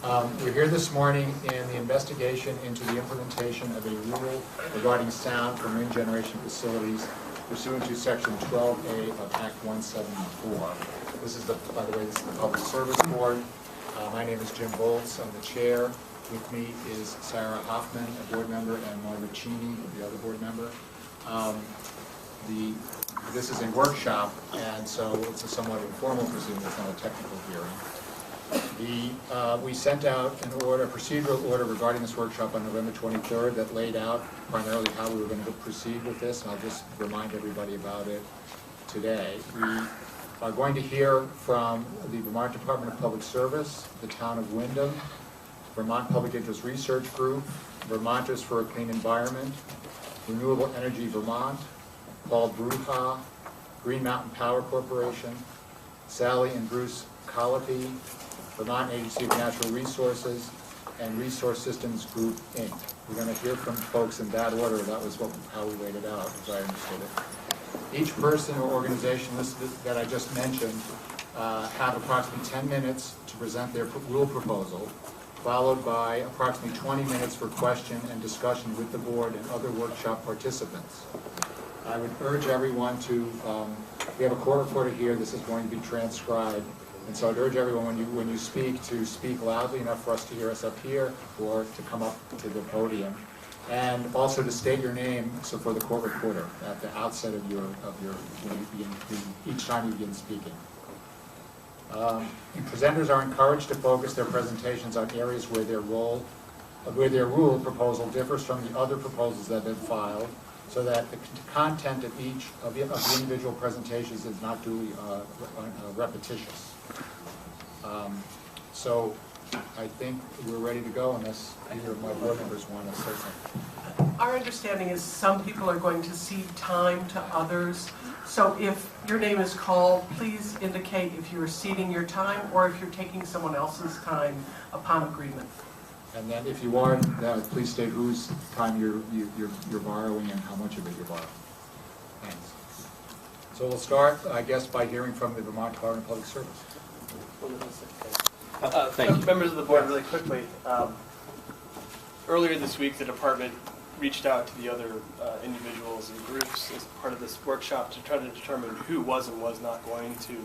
We're here this morning in the investigation into the implementation of a rule regarding sound from wind generation facilities pursuant to Section 12A of Act 174. This is by the way, this is the Public Service Board. My name is Jim Boltz. I'm the chair. With me is Sarah Hoffman, a board member, and Margaret Cheney, the other board member. This is a workshop, and so it's a somewhat informal proceeding. It's not a technical hearing. We sent out a procedural order regarding this workshop on November 23rd that laid out primarily how we were going to proceed with this, and I'll just remind everybody about it today. We are going to hear from the Vermont Department of Public Service, the Town of Windham, Vermont Public Interest Research Group, Vermonters for a Clean Environment, Renewable Energy Vermont, Paul Bruja, Green Mountain Power Corporation, Sally and Bruce Colopy, Vermont Agency of Natural Resources, and Resource Systems Group, Inc. We're going to hear from folks in that order. That was how we laid it out, as I understood it. Each person or organization listed that I just mentioned have approximately 10 minutes to present their rule proposal, followed by approximately 20 minutes for question and discussion with the board and other workshop participants. I would urge everyone to, we have a court reporter here, this is going to be transcribed, and so I'd urge everyone when you speak to speak loudly enough for us to hear us up here or to come up to the podium, and also to state your name so for the court reporter at the outset of when you begin, each time you begin speaking. Presenters are encouraged to focus their presentations on areas where their rule proposal differs from the other proposals that have been filed, so that the content of each of the individual presentations is not duly repetitious. So I think we're ready to go unless either of my board members want to say something. Our understanding is some people are going to cede time to others. So if your name is called, please indicate if you're ceding your time or if you're taking someone else's time upon agreement. And then if you are, please state whose time you're borrowing and how much of it you're borrowing. Thanks. So we'll start, I guess, by hearing from the Vermont Department of Public Service. Thank you. Members of the board, really quickly. Earlier this week, the department reached out to the other individuals and groups as part of this workshop to try to determine who was and was not going to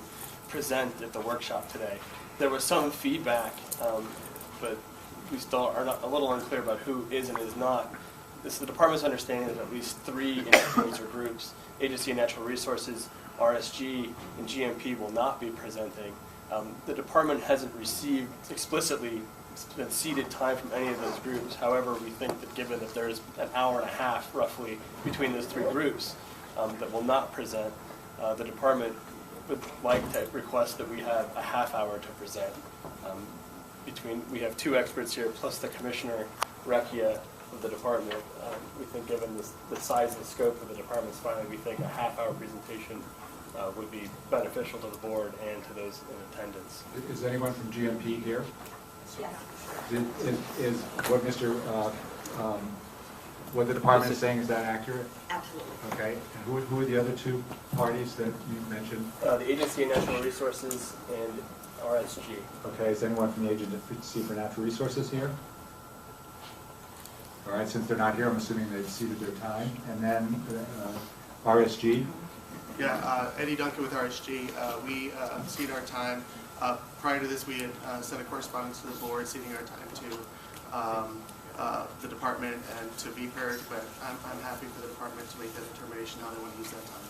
present at the workshop today. There was some feedback, but we still are a little unclear about who is and is not. This is the department's understanding that at least 3 individuals or groups, Agency of Natural Resources, RSG, and GMP will not be presenting. The department hasn't received explicitly been ceded time from any of those groups. However, we think that given that there's an hour and a half roughly between those 3 groups that will not present, the department would like to request that we have a half hour to present. We have 2 experts here plus the Commissioner Recchia of the department. We think given the size and scope of the department's filing, we think a half-hour presentation would be beneficial to the board and to those in attendance. Is anyone from GMP here? Yes. Is what what the department is saying, is that accurate? Absolutely. Okay. And who are the other 2 parties that you mentioned? The Agency of Natural Resources and RSG. Okay. Is anyone from the Agency for Natural Resources here? All right. Since they're not here, I'm assuming they've ceded their time. And then RSG. Yeah, Eddie Duncan with RSG. We ceded our time. Prior to this, we had sent a correspondence to the board ceding our time to the department and to be heard, but I'm happy for the department to make that determination how they want to use that time.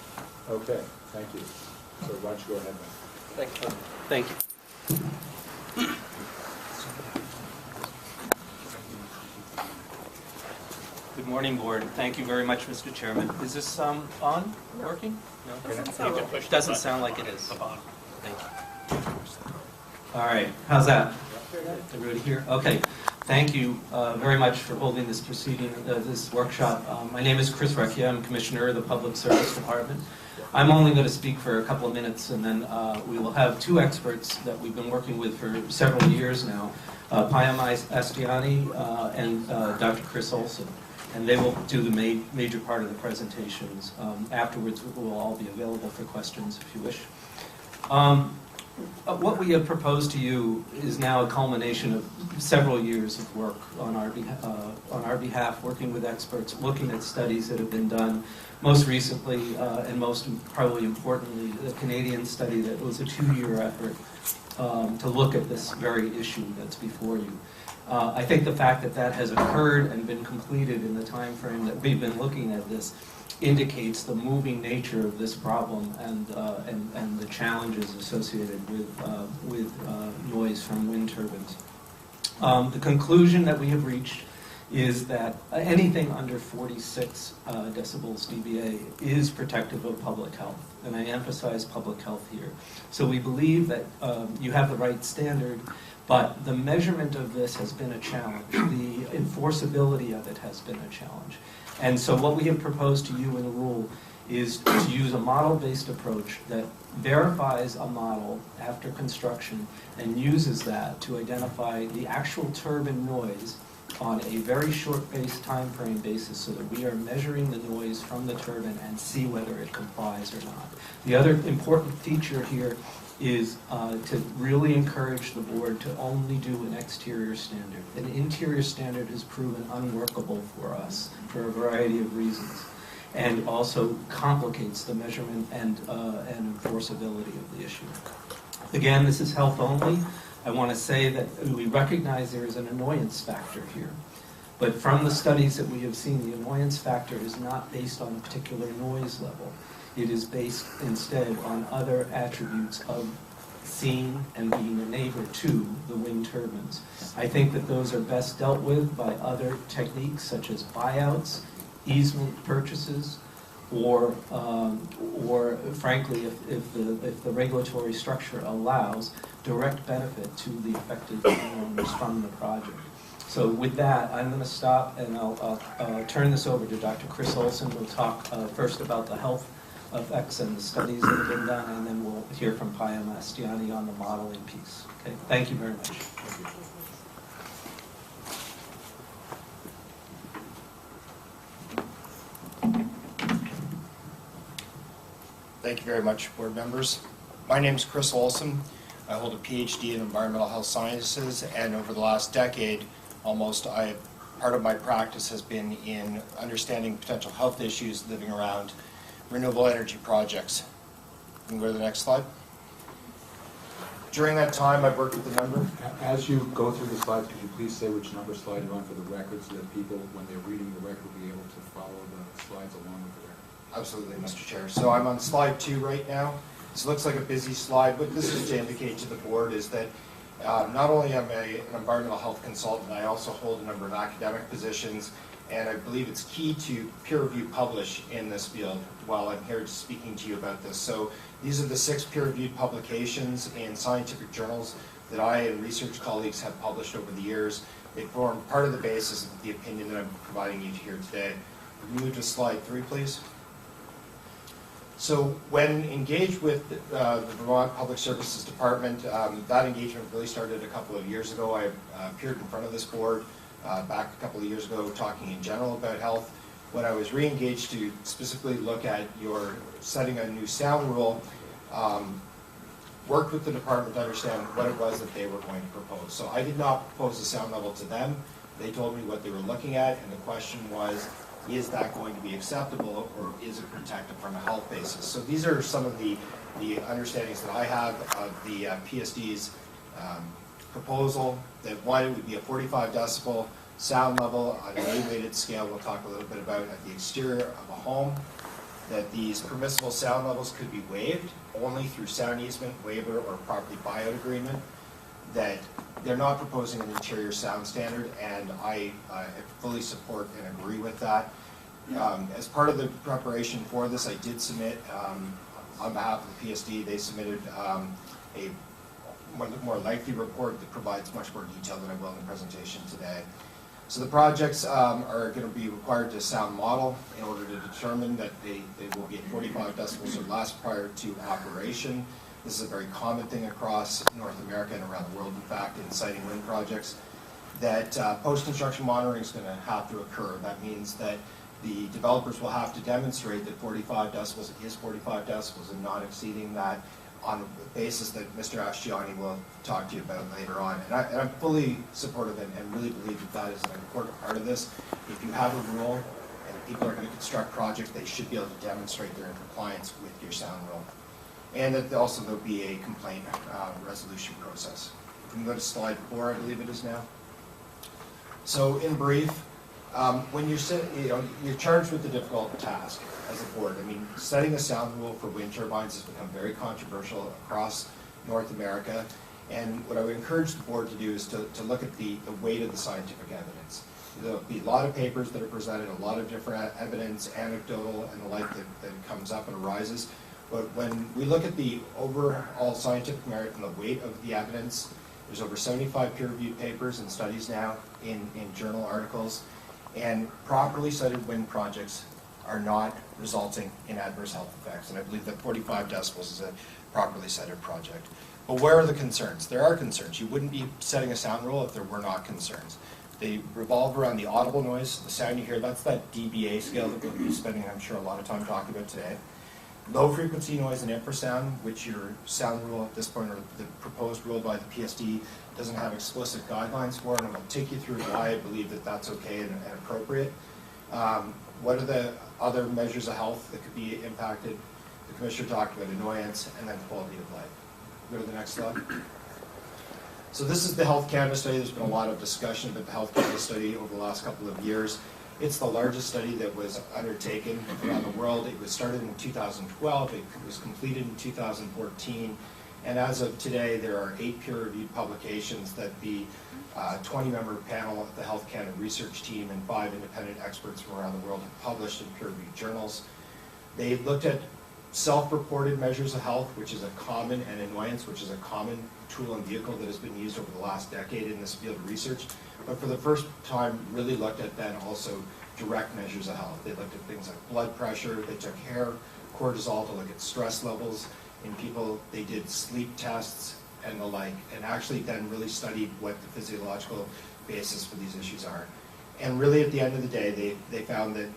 Okay, thank you. So why don't you go ahead, then? Thank you. Thank you. Good morning, board. Thank you very much, Mr. Chairman. Is this on? Working? No? Doesn't sound like it is. Thank you. All right. How's that? Everybody here? Okay. Thank you very much for holding this proceeding, this workshop. My name is Chris Recchia. I'm Commissioner of the Public Service Department. I'm only going to speak for a couple of minutes, and then we will have 2 experts that we've been working with for several years now, Payam Astiani and Dr. Chris Olson. And they will do the major part of the presentations. Afterwards, we will all be available for questions if you wish. what we have proposed to you is now a culmination of several years of work on our behalf, working with experts, looking at studies that have been done. Most recently, and most probably importantly, the Canadian study that was a 2-year effort to look at this very issue that's before you. I think the fact that that has occurred and been completed in the time frame that we've been looking at this indicates the moving nature of this problem and the challenges associated with noise from wind turbines. The conclusion that we have reached is that anything under 46 decibels dBA is protective of public health, and I emphasize public health here. So we believe that you have the right standard, but the measurement of this has been a challenge. The enforceability of it has been a challenge. And so what we have proposed to you in the rule is to use a model-based approach that verifies a model after construction and uses that to identify the actual turbine noise on a very short-based time frame basis so that we are measuring the noise from the turbine and see whether it complies or not. The other important feature here is to really encourage the board to only do an exterior standard. An interior standard has proven unworkable for us for a variety of reasons, and also complicates the measurement and enforceability of the issue. Again, this is health only. I want to say that we recognize there is an annoyance factor here, but from the studies that we have seen, the annoyance factor is not based on a particular noise level. It is based instead on other attributes of seeing and being a neighbor to the wind turbines. I think that those are best dealt with by other techniques such as buyouts, easement purchases, or frankly, if the regulatory structure allows, direct benefit to the affected homeowners from the project. So with that, I'm going to stop and I'll turn this over to Dr. Chris Olson. We'll talk first about the health effects and the studies that have been done, and then we'll hear from Payam Astiani on the modeling piece. Okay, thank you very much. Thank you very much, board members. My name is Chris Olson. I hold a PhD in environmental health sciences, and over the last decade, part of my practice has been in understanding potential health issues living around renewable energy projects. You can go to the next slide. During that time, I've worked with a number. As you go through the slides, could you please say which number slide you're on for the record so that people, when they're reading the record, will be able to follow the slides along with the record? Absolutely, Mr. Chair. So I'm on slide 2 right now. This looks like a busy slide. What this is to indicate to the board is that not only am I an environmental health consultant, I also hold a number of academic positions, and I believe it's key to peer review publish in this field while I'm here speaking to you about this. So these are the 6 peer-reviewed publications in scientific journals that I and research colleagues have published over the years. They form part of the basis of the opinion that I'm providing you here today. Move to slide 3, please. So when engaged with the Vermont Public Services Department, that engagement really started a couple of years ago. I appeared in front of this board back a couple of years ago talking in general about health. When I was re-engaged to specifically look at your setting a new sound rule, worked with the department to understand what it was that they were going to propose. So I did not propose a sound level to them. They told me what they were looking at, and the question was, is that going to be acceptable, or is it protected from a health basis? So these are some of the understandings that I have of the PSD's proposal, that one, it would be a 45 decibel sound level on an A-rated scale we'll talk a little bit about at the exterior of a home, that these permissible sound levels could be waived only through sound easement, waiver, or property buyout agreement, that they're not proposing an interior sound standard, and I fully support and agree with that. As part of the preparation for this, I did submit, on behalf of the PSD, they submitted a more lengthy report that provides much more detail than I will in the presentation today. So the projects are going to be required to sound model in order to determine that they will be at 45 decibels or less prior to operation. This is a very common thing across North America and around the world, in fact, in siting wind projects, that post-construction monitoring is going to have to occur. That means that the developers will have to demonstrate that 45 decibels is 45 decibels and not exceeding that on the basis that Mr. Ashtiani will talk to you about later on. And I'm fully supportive and really believe that that is an important part of this. If you have a rule and people are going to construct projects, they should be able to demonstrate they're in compliance with your sound rule. And that also there'll be a complaint resolution process. If we can go to slide 4, I believe it is now. So in brief, when you're charged with the difficult task as a board. I mean, setting a sound rule for wind turbines has become very controversial across North America. And what I would encourage the board to do is to look at the weight of the scientific evidence. There'll be a lot of papers that are presented, a lot of different evidence, anecdotal and the like that comes up and arises. But when we look at the overall scientific merit and the weight of the evidence, there's over 75 peer-reviewed papers and studies now in journal articles. And properly cited wind projects are not resulting in adverse health effects. And I believe that 45 decibels is a properly cited project. But where are the concerns? There are concerns. You wouldn't be setting a sound rule if there were not concerns. They revolve around the audible noise, the sound you hear. That's that dBA scale that we'll be spending, I'm sure, a lot of time talking about today. Low frequency noise and infrasound, which your sound rule at this point, or the proposed rule by the PSD, doesn't have explicit guidelines for, and I'll take you through why I believe that that's okay and appropriate. What are the other measures of health that could be impacted? The Commissioner talked about annoyance and then quality of life. Go to the next slide. So this is the Health Canada study. There's been a lot of discussion about the Health Canada study over the last couple of years. It's the largest study that was undertaken around the world. It was started in 2012. It was completed in 2014. And as of today, there are 8 peer-reviewed publications that the 20-member panel of the Health Canada research team and 5 independent experts from around the world have published in peer-reviewed journals. They looked at self-reported measures of health, which is a common, and annoyance, which is a common tool and vehicle that has been used over the last decade in this field of research. But for the first time, really looked at then also direct measures of health. They looked at things like blood pressure. They took hair, cortisol to look at stress levels in people. They did sleep tests and the like, and actually then really studied what the physiological basis for these issues are. And really at the end of the day, they found that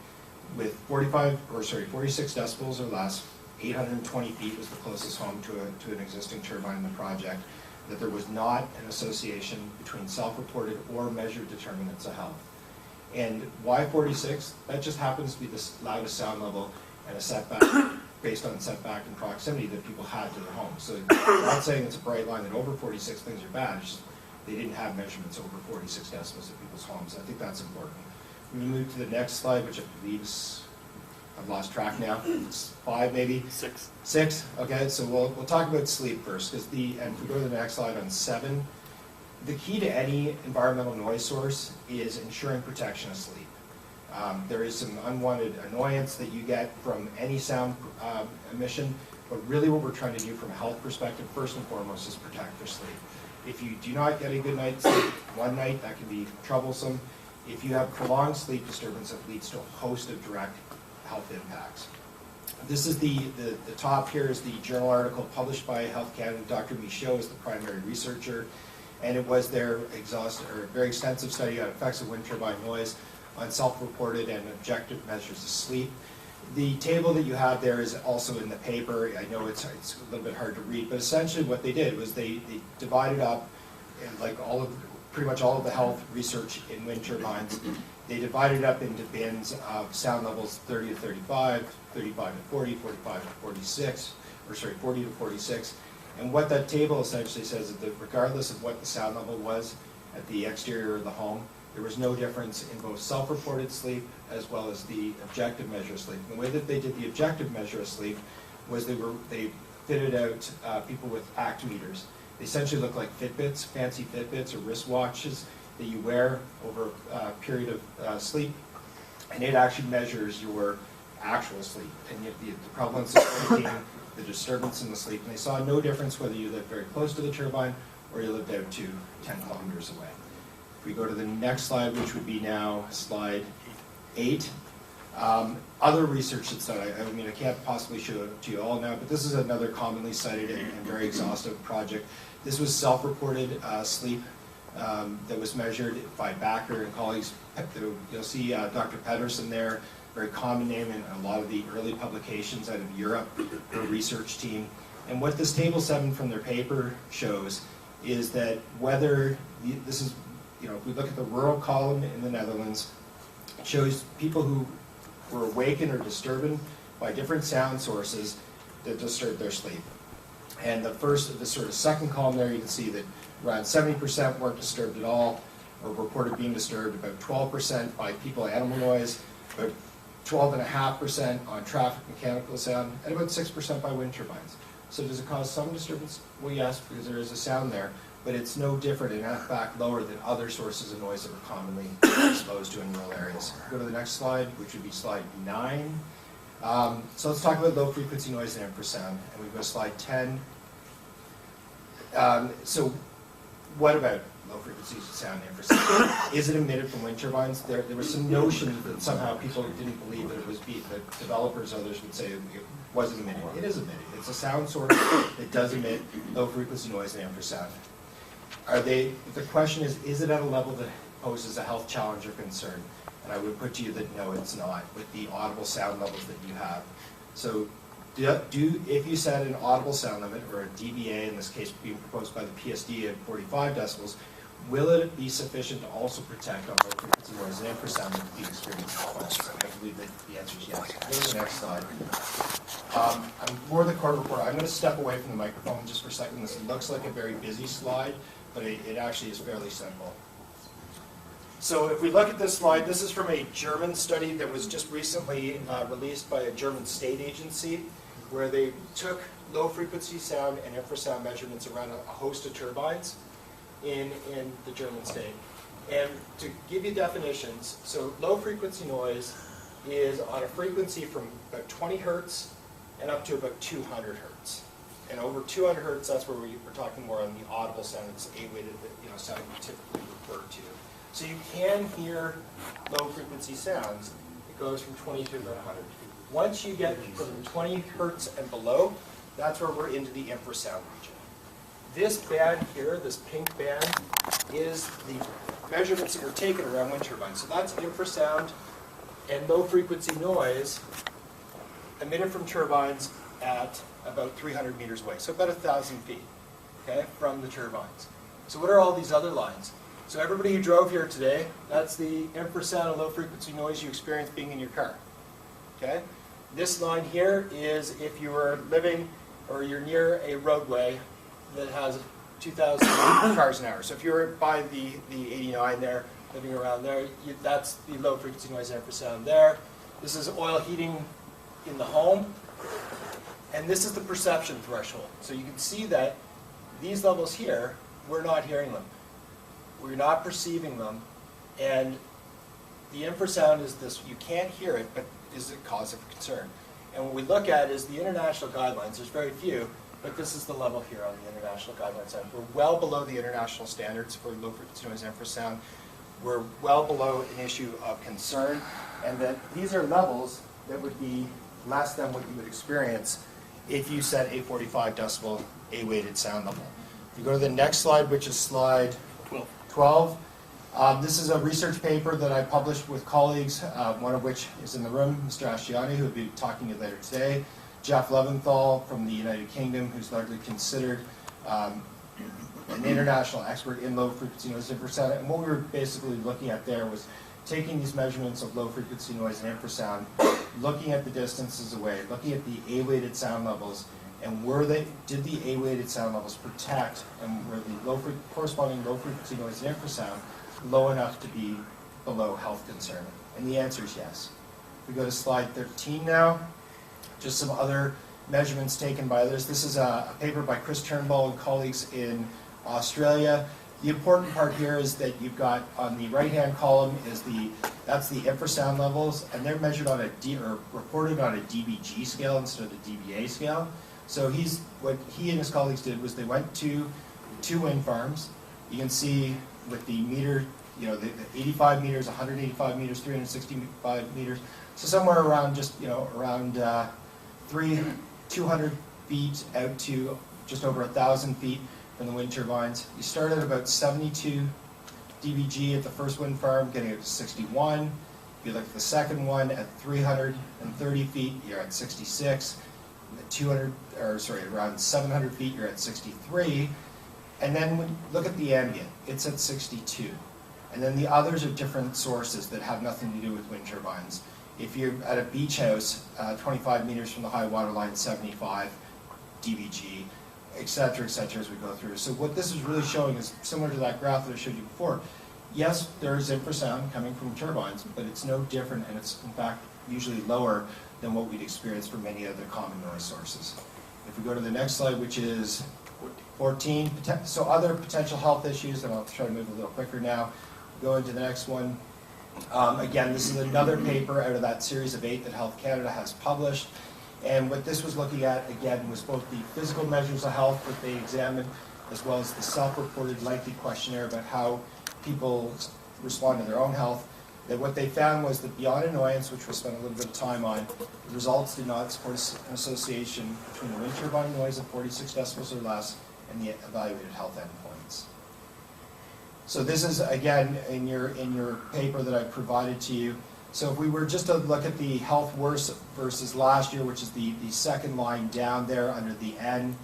with 46 decibels or less, 820 feet was the closest home to an existing turbine in the project, that there was not an association between self-reported or measured determinants of health. And why 46? That just happens to be the loudest sound level and a setback based on setback and proximity that people had to their homes. So I'm not saying it's a bright line that over 46 things are bad, it's just they didn't have measurements over 46 decibels at people's homes. I think that's important. When you move to the next slide, which I believe is, I've lost track now, it's 5 maybe? 6. 6, okay, so we'll talk about sleep first, because and if we go to the next slide on 7, the key to any environmental noise source is ensuring protection of sleep. There is some unwanted annoyance that you get from any sound emission, but really what we're trying to do from a health perspective, first and foremost, is protect your sleep. If you do not get a good night's sleep one night, that can be troublesome. If you have prolonged sleep disturbance, it leads to a host of direct health impacts. This is the top here is the journal article published by Health Canada. Dr. Michaud is the primary researcher, and it was their very extensive study on effects of wind turbine noise on self-reported and objective measures of sleep. The table that you have there is also in the paper. I know it's a little bit hard to read, but essentially what they did was they divided up, like pretty much all of the health research in wind turbines, they divided up into bins of sound levels 30 to 35, 35 to 40, 45 to 46, 40 to 46. And what that table essentially says is that regardless of what the sound level was at the exterior of the home, there was no difference in both self-reported sleep as well as the objective measure of sleep. And the way that they did the objective measure of sleep was they fitted out people with actimeters. They essentially look like Fitbits, fancy Fitbits or wristwatches that you wear over a period of sleep, and it actually measures your actual sleep and the prevalence of sleeping, the disturbance in the sleep. And they saw no difference whether you lived very close to the turbine or you lived out to 10 kilometers away. If we go to the next slide, which would be now slide 8. Other research that's done, I mean, I can't possibly show it to you all now, but this is another commonly cited and very exhaustive project. This was self-reported sleep that was measured by Backer and colleagues. You'll see Dr. Pedersen there, very common name in a lot of the early publications out of Europe, her research team. And what this table 7 from their paper shows is that whether, this is, if we look at the rural column in the Netherlands, it shows people who were awakened or disturbed by different sound sources that disturb their sleep. And the sort of second column there, you can see that around 70% weren't disturbed at all, or reported being disturbed, about 12% by people animal noise, about 12.5% on traffic mechanical sound, and about 6% by wind turbines. So does it cause some disturbance? Well, yes, because there is a sound there, but it's no different, in fact lower than other sources of noise that we're commonly exposed to in rural areas. Go to the next slide, which would be slide 9. So let's talk about low frequency noise and infrasound, and we go to slide 10. So what about low frequency sound and infrasound? Is it emitted from wind turbines? There was some notion that somehow people didn't believe that it was that developers, others would say it wasn't emitted. It is emitted. It's a sound source that does emit low frequency noise and infrasound. The question is it at a level that poses a health challenge or concern? And I would put to you that no, it's not, with the audible sound levels that you have. So if you set an audible sound limit, or a dBA, in this case being proposed by the PSD at 45 decibels, will it be sufficient to also protect on low frequency noise and infrasound that you experience? I believe that the answer is yes. Go to the next slide. For the court report, I'm going to step away from the microphone just for a second. This looks like a very busy slide, but it actually is fairly simple. So if we look at this slide, this is from a German study that was just recently released by a German state agency, where they took low frequency sound and infrasound measurements around a host of turbines in the German state. And to give you definitions, so low frequency noise is on a frequency from about 20 hertz and up to about 200 hertz. And over 200 hertz, that's where we're talking more on the audible sound. It's A-weighted, sound we typically refer to. So you can hear low frequency sounds. It goes from 20 to about 100. Once you get from 20 hertz and below, that's where we're into the infrasound region. This band here, this pink band, is the measurements that were taken around wind turbines. So that's infrasound and low frequency noise emitted from turbines at about 300 meters away, so about 1,000 feet, okay, from the turbines. So what are all these other lines? So everybody who drove here today, that's the infrasound and low frequency noise you experience being in your car, okay? This line here is if you are living or you're near a roadway that has 2,000 cars an hour. So if you're by the 89 there, living around there, that's the low frequency noise and infrasound there. This is oil heating in the home. And this is the perception threshold. So you can see that these levels here, we're not hearing them. We're not perceiving them. And the infrasound is this, you can't hear it, but is a cause of concern. And what we look at is the international guidelines. There's very few, but this is the level here on the international guidelines. We're well below the international standards for low frequency noise and infrasound. We're well below an issue of concern, and that these are levels that would be less than what you would experience if you set a 45 decibel A-weighted sound level. If you go to the next slide, which is slide 12, this is a research paper that I published with colleagues, one of which is in the room, Mr. Ashtiani, who will be talking to you later today, Jeff Leventhal from the United Kingdom, who's largely considered an international expert in low frequency noise and infrasound. And what we were basically looking at there was taking these measurements of low frequency noise and infrasound, looking at the distances away, looking at the A-weighted sound levels, and did the A-weighted sound levels protect, and were the corresponding low frequency noise and infrasound low enough to be below health concern? And the answer is yes. If we go to slide 13 now, just some other measurements taken by others. This is a paper by Chris Turnbull and colleagues in Australia. The important part here is that you've got on the right-hand column that's the infrasound levels, and they're measured on reported on a dBG scale instead of the dBA scale. So what he and his colleagues did was they went to 2 wind farms. You can see with the meter, the 85 meters, 185 meters, 365 meters. So somewhere around around 200 feet out to just over 1,000 feet from the wind turbines. You start at about 72 dBG at the first wind farm, getting it to 61. If you look at the second one at 330 feet, you're at 66. around 700 feet, you're at 63. And then when you look at the ambient, it's at 62. And then the others are different sources that have nothing to do with wind turbines. If you're at a beach house, 25 meters from the high water line, 75 dBg, et cetera, as we go through. So what this is really showing is similar to that graph that I showed you before. Yes, there is infrasound coming from turbines, but it's no different, and it's in fact usually lower than what we'd experience from many other common noise sources. If we go to the next slide, which is 14, so other potential health issues, and I'll try to move a little quicker now. Go into the next one. Again, this is another paper out of that series of 8 that Health Canada has published. And what this was looking at, again, was both the physical measures of health that they examined, as well as the self-reported lengthy questionnaire about how people respond to their own health. That what they found was that beyond annoyance, which we spent a little bit of time on, the results did not support an association between the wind turbine noise of 46 decibels or less and the evaluated health endpoints. So this is, again, in your paper that I provided to you. So if we were just to look at the health worse versus last year, which is the second line down there under the N,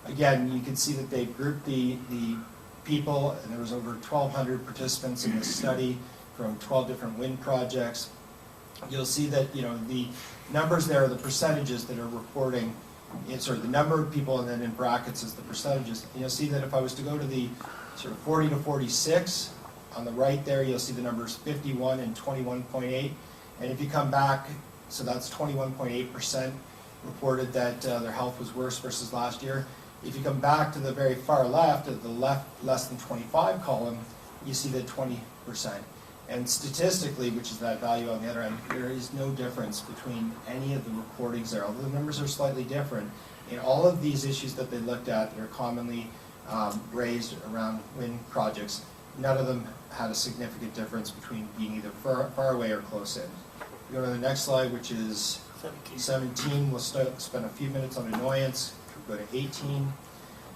again, you can see that they grouped the people, and there was over 1,200 participants in this study from 12 different wind projects. You'll see that, the numbers there are the percentages that are reporting, the number of people, and then in brackets is the percentages. And you'll see that if I was to go to the sort of 40 to 46, on the right there, you'll see the numbers 51 and 21.8. And if you come back, so that's 21.8% reported that their health was worse versus last year. If you come back to the very far left, at the left less than 25 column, you see that 20%. And statistically, which is that value on the other end, there is no difference between any of the reportings there, although the numbers are slightly different. In all of these issues that they looked at that are commonly raised around wind projects, none of them had a significant difference between being either far away or close in. We go to the next slide, which is 17. We'll spend a few minutes on annoyance. We'll go to 18.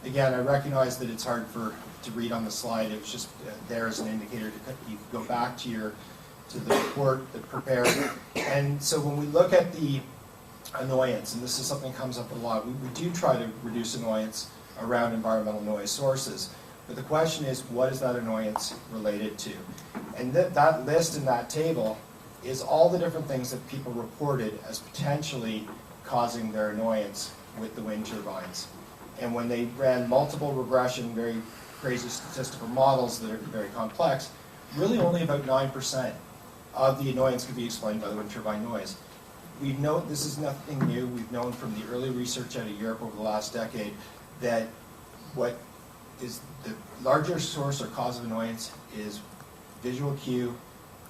Again, I recognize that it's hard to read on the slide. It was just there as an indicator. You go back to the report that prepared. And so when we look at the annoyance, and this is something that comes up a lot, we do try to reduce annoyance around environmental noise sources. But the question is, what is that annoyance related to? And that list in that table is all the different things that people reported as potentially causing their annoyance with the wind turbines. And when they ran multiple regression, very crazy statistical models that are very complex, really only about 9% of the annoyance could be explained by the wind turbine noise. We know this is nothing new. We've known from the early research out of Europe over the last decade that what is the larger source or cause of annoyance is visual cue,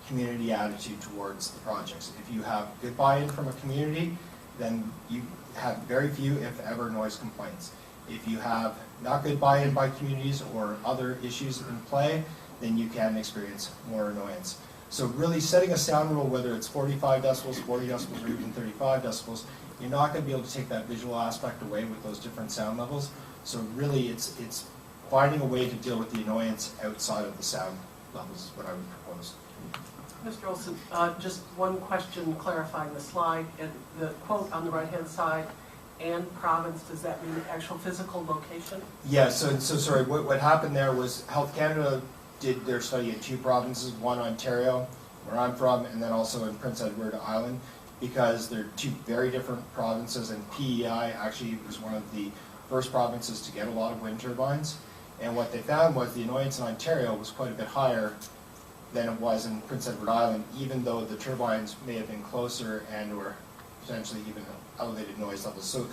community attitude towards the projects. If you have good buy-in from a community, then you have very few, if ever, noise complaints. If you have not good buy-in by communities or other issues in play, then you can experience more annoyance. So really setting a sound rule, whether it's 45 decibels, 40 decibels, or even 35 decibels, you're not going to be able to take that visual aspect away with those different sound levels. So really it's finding a way to deal with the annoyance outside of the sound levels is what I would propose. Mr. Olson, just one question clarifying the slide. And the quote on the right-hand side, and province, does that mean actual physical location? Yeah, so sorry, what happened there was Health Canada did their study in 2 provinces, one Ontario, where I'm from, and then also in Prince Edward Island, because they're 2 very different provinces, and PEI actually was one of the first provinces to get a lot of wind turbines. And what they found was the annoyance in Ontario was quite a bit higher than it was in Prince Edward Island, even though the turbines may have been closer and or potentially even elevated noise levels. So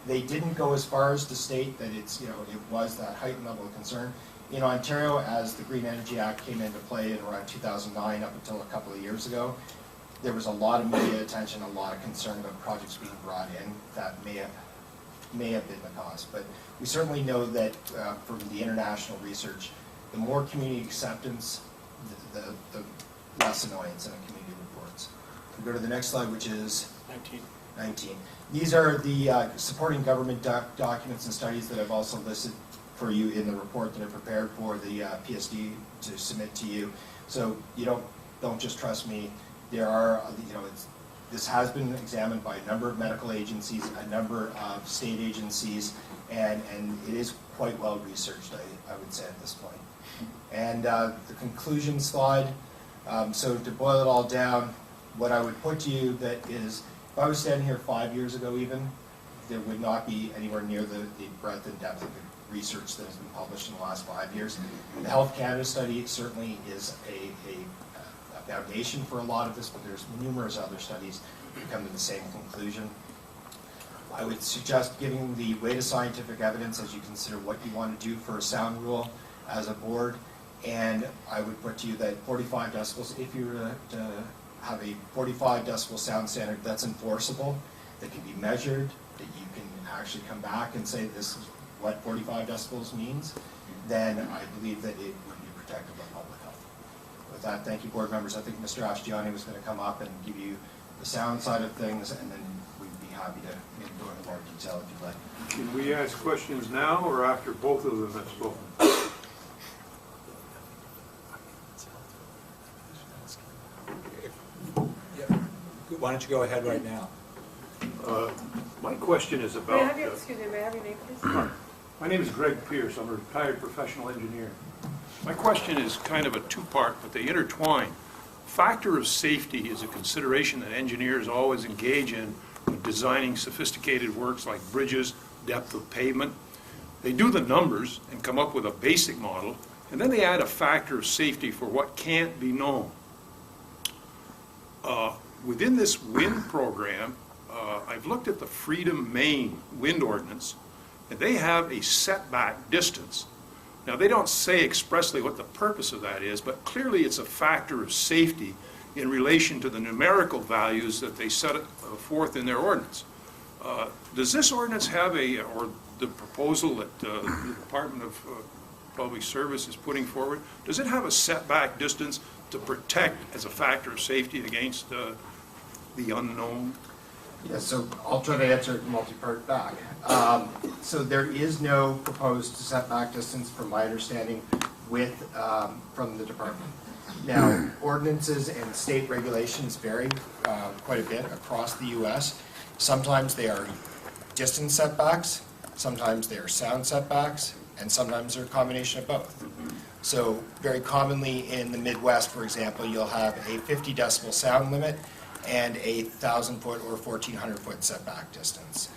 they didn't go as far as to state that it was that heightened level of concern. In Ontario, as the Green Energy Act came into play in around 2009 up until a couple of years ago, there was a lot of media attention, a lot of concern about projects being brought in that may have been the cause. But we certainly know that from the international research, the more community acceptance, the less annoyance in the community reports. We go to the next slide, which is 19. These are the supporting government documents and studies that I've also listed for you in the report that I prepared for the PSD to submit to you. So you don't just trust me. There are, This has been examined by a number of medical agencies, a number of state agencies, and it is quite well researched, I would say at this point. And the conclusion slide, so to boil it all down, what I would put to you that is, if I was standing here 5 years ago even, there would not be anywhere near the breadth and depth of the research that has been published in the last 5 years. The Health Canada study certainly is a foundation for a lot of this, but there's numerous other studies that come to the same conclusion. I would suggest giving the weight of scientific evidence as you consider what you want to do for a sound rule as a board, and I would put to you that 45 decibels, if you were to have a 45 decibel sound standard that's enforceable, that can be measured, that you can actually come back and say this is what 45 decibels means, then I believe that it would be protective of public health. With that, thank you, board members. I think Mr. Ashtiani was going to come up and give you the sound side of things, and then we'd be happy to maybe go into more detail if you'd like. Can we ask questions now or after both of them have spoken? Why don't you go ahead right now? My question is about... May I have your name, please? My name is Greg Pierce. I'm a retired professional engineer. My question is kind of a two-part, but they intertwine. Factor of safety is a consideration that engineers always engage in when designing sophisticated works like bridges, depth of pavement. They do the numbers and come up with a basic model, and then they add a factor of safety for what can't be known. Within this wind program, I've looked at the Freedom, Maine wind ordinance, and they have a setback distance. Now, they don't say expressly what the purpose of that is, but clearly it's a factor of safety in relation to the numerical values that they set forth in their ordinance. Does this ordinance have or the proposal that the Department of Public Service is putting forward, does it have a setback distance to protect as a factor of safety against the unknown? Yeah, so I'll try to answer it multi-part back. So there is no proposed setback distance, from my understanding, from the department. Now, ordinances and state regulations vary quite a bit across the U.S. Sometimes they are distance setbacks, sometimes they are sound setbacks, and sometimes they're a combination of both. So very commonly in the Midwest, for example, you'll have a 50 decibel sound limit and a 1,000-foot or 1,400-foot setback distance.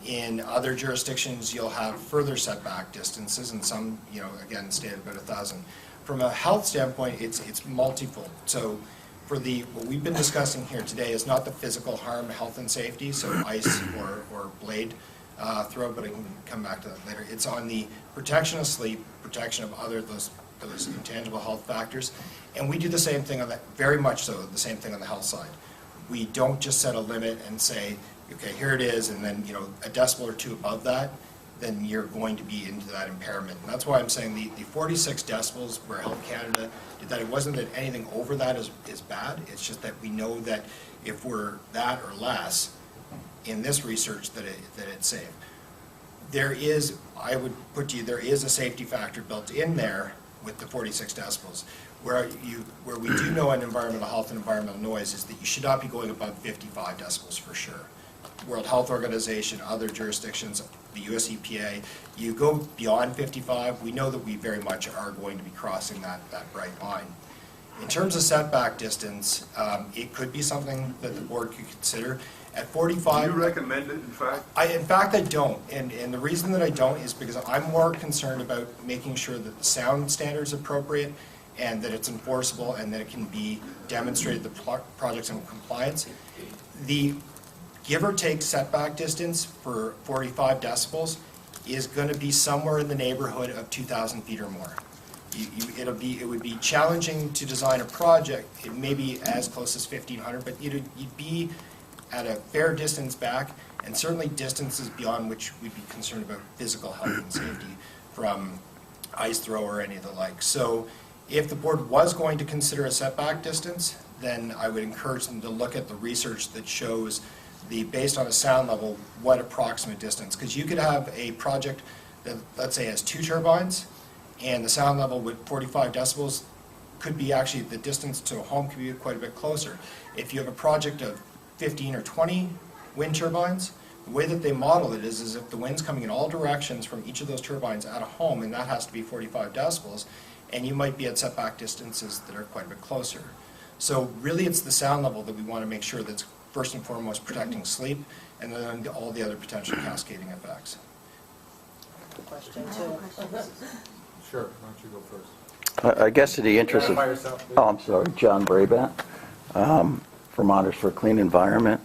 In other jurisdictions, you'll have further setback distances, and some, again, stay at about 1,000. From a health standpoint, it's multifold. So for what we've been discussing here today is not the physical harm, health and safety, so ice or blade throw, but I can come back to that later. It's on the protection of sleep, protection of those intangible health factors, and we do the same thing on that, very much so, the same thing on the health side. We don't just set a limit and say, okay, here it is, and then a decibel or two above that, then you're going to be into that impairment. And that's why I'm saying the 46 decibels where Health Canada did that, it wasn't that anything over that is bad, it's just that we know that if we're that or less in this research that it's safe. There is, I would put to you, there is a safety factor built in there with the 46 decibels. Where we do know in environmental health and environmental noise is that you should not be going above 55 decibels for sure. World Health Organization, other jurisdictions, the US EPA, you go beyond 55, we know that we very much are going to be crossing that bright line. In terms of setback distance, it could be something that the board could consider. At 45... Do you recommend it, in fact? In fact, I don't. And the reason that I don't is because I'm more concerned about making sure that the sound standard is appropriate and that it's enforceable and that it can be demonstrated the project's in compliance. The give or take setback distance for 45 decibels is going to be somewhere in the neighborhood of 2,000 feet or more. It would be challenging to design a project. It may be as close as 1,500, but you'd be at a fair distance back, and certainly distances beyond which we'd be concerned about physical health and safety from ice throw or any of the like. So if the board was going to consider a setback distance, then I would encourage them to look at the research that shows based on a sound level, what approximate distance. Because you could have a project that, let's say, has 2 turbines, and the sound level with 45 decibels could be actually, the distance to a home could be quite a bit closer. If you have a project of 15 or 20 wind turbines. The way that they model it is if the wind's coming in all directions from each of those turbines at a home, and that has to be 45 decibels, and you might be at setback distances that are quite a bit closer. So really it's the sound level that we want to make sure that's first and foremost protecting sleep, and then all the other potential cascading effects. Question too. Sure, why don't you go first? I guess in the interest of... Identify yourself, please. Oh, I'm sorry, John Brabant, Vermonters for a Clean Environment.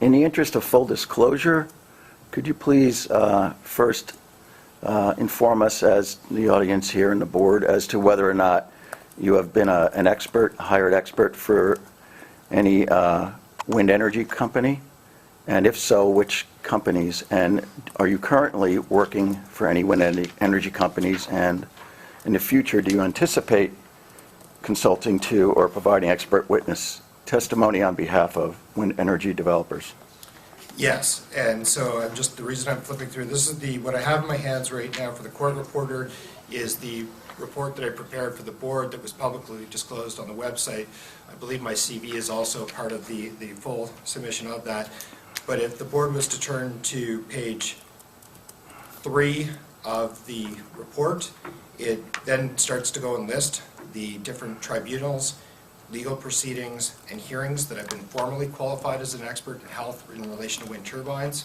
In the interest of full disclosure, could you please first inform us, as the audience here and the board, as to whether or not you have been an expert, hired expert for any wind energy company? And if so, which companies? And are you currently working for any wind energy companies? And in the future, do you anticipate consulting to or providing expert witness testimony on behalf of wind energy developers? Yes, and so the reason I'm flipping through, this is what I have in my hands right now for the court reporter is the report that I prepared for the board that was publicly disclosed on the website. I believe my CV is also part of the full submission of that. But if the board was to turn to page 3 of the report, it then starts to go and list the different tribunals, legal proceedings, and hearings that have been formally qualified as an expert in health in relation to wind turbines.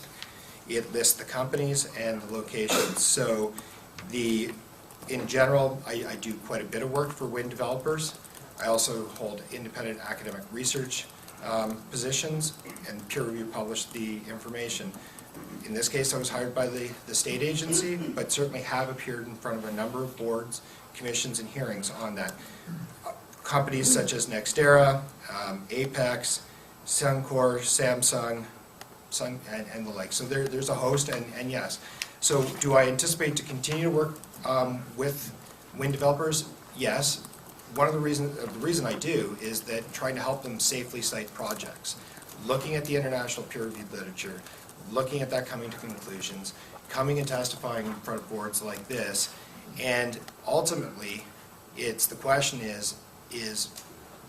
It lists the companies and the locations. So in general, I do quite a bit of work for wind developers. I also hold independent academic research positions, and peer review publish the information. In this case, I was hired by the state agency, but certainly have appeared in front of a number of boards, commissions, and hearings on that. Companies such as NextEra, Apex, Suncor, Samsung, and the like. So there's a host, and yes. So do I anticipate to continue to work with wind developers? Yes. One of the reason I do is that trying to help them safely site projects, looking at the international peer-reviewed literature, looking at that coming to conclusions, coming and testifying in front of boards like this, and ultimately, the question is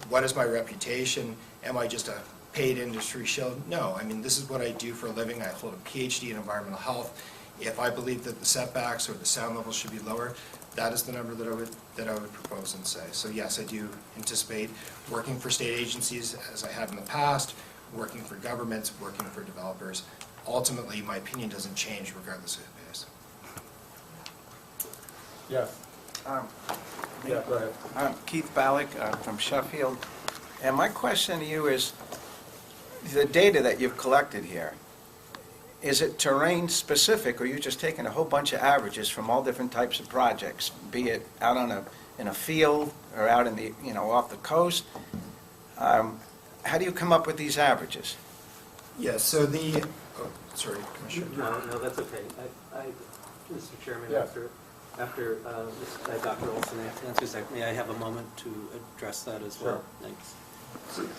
what is my reputation? Am I just a paid industry shill? No, I mean, this is what I do for a living. I hold a PhD in environmental health. If I believe that the setbacks or the sound levels should be lower, that is the number that I would propose and say. So yes, I do anticipate working for state agencies as I have in the past, working for governments, working for developers. Ultimately, my opinion doesn't change regardless of who pays. Yes. Yeah, go ahead. I'm Keith Ballack from Sheffield, and my question to you is, the data that you've collected here, is it terrain specific, or are you just taking a whole bunch of averages from all different types of projects, be it out in a field or out in the, off the coast? How do you come up with these averages? Yes, so sorry, Commissioner. No, that's okay. Mr. Chairman, Yes. after Dr. Olson answers that, may I have a moment to address that as well? Sure. Thanks.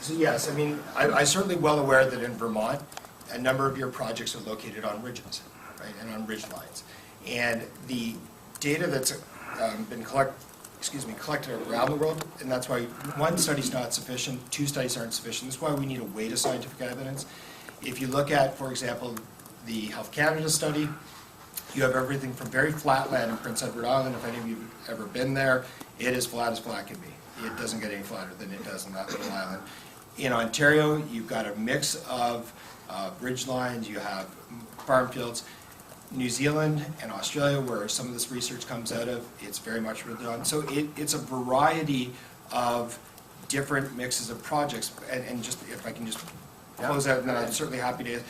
So yes, I mean, I'm certainly well aware that in Vermont, a number of your projects are located on ridges, right, and on ridge lines. And the data that's been collected around the world, and that's why one study's not sufficient, 2 studies aren't sufficient. That's why we need a weight of scientific evidence. If you look at, for example, the Health Canada study, you have everything from very flat land in Prince Edward Island. If any of you have ever been there, it is flat as flat can be. It doesn't get any flatter than it does in that little island. In Ontario, you've got a mix of ridge lines, you have farm fields. New Zealand and Australia, where some of this research comes out of, it's very much really done. So it's a variety of different mixes of projects. And just if I can just close out, and then I'm certainly happy to.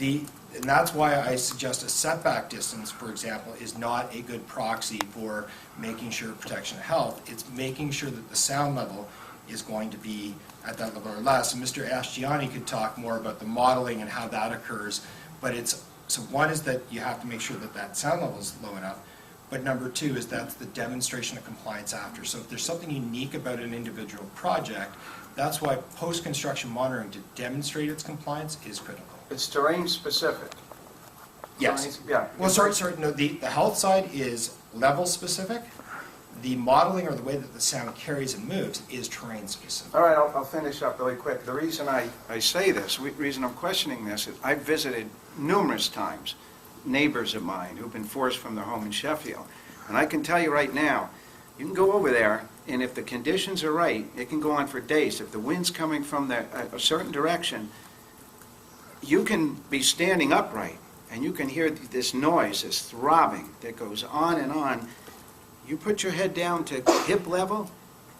And that's why I suggest a setback distance, for example, is not a good proxy for making sure protection of health. It's making sure that the sound level is going to be at that level or less. And Mr. Ashtiani could talk more about the modeling and how that occurs. But so one is that you have to make sure that that sound level is low enough. But number 2 is that's the demonstration of compliance after. So if there's something unique about an individual project, that's why post-construction monitoring to demonstrate its compliance is critical. It's terrain specific. Yes. Yeah. Well, sorry, no, the health side is level specific. The modeling or the way that the sound carries and moves is terrain specific. All right, I'll finish up really quick. The reason I say this, reason I'm questioning this, is I've visited numerous times neighbors of mine who've been forced from their home in Sheffield. And I can tell you right now, you can go over there, and if the conditions are right, it can go on for days. If the wind's coming from a certain direction, you can be standing upright, and you can hear this noise, this throbbing that goes on and on. You put your head down to hip level,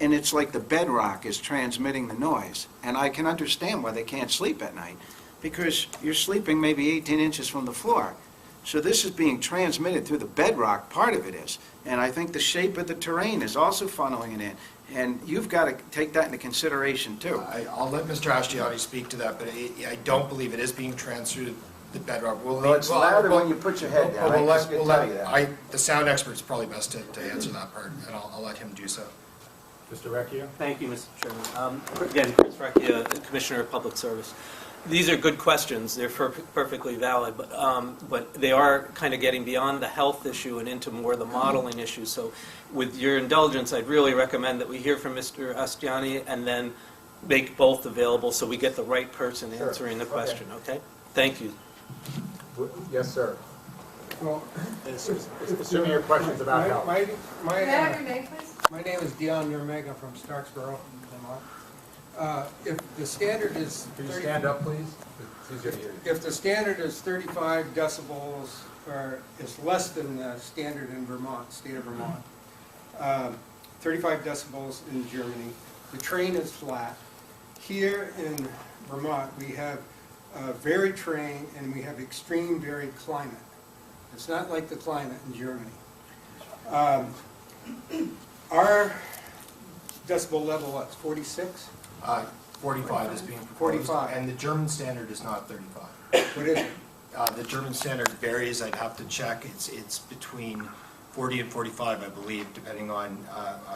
and it's like the bedrock is transmitting the noise. And I can understand why they can't sleep at night, because you're sleeping maybe 18 inches from the floor. So this is being transmitted through the bedrock, part of it is. And I think the shape of the terrain is also funneling it in. And you've got to take that into consideration too. I'll let Mr. Ashtiani speak to that, but I don't believe it is being transferred to the bedrock. Well, it's louder when you put your head down. I just can tell you that. The sound expert's probably best to answer that part, and I'll let him do so. Mr. Recchia? Thank you, Mr. Chairman. Again, Chris Recchia, Commissioner of Public Service. These are good questions. They're perfectly valid, but they are kind of getting beyond the health issue and into more the modeling issue. So with your indulgence, I'd really recommend that we hear from Mr. Astiani and then make both available so we get the right person answering the question, okay? Thank you. Yes, sir. Well, Assuming your question's about health. my May I have your name, please? my name is Dion Yermega from Starksboro, Vermont. If the standard is Can you 30 stand up, please? It's easier to hear you. if the standard is 35 decibels, or is less than the standard in Vermont, state of Vermont, 35 decibels in Germany, the terrain is flat. Here in Vermont, we have varied terrain and we have extreme varied climate. It's not like the climate in Germany. Our decibel level, what's 46? 45 is being proposed. 45. And the German standard is not 35. What is it? The German standard varies, I'd have to check. It's between 40 and 45, I believe, depending on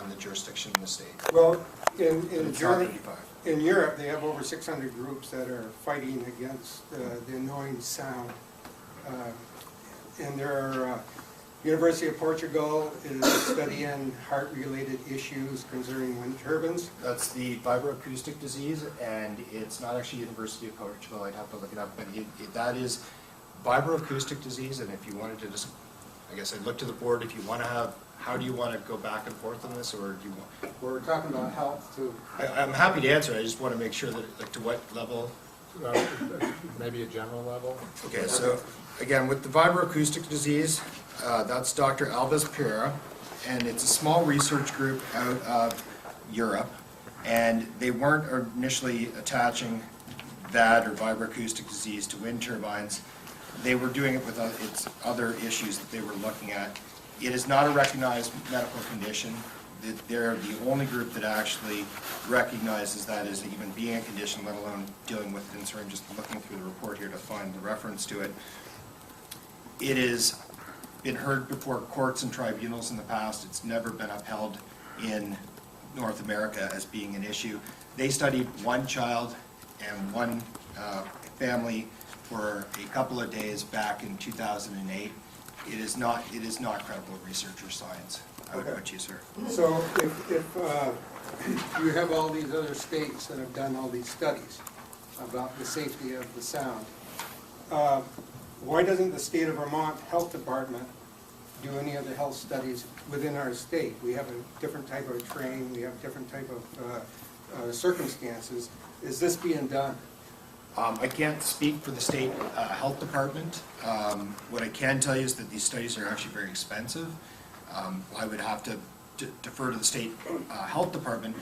the jurisdiction in the state. Well, in It's not Germany, 85. in Europe, they have over 600 groups that are fighting against the annoying sound. And there are, University of Portugal is studying heart-related issues concerning wind turbines. That's the Vibro-Acoustic Disease, and it's not actually University of Portugal, I'd have to look it up, but that is Vibro-Acoustic Disease, and if you wanted to just, I guess I'd look to the board, if you want to have, how do you want to go back and forth on this, or do you want? We're talking about health too. I'm happy to answer, I just want to make sure that, like, to what level? Maybe a general level? Okay, so, again, with the Vibro-Acoustic Disease, that's Dr. Alves Pereira, and it's a small research group out of Europe, and they weren't initially attaching that or vibroacoustic disease to wind turbines. They were doing it with its other issues that they were looking at. It is not a recognized medical condition. They're the only group that actually recognizes that as even being a condition, let alone dealing with it. And so I'm just looking through the report here to find the reference to it. It has been heard before courts and tribunals in the past. It's never been upheld in North America as being an issue. They studied one child and one family for a couple of days back in 2008. It is not credible research or science, I would put you, sir. So if you have all these other states that have done all these studies about the safety of the sound, why doesn't the state of Vermont Health Department do any other health studies within our state? We have a different type of terrain, we have different type of circumstances. Is this being done? I can't speak for the state health department. What I can tell you is that these studies are actually very expensive. I would have to defer to the state health department,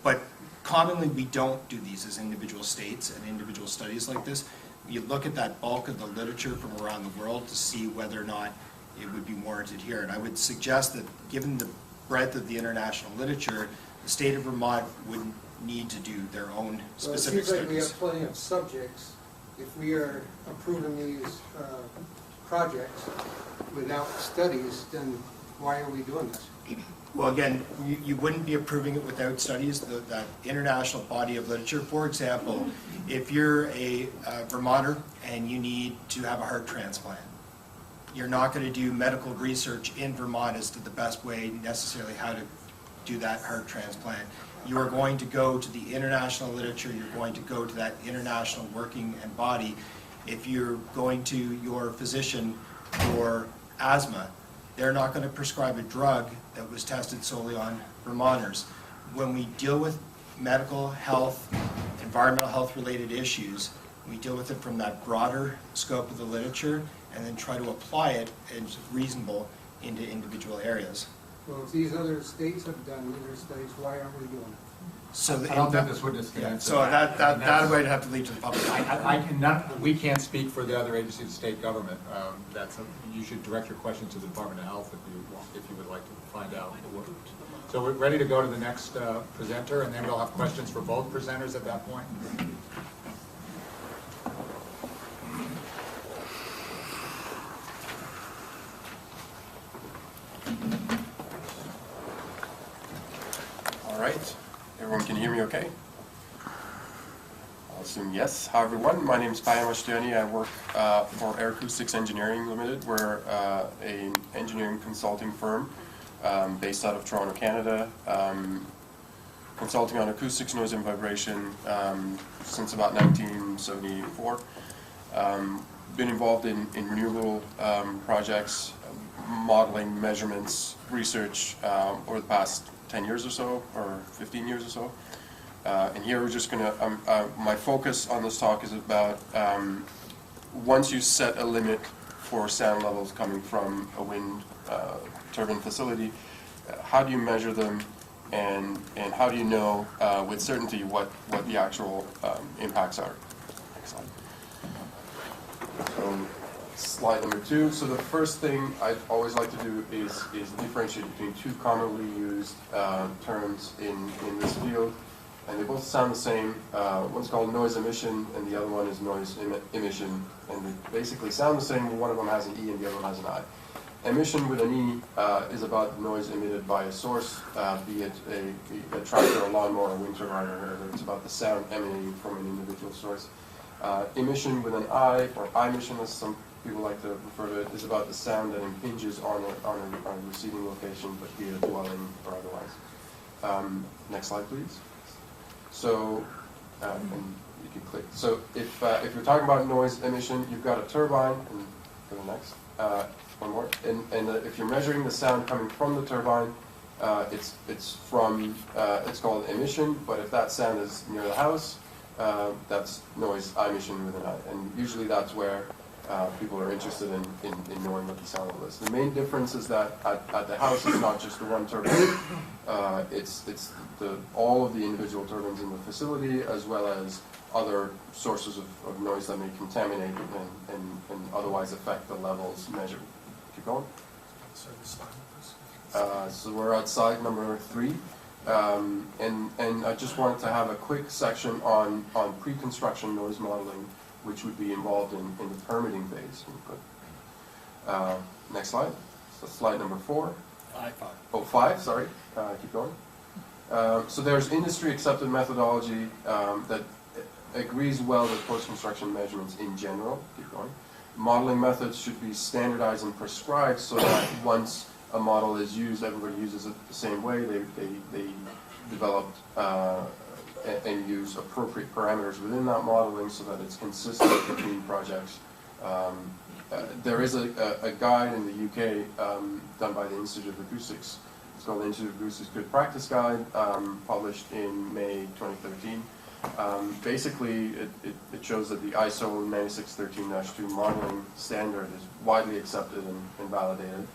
but commonly we don't do these as individual states and individual studies like this. You look at that bulk of the literature from around the world to see whether or not it would be warranted here. And I would suggest that given the breadth of the international literature, the state of Vermont wouldn't need to do their own specific studies. Well, it seems like we studies. have plenty of subjects. If we are approving these projects without studies, then why are we doing this? Well, again, you wouldn't be approving it without studies. That international body of literature, for example, if you're a Vermonter and you need to have a heart transplant, you're not going to do medical research in Vermont as to the best way necessarily how to do that heart transplant. You are going to go to the international literature, you're going to go to that international working and body. If you're going to your physician for asthma, they're not going to prescribe a drug that was tested solely on Vermonters. When we deal with medical health, environmental health related issues, we deal with it from that broader scope of the literature and then try to apply it as reasonable into individual areas. Well, if these other states have done either studies, why aren't we doing it? So I don't think this witness can yeah, answer so that would have to lead to the public. I cannot, we can't speak for the other agencies of state government. You should direct your question to the Department of Health if you would like to find out. So we're ready to go to the next presenter, and then we'll have questions for both presenters at that point. All right, everyone can hear me okay? I'll assume yes. Hi everyone, my name is Payam Ashtiani. I work for Air Acoustics Engineering Limited. We're an engineering consulting firm based out of Toronto, Canada. Consulting on acoustics, noise and vibration since about 1974. Been involved in renewable projects, modeling, measurements, research over the past 10 years or so, or 15 years or so. And here we're just going to, my focus on this talk is about once you set a limit for sound levels coming from a wind turbine facility, how do you measure them, and how do you know with certainty what the actual impacts are? Excellent. So, slide number 2. So the first thing I always like to do is differentiate between two commonly used terms in this field, and they both sound the same. One's called noise emission, and the other one is noise emission, and they basically sound the same, but one of them has an E and the other one has an I. Emission with an E is about the noise emitted by a source, be it a tractor, a lawnmower, a wind turbine, or whatever. It's about the sound emanating from an individual source. Emission with an I, or I emission as some people like to refer to it, is about the sound that impinges on a receiving location, but be it a dwelling or otherwise. Next slide, please. So, and you can click. So, if you're talking about noise emission, you've got a turbine, and go to the next. One more. And if you're measuring the sound coming from the turbine, it's called emission. But if that sound is near the house, that's noise emission with an I. And usually that's where people are interested in knowing what the sound level is. The main difference is that at the house, it's not just the one turbine. It's all of the individual turbines in the facility, as well as other sources of noise that may contaminate and otherwise affect the levels measured. Keep going. So we're at slide number 3. And I just wanted to have a quick section on pre-construction noise modeling, which would be involved in the permitting phase. Next slide. So slide number 4. 5, sorry. Keep going. So there's industry-accepted methodology that agrees well with post-construction measurements in general. Keep going. Modeling methods should be standardized and prescribed so that once a model is used, everybody uses it the same way. They developed and use appropriate parameters within that modeling so that it's consistent between projects. There is a guide in the UK done by the Institute of Acoustics. It's called the Institute of Acoustics Good Practice Guide, published in May 2013. Basically, it shows that the ISO 9613-2 modeling standard is widely accepted and validated,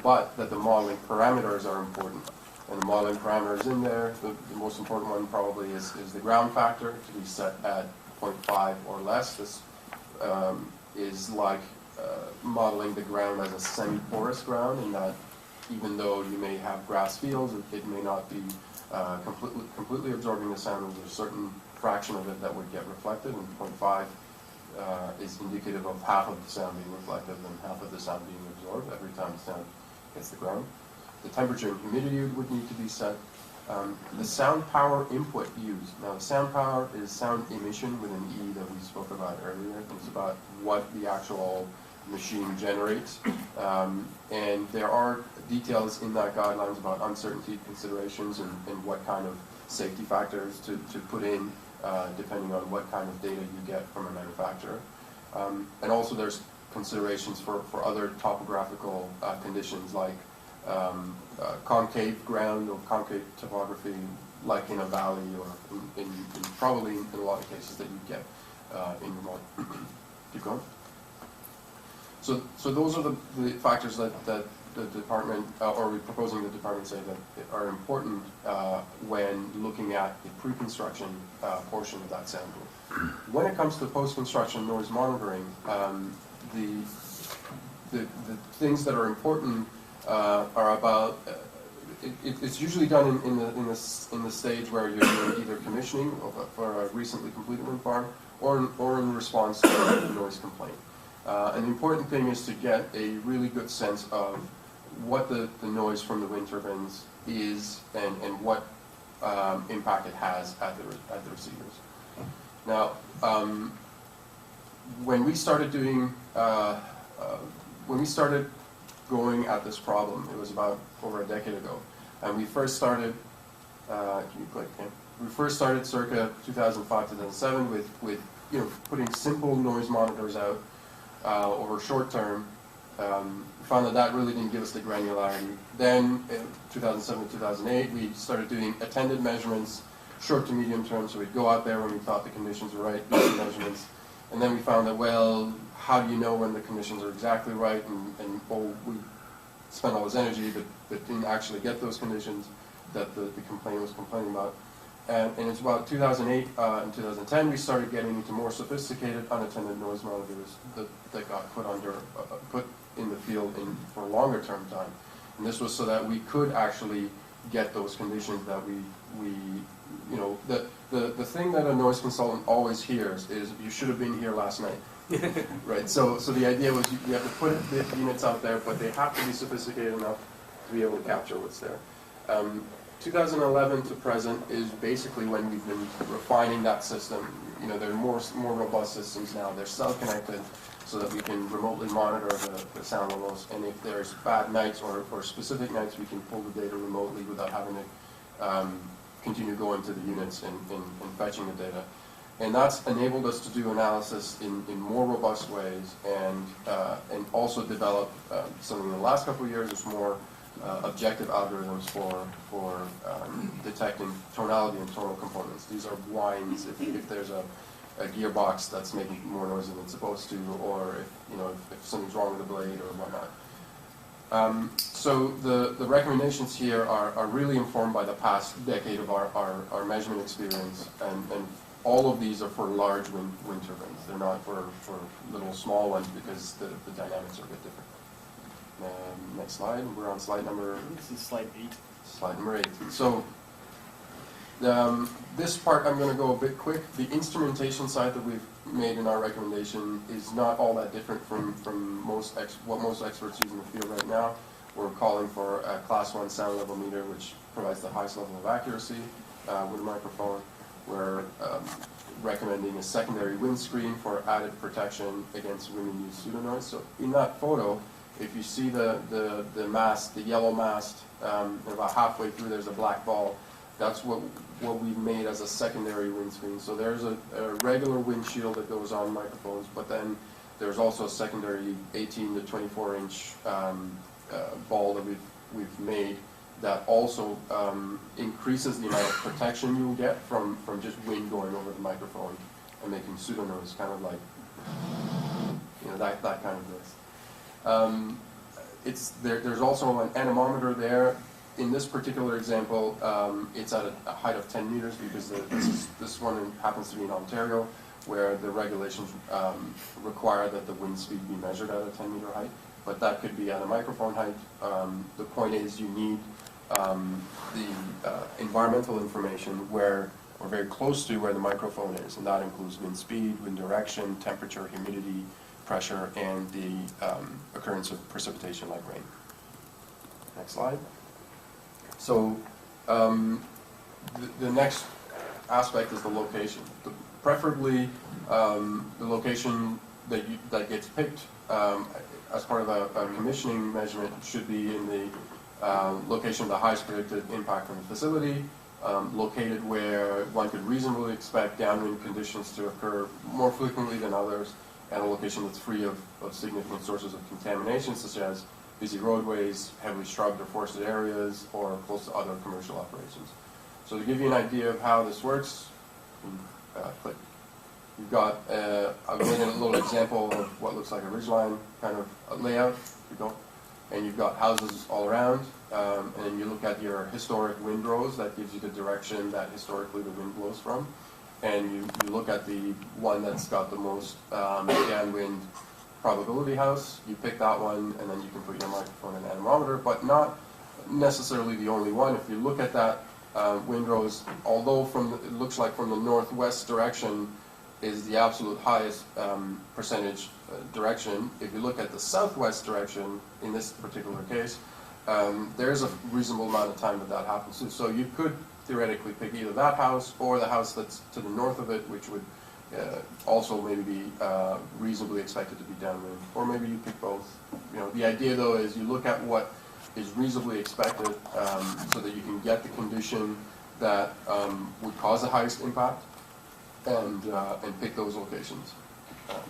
but that the modeling parameters are important. And the modeling parameters in there, the most important one probably is the ground factor, to be set at 0.5 or less. This is like modeling the ground as a semi-porous ground, in that even though you may have grass fields, it may not be completely absorbing the sound. There's a certain fraction of it that would get reflected, and 0.5 is indicative of half of the sound being reflected and half of the sound being absorbed every time the sound hits the ground. The temperature and humidity would need to be set. The sound power input used. Now, the sound power is sound emission with an E that we spoke about earlier. It's about what the actual machine generates. And there are details in that guidelines about uncertainty considerations and what kind of safety factors to put in depending on what kind of data you get from a manufacturer. And also there's considerations for other topographical conditions like concave ground or concave topography, like in a valley or in probably in a lot of cases that you get in Vermont. Keep going. So those are the factors that the department, or we're proposing the department say that are important when looking at the pre-construction portion of that sample. When it comes to post-construction noise monitoring, the things that are important are about. It's usually done in the stage where you're doing either commissioning for a recently completed wind farm or in response to a noise complaint. And the important thing is to get a really good sense of what the noise from the wind turbines is and what impact it has at the receivers. Now, when we started doing, when we started going at this problem, it was about over a decade ago, and we first started. Can you click? Okay. We first started circa 2005-2007 with putting simple noise monitors out over short term. We found that really didn't give us the granularity. Then in 2007-2008, we started doing attended measurements, short to medium term. So we'd go out there when we thought the conditions were right, do some measurements, and then we found that, well, how do you know when the conditions are exactly right? And we spent all this energy but didn't actually get those conditions that the complaint was complaining about. And it's about 2008 and 2010 we started getting into more sophisticated unattended noise monitors that got put in the field for a longer term time. And this was so that we could actually get those conditions that the thing that a noise consultant always hears is, you should have been here last night. Right, so the idea was you have to put the units out there, but they have to be sophisticated enough to be able to capture what's there. 2011 to present is basically when we've been refining that system. There are more robust systems now. They're cell-connected so that we can remotely monitor the sound levels. And if there's bad nights or specific nights, we can pull the data remotely without having to continue going to the units and fetching the data. And that's enabled us to do analysis in more robust ways and also develop something in the last couple of years is more objective algorithms for detecting tonality and tonal components. These are whines if there's a gearbox that's making more noise than it's supposed to, or if something's wrong with the blade or whatnot. So the recommendations here are really informed by the past decade of our measurement experience, and all of these are for large wind turbines. They're not for little small ones because the dynamics are a bit different. Next slide. We're on slide number. This is slide 8. Slide number 8. So this part I'm going to go a bit quick. The instrumentation side that we've made in our recommendation is not all that different from what most experts use in the field right now. We're calling for a Class 1 sound level meter, which provides the highest level of accuracy with a microphone. We're recommending a secondary windscreen for added protection against wind-induced pseudonoise. So in that photo, if you see the mast, the yellow mast, about halfway through there's a black ball. That's what we've made as a secondary windscreen. So there's a regular windshield that goes on microphones, but then there's also a secondary 18 to 24 inch ball that we've made that also increases the amount of protection you'll get from just wind going over the microphone and making pseudonoise, kind of like that kind of noise. There's also an anemometer there. In this particular example, it's at a height of 10 meters because this one happens to be in Ontario, where the regulations require that the wind speed be measured at a 10-meter height. But that could be at a microphone height. The point is you need the environmental information where, or very close to where the microphone is, and that includes wind speed, wind direction, temperature, humidity, pressure, and the occurrence of precipitation like rain. Next slide. So the next aspect is the location. Preferably the location that gets picked as part of a commissioning measurement should be in the location of the highest predicted impact from the facility, located where one could reasonably expect downwind conditions to occur more frequently than others, and a location that's free of significant sources of contamination, such as busy roadways, heavily shrubbed or forested areas, or close to other commercial operations. So to give you an idea of how this works, click. You've got, I've made a little example of what looks like a ridgeline kind of layout. Here we go. And you've got houses all around, and then you look at your historic windrows. That gives you the direction that historically the wind blows from. And you look at the one that's got the most downwind probability house. You pick that one, and then you can put your microphone and anemometer, but not necessarily the only one. If you look at that windrows, although it looks like from the northwest direction is the absolute highest percentage direction. If you look at the southwest direction, in this particular case, there's a reasonable amount of time that happens too. So you could theoretically pick either that house or the house that's to the north of it, which would also maybe be reasonably expected to be downwind, or maybe you pick both. The idea though is you look at what is reasonably expected so that you can get the condition that would cause the highest impact, and pick those locations.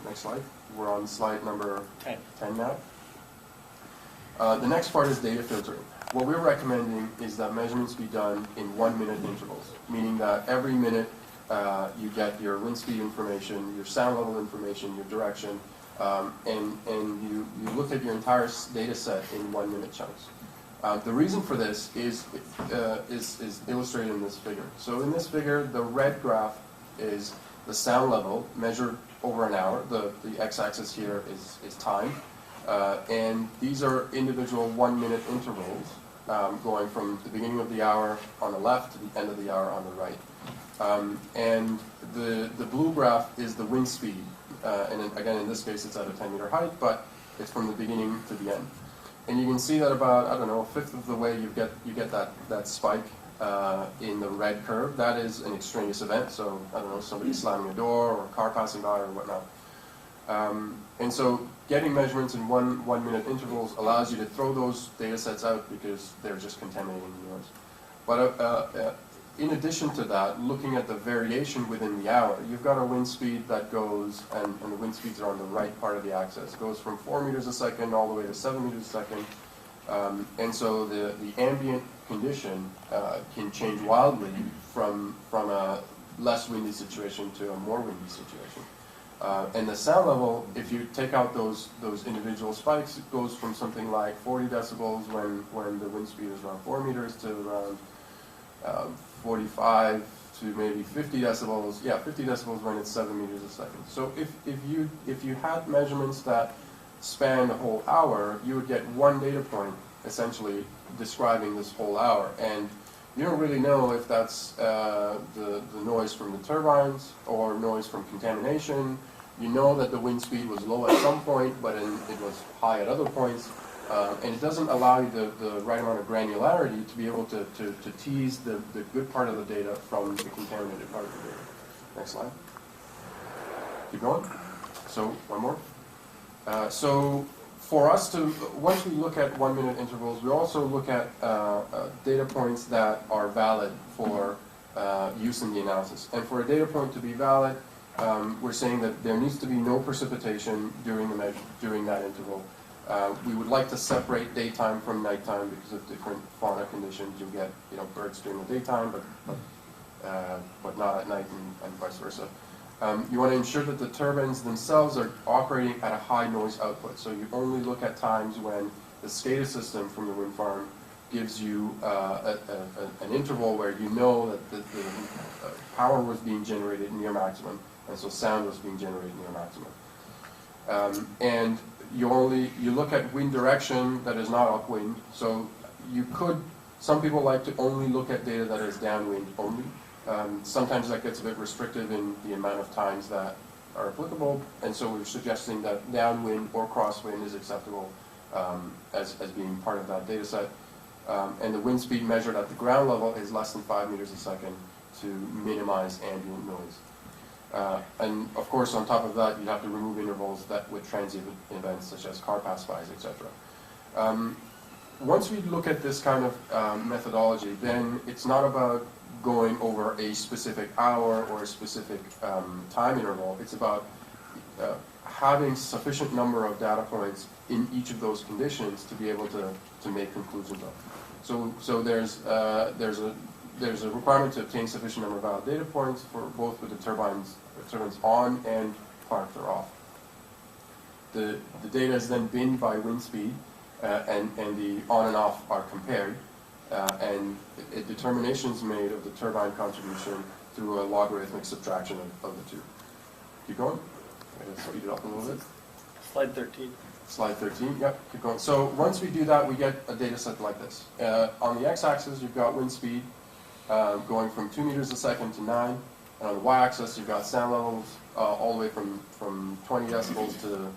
Next slide. We're on slide number 10 now. The next part is data filtering. What we're recommending is that measurements be done in 1 minute intervals, meaning that every minute you get your wind speed information, your sound level information, your direction, and you look at your entire data set in 1 minute chunks. The reason for this is illustrated in this figure. So in this figure, the red graph is the sound level measured over an hour. The x-axis here is time. And these are individual 1 minute intervals going from the beginning of the hour on the left to the end of the hour on the right. And the blue graph is the wind speed. And again, in this case, it's at a 10-meter height, but it's from the beginning to the end. And you can see that about, I don't know, a fifth of the way you get that spike in the red curve. That is an extraneous event, so I don't know, somebody slamming a door or a car passing by or whatnot. And so getting measurements in 1 minute intervals allows you to throw those data sets out because they're just contaminating the noise. But in addition to that, looking at the variation within the hour, you've got a wind speed that goes, and the wind speeds are on the right part of the axis, goes from 4 meters a second all the way to 7 meters a second. And so the ambient condition can change wildly from a less windy situation to a more windy situation. And the sound level, if you take out those individual spikes, it goes from something like 40 decibels when the wind speed is around 4 meters to around 45 to maybe 50 decibels. Yeah, 50 decibels when it's 7 meters a second. So if you had measurements that span the whole hour, you would get one data point essentially describing this whole hour. And you don't really know if that's the noise from the turbines or noise from contamination. You know that the wind speed was low at some point, but it was high at other points. And it doesn't allow you the right amount of granularity to be able to tease the good part of the data from the contaminated part of the data. Next slide. Keep going. So, one more. So, for us to, once we look at 1 minute intervals, we also look at data points that are valid for use in the analysis. And for a data point to be valid, we're saying that there needs to be no precipitation during that interval. We would like to separate daytime from nighttime because of different fauna conditions. You'll get birds during the daytime, but not at night, and vice versa. You want to ensure that the turbines themselves are operating at a high noise output. So you only look at times when the SCADA system from the wind farm gives you an interval where you know that the power was being generated near maximum, and so sound was being generated near maximum. And you look at wind direction that is not upwind. So some people like to only look at data that is downwind only. Sometimes that gets a bit restrictive in the amount of times that are applicable, and so we're suggesting that downwind or crosswind is acceptable as being part of that data set. And the wind speed measured at the ground level is less than 5 meters a second to minimize ambient noise. And of course, on top of that, you have to remove intervals that with transient events such as car pass-bys, etc. Once we look at this kind of methodology, then it's not about going over a specific hour or a specific time interval. It's about having sufficient number of data points in each of those conditions to be able to make conclusions of. So there's a requirement to obtain sufficient number of valid data points for both with the turbines on and parked or off. The data is then binned by wind speed, and the on and off are compared, and a determination is made of the turbine contribution through a logarithmic subtraction of the two. Keep going. Let's speed it up a little bit. Slide 13. Slide 13, yep, keep going. So once we do that, we get a data set like this. On the x-axis, you've got wind speed going from 2 meters a second to 9. And on the y-axis, you've got sound levels all the way from 20 decibels to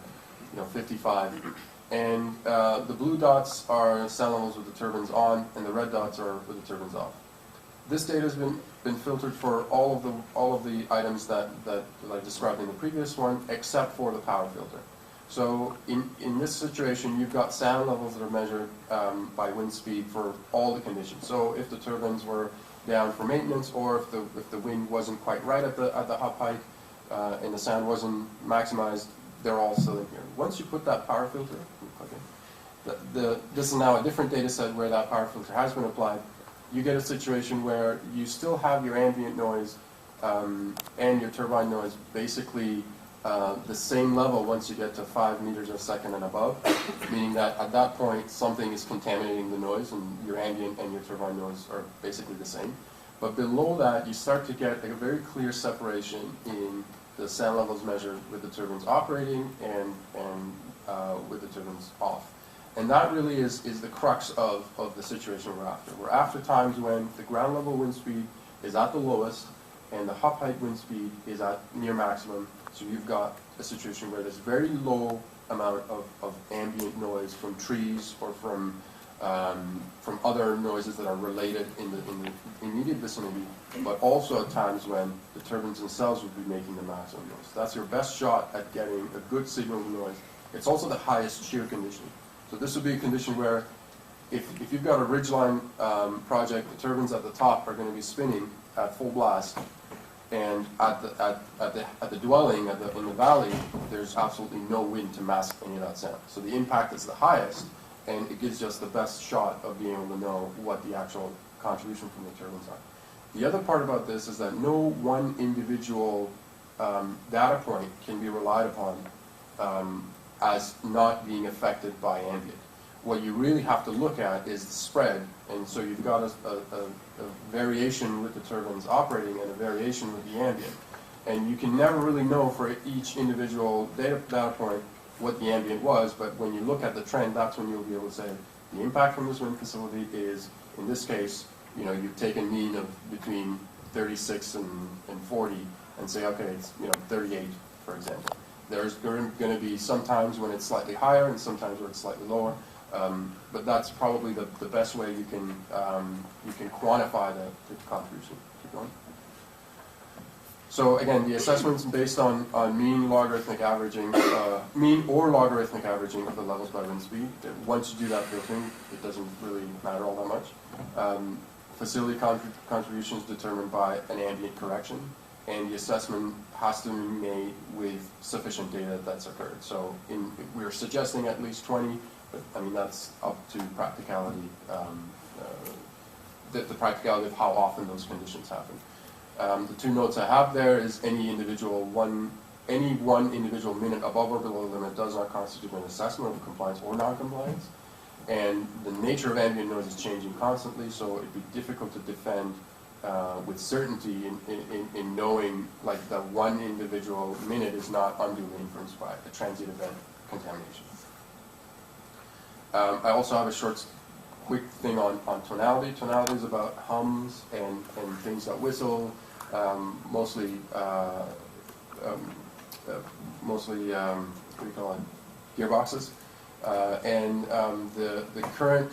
55. And the blue dots are sound levels with the turbines on, and the red dots are with the turbines off. This data has been filtered for all of the items that I described in the previous one, except for the power filter. So in this situation, you've got sound levels that are measured by wind speed for all the conditions. So if the turbines were down for maintenance, or if the wind wasn't quite right at the hop height and the sound wasn't maximized, they're all still in here. Once you put that power filter, this is now a different data set where that power filter has been applied. You get a situation where you still have your ambient noise and your turbine noise basically the same level once you get to 5 meters a second and above, meaning that at that point something is contaminating the noise and your ambient and your turbine noise are basically the same. But below that you start to get a very clear separation in the sound levels measured with the turbines operating and with the turbines off. And that really is the crux of the situation we're after. We're after times when the ground level wind speed is at the lowest and the hop height wind speed is at near maximum. So you've got a situation where there's very low amount of ambient noise from trees or from other noises that are related in the immediate vicinity, but also at times when the turbines themselves would be making the maximum noise. That's your best shot at getting a good signal of noise. It's also the highest shear condition. So this would be a condition where if you've got a ridgeline project, the turbines at the top are going to be spinning at full blast, and at the dwelling in the valley, there's absolutely no wind to mask any of that sound. So the impact is the highest, and it gives us the best shot of being able to know what the actual contribution from the turbines are. The other part about this is that no one individual data point can be relied upon as not being affected by ambient. What you really have to look at is the spread, and so you've got a variation with the turbines operating and a variation with the ambient. And you can never really know for each individual data point what the ambient was, but when you look at the trend, that's when you'll be able to say the impact from this wind facility is, in this case, you take a mean of between 36 and 40 and say, okay, it's 38, for example. There's going to be some times when it's slightly higher and sometimes where it's slightly lower, but that's probably the best way you can quantify the contribution. Keep going. So again, the assessment's based on mean logarithmic averaging, mean or logarithmic averaging of the levels by wind speed. Once you do that filtering, it doesn't really matter all that much. Facility contribution is determined by an ambient correction, and the assessment has to be made with sufficient data that's occurred. So we're suggesting at least 20, but I mean that's up to practicality, the practicality of how often those conditions happen. The two notes I have there is any one individual minute above or below the limit does not constitute an assessment of compliance or non-compliance. And the nature of ambient noise is changing constantly, so it'd be difficult to defend with certainty in knowing like that one individual minute is not unduly influenced by a transient event contamination. I also have a quick thing on tonality. Tonality is about hums and things that whistle, mostly what do you call it, gearboxes. The current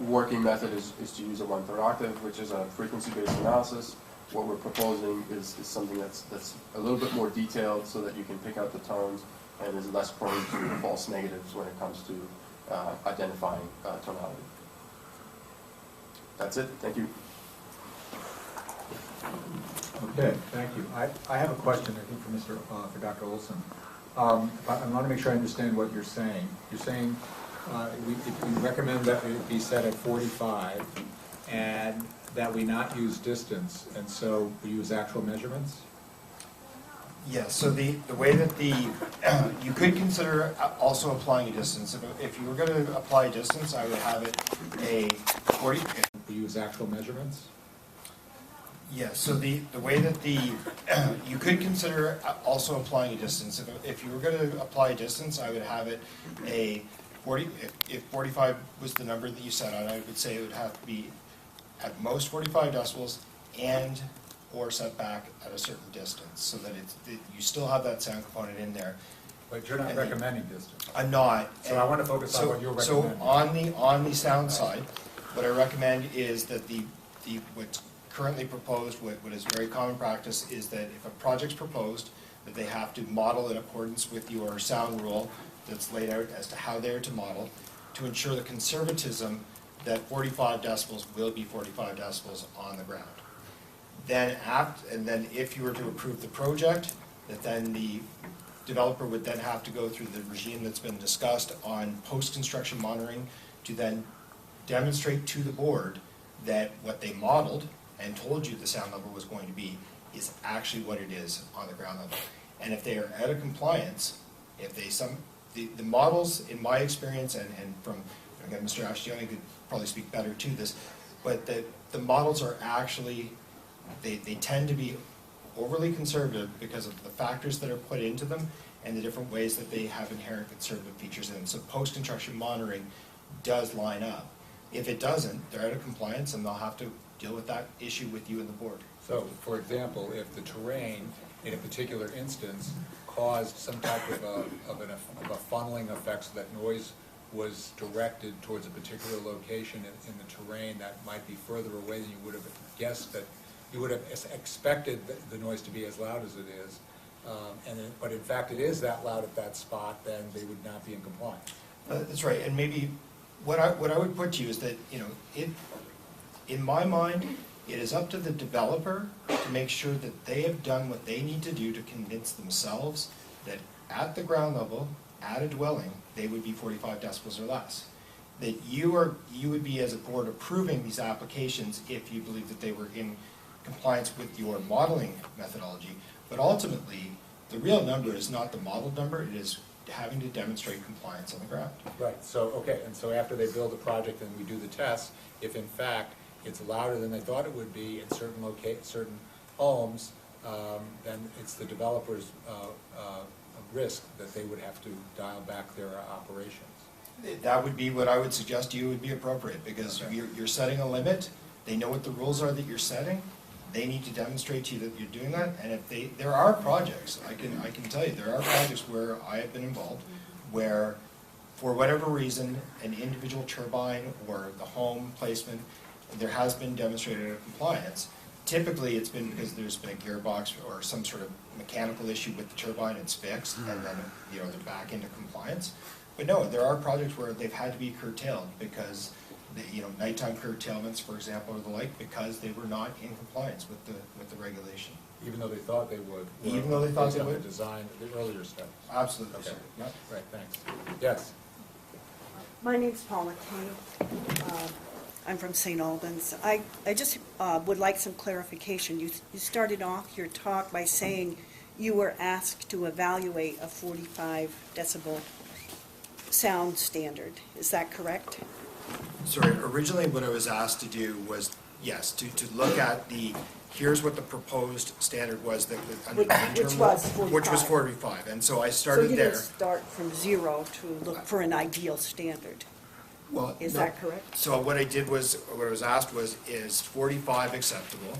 working method is to use a 1/3 octave, which is a frequency-based analysis. what we're proposing is something that's a little bit more detailed so that you can pick out the tones and is less prone to false negatives when it comes to identifying tonality. That's it. Thank you. Okay, thank you. I have a question, I think, for Dr. Olson. I want to make sure I understand what you're saying. You're saying we recommend that it be set at 45 and that we not use distance, and so we use actual measurements? Yeah, so the way that you could consider also applying a distance. If you were going to apply a distance, I would have it a 40. We use actual measurements? Yeah, so the way that you could consider also applying a distance. If you were going to apply a distance, I would have it a 40. If 45 was the number that you set on, I would say it would have to be at most 45 decibels and or setback at a certain distance, so that you still have that sound component in there. But you're not recommending distance. I'm not. So I want to focus on what you're recommending. So on the sound side, what I recommend is that what's currently proposed, what is very common practice, is that if a project's proposed, that they have to model in accordance with your sound rule that's laid out as to how they're to model, to ensure the conservatism that 45 decibels will be 45 decibels on the ground. Then if you were to approve the project, that then the developer would then have to go through the regime that's been discussed on post-construction monitoring to then demonstrate to the board that what they modeled and told you the sound level was going to be is actually what it is on the ground level. And if they are out of compliance, if the models, in my experience, and from, again, Mr. Ashtiani could probably speak better to this, but the models are actually, they tend to be overly conservative because of the factors that are put into them and the different ways that they have inherent conservative features in them. So post-construction monitoring does line up. If it doesn't, they're out of compliance and they'll have to deal with that issue with you and the board. So, for example, if the terrain in a particular instance caused some type of a funneling effect so that noise was directed towards a particular location in the terrain that might be further away than you would have guessed, that you would have expected the noise to be as loud as it is, but in fact it is that loud at that spot, then they would not be in compliance. That's right, and maybe what I would put to you is that, in my mind, it is up to the developer to make sure that they have done what they need to do to convince themselves that at the ground level, at a dwelling, they would be 45 decibels or less. That you would be, as a board, approving these applications if you believe that they were in compliance with your modeling methodology. But ultimately, the real number is not the modeled number, it is having to demonstrate compliance on the ground. Right, so, okay, and so after they build the project and we do the test, if in fact it's louder than they thought it would be in certain homes, then it's the developer's risk that they would have to dial back their operations. That would be what I would suggest to you would be appropriate, because okay. you're setting a limit, they know what the rules are that you're setting, they need to demonstrate to you that you're doing that, and if there are projects, I can tell you, there are projects where I have been involved, where for whatever reason, an individual turbine or the home placement, there has been demonstrated compliance. Typically, it's been because there's been a gearbox or some sort of mechanical issue with the turbine, it's fixed, and then they're back into compliance. But no, there are projects where they've had to be curtailed because nighttime curtailments, for example, or the like, because they were not in compliance with the regulation. Even though they thought they would? Even though they thought they would? Based on the design, the earlier studies? Absolutely. Okay, yep, right, thanks. Yes? My name's Paula Kane. I'm from St. Albans. I just would like some clarification. You started off your talk by saying you were asked to evaluate a 45 decibel sound standard. Is that correct? Sorry, originally what I was asked to do was, yes, to look at here's what the proposed standard was that under the interim law, which was 45, and so I started there. So you didn't start from zero to look for an ideal standard. Well, Is no. that correct? So what I was asked was, is 45 acceptable?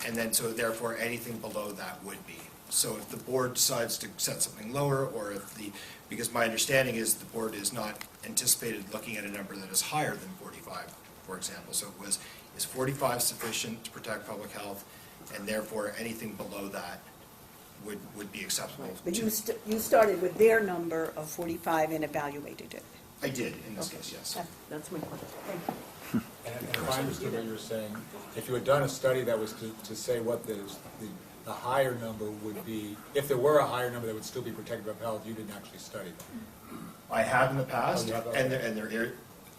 And then, so therefore, anything below that would be. So if the board decides to set something lower, or because my understanding is the board is not anticipated looking at a number that is higher than 45, for example. So is 45 sufficient to protect public health? and therefore anything below that would be acceptable. But you started with their number of 45 and evaluated it. I did, in this case, yes. That's my question. Thank you. And if I understood what you were saying, if you had done a study that was to say what the higher number would be, if there were a higher number that would still be protective of health, you didn't actually study that. I have in the past, Oh, you have, and okay.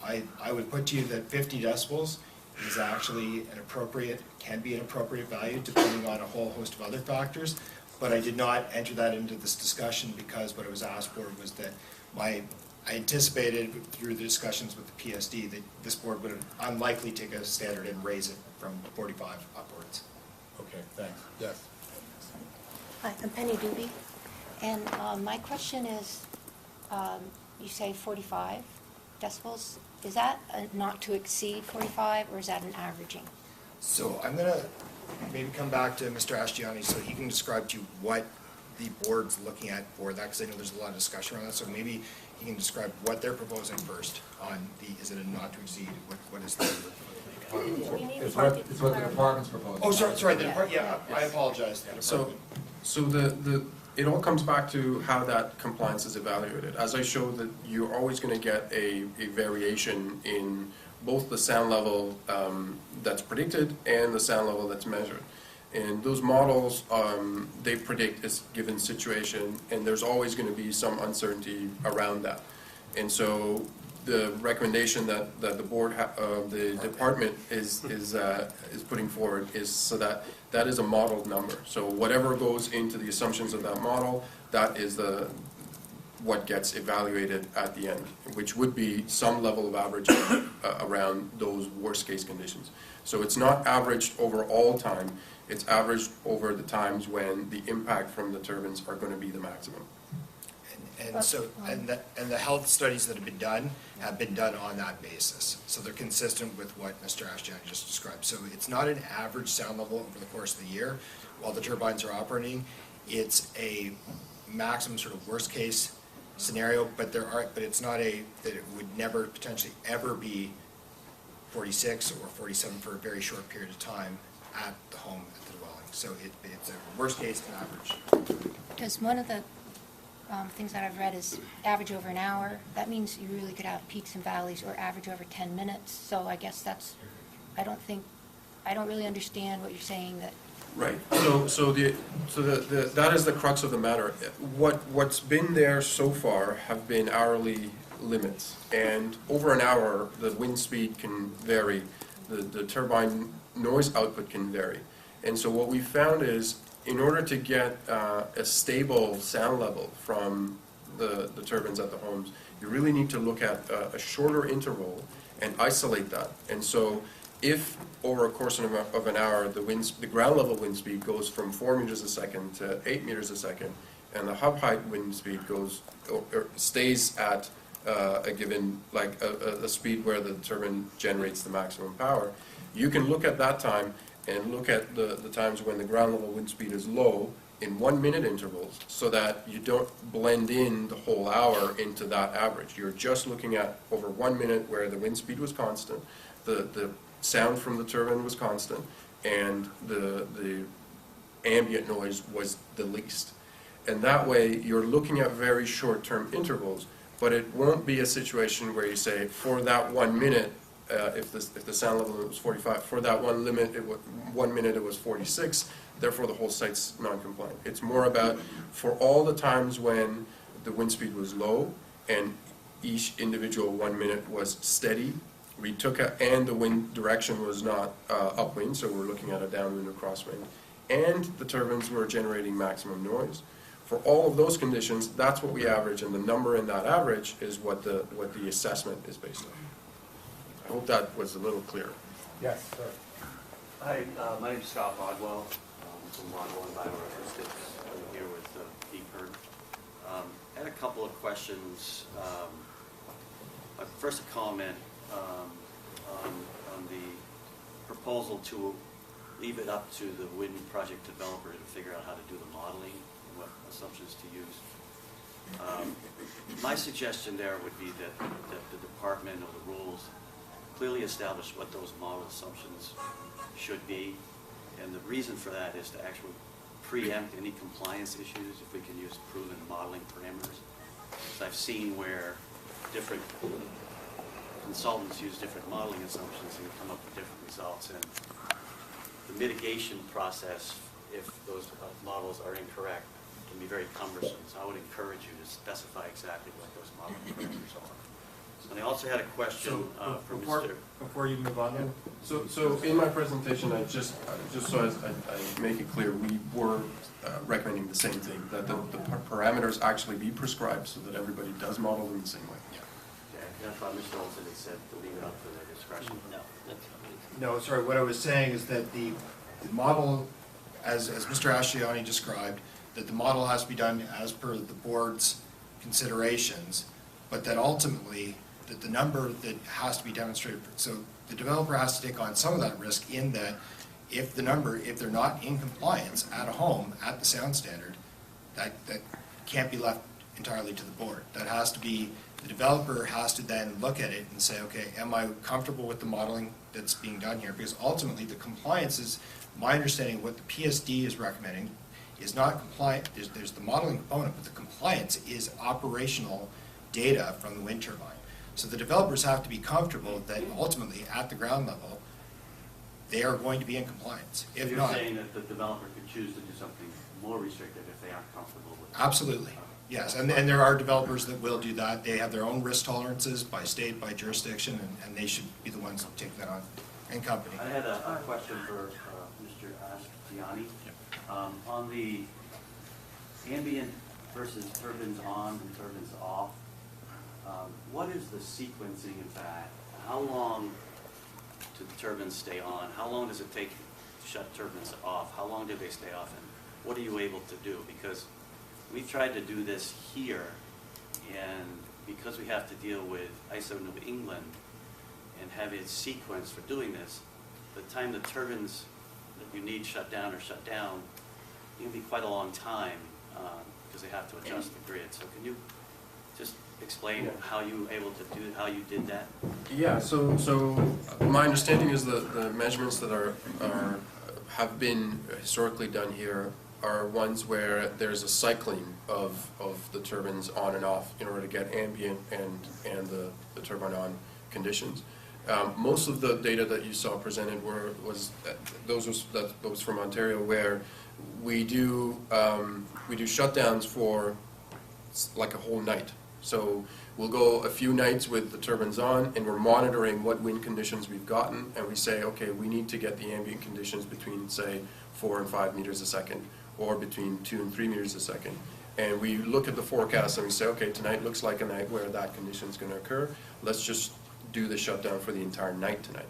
I would put to you that 50 decibels is actually can be an appropriate value depending on a whole host of other factors, but I did not enter that into this discussion because what I was asked for was that I anticipated through the discussions with the PSD that this board would unlikely take a standard and raise it from 45 upwards. Okay, thanks. Yes. Hi, I'm Penny Doobie, and my question is, you say 45 decibels. Is that not to exceed 45, or is that an averaging? So I'm going to maybe come back to Mr. Ashtiani so he can describe to you what the board's looking at for that, because I know there's a lot of discussion around that, so maybe he can describe what they're proposing first on is it a not to exceed, what is the... It's what the department's proposing. Oh, sorry, I apologize. So it all comes back to how that compliance is evaluated. As I showed, that you're always going to get a variation in both the sound level that's predicted and the sound level that's measured. And those models, they predict a given situation, and there's always going to be some uncertainty around that. And so the recommendation that the board, the department is putting forward is so that is a modeled number. So whatever goes into the assumptions of that model, that is what gets evaluated at the end, which would be some level of average around those worst case conditions. So it's not averaged over all time, it's averaged over the times when the impact from the turbines are going to be the maximum. And the health studies that have been done on that basis. So they're consistent with what Mr. Ashtiani just described. So it's not an average sound level over the course of the year while the turbines are operating. It's a maximum sort of worst case scenario, but it's not that it would never potentially ever be 46 or 47 for a very short period of time at the home, at the dwelling. So it's a worst case and average. Because one of the things that I've read is average over an hour. That means you really could have peaks and valleys, or average over 10 minutes. So I guess I don't really understand what you're saying that. Right. So that is the crux of the matter. What's been there so far have been hourly limits, and over an hour the wind speed can vary, the turbine noise output can vary, and so what we found is in order to get a stable sound level from the turbines at the homes, you really need to look at a shorter interval and isolate that. And so if over a course of an hour the ground level wind speed goes from 4 meters a second to 8 meters a second, and the hub height wind speed goes or stays at a given, like a speed where the turbine generates the maximum power, you can look at that time and look at the times when the ground level wind speed is low in 1 minute intervals, so that you don't blend in the whole hour into that average. You're just looking at over 1 minute where the wind speed was constant, the sound from the turbine was constant, and the ambient noise was the least. And that way you're looking at very short-term intervals, but it won't be a situation where you say for that 1 minute, if the sound level was 45, for that 1 minute it was 46, therefore the whole site's non-compliant. It's more about for all the times when the wind speed was low and each individual 1 minute was steady, we took and the wind direction was not upwind, so we're looking at a downwind or crosswind, and the turbines were generating maximum noise. For all of those conditions, that's what we average, and the number in that average is what the assessment is based on. I hope that was a little clearer. Yes, sir. Hi, my name is Scott Rodwell. I'm from Rodwell and Vibro-Acoustics. I'm here with Pete Kern. I had a couple of questions. First, a comment on the proposal to leave it up to the wind project developer to figure out how to do the modeling and what assumptions to use. My suggestion there would be that the department or the rules clearly establish what those model assumptions should be, And the reason for that is to actually preempt any compliance issues if we can use proven modeling parameters. So I've seen where different consultants use different modeling assumptions and come up with different results. And the mitigation process, if those models are incorrect, can be very cumbersome. So I would encourage you to specify exactly what those modeling parameters are. And I also had a question for Mr. Before you move on, then? So in my presentation, I just so as I make it clear, we were recommending the same thing, that the parameters actually be prescribed so that everybody does model in the same way. Yeah, I thought Mr. Olson had said to leave it up to their discretion. No, that's No, sorry, what I was saying is that the model, as Mr. Asciani described, that the model has to be done as per the board's considerations, but that ultimately, that the number that has to be demonstrated, so the developer has to take on some of that risk in that if they're not in compliance at a home, at the sound standard, that can't be left entirely to the board. That has to be, the developer has to then look at it and say, okay, am I comfortable with the modeling that's being done here? Because ultimately, the compliance is, my understanding, what the PSD is recommending is not compliant. There's the modeling component, but the compliance is operational data from the wind turbine. So the developers have to be comfortable that ultimately, at the ground level, they are going to be in compliance. If You're not, saying that the developer could choose to do something more restrictive if they aren't comfortable with it? absolutely, yes. And there are developers that will do that. They have their own risk tolerances by state, by jurisdiction, and they should be the ones taking that on, and company. I had a question for Mr. Asciani. On the ambient versus turbines on and turbines off, what is the sequencing of that? How long do the turbines stay on? How long does it take to shut turbines off? How long do they stay off? And what are you able to do? Because we've tried to do this here, and because we have to deal with ISO New England and have a sequence for doing this, the time the turbines that you need shut down or shut down, it can be quite a long time because they have to adjust the grid. So can you just explain how you were able to do, how you did that? Yeah, so my understanding is that the measurements that have been historically done here are ones where there's a cycling of the turbines on and off in order to get ambient and the turbine on conditions. Most of the data that you saw presented was from Ontario, where we do shutdowns for like a whole night. So we'll go a few nights with the turbines on, and we're monitoring what wind conditions we've gotten, and we say, okay, we need to get the ambient conditions between, say, 4 and 5 meters a second, or between 2 and 3 meters a second. And we look at the forecast and we say, okay, tonight looks like a night where that condition is going to occur. Let's just do the shutdown for the entire night tonight.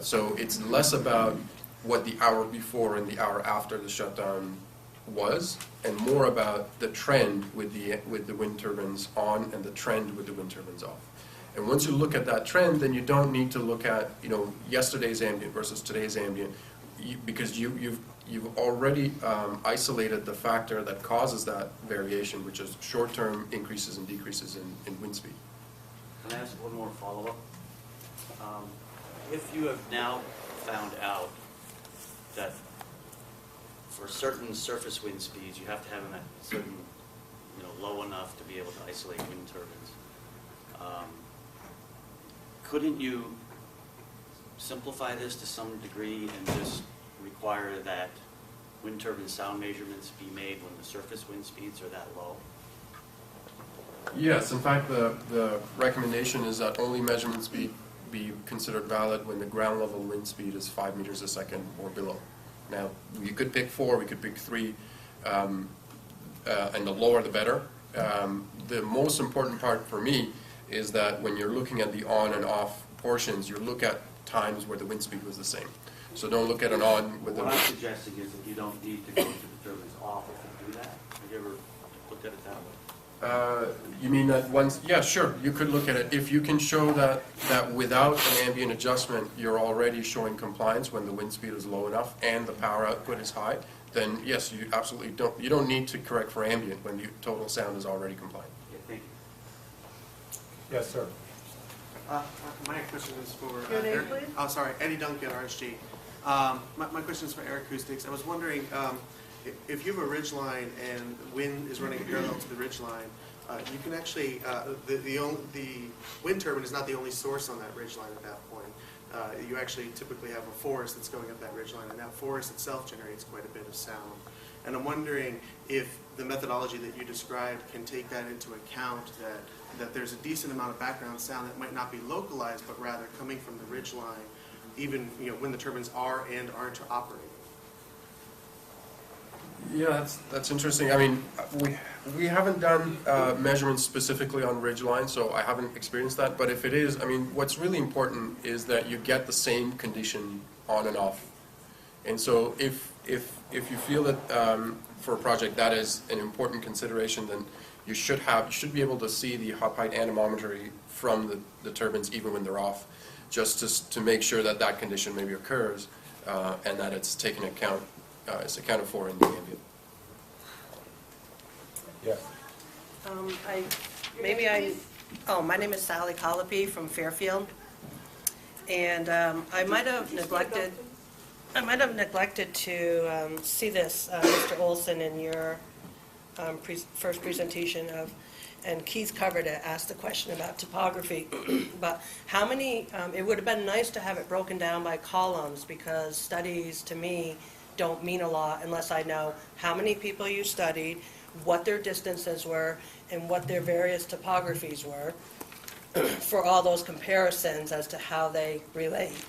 So it's less about what the hour before and the hour after the shutdown was, and more about the trend with the wind turbines on and the trend with the wind turbines off. And once you look at that trend, then you don't need to look at yesterday's ambient versus today's ambient, because you've already isolated the factor that causes that variation, which is short-term increases and decreases in wind speed. Can I ask one more follow-up? If you have now found out that for certain surface wind speeds, you have to have them at certain, low enough to be able to isolate wind turbines, couldn't you simplify this to some degree and just require that wind turbine sound measurements be made when the surface wind speeds are that low? Yes, in fact, the recommendation is that only measurements be considered valid when the ground level wind speed is 5 meters a second or below. Now, you could pick 4, we could pick 3, and the lower the better. The most important part for me is that when you're looking at the on and off portions, you look at times where the wind speed was the same. So don't look at an on with What I'm suggesting is that you don't need to go to the turbines off if you do that. Have you ever looked at it that way? You mean that once? Yeah, sure. You could look at it. If you can show that without an ambient adjustment, you're already showing compliance when the wind speed is low enough and the power output is high, then yes, you absolutely don't. You don't need to correct for ambient when the total sound is already compliant. Okay, thank you. Yes, sir. My question is for Your name, please? Eddie Duncan, RSG. My question is for Air Acoustics. I was wondering, if you have a ridge line and wind is running parallel to the ridge line, you can actually, the wind turbine is not the only source on that ridge line at that point. You actually typically have a forest that's going up that ridge line, and that forest itself generates quite a bit of sound. And I'm wondering if the methodology that you described can take that into account, that there's a decent amount of background sound that might not be localized, but rather coming from the ridge line, even when the turbines are and aren't operating. Yeah, that's interesting. I mean, we haven't done measurements specifically on ridgeline, so I haven't experienced that. But if it is, I mean, what's really important is that you get the same condition on and off. And so if you feel that for a project that is an important consideration, then you should be able to see the hot pipe anemometry from the turbines even when they're off, just to make sure that that condition maybe occurs and that it's taken account. It's accounted for in the ambient. Yeah. My name is Sally Colopy from Fairfield, and I might have neglected to see this, Mr. Olson, in your first presentation and Keith covered it, asked the question about topography, but how many, it would have been nice to have it broken down by columns, because studies, to me, don't mean a lot unless I know how many people you studied, what their distances were, and what their various topographies were for all those comparisons as to how they relate.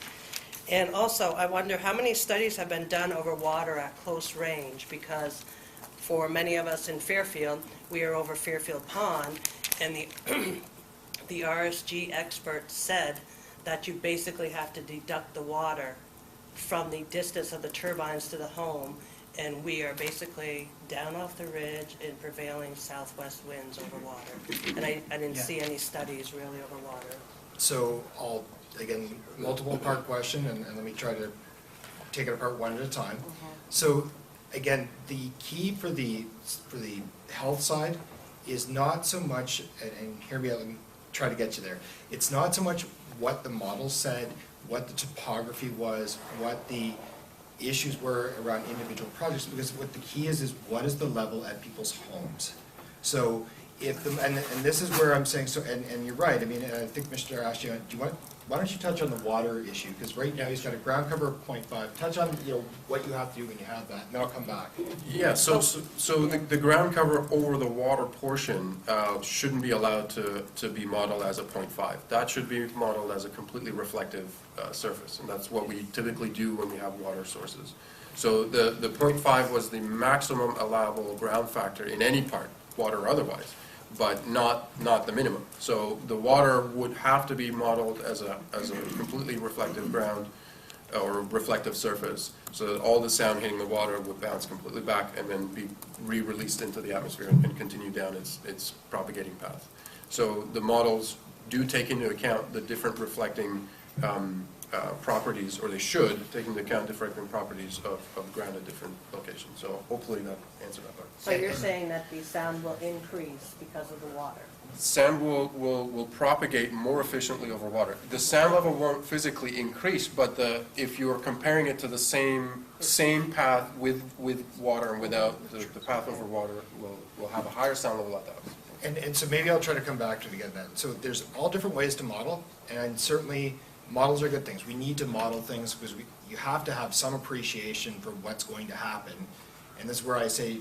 And also, I wonder how many studies have been done over water at close range, because for many of us in Fairfield, we are over Fairfield Pond, and the RSG expert said that you basically have to deduct the water from the distance of the turbines to the home, and we are basically down off the ridge in prevailing southwest winds over water. And I didn't see any studies really over water. So I'll, again, multiple part question, and let me try to take it apart one at a time. So again, the key for the health side is not so much, and hear me out, let me try to get you there. It's not so much what the model said, what the topography was, what the issues were around individual projects, because what the key is what is the level at people's homes. So if the, and this is where I'm saying, so, and you're right, I mean, I think Mr. Ashton, why don't you touch on the water issue, because right now he's got a ground cover of 0.5, touch on, what you have to do when you have that, and then I'll come back. Yeah, so the ground cover over the water portion shouldn't be allowed to be modeled as a 0.5. That should be modeled as a completely reflective surface, and that's what we typically do when we have water sources. So the 0.5 was the maximum allowable ground factor in any part, water or otherwise, but not the minimum. So the water would have to be modeled as a completely reflective ground or reflective surface, so that all the sound hitting the water would bounce completely back and then be re-released into the atmosphere and continue down its propagating path. So the models do take into account the different reflecting properties, or they should take into account different properties of ground at different locations. So hopefully that answered that part. So you're saying that the sound will increase because of the water? Sound will propagate more efficiently over water. The sound level won't physically increase, but if you're comparing it to the same path with water and without, the path over water will have a higher sound level at that. And so maybe I'll try to come back to it again then. So there's all different ways to model, and certainly models are good things. We need to model things because you have to have some appreciation for what's going to happen. And this is where I say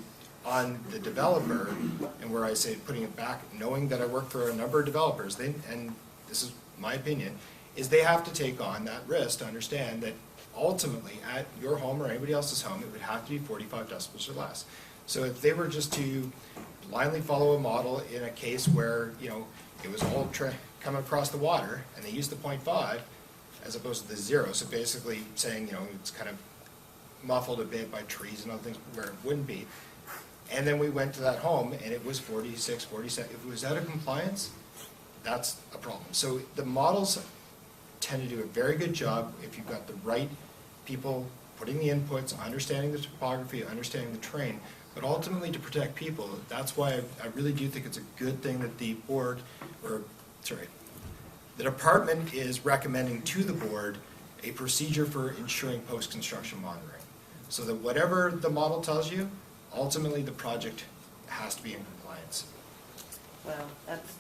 on the developer, and where I say putting it back, knowing that I work for a number of developers, and this is my opinion, is they have to take on that risk to understand that ultimately at your home or anybody else's home, it would have to be 45 decibels or less. So if they were just to blindly follow a model in a case where, it was all coming across the water, and they used the 0.5 as opposed to the 0, so basically saying, it's kind of muffled a bit by trees and other things where it wouldn't be. And then we went to that home, and it was 46, 47. If it was out of compliance, that's a problem. So the models tend to do a very good job if you've got the right people putting the inputs, understanding the topography, understanding the terrain. But ultimately, to protect people, that's why I really do think it's a good thing that the board, the department is recommending to the board a procedure for ensuring post-construction monitoring. So that whatever the model tells you, ultimately the project has to be in compliance. Well,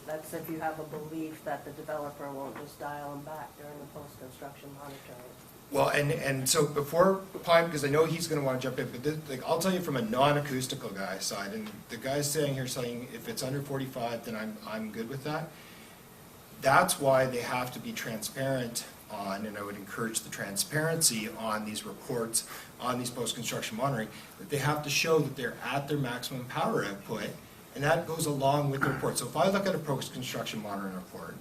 that's if you have a belief that the developer won't just dial them back during the post-construction monitoring. Well, and so before Pine, because I know he's going to want to jump in, but this, like, I'll tell you from a non-acoustical guy side, and the guy's saying here saying if it's under 45, then I'm good with that. That's why they have to be transparent on, and I would encourage the transparency on these reports, on these post-construction monitoring, that they have to show that they're at their maximum power output, and that goes along with the report. So if I look at a post-construction monitoring report,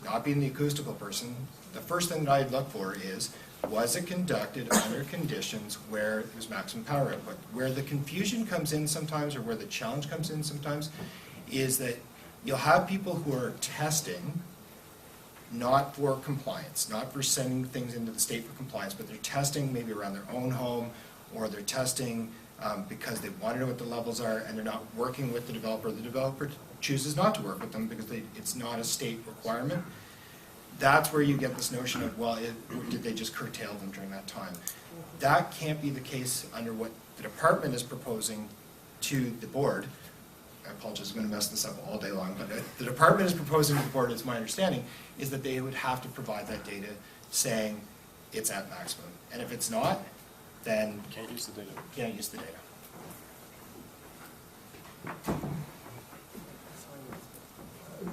not being the acoustical person, the first thing that I'd look for is, was it conducted under conditions where it was maximum power output? Where the confusion comes in sometimes, or where the challenge comes in sometimes, is that you'll have people who are testing not for compliance, not for sending things into the state for compliance, but they're testing maybe around their own home, or they're testing because they want to know what the levels are, and they're not working with the developer. The developer chooses not to work with them because it's not a state requirement. That's where you get this notion of, well, did they just curtail them during that time? That can't be the case under what the department is proposing to the board. I apologize, I'm going to mess this up all day long, but the department is proposing to the board, it's my understanding, is that they would have to provide that data saying it's at maximum. And if it's not, then Can't use the data. can't use the data.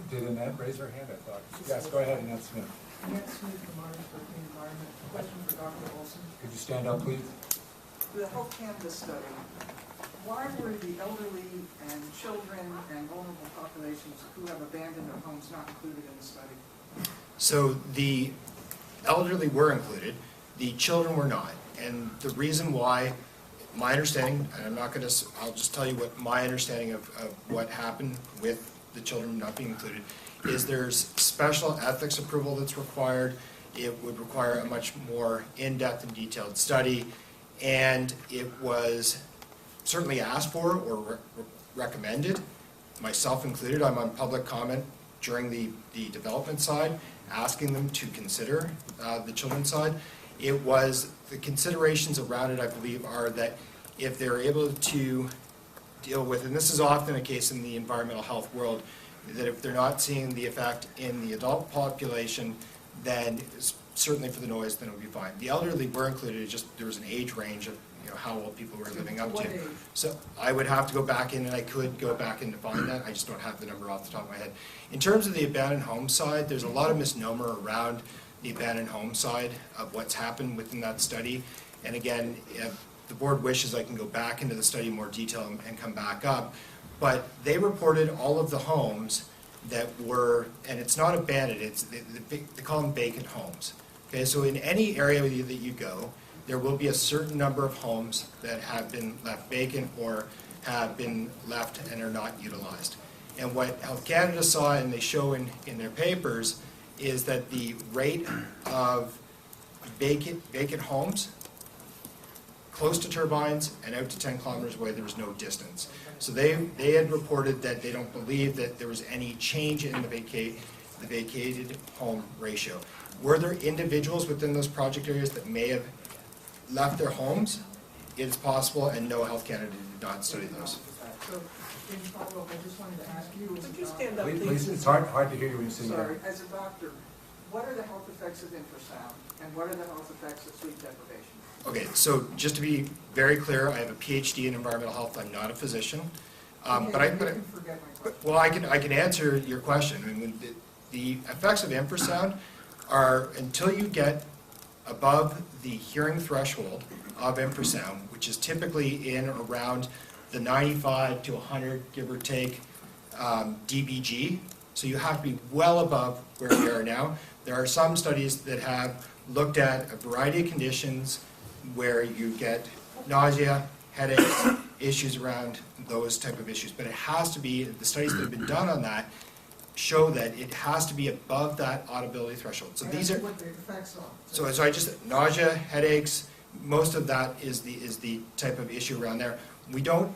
Did Annette raise her hand, I thought? Yes, go ahead, Annette Smith. Annette Smith from Orange for Clean Environment. Question for Dr. Olson. Could you stand up, please? The health canvas study, why were the elderly and children and vulnerable populations who have abandoned their homes not included in the study? So the elderly were included, the children were not. And the reason why, my understanding, and I'm not going to, I'll just tell you what my understanding of what happened with the children not being included, is there's special ethics approval that's required. It would require a much more in-depth and detailed study, and it was certainly asked for or recommended, myself included. I'm on public comment during the development side, asking them to consider the children's side. It was, the considerations around it, I believe, are that if they're able to deal with, and this is often a case in the environmental health world, that if they're not seeing the effect in the adult population, then certainly for the noise, then it would be fine. The elderly were included, it just there was an age range of how old people were living up to. So I would have to go back in, and I could go back in to find that. I just don't have the number off the top of my head. In terms of the abandoned home side, there's a lot of misnomer around the abandoned home side of what's happened within that study. And again, if the board wishes, I can go back into the study in more detail and come back up. But they reported all of the homes that were, and it's not abandoned, it's they call them vacant homes. Okay, so in any area that you go, there will be a certain number of homes that have been left vacant or have been left and are not utilized. And what Health Canada saw, and they show in their papers, is that the rate of vacant homes close to turbines and out to 10 kilometers away, there was no distance. So they had reported that they don't believe that there was any change in the vacated home ratio. Were there individuals within those project areas that may have left their homes? It's possible, and no, Health Canada did not study those. So, in follow-up, I just wanted to ask you, as Could a you stand up, doctor, Please, it's hard to hear you when you sing. sorry, as a doctor, what are the health effects of infrasound, and what are the health effects of sleep deprivation? Okay, so just to be very clear, I have a PhD in environmental health. I'm not a physician, but I can forget my question. Well, I can answer your question. I mean, the effects of infrasound are, until you get above the hearing threshold of infrasound, which is typically in around the 95 to 100, give or take, dBg. So you have to be well above where we are now. There are some studies that have looked at a variety of conditions where you get nausea, headaches, issues around those type of issues. But it has to be, the studies that have been done on that show that it has to be above that audibility threshold. So these are, what the effects are. so I just, nausea, headaches, most of that is the type of issue around there. We don't,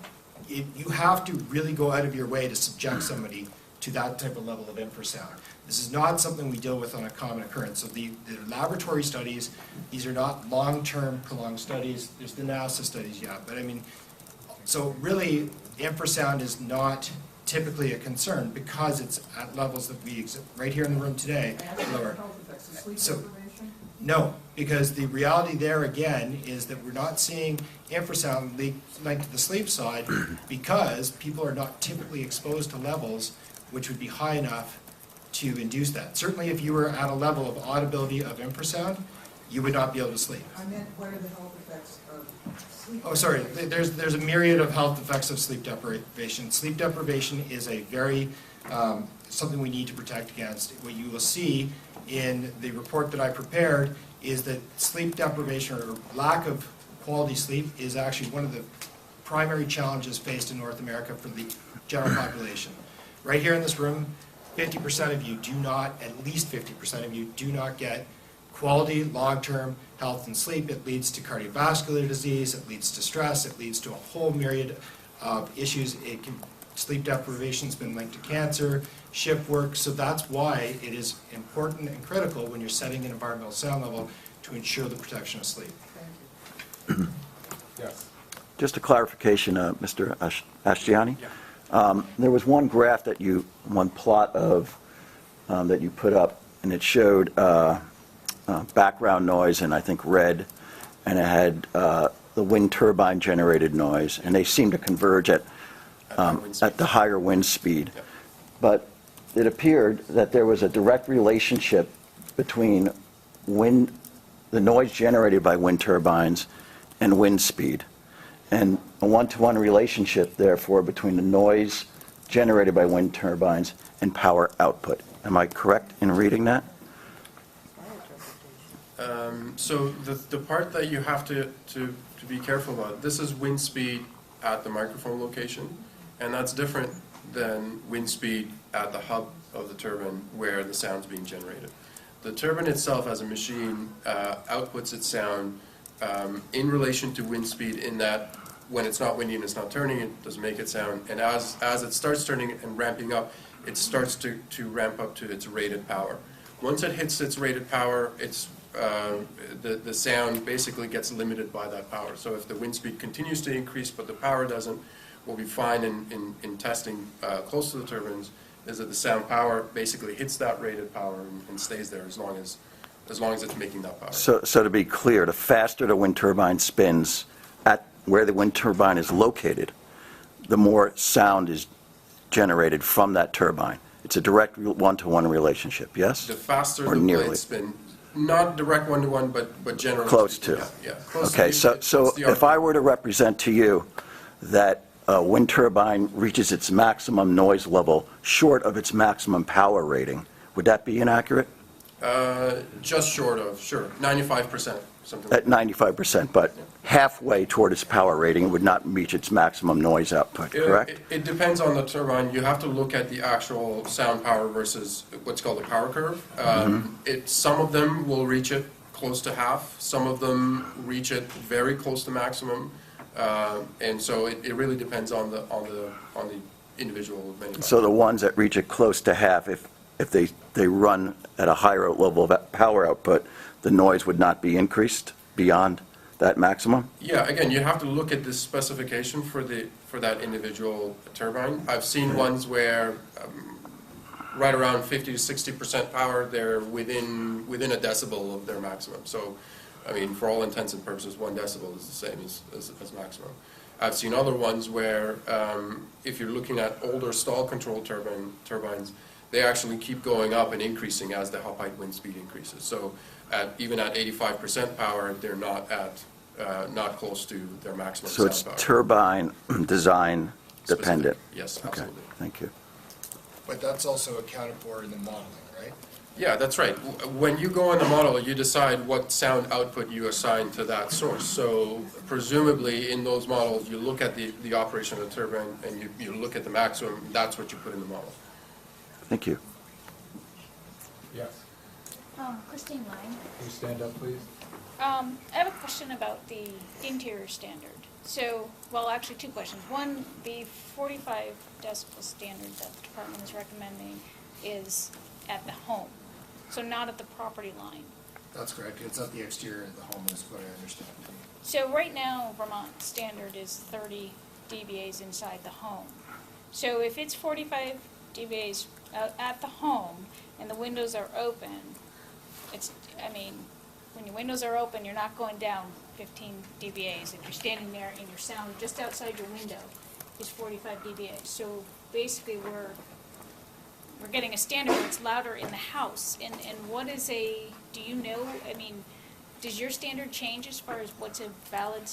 you have to really go out of your way to subject somebody to to that type of level of infrasound. This is not something we deal with on a common occurrence. So the laboratory studies, these are not long-term prolonged studies. There's the NASA studies, yeah, but I mean, so really, infrasound is not typically a concern because it's at levels that we, right here in the room today, lower. So, no, because the reality there again is that we're not seeing infrasound linked to the sleep side because people are not typically exposed to levels which would be high enough to induce that. Certainly if you were at a level of audibility of infrasound, you would not be able to sleep. I meant what are the health effects of sleep? Oh, sorry, there's a myriad of health effects of sleep deprivation. Sleep deprivation is a very, something we need to protect against. What you will see in the report that I prepared is that sleep deprivation or lack of quality sleep is actually one of the primary challenges faced in North America for the general population. Right here in this room, 50% of you do not, at least 50% of you do not get quality long-term health and sleep. It leads to cardiovascular disease, it leads to stress, it leads to a whole myriad of issues. Sleep deprivation has been linked to cancer, shift work, so that's why it is important and critical when you're setting an environmental sound level to ensure the protection of sleep. Thank you. Yes. Just a clarification, Mr. Ashtiani. There was one graph that one plot of, that you put up, and it showed background noise in, I think, red, and it had the wind turbine generated noise, and they seem to converge at the higher wind speed. Yep. But it appeared that there was a direct relationship between the noise generated by wind turbines and wind speed, and a one-to-one relationship, therefore, between the noise generated by wind turbines and power output. Am I correct in reading that? So the part that you have to be careful about, this is wind speed at the microphone location, and that's different than wind speed at the hub of the turbine where the sound's being generated. The turbine itself as a machine outputs its sound in relation to wind speed, in that when it's not windy and it's not turning, it doesn't make it sound, and as it starts turning and ramping up, it starts to ramp up to its rated power. Once it hits its rated power, the sound basically gets limited by that power. So if the wind speed continues to increase but the power doesn't, what we find in testing close to the turbines is that the sound power basically hits that rated power and stays there as long as it's making that power. So to be clear, the faster the wind turbine spins at where the wind turbine is located, the more sound is generated from that turbine. It's a direct one-to-one relationship, yes? The faster or the nearly? blades spin, not direct one-to-one, but generally. Close speaking, to. Yeah. Close Okay, to. so the if I were to represent to you that a wind turbine reaches its maximum noise level short of its maximum power rating, would that be inaccurate? Just short of, sure, 95%, something like At 95%, but halfway toward its power rating, it would not reach its maximum noise output, correct? It depends on the turbine. You have to look at the actual sound power versus what's called the power curve. Some of them will reach it close to half. Some of them reach it very close to maximum. And so it really depends on the individual manufacturer. So the ones that reach it close to half, if they run at a higher level of power output, the noise would not be increased beyond that maximum? Yeah, again, you have to look at the specification for that individual turbine. I've seen ones where right around 50 to 60% power, they're within a decibel of their maximum. So, I mean, for all intents and purposes, 1 decibel is the same as maximum. I've seen other ones where if you're looking at older stall control turbines, they actually keep going up and increasing as the hub height wind speed increases. So even at 85% power, they're not close to their maximum So sound it's power. turbine design dependent? Yes, Okay, absolutely. thank you. But that's also accounted for in the modeling, right? Yeah, that's right. When you go in the model, you decide what sound output you assign to that source. So presumably in those models, you look at the operation of the turbine and you look at the maximum, that's what you put in the model. Thank you. Yes. Christine Lang. Can you stand up, please? I have a question about the interior standard. So, well, actually, two questions. One, the 45 decibel standard that the department is recommending is at the home, so not at the property line. That's correct. It's at the exterior of the home is what I understand. So right now, Vermont standard is 30 dBAs inside the home. So if it's 45 dBAs at the home and the windows are open, when your windows are open, you're not going down 15 dBAs. If you're standing there and your sound just outside your window is 45 dBAs. So basically we're getting a standard where it's louder in the house. And what is do you know, does your standard change as far as what's a valid,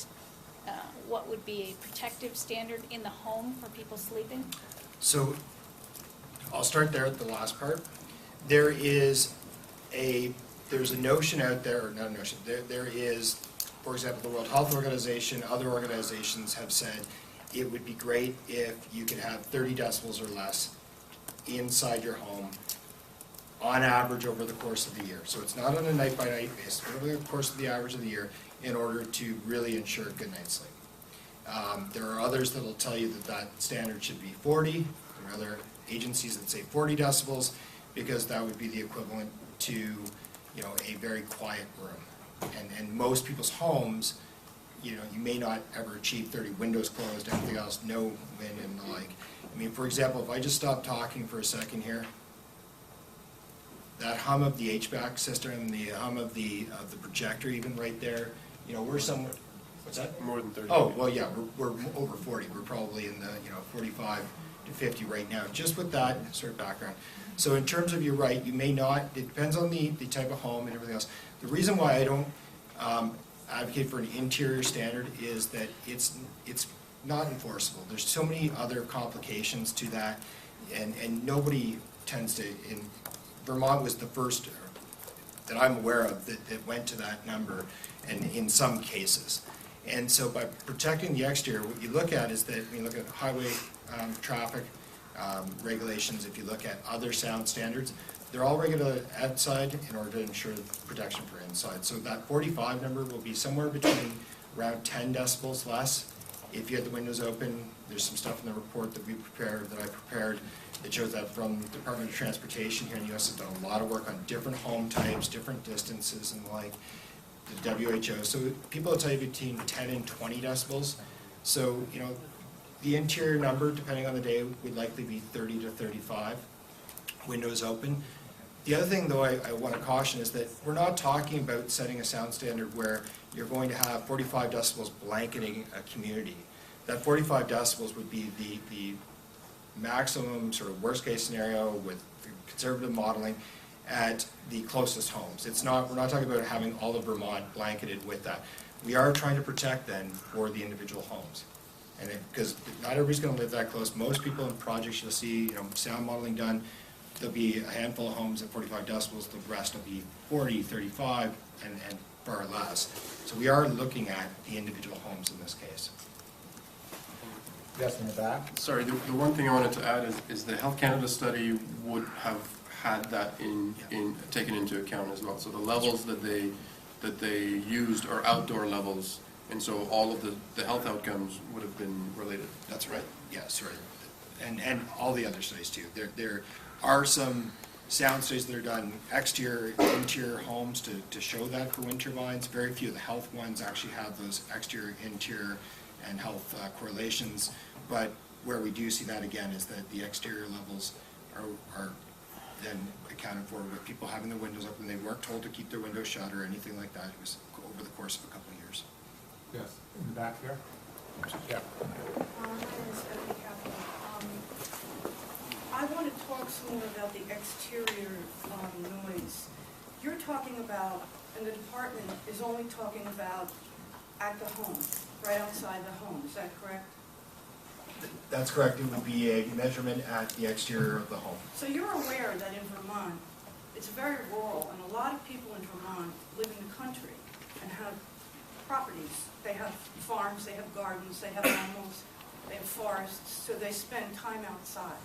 what would be a protective standard in the home for people sleeping? So I'll start there at the last part. There's a notion out there, or not a notion, there is, for example, the World Health Organization, other organizations have said it would be great if you could have 30 decibels or less inside your home on average over the course of the year. So it's not on a night-by-night basis, but over the course of the average of the year in order to really ensure good night's sleep. There are others that will tell you that standard should be 40. There are other agencies that say 40 decibels because that would be the equivalent to a very quiet room. And most people's homes, you may not ever achieve 30, windows closed, everything else, no wind and the like. For example, if I just stop talking for a second here, that hum of the HVAC system, the hum of the projector even right there, we're somewhere, what's that? More than 30. Oh, well, yeah, we're over 40. We're probably in the, 45 to 50 right now, just with that sort of background. So in terms of, you're right, you may not, it depends on the type of home and everything else. The reason why I don't advocate for an interior standard is that it's not enforceable. There's so many other complications to that, and nobody tends to, Vermont was the first that I'm aware of that went to that number, and in some cases. And so by protecting the exterior, what you look at is that when you look at highway traffic regulations, if you look at other sound standards, they're all regulated outside in order to ensure protection for inside. So that 45 number will be somewhere between around 10 decibels less. If you had the windows open, there's some stuff in the report that I prepared, that shows that from the Department of Transportation here in the U.S. has done a lot of work on different home types, different distances, and like the WHO. So people will tell you between 10 and 20 decibels. So, the interior number, depending on the day, would likely be 30 to 35, windows open. The other thing, though, I want to caution is that we're not talking about setting a sound standard where you're going to have 45 decibels blanketing a community. That 45 decibels would be the maximum sort of worst case scenario with conservative modeling at the closest homes. We're not talking about having all of Vermont blanketed with that. We are trying to protect then for the individual homes. And because not everybody's going to live that close. Most people in projects you'll see, sound modeling done, there'll be a handful of homes at 45 decibels, the rest will be 40, 35, and far less. So we are looking at the individual homes in this case. Yes, in the back. Sorry, the one thing I wanted to add is the Health Canada study would have had that taken into account as well. So the levels that they used are outdoor levels, and so all of the health outcomes would have been related. That's right. Yes, right. And all the other studies too. There are some sound studies that are done exterior, interior homes to show that for wind turbines. Very few of the health ones actually have those exterior, interior, and health correlations. But where we do see that again is that the exterior levels are then accounted for with people having their windows open. They weren't told to keep their windows shut or anything like that. It was over the course of a couple of years. Yes, in the back here. Yeah. My name is Becky Capital. I want to talk some more about the exterior noise. You're talking about, and the department is only talking about at the home, right outside the home, is that correct? That's correct. It would be a measurement at the exterior of the home. So you're aware that in Vermont, it's very rural, and a lot of people in Vermont live in the country and have properties. They have farms, they have gardens, they have animals, they have forests, so they spend time outside.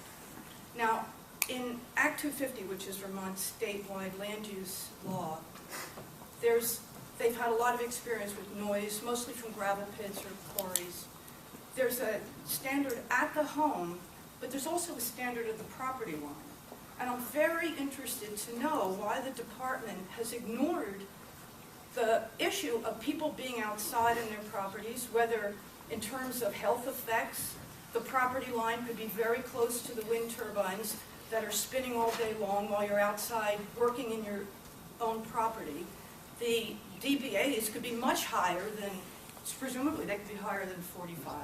Now, in Act 250, which is Vermont's statewide land use law, there's they've had a lot of experience with noise, mostly from gravel pits or quarries. There's a standard at the home, but there's also a standard at the property line. And I'm very interested to know why the department has ignored the issue of people being outside in their properties, whether in terms of health effects. The property line could be very close to the wind turbines that are spinning all day long while you're outside working in your own property. The dBAs could be much higher than, presumably they could be higher than 45.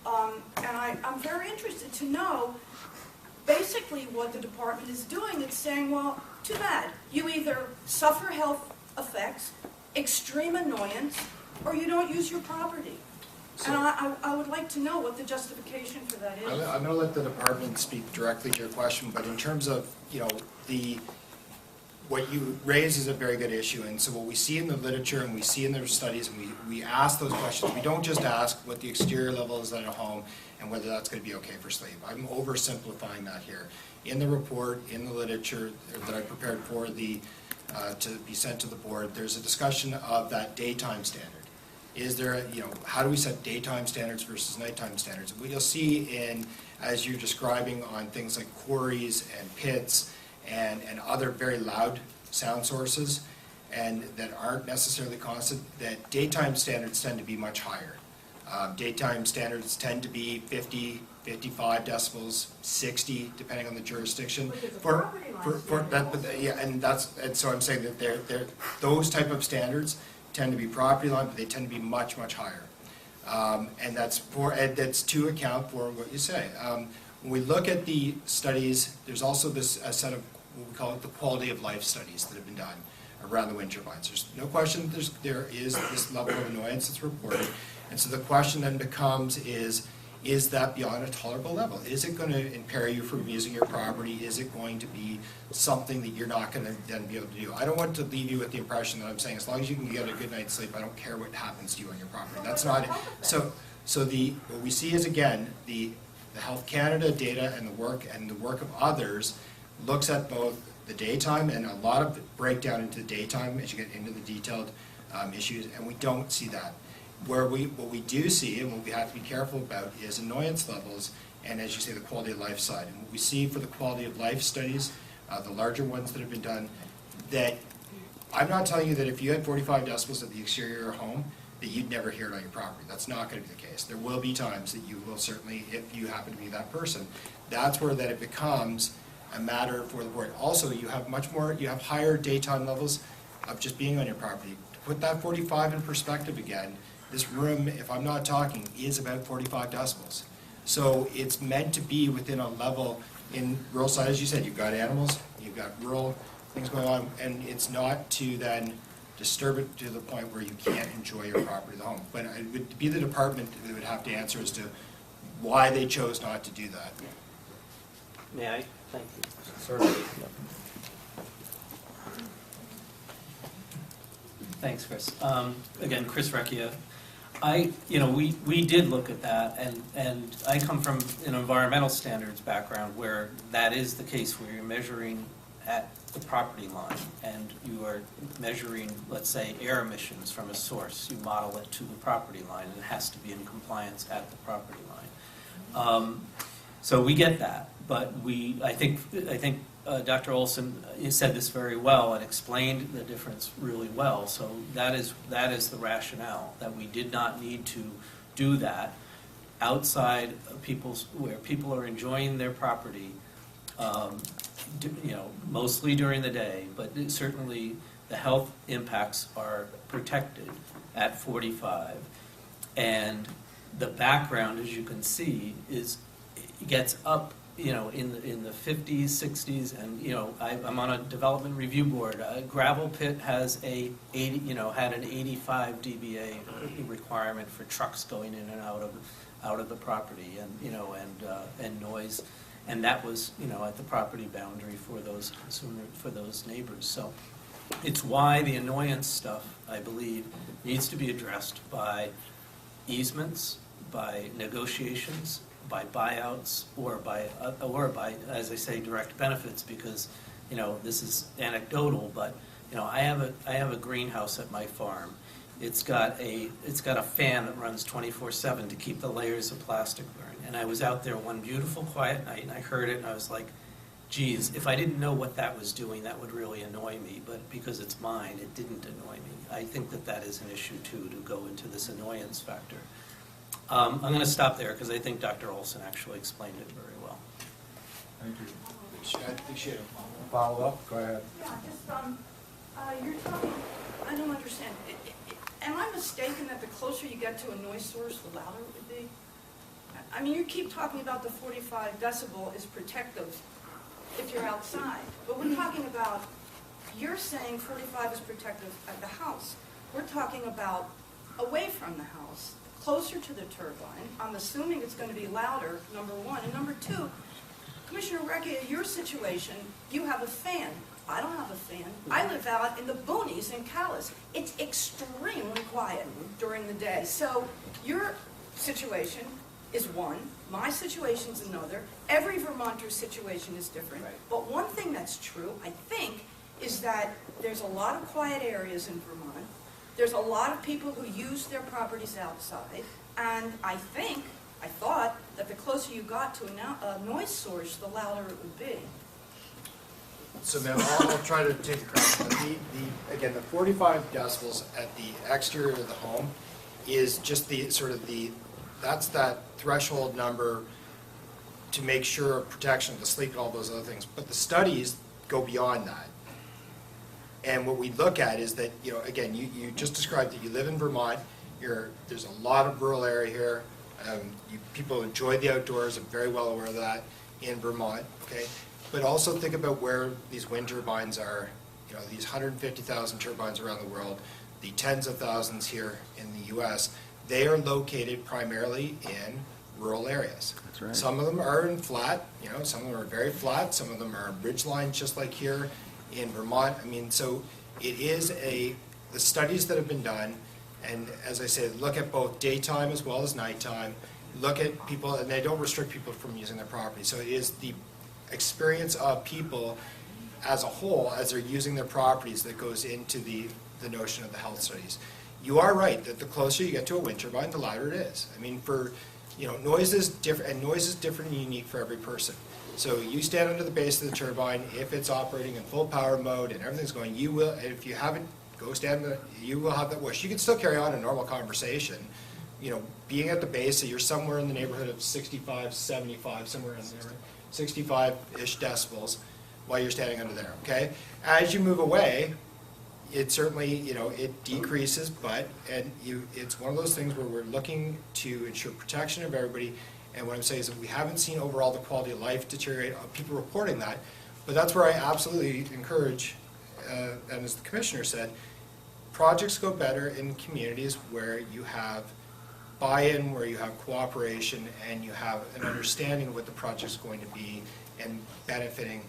And I'm very interested to know basically what the department is doing. It's saying, well, too bad. You either suffer health effects, extreme annoyance, or you don't use your property. And I would like to know what the justification for that is. I'm going to let the department speak directly to your question, but in terms of, what you raise is a very good issue, and so what we see in the literature and we see in the studies, and we ask those questions. We don't just ask what the exterior level is at a home and whether that's going to be okay for sleep. I'm oversimplifying that here. In the report, in the literature that I prepared for to be sent to the board, there's a discussion of that daytime standard. Is there, how do we set daytime standards versus nighttime standards? What you'll see as you're describing on things like quarries and pits and other very loud sound sources, and that aren't necessarily constant, that daytime standards tend to be much higher. Daytime standards tend to be 50, 55 decibels, 60, depending on the jurisdiction. And so I'm saying that those type of standards tend to be property line, but they tend to be much, much higher. And that's to account for what you say. When we look at the studies, there's also a set of what we call it the quality of life studies that have been done around the wind turbines. There's no question there is this level of annoyance that's reported. And so the question then becomes is that beyond a tolerable level? Is it going to impair you from using your property? Is it going to be something that you're not going to then be able to do? I don't want to leave you with the impression that I'm saying as long as you can get a good night's sleep, I don't care what happens to you on your property. That's not it. So what we see is, again, the Health Canada data and the work of others looks at both the daytime and a lot of breakdown into the daytime as you get into the detailed issues, and we don't see that. What we do see and what we have to be careful about is annoyance levels and, as you say, the quality of life side. And what we see for the quality of life studies, the larger ones that have been done, that I'm not telling you that if you had 45 decibels at the exterior of your home, that you'd never hear it on your property. That's not going to be the case. There will be times that you will certainly, if you happen to be that person. That's where that it becomes a matter for the board. Also, you have higher daytime levels of just being on your property. To put that 45 in perspective again, this room, if I'm not talking, is about 45 decibels. So it's meant to be within a level in rural side, as you said, you've got animals, you've got rural things going on, and it's not to then disturb it to the point where you can't enjoy your property, the home. But it would be the department that would have to answer as to why they chose not to do that. May I? Thank you. Certainly. Thanks, Chris. Again, Chris Recchia. We did look at that, and I come from an environmental standards background where that is the case, where you're measuring at the property line, and you are measuring, let's say, air emissions from a source. You model it to the property line, and it has to be in compliance at the property line. So we get that, but I think Dr. Olson said this very well and explained the difference really well. So that is the rationale, that we did not need to do that outside of where people are enjoying their property, mostly during the day, but certainly the health impacts are protected at 45. And the background, as you can see, gets up in the 50s, 60s, and I'm on a development review board. A gravel pit has had an 85 dBA requirement for trucks going in and out of the property, and noise, and that was at the property boundary for those neighbors. So it's why the annoyance stuff, I believe, needs to be addressed by easements, by negotiations, by buyouts, or by, as I say, direct benefits, because this is anecdotal, but You know, I have a greenhouse at my farm. It's got a fan that runs 24/7 to keep the layers of plastic burn. And I was out there one beautiful quiet night and I heard it and I was like, geez, if I didn't know what that was doing, that would really annoy me. But because it's mine, it didn't annoy me. I think that that is an issue too, to go into this annoyance factor. I'm going to stop there because I think Dr. Olson actually explained it very well. Thank you. Appreciate it. Follow up, go ahead. Yeah, just, you're talking, I don't understand. Am I mistaken that the closer you get to a noise source, the louder it would be? I mean, you keep talking about the 45 decibel is protective if you're outside, but we're talking about, you're saying 45 is protective at the house. We're talking about away from the house, closer to the turbine. I'm assuming it's going to be louder, number one. And number two, Commissioner Recchia, your situation, you have a fan. I don't have a fan. I live out in the boonies in Calais. It's extremely quiet during the day. So your situation is one, my situation's another. Every Vermonter's situation is different. Right. But one thing that's true, I think, is that there's a lot of quiet areas in Vermont. There's a lot of people who use their properties outside. And I thought that the closer you got to a noise source, the louder it would be. So ma'am, I'll try to take a crack. Again, the 45 decibels at the exterior of the home is just that's that threshold number to make sure of protection of the sleep and all those other things. But the studies go beyond that. And what we look at is that, you know, again, you just described that you live in Vermont. There's a lot of rural area here. People enjoy the outdoors. I'm very well aware of that in Vermont. Okay, but also think about where these wind turbines are. You know, these 150,000 turbines around the world, the tens of thousands here in the U.S. They are located primarily in rural areas. That's right. Some of them are in flat. You know, some of them are very flat. Some of them are ridge lines, just like here in Vermont. I mean, so it is the studies that have been done. And as I said, look at both daytime as well as nighttime. Look at people, and they don't restrict people from using their property. So it is the experience of people as a whole, as they're using their properties, that goes into the notion of the health studies. You are right that the closer you get to a wind turbine, the louder it is. I mean, noise is different, and noise is different and unique for every person. So you stand under the base of the turbine, if it's operating in full power mode and everything's going, you will, and if you haven't, go stand there, you will have that wish. You can still carry on a normal conversation, you know, being at the base, so you're somewhere in the neighborhood of 65, 75, somewhere in there, 65-ish decibels while you're standing under there, okay? As you move away, it certainly, you know, it decreases, it's one of those things where we're looking to ensure protection of everybody, and what I'm saying is that we haven't seen overall the quality of life deteriorate, people reporting that, but that's where I absolutely encourage, and as the commissioner said, projects go better in communities where you have buy-in, where you have cooperation, and you have an understanding of what the project's going to be and benefiting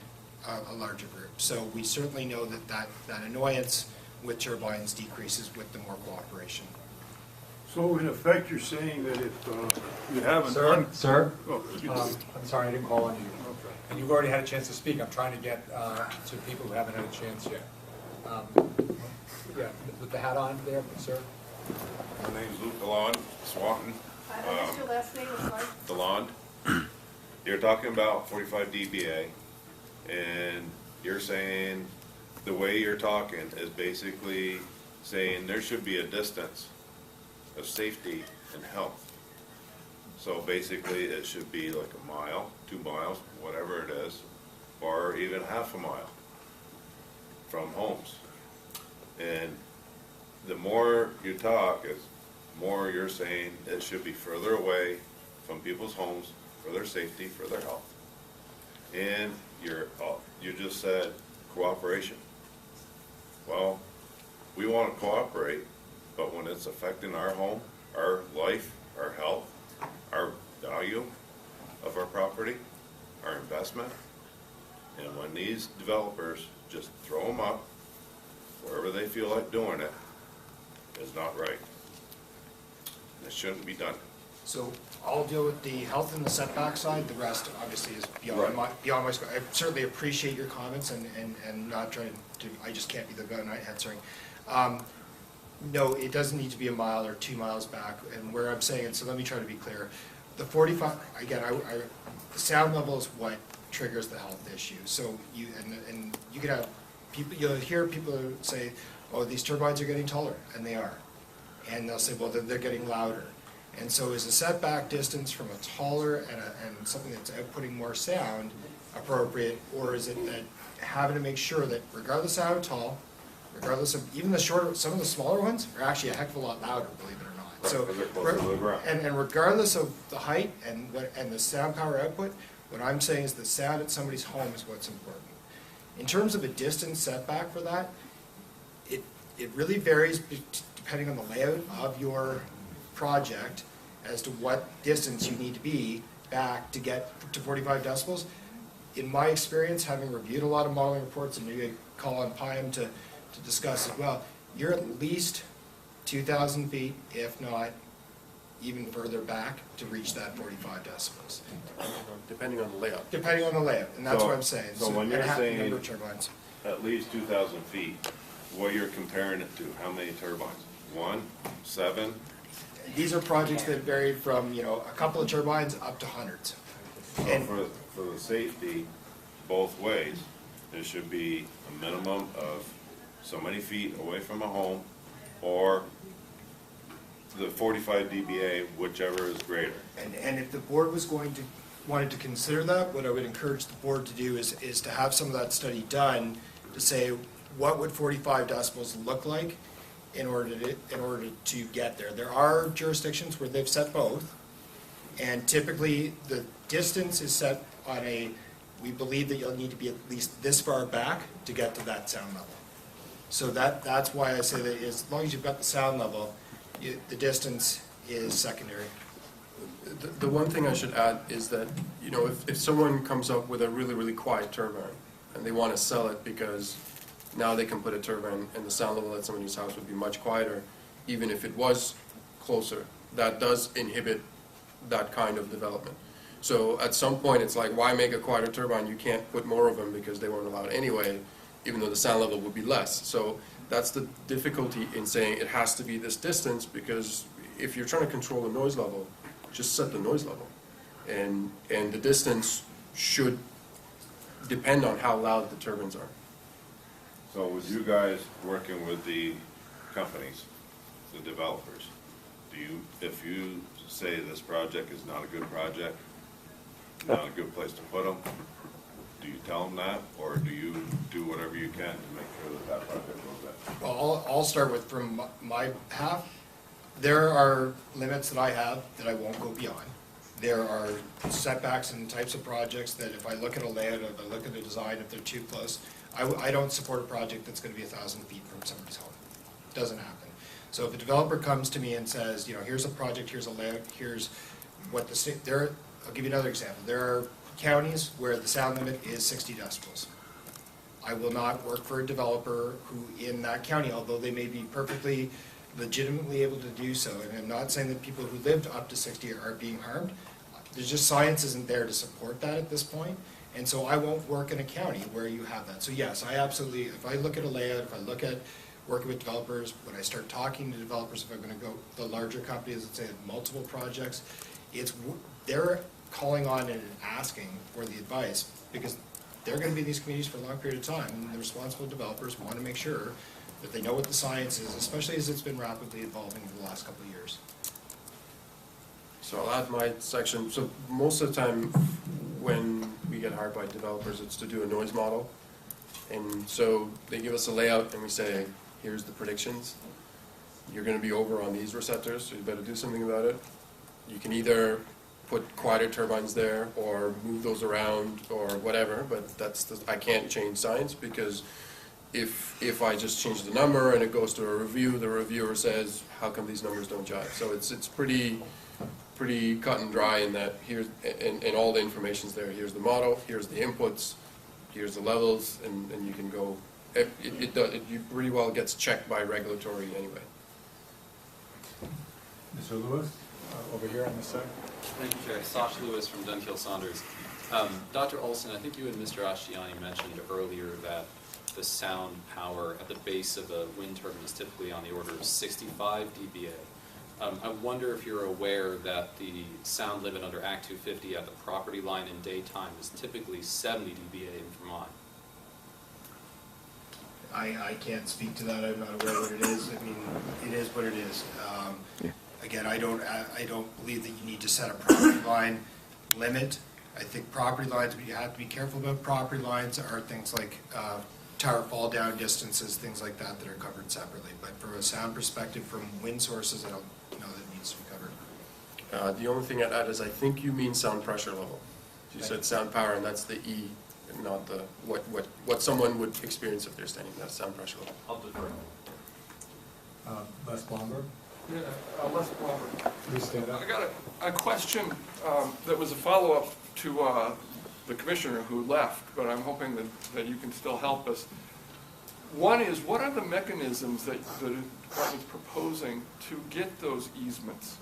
a larger group. So we certainly know that annoyance with turbines decreases with the more cooperation. So in effect, you're saying that if you have an... Sir? Oh, I'm sorry, I didn't call on you. And you've already had a chance to speak. I'm trying to get to people who haven't had a chance yet. Yeah, with the hat on there, sir. My name's Luke DeLond, Swanton. What's your last name? DeLond. You're talking about 45 dBA, and you're saying the way you're talking is basically saying there should be a distance of safety and health. So basically it should be like a mile, 2 miles, whatever it is, or even half a mile from homes. And the more you talk, is more you're saying it should be further away from people's homes for their safety, for their health. And you just said cooperation. Well, we want to cooperate, but when it's affecting our home, our life, our health, our value of our property, our investment, and when these developers just throw them up wherever they feel like doing it, is not right. And it shouldn't be done. So I'll deal with the health and the setback side, the rest obviously is beyond Right. beyond my scope. I certainly appreciate your comments and not trying to, I just can't be the guy answering. No, it doesn't need to be a mile or 2 miles back, and where I'm saying it, so let me try to be clear. The 45, again, the sound level is what triggers the health issue. So you, and you could have people, you'll hear people say, oh, these turbines are getting taller, and they are. And they'll say, well, they're getting louder. And so is the setback distance from a taller and something that's outputting more sound appropriate, or is it that having to make sure that regardless of how tall, regardless of even the shorter, some of the smaller ones are actually a heck of a lot louder, believe it or not. Right, So, 'cause they're closer to the ground. and regardless of the height and the sound power output, what I'm saying is the sound at somebody's home is what's important. In terms of a distance setback for that, it really varies depending on the layout of your project as to what distance you need to be back to get to 45 decibels. In my experience, having reviewed a lot of modeling reports, and maybe I call on Pym to discuss as well, you're at least 2,000 feet, if not even further back, to reach that 45 decibels. Depending on the layout. Depending on the layout, and that's what I'm saying. So when you're and saying number of turbines. at least 2,000 feet, what you're comparing it to, how many turbines? 1, 7? These are projects that vary from, a couple of turbines up to hundreds. So And for the safety, both ways, there should be a minimum of so many feet away from a home, or the 45 dBA, whichever is greater. And if the board was wanted to consider that, what I would encourage the board to do is to have some of that study done to say, what would 45 decibels look like in order to get there? There are jurisdictions where they've set both, and typically the distance is set on we believe that you'll need to be at least this far back to get to that sound level. So that's why I say that as long as you've got the sound level, the distance is secondary. The one thing I should add is that, if someone comes up with a really, really quiet turbine and they want to sell it because now they can put a turbine and the sound level at somebody's house would be much quieter, even if it was closer, that does inhibit that kind of development. So at some point, it's like, why make a quieter turbine? You can't put more of them because they weren't allowed anyway, even though the sound level would be less. So that's the difficulty in saying it has to be this distance, because if you're trying to control the noise level, just set the noise level. And the distance should depend on how loud the turbines are. So with you guys working with the companies, the developers, if you say this project is not a good project, not a good place to put them, do you tell them that, or do you do whatever you can to make sure that that project goes in? Well, I'll start with from my half. There are limits that I have that I won't go beyond. There are setbacks and types of projects that if I look at a layout, if I look at a design, if they're too close, I don't support a project that's going to be 1,000 feet from somebody's home. It doesn't happen. So if a developer comes to me and says, here's a project, here's a layout, here's what the state, I'll give you another example. There are counties where the sound limit is 60 decibels. I will not work for a developer who in that county, although they may be perfectly legitimately able to do so, and I'm not saying that people who lived up to 60 are being harmed. There's just science isn't there to support that at this point, and so I won't work in a county where you have that. So yes, I absolutely, if I look at a layout, if I look at working with developers, when I start talking to developers, if I'm going to go the larger companies that say have multiple projects, they're calling on and asking for the advice because they're going to be in these communities for a long period of time, and the responsible developers want to make sure that they know what the science is, especially as it's been rapidly evolving over the last couple of years. So I'll add my section. So most of the time when we get hired by developers, it's to do a noise model. And so they give us a layout and we say, here's the predictions. You're going to be over on these receptors, so you better do something about it. You can either put quieter turbines there or move those around or whatever, but I can't change science, because if I just change the number and it goes to a review, the reviewer says, how come these numbers don't jive? So it's pretty cut and dry in that and all the information's there. Here's the model, here's the inputs, here's the levels, and you can go. It pretty well gets checked by regulatory anyway. Mr. Lewis? over here on this side. Thank you, Chair. Sosh Lewis from Dunhill Saunders. Dr. Olson, I think you and Mr. Ashtiani mentioned earlier that the sound power at the base of a wind turbine is typically on the order of 65 dBA. I wonder if you're aware that the sound limit under Act 250 at the property line in daytime is typically 70 dBA in Vermont. I can't speak to that. I'm not aware what it is. I mean, it is what it is. Again, I don't believe that you need to set a property line limit. I think property lines, what you have to be careful about property lines are things like tower fall down distances, things like that that are covered separately. But from a sound perspective, from wind sources, I don't know that it needs to be covered. The only thing I'd add is I think you mean sound pressure level. You said sound power, and that's the E, and not the what someone would experience if they're standing. That's sound pressure level. I'll defer. Les Blomberg. Yeah, Les Blomberg. Please stand up. I got a question that was a follow-up to the commissioner who left, but I'm hoping that you can still help us. One is, what are the mechanisms that the department's proposing to get those easements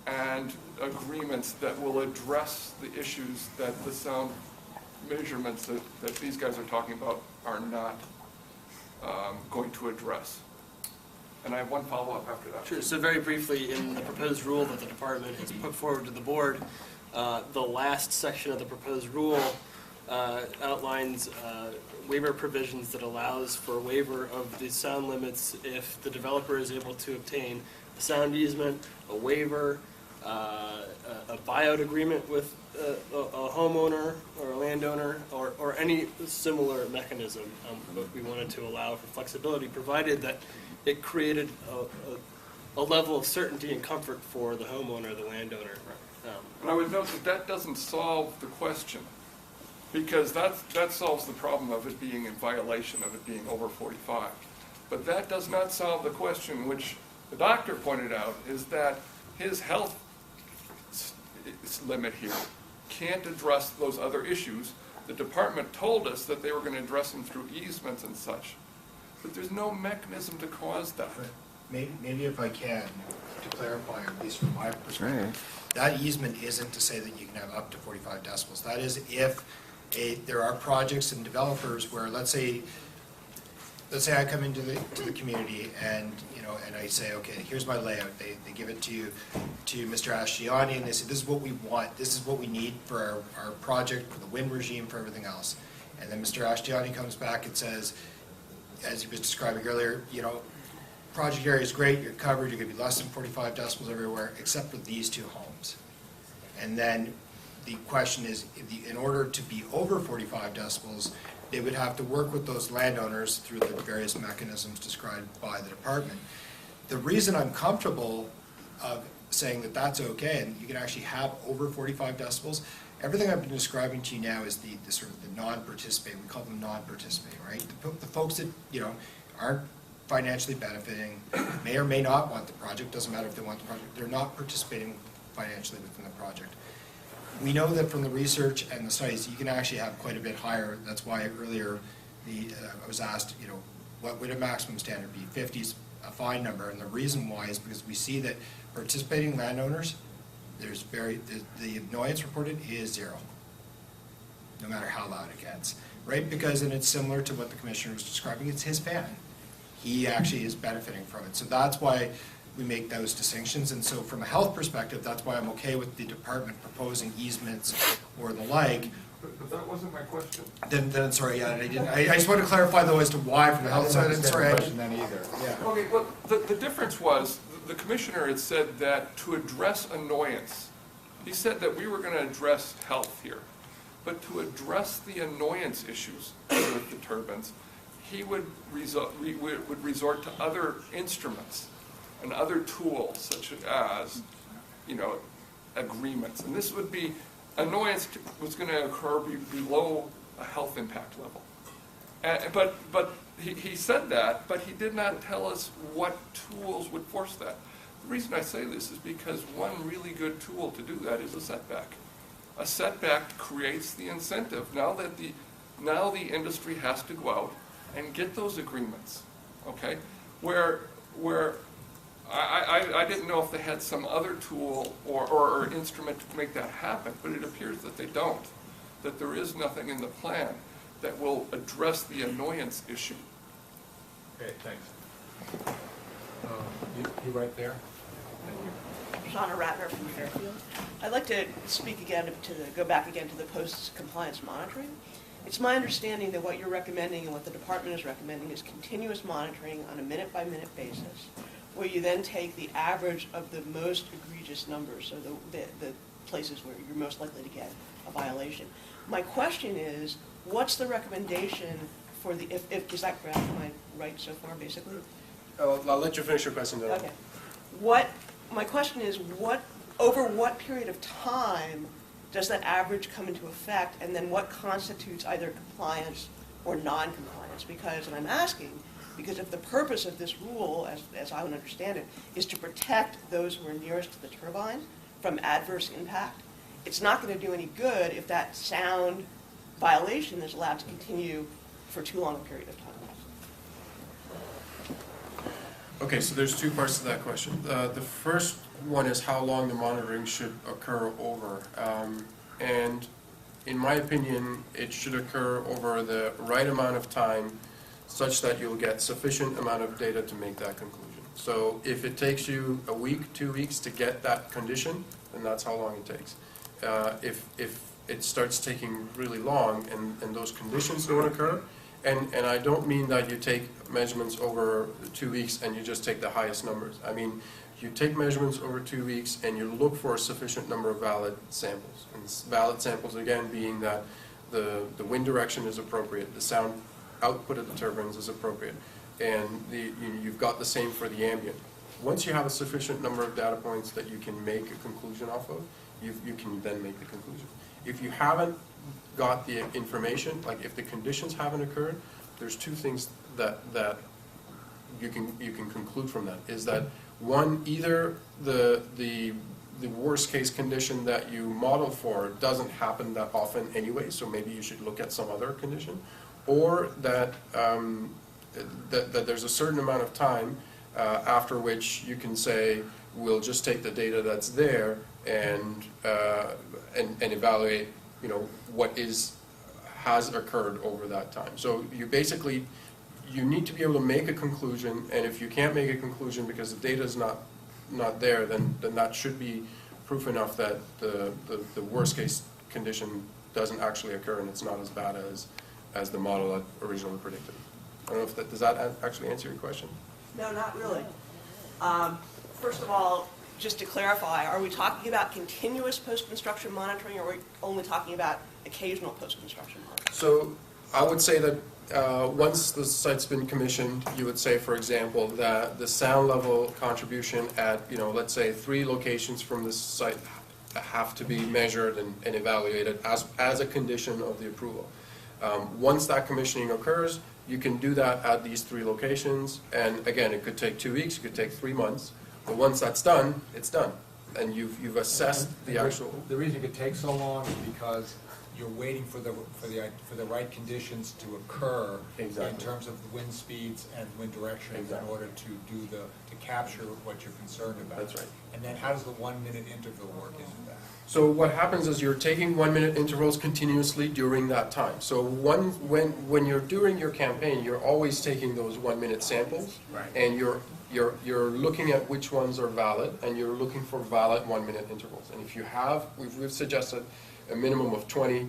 and agreements that will address the issues that the sound measurements that these guys are talking about are not going to address? And I have one follow-up after that. Sure. So very briefly, in the proposed rule that the department has put forward to the board, the last section of the proposed rule outlines waiver provisions that allows for waiver of the sound limits if the developer is able to obtain a sound easement, a waiver, a buyout agreement with a homeowner or a landowner, or any similar mechanism. But we wanted to allow for flexibility, provided that it created a level of certainty and comfort for the homeowner, the landowner. And I would note that doesn't solve the question, because that solves the problem of it being in violation, of it being over 45. But that does not solve the question, which the doctor pointed out, is that his health limit here can't address those other issues. The department told us that they were going to address them through easements and such, but there's no mechanism to cause that. Maybe if I can, to clarify, at least from my perspective, that easement isn't to say that you can have up to 45 decibels. That is if there are projects and developers where, let's say I come into the community and and I say, okay, here's my layout. They give it to Mr. Ashtiani, and they say, this is what we want. This is what we need for our project, for the wind regime, for everything else. And then Mr. Ashtiani comes back and says, as he was describing earlier, project area is great, you're covered, you're going to be less than 45 decibels everywhere, except for these two homes. And then the question is, in order to be over 45 decibels, they would have to work with those landowners through the various mechanisms described by the department. The reason I'm comfortable of saying that that's okay, and you can actually have over 45 decibels, everything I've been describing to you now is the sort of the non-participating, we call them non-participating, right? The folks that, aren't financially benefiting, may or may not want the project, doesn't matter if they want the project, they're not participating financially within the project. We know that from the research and the studies, you can actually have quite a bit higher. That's why earlier I was asked, what would a maximum standard be? 50 is a fine number, and the reason why is because we see that participating landowners, the annoyance reported is 0, no matter how loud it gets, right? Because, and it's similar to what the commissioner was describing, it's his fan. He actually is benefiting from it. So that's why we make those distinctions. And so from a health perspective, that's why I'm okay with the department proposing easements or the like. But that wasn't my question. Then sorry, yeah, I just want to clarify though as to why from the health side. Sorry, I didn't then either. Yeah. Okay, well, the difference was, the commissioner had said that to address annoyance, he said that we were going to address health here, but to address the annoyance issues with the turbines, he would resort to other instruments and other tools, such as, agreements. And this would be, annoyance was going to occur below a health impact level. But he said that, but he did not tell us what tools would force that. The reason I say this is because one really good tool to do that is a setback. A setback creates the incentive. Now the industry has to go out and get those agreements, okay? Where I didn't know if they had some other tool or instrument to make that happen, but it appears that they don't, that there is nothing in the plan that will address the annoyance issue. Okay, thanks. You right there? Shauna Ratner from Fairfield. I'd like to speak again go back again to the post-compliance monitoring. It's my understanding that what you're recommending and what the department is recommending is continuous monitoring on a minute-by-minute basis, where you then take the average of the most egregious numbers, so the places where you're most likely to get a violation. My question is, what's the recommendation for the, is that correct? Am I right so far, basically? I'll let you finish your question, then. Okay. My question is, over what period of time does that average come into effect, and then what constitutes either compliance or non-compliance? Because, and I'm asking, because if the purpose of this rule, as I would understand it, is to protect those who are nearest to the turbine from adverse impact, it's not going to do any good if that sound violation is allowed to continue for too long a period of time. Okay, so there's two parts to that question. The first one is how long the monitoring should occur over. And in my opinion, it should occur over the right amount of time such that you'll get sufficient amount of data to make that conclusion. So if it takes you a week, 2 weeks to get that condition, then that's how long it takes. If it starts taking really long and those conditions don't occur, and I don't mean that you take measurements over 2 weeks and you just take the highest numbers. I mean, you take measurements over 2 weeks and you look for a sufficient number of valid samples. And valid samples, again, being that the wind direction is appropriate, the sound output of the turbines is appropriate, and you've got the same for the ambient. Once you have a sufficient number of data points that you can make a conclusion off of, you can then make the conclusion. If you haven't got the information, like if the conditions haven't occurred, there's two things that you can conclude from that. Is that one, either the worst case condition that you modeled for doesn't happen that often anyway, so maybe you should look at some other condition, or that that there's a certain amount of time after which you can say we'll just take the data that's there and evaluate, you know, what has occurred over that time. So you basically, you need to be able to make a conclusion, and if you can't make a conclusion because the data is not there, then that should be proof enough that the worst case condition doesn't actually occur and it's not as bad as the model had originally predicted. I don't know if does that actually answer your question? No, not really. First of all, just to clarify, are we talking about continuous post-construction monitoring, or are we only talking about occasional post-construction monitoring? So I would say that once the site's been commissioned, you would say, for example, that the sound level contribution at, you know, let's say 3 locations from this site have to be measured and evaluated as a condition of the approval. Once that commissioning occurs, you can do that at these 3 locations, and again, it could take 2 weeks, it could take 3 months, but once that's done, it's done, and you've assessed the actual. The reason it could take so long is because you're waiting for the right conditions to occur. Exactly. In terms of the wind speeds and wind direction. Exactly. In order to capture what you're concerned about. That's right. And then how does the 1 minute interval work into that? So what happens is you're taking 1 minute intervals continuously during that time. So when you're doing your campaign, you're always taking those 1 minute samples, right. And you're looking at which ones are valid, and you're looking for valid 1 minute intervals. And if you have, we've suggested a minimum of 20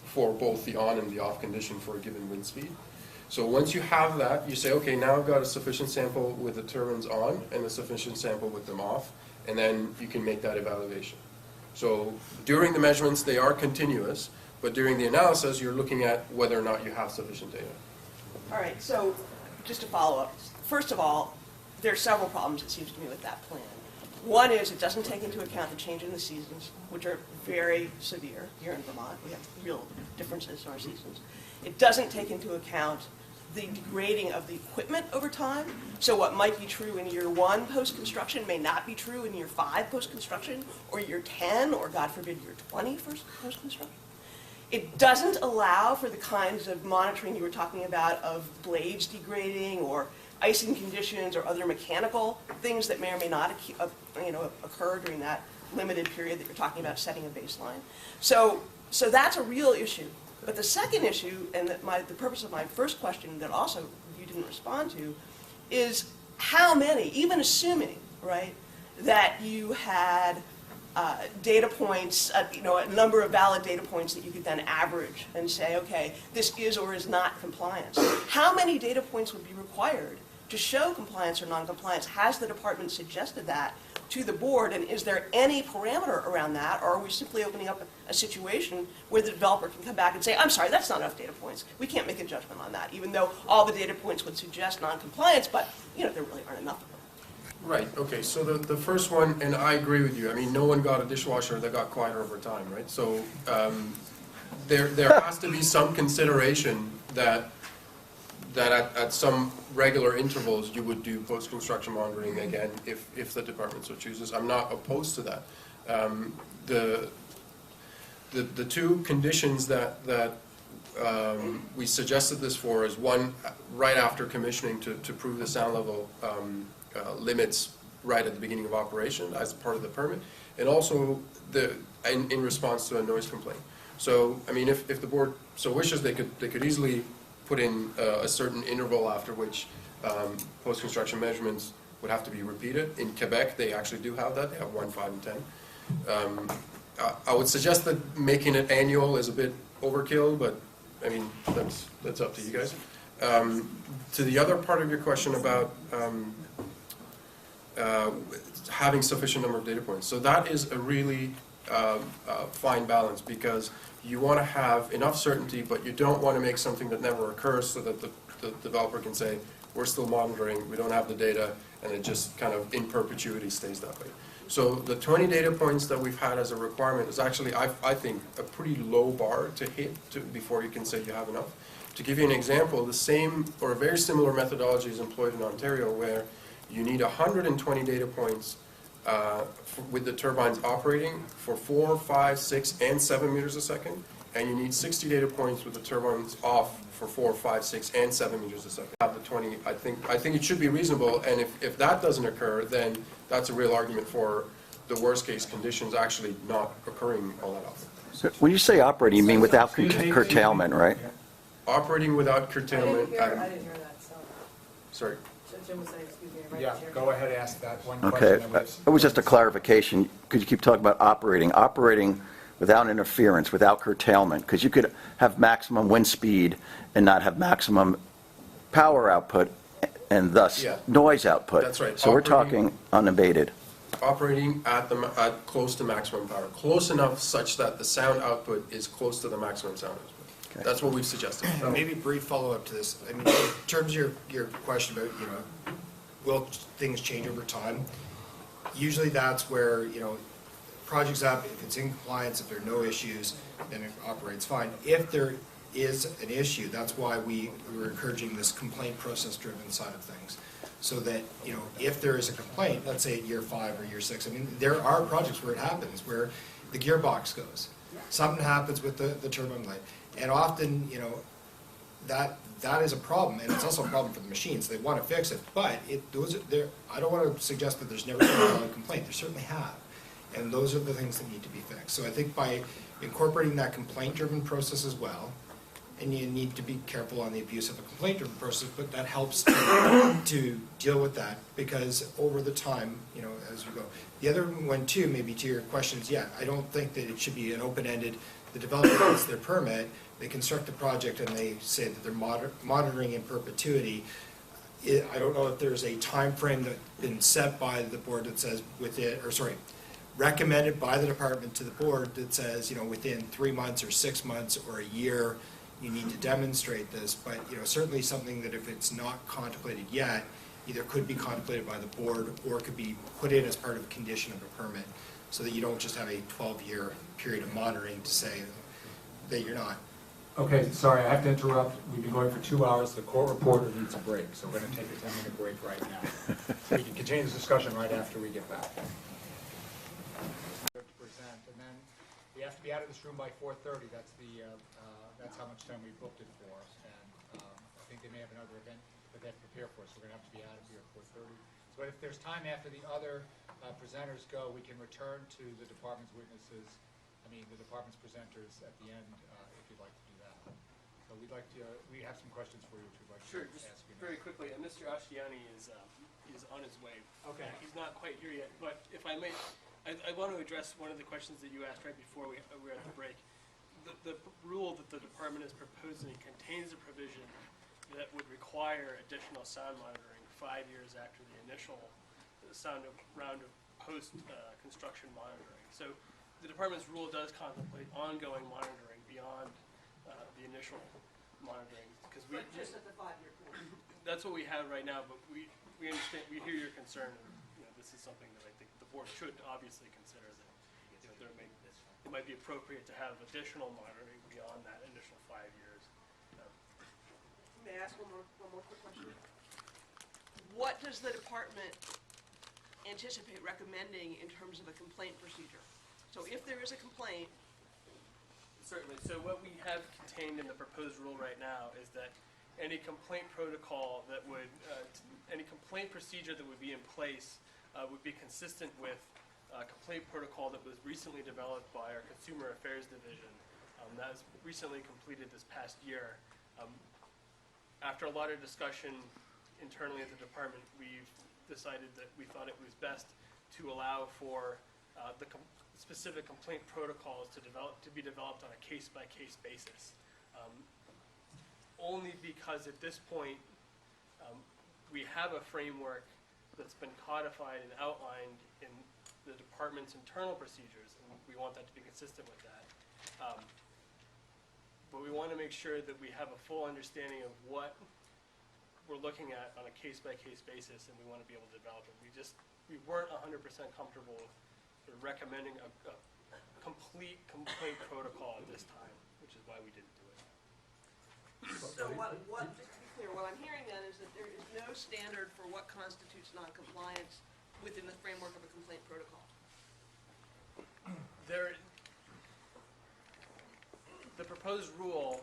for both the on and the off condition for a given wind speed. So once you have that, you say, okay, now I've got a sufficient sample with the turbines on and a sufficient sample with them off, and then you can make that evaluation. So during the measurements, they are continuous, but during the analysis, you're looking at whether or not you have sufficient data. All right, so just to follow up, first of all, there are several problems, it seems to me, with that plan. One is it doesn't take into account the change in the seasons, which are very severe here in Vermont. We have real differences in our seasons. It doesn't take into account the degrading of the equipment over time. So what might be true in year 1 post-construction may not be true in year 5 post-construction, or year 10, or God forbid, year 20 post-construction. It doesn't allow for the kinds of monitoring you were talking about of blades degrading or icing conditions or other mechanical things that may or may not occur during that limited period that you're talking about setting a baseline. So that's a real issue. But the second issue, and the purpose of my first question that also you didn't respond to, is how many, even assuming, right, that you had data points, a number of valid data points that you could then average and say, okay, this is or is not compliance. How many data points would be required to show compliance or non-compliance? Has the department suggested that to the board, and is there any parameter around that, or are we simply opening up a situation where the developer can come back and say, I'm sorry, that's not enough data points. We can't make a judgment on that, even though all the data points would suggest non-compliance, but there really aren't enough of them. Right, okay, so the first one, and I agree with you, I mean, no one got a dishwasher that got quieter over time, right? So there has to be some consideration that at some regular intervals you would do post-construction monitoring again if the department so chooses. I'm not opposed to that. The two conditions that we suggested this for is one, right after commissioning to prove the sound level limits right at the beginning of operation as part of the permit, and also in response to a noise complaint. So, I mean, if the board so wishes, they could easily put in a certain interval after which post-construction measurements would have to be repeated. In Quebec, they actually do have that. They have 1, 5, and 10. I would suggest that making it annual is a bit overkill, but I mean, that's up to you guys. To the other part of your question about having sufficient number of data points. So that is a really fine balance, because you want to have enough certainty, but you don't want to make something that never occurs so that the developer can say, we're still monitoring, we don't have the data, and it just kind of in perpetuity stays that way. So the 20 data points that we've had as a requirement is actually, I think, a pretty low bar to hit before you can say you have enough. To give you an example, the same or a very similar methodology is employed in Ontario, where you need 120 data points with the turbines operating for 4, 5, 6, and 7 meters a second, and you need 60 data points with the turbines off for 4, 5, 6, and 7 meters a second. Have the 20, I think it should be reasonable, and if that doesn't occur, then that's a real argument for the worst case conditions actually not occurring all that often. So when you say operating, you mean without curtailment, right? Operating without curtailment. I didn't hear that, so. Sorry. Jim was saying, excuse me, right Yeah, here. go ahead, ask that one Okay, question. it was just a clarification, because you keep talking about operating without interference, without curtailment, because you could have maximum wind speed and not have maximum power output and thus noise output. That's right. So we're talking unabated. Operating at close to maximum power, close enough such that the sound output is close to the maximum sound output. Okay. That's what we've suggested. Maybe a brief follow-up to this. I mean, in terms of your question about, will things change over time? Usually that's where, project's up, if it's in compliance, if there are no issues, then it operates fine. If there is an issue, that's why we were encouraging this complaint process-driven side of things. So that, if there is a complaint, let's say at year 5 or year 6, I mean, there are projects where it happens, where the gearbox goes. Something happens with the turbine blade. And often, that is a problem, and it's also a problem for the machines. They want to fix it, but I don't want to suggest that there's never been a valid complaint. There certainly have, and those are the things that need to be fixed. So I think by incorporating that complaint-driven process as well, and you need to be careful on the abuse of a complaint-driven process, but that helps to deal with that, because over the time, as you go. The other one too, maybe to your questions, I don't think that it should be an open-ended. The developer gets their permit, they construct the project, and they say that they're monitoring in perpetuity. I don't know if there's a time frame that's been set by the board that says recommended by the department to the board that says, within 3 months or 6 months or a year, you need to demonstrate this. But, certainly something that if it's not contemplated yet, either could be contemplated by the board or could be put in as part of a condition of a permit, so that you don't just have a 12-year period of monitoring to say that you're not. Okay, sorry, I have to interrupt. We've been going for 2 hours. The court reporter needs a break, so we're going to take a 10-minute break right now. We can continue this discussion right after we get back. To present, and then we have to be out of this room by 4:30. That's how much time we booked it for. And I think they may have another event that they have to prepare for, so we're going to have to be out of here at 4:30. So if there's time after the other presenters go, we can return to the department's witnesses, the department's presenters at the end, if you'd like to do that. So we have some questions for you, which we'd like Sure, to just ask you now. very quickly, and Mr. Ashiani is on his way. Okay. He's not quite here yet, but if I may, I want to address one of the questions that you asked right before we were at the break. The rule that the department is proposing contains a provision that would require additional sound monitoring 5 years after the initial round of post-construction monitoring. So the department's rule does contemplate ongoing monitoring beyond the initial monitoring, because But just at the 5-year point. that's what we have right now. But we understand, we hear your concern, and this is something that I think the board should obviously consider. That it might be appropriate to have additional monitoring beyond that initial 5 years. May I ask one more quick question? What does the department anticipate recommending in terms of a complaint procedure? So if there is a complaint. Certainly. So what we have contained in the proposed rule right now is that any complaint protocol that would, any complaint procedure that would be in place would be consistent with a complaint protocol that was recently developed by our Consumer Affairs Division. That was recently completed this past year. After a lot of discussion internally at the department, we've decided that we thought it was best to allow for the specific complaint protocols to be developed on a case-by-case basis. Only because at this point we have a framework that's been codified and outlined in the department's internal procedures, and we want that to be consistent with that. But we want to make sure that we have a full understanding of what we're looking at on a case-by-case basis, and we want to be able to develop it. We weren't 100% comfortable with recommending a complete complaint protocol at this time, which is why we didn't do it. So just to be clear, what I'm hearing then is that there is no standard for what constitutes noncompliance within the framework of a complaint protocol. The proposed rule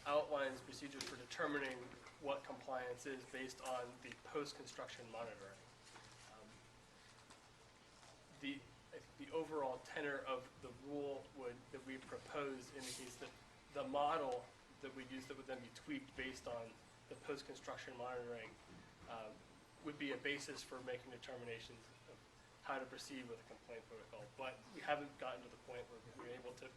outlines procedures for determining what compliance is based on the post-construction monitoring. The overall tenor of the rule that we propose indicates that the model that we use that would then be tweaked based on the post-construction monitoring would be a basis for making determinations of how to proceed with a complaint protocol. But we haven't gotten to the point where we're able to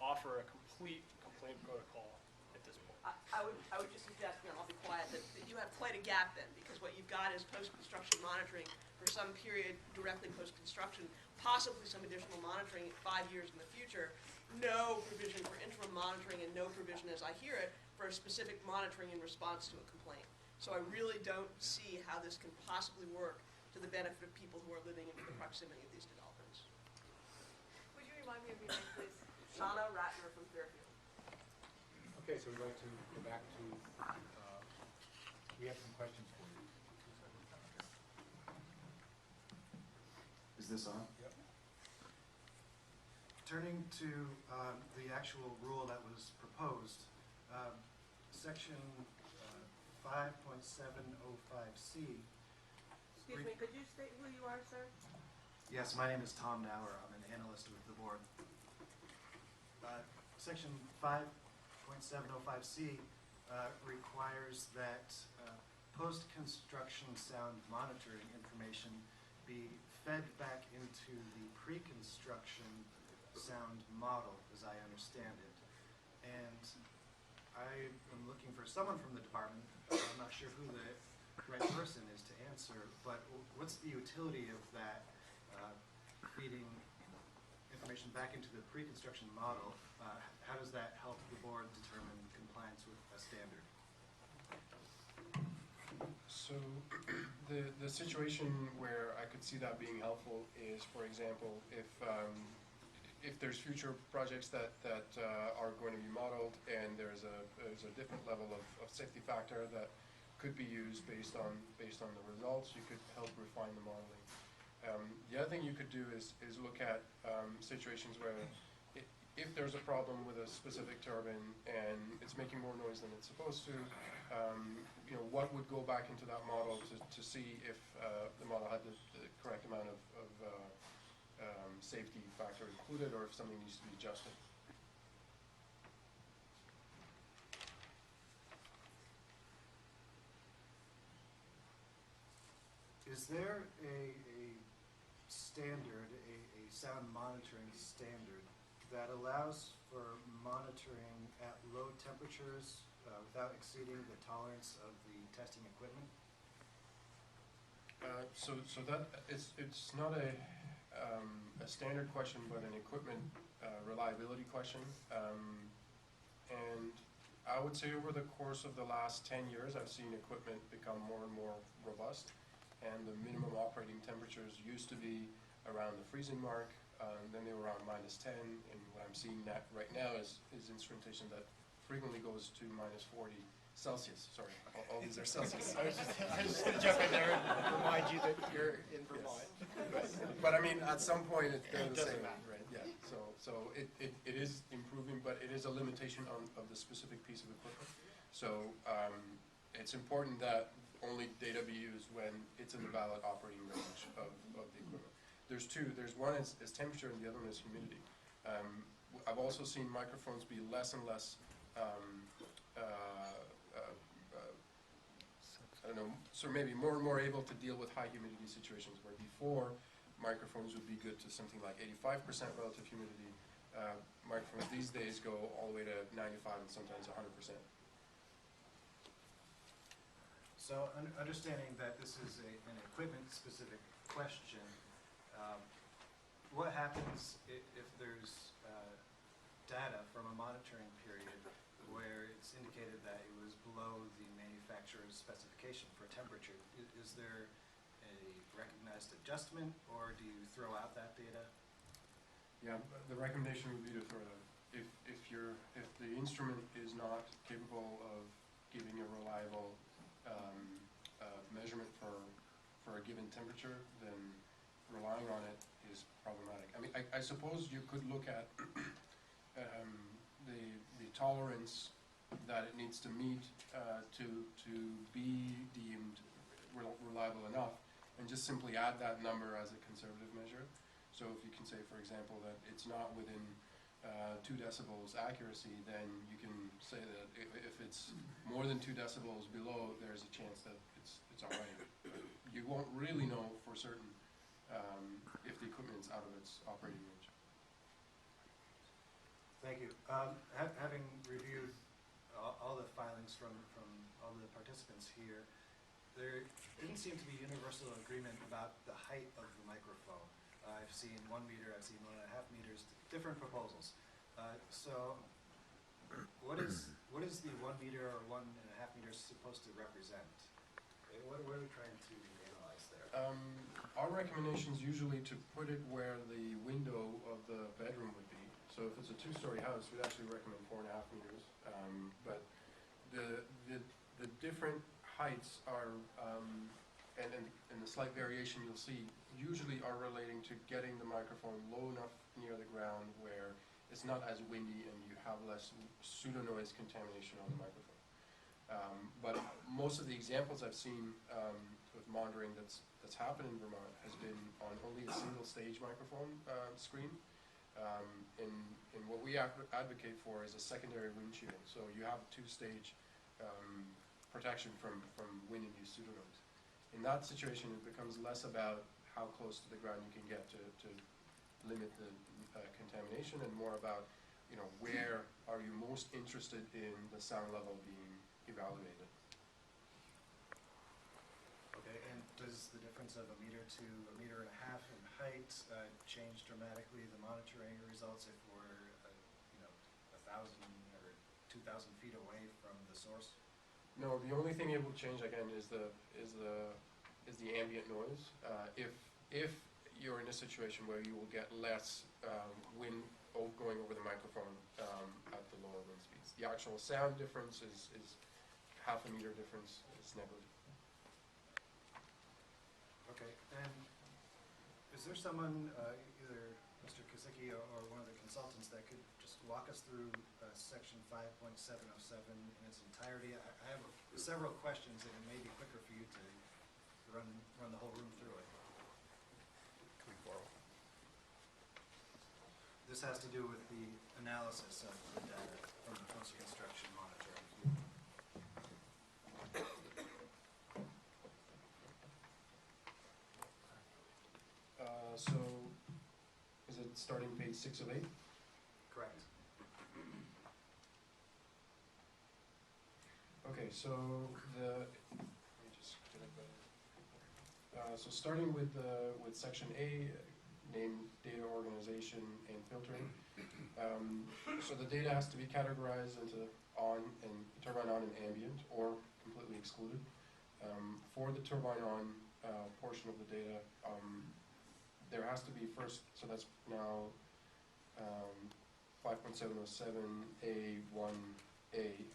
offer a complete complaint protocol at this point. I would just suggest, and I'll be quiet, that you have quite a gap then, because what you've got is post-construction monitoring for some period directly post-construction, possibly some additional monitoring 5 years in the future, no provision for interim monitoring, and no provision, as I hear it, for a specific monitoring in response to a complaint. So I really don't see how this can possibly work to the benefit of people who are living in the proximity of these developments. Would you remind me of your name, please? Shauna Ratner from Fairfield. Okay, so we'd like to go back to, we have some questions for you. Is this on? Yep. Turning to the actual rule that was proposed, section 5.705C. Excuse me, could you state who you are, sir? Yes, my name is Tom Nauer. I'm an analyst with the board. Section 5.705C requires that post-construction sound monitoring information be fed back into the pre-construction sound model, as I understand it. And I am looking for someone from the department. I'm not sure who the right person is to answer, but what's the utility of that feeding information back into the pre-construction model? How does that help the board determine compliance with a standard? So the situation where I could see that being helpful is, for example, if there's future projects that are going to be modeled and there's a different level of safety factor that could be used based on the results, you could help refine the modeling. The other thing you could do is look at situations where if there's a problem with a specific turbine and it's making more noise than it's supposed to, you know, what would go back into that model to see if the model had the correct amount of safety factor included, or if something needs to be adjusted. Is there a standard, a sound monitoring standard that allows for monitoring at low temperatures without exceeding the tolerance of the testing equipment? So that it's not a standard question, but an equipment reliability question. And I would say over the course of the last 10 years, I've seen equipment become more and more robust. And the minimum operating temperatures used to be around the freezing mark, then they were around -10, and what I'm seeing right now is instrumentation that frequently goes to -40 Celsius. Sorry, all these are Celsius. I was just going to jump in there and remind you that you're in Vermont. Yes. But I mean, at some point, it's It the doesn't same, matter. right? Yeah. So it is improving, but it is a limitation of the specific piece of equipment. So it's important that only data be used when it's in the valid operating range of the equipment. There's two. There's one is temperature, and the other one is humidity. I've also seen microphones be less and less, I don't know, so maybe more and more able to deal with high humidity situations, where before microphones would be good to something like 85% relative humidity. Microphones these days go all the way to 95 and sometimes 100%. So understanding that this is an equipment-specific question, what happens if there's data from a monitoring period where it's indicated that it was below the manufacturer's specification for temperature? Is there a recognized adjustment, or do you throw out that data? Yeah, the recommendation would be to throw it out. If the instrument is not capable of giving a reliable measurement for a given temperature, then relying on it is problematic. I mean, I suppose you could look at the tolerance that it needs to meet to be deemed reliable enough, and just simply add that number as a conservative measure. So if you can say, for example, that it's not within 2 decibels accuracy, then you can say that if it's more than 2 decibels below, there's a chance that it's all right. You won't really know for certain if the equipment's out of its operating range. Thank you. Having reviewed all the filings from all the participants here, there didn't seem to be universal agreement about the height of the microphone. I've seen 1 meter, I've seen 1.5 meters, different proposals. So what is the 1 meter or 1.5 meters supposed to represent? What are we trying to analyze there? Our recommendation is usually to put it where the window of the bedroom would be. So if it's a 2-story house, we'd actually recommend 4.5 meters. But the different heights are, and the slight variation you'll see, usually are relating to getting the microphone low enough near the ground where it's not as windy and you have less pseudo-noise contamination on the microphone. But most of the examples I've seen with monitoring that's happened in Vermont has been on only a single stage microphone screen. And what we advocate for is a secondary wind shield. So you have a 2-stage protection from wind-induced pseudo-noise. In that situation, it becomes less about how close to the ground you can get to limit the contamination, and more about, you know, where are you most interested in the sound level being evaluated. Okay, and does the difference of 1 meter to 1.5 meters in height change dramatically the monitoring results if we're, 1,000 or 2,000 feet away from the source? No, the only thing it will change again is the ambient noise. If you're in a situation where you will get less wind going over the microphone at the lower wind speeds, the actual sound difference is 0.5 meter difference is negligible. Okay, and is there someone, either Mr. Kazicki or one of the consultants, that could just walk us through section 5.707 in its entirety? I have several questions, and it may be quicker for you to run the whole room through it. Can we borrow? This has to do with the analysis of the data from the post-construction monitoring. So, is it starting page 6 of 8? Correct. Okay, so let me just get it. So starting with section A, named data organization and filtering. So the data has to be categorized into turbine on and ambient, or completely excluded. For the turbine on portion of the data, there has to be first, so that's now 5.707A1A.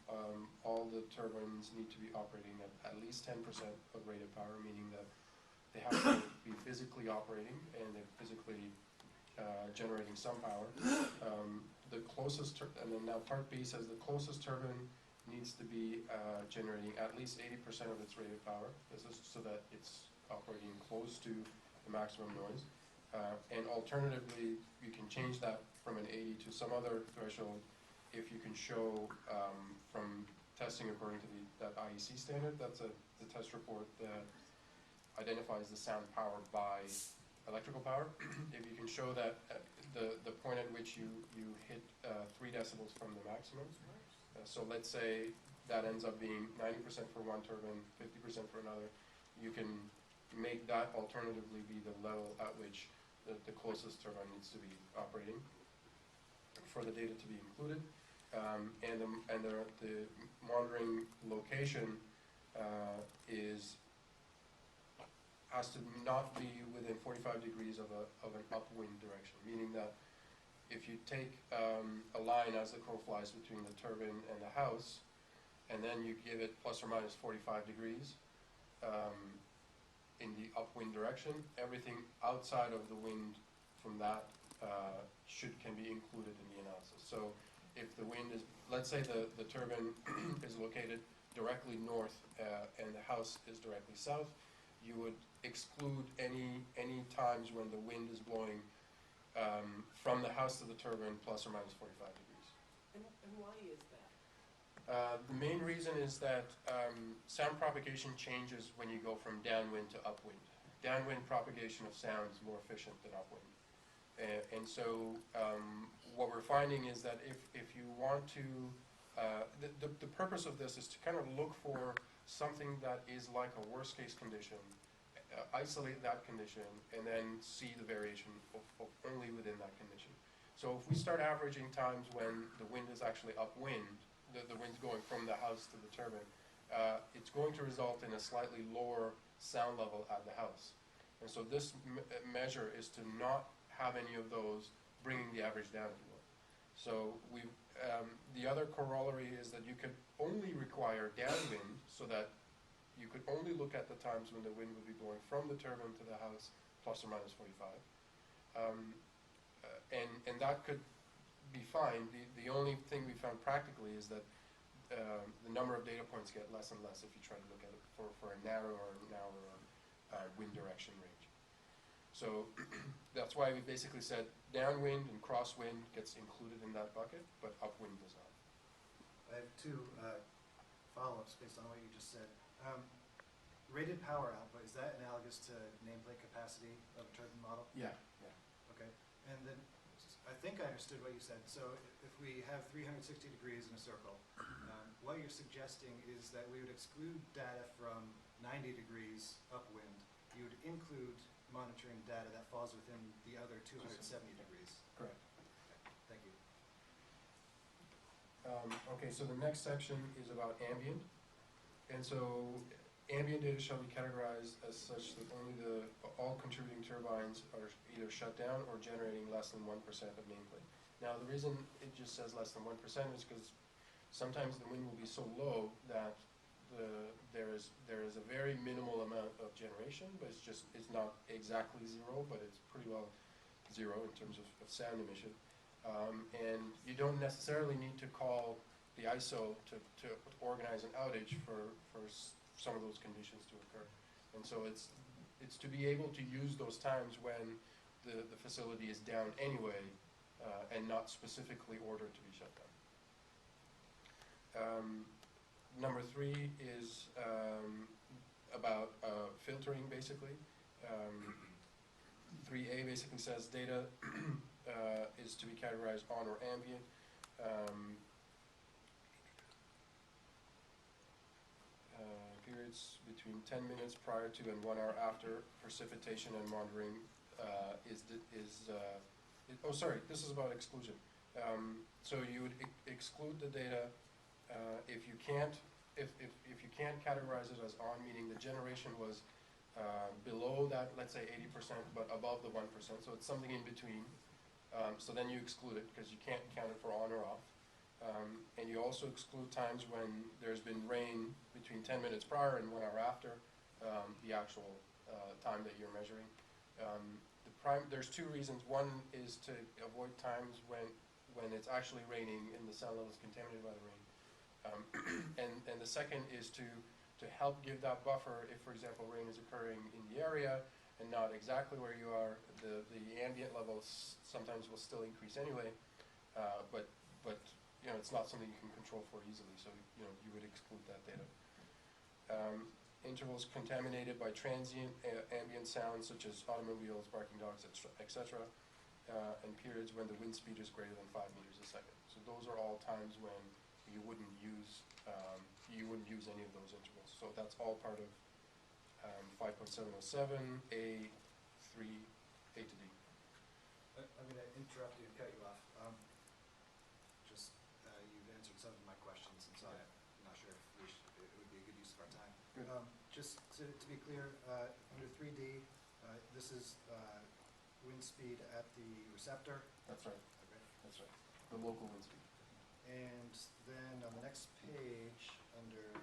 All the turbines need to be operating at least 10% of rated power, meaning that they have to be physically operating and they're physically generating some power. The closest, and then now part B says the closest turbine needs to be generating at least 80% of its rated power. This is so that it's operating close to the maximum noise. And alternatively, you can change that from an 80 to some other threshold if you can show from testing according to that IEC standard. That's the test report that identifies the sound power by electrical power. If you can show that the point at which you hit 3 decibels from the maximum, so let's say that ends up being 90% for one turbine, 50% for another, you can make that alternatively be the level at which the closest turbine needs to be operating for the data to be included. And the monitoring location has to not be within 45 degrees of an upwind direction, meaning that if you take a line as the crow flies between the turbine and the house, and then you give it plus or minus 45 degrees in the upwind direction, everything outside of the wind from that can be included in the analysis. So if the wind is, let's say the turbine is located directly north and the house is directly south, you would exclude any times when the wind is blowing from the house to the turbine plus or minus 45 degrees. And why is that? The main reason is that sound propagation changes when you go from downwind to upwind. Downwind propagation of sound is more efficient than upwind. And so what we're finding is that if you want to, the purpose of this is to kind of look for something that is like a worst case condition, isolate that condition, and then see the variation of only within that condition. So if we start averaging times when the wind is actually upwind, the wind's going from the house to the turbine, it's going to result in a slightly lower sound level at the house. And so this measure is to not have any of those bringing the average down, if you will. So the other corollary is that you could only require downwind, so that you could only look at the times when the wind would be blowing from the turbine to the house, plus or minus 45. And that could be fine. The only thing we found practically is that the number of data points get less and less if you try to look at it for a narrower wind direction range. So that's why we basically said downwind and crosswind gets included in that bucket, but upwind does not. I have two follow-ups based on what you just said. Rated power output, is that analogous to nameplate capacity of a turbine model? Yeah. Okay. And then I think I understood what you said. So if we have 360 degrees in a circle, what you're suggesting is that we would exclude data from 90 degrees upwind. You would include monitoring data that falls within the other 270 degrees. Correct. Okay. Thank you. Okay, so the next section is about ambient. And so ambient data shall be categorized as such that only all contributing turbines are either shut down or generating less than 1% of nameplate. Now, the reason it just says less than 1% is because sometimes the wind will be so low that there is a very minimal amount of generation, but it's not exactly zero, but it's pretty well zero in terms of sound emission. And you don't necessarily need to call the ISO to organize an outage for some of those conditions to occur. And so it's to be able to use those times when the facility is down anyway, and not specifically ordered to be shut down. Number 3 is about filtering, basically. 3A basically says data is to be categorized on or ambient. Periods between 10 minutes prior to and 1 hour after precipitation and monitoring oh, sorry, this is about exclusion. So you would exclude the data if you can't categorize it as on, meaning the generation was below that, let's say 80%, but above the 1%, so it's something in between. So then you exclude it because you can't count it for on or off. And you also exclude times when there's been rain between 10 minutes prior and 1 hour after the actual time that you're measuring. There's 2 reasons. One is to avoid times when it's actually raining and the sound level is contaminated by the rain. And the second is to help give that buffer if, for example, rain is occurring in the area and not exactly where you are. The ambient levels sometimes will still increase anyway, but you know, it's not something you can control for easily, so you know, you would exclude that data. Intervals contaminated by transient ambient sounds such as automobiles, barking dogs, etc., and periods when the wind speed is greater than 5 meters a second. So those are all times when you wouldn't use any of those intervals. So that's all part of 5.707 A3 A to D. I'm going to interrupt you and cut you off. You've answered some of my questions, and so I'm not sure if it would be a good use of our time. Just to be clear, under 3D, this is wind speed at the receptor? That's right. Okay. That's right. The local wind speed. And then on the next page, under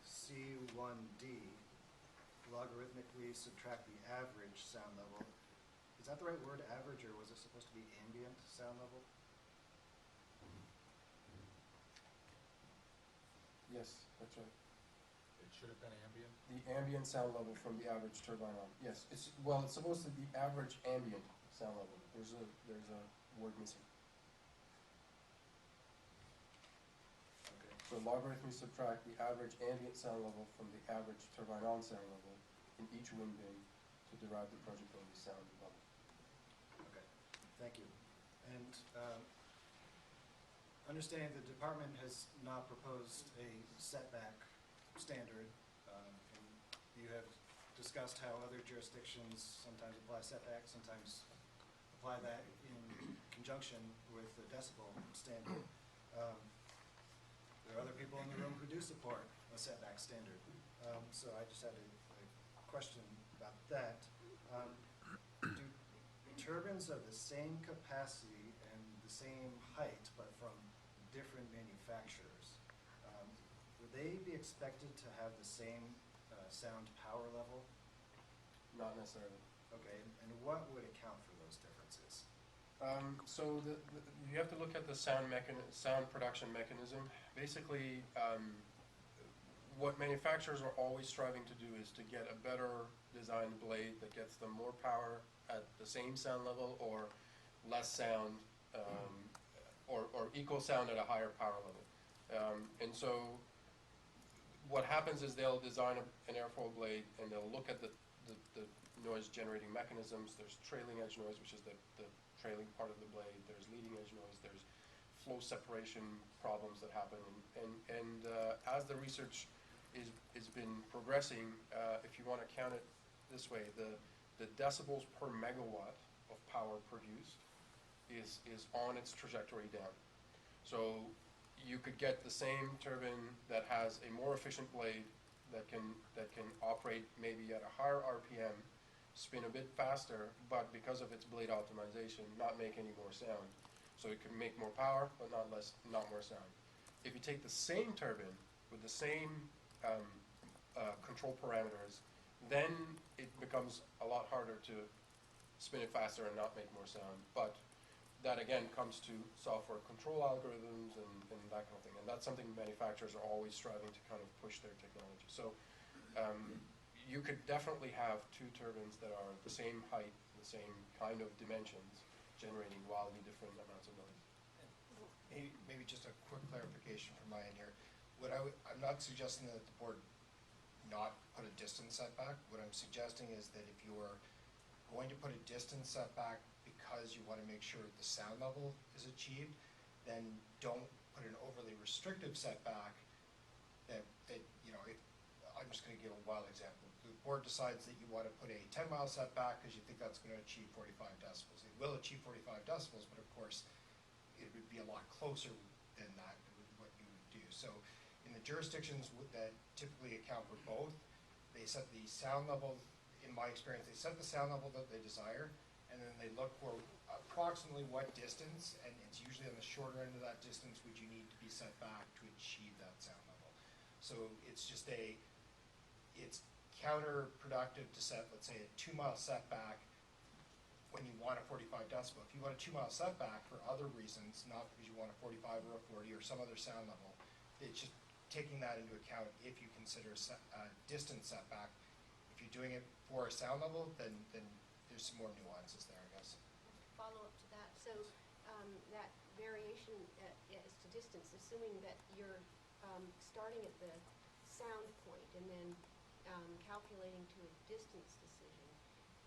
C1D, logarithmically subtract the average sound level. Is that the right word, average, or was it supposed to be ambient sound level? Yes, that's right. It should have been ambient? The ambient sound level from the average turbine on. Yes, it's supposed to be average ambient sound level. There's a word missing. Okay. So logarithmically subtract the average ambient sound level from the average turbine on sound level in each wind bin to derive the projectability sound level. Okay, thank you. And understanding the department has not proposed a setback standard, and you have discussed how other jurisdictions sometimes apply setbacks, sometimes apply that in conjunction with the decibel standard. There are other people in the room who do support a setback standard. So I just had a question about that. Do turbines of the same capacity and the same height, but from different manufacturers, would they be expected to have the same sound power level? Not necessarily. Okay, and what would account for those differences? So you have to look at the sound production mechanism. Basically, what manufacturers are always striving to do is to get a better designed blade that gets them more power at the same sound level, or less sound, or equal sound at a higher power level. And so what happens is they'll design an airfoil blade and they'll look at the noise generating mechanisms. There's trailing edge noise, which is the trailing part of the blade. There's leading edge noise. There's flow separation problems that happen. And as the research is been progressing, if you want to count it this way, the decibels per megawatt of power produced is on its trajectory down. So you could get the same turbine that has a more efficient blade that can operate maybe at a higher RPM, spin a bit faster, but because of its blade optimization, not make any more sound. So it can make more power, but not more sound. If you take the same turbine with the same control parameters, then it becomes a lot harder to spin it faster and not make more sound. But that again comes to software control algorithms and that kind of thing. And that's something manufacturers are always striving to kind of push their technology. So you could definitely have two turbines that are the same height, the same kind of dimensions, generating wildly different amounts of noise. Maybe just a quick clarification from my end here. I'm not suggesting that the board not put a distance setback. What I'm suggesting is that if you're going to put a distance setback because you want to make sure the sound level is achieved, then don't put an overly restrictive setback that you know, I'm just going to give a wild example. The board decides that you want to put a 10-mile setback because you think that's going to achieve 45 decibels. It will achieve 45 decibels, but of course, it would be a lot closer than that, what you would do. So in the jurisdictions that typically account for both, they set the sound level, in my experience, they set the sound level that they desire, and then they look for approximately what distance, and it's usually on the shorter end of that distance, would you need to be set back to achieve that sound level. So it's just it's counterproductive to set, let's say, a 2-mile setback when you want a 45 decibel. If you want a 2-mile setback for other reasons, not because you want a 45 or a 40 or some other sound level, it's just taking that into account if you consider a distance setback. If you're doing it for a sound level, then there's some more nuances there, I guess. Follow up to that. So that variation as to distance, assuming that you're starting at the sound point and then calculating to a distance decision,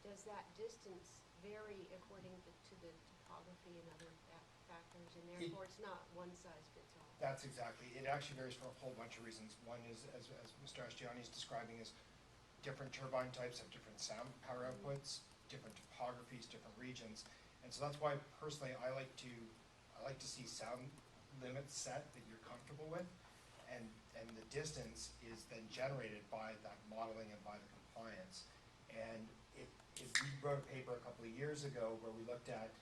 does that distance vary according to the topography and other factors, and therefore it's not one size fits all? That's exactly. It actually varies for a whole bunch of reasons. One is, as Mr. Ashtiani is describing, is different turbine types have different sound power outputs, different topographies, different regions, and so that's why personally I like to see sound limits set that you're comfortable with, and the distance is then generated by that modeling and by the compliance. And we wrote a paper a couple of years ago where we looked at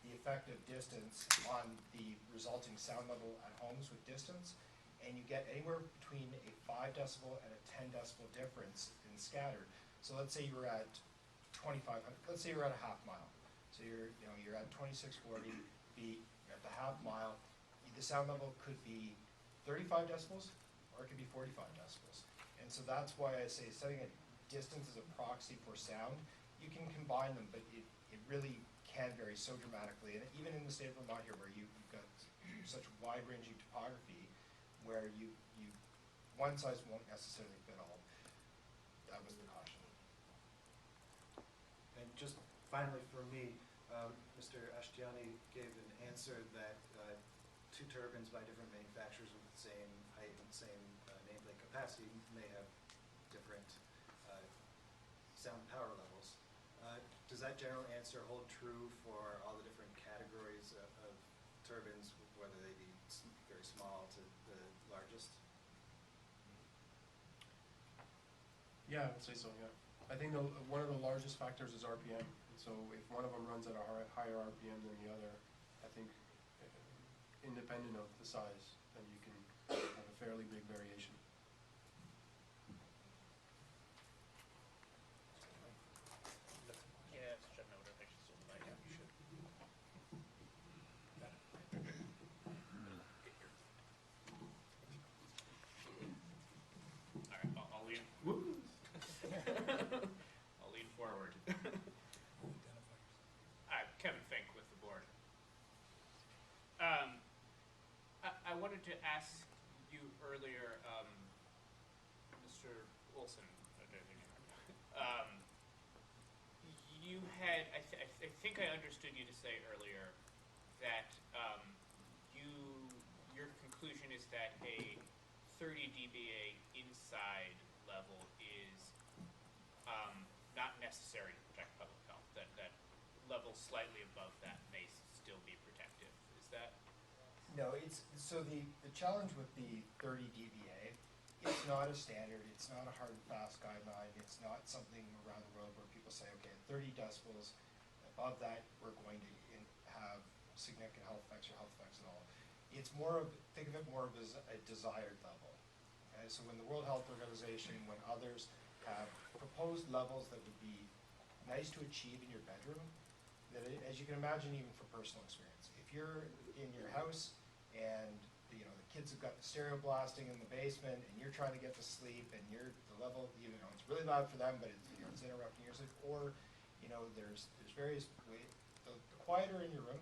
the effect of distance on the resulting sound level at homes with distance, and you get anywhere between a 5 decibel and a 10 decibel difference in scattered. So let's say you were at 2,500, let's say you're at a half mile. So you're at 2640 feet, you're at the half mile, the sound level could be 35 decibels or it could be 45 decibels. And so that's why I say setting a distance as a proxy for sound, you can combine them, but it really can vary so dramatically. And even in the state of Vermont here, where you've got such wide-ranging topography, where one size won't necessarily fit all. That was the caution. And just finally for me, Mr. Ashtiani gave an answer that two turbines by different manufacturers with the same height and same nameplate capacity may have different sound power levels. Does that general answer hold true for all the different categories of turbines, whether they be very small to the largest? Yeah, I would say so, yeah. I think one of the largest factors is RPM. So if one of them runs at a higher RPM than the other, I think independent of the size, then you can have a fairly big variation. Yeah, it's such a note. I should still yeah, you should. All right, I'll lean. I'll lean forward. Kevin Fink with the board. I wanted to ask you earlier, Mr. Olson, you had, I think I understood you to say earlier that your conclusion is that a 30 dBA inside level is not necessary to protect public health, that levels slightly above that may still be protective. Is that? No, so the challenge with the 30 dBA, it's not a standard, it's not a hard and fast guideline, it's not something around the world where people say, okay, 30 decibels, above that we're going to have significant health effects or health effects at all. It's more of, think of it more of as a desired level. Okay, so when the World Health Organization, when others have proposed levels that would be nice to achieve in your bedroom, that as you can imagine, even for personal experience, if you're in your house and the kids have got the stereo blasting in the basement and you're trying to get to sleep and the level, it's really loud for them, but it's interrupting your sleep, or there's various ways. The quieter in your room,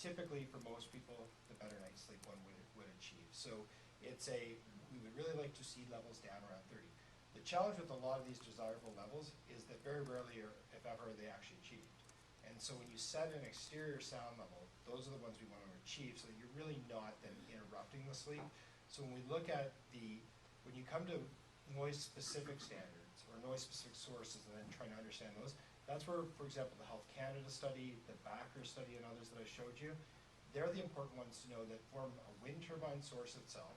typically for most people, the better night's sleep one would achieve. So we would really like to see levels down around 30. The challenge with a lot of these desirable levels is that very rarely, or if ever, are they actually achieved. And so when you set an exterior sound level, those are the ones we want to achieve, so you're really not then interrupting the sleep. So when we look at when you come to noise-specific standards or noise-specific sources and then trying to understand those, that's where, for example, the Health Canada study, the Backer study, and others that I showed you, they're the important ones to know that from a wind turbine source itself,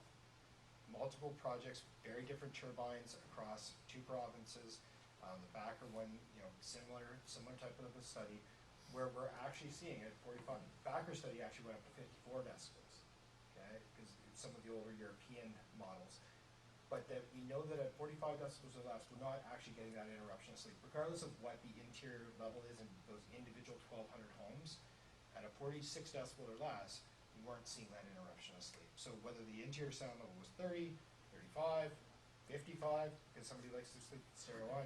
multiple projects, very different turbines across 2 provinces, the Backer one, similar type of a study, where we're actually seeing at 45. Backer study actually went up to 54 decibels, okay, because some of the older European models. But that we know that at 45 decibels or less, we're not actually getting that interruption of sleep, regardless of what the interior level is in those individual 1,200 homes. At a 46 decibel or less, we weren't seeing that interruption of sleep. So whether the interior sound level was 30, 35, 55, because somebody likes to sleep with stereo on,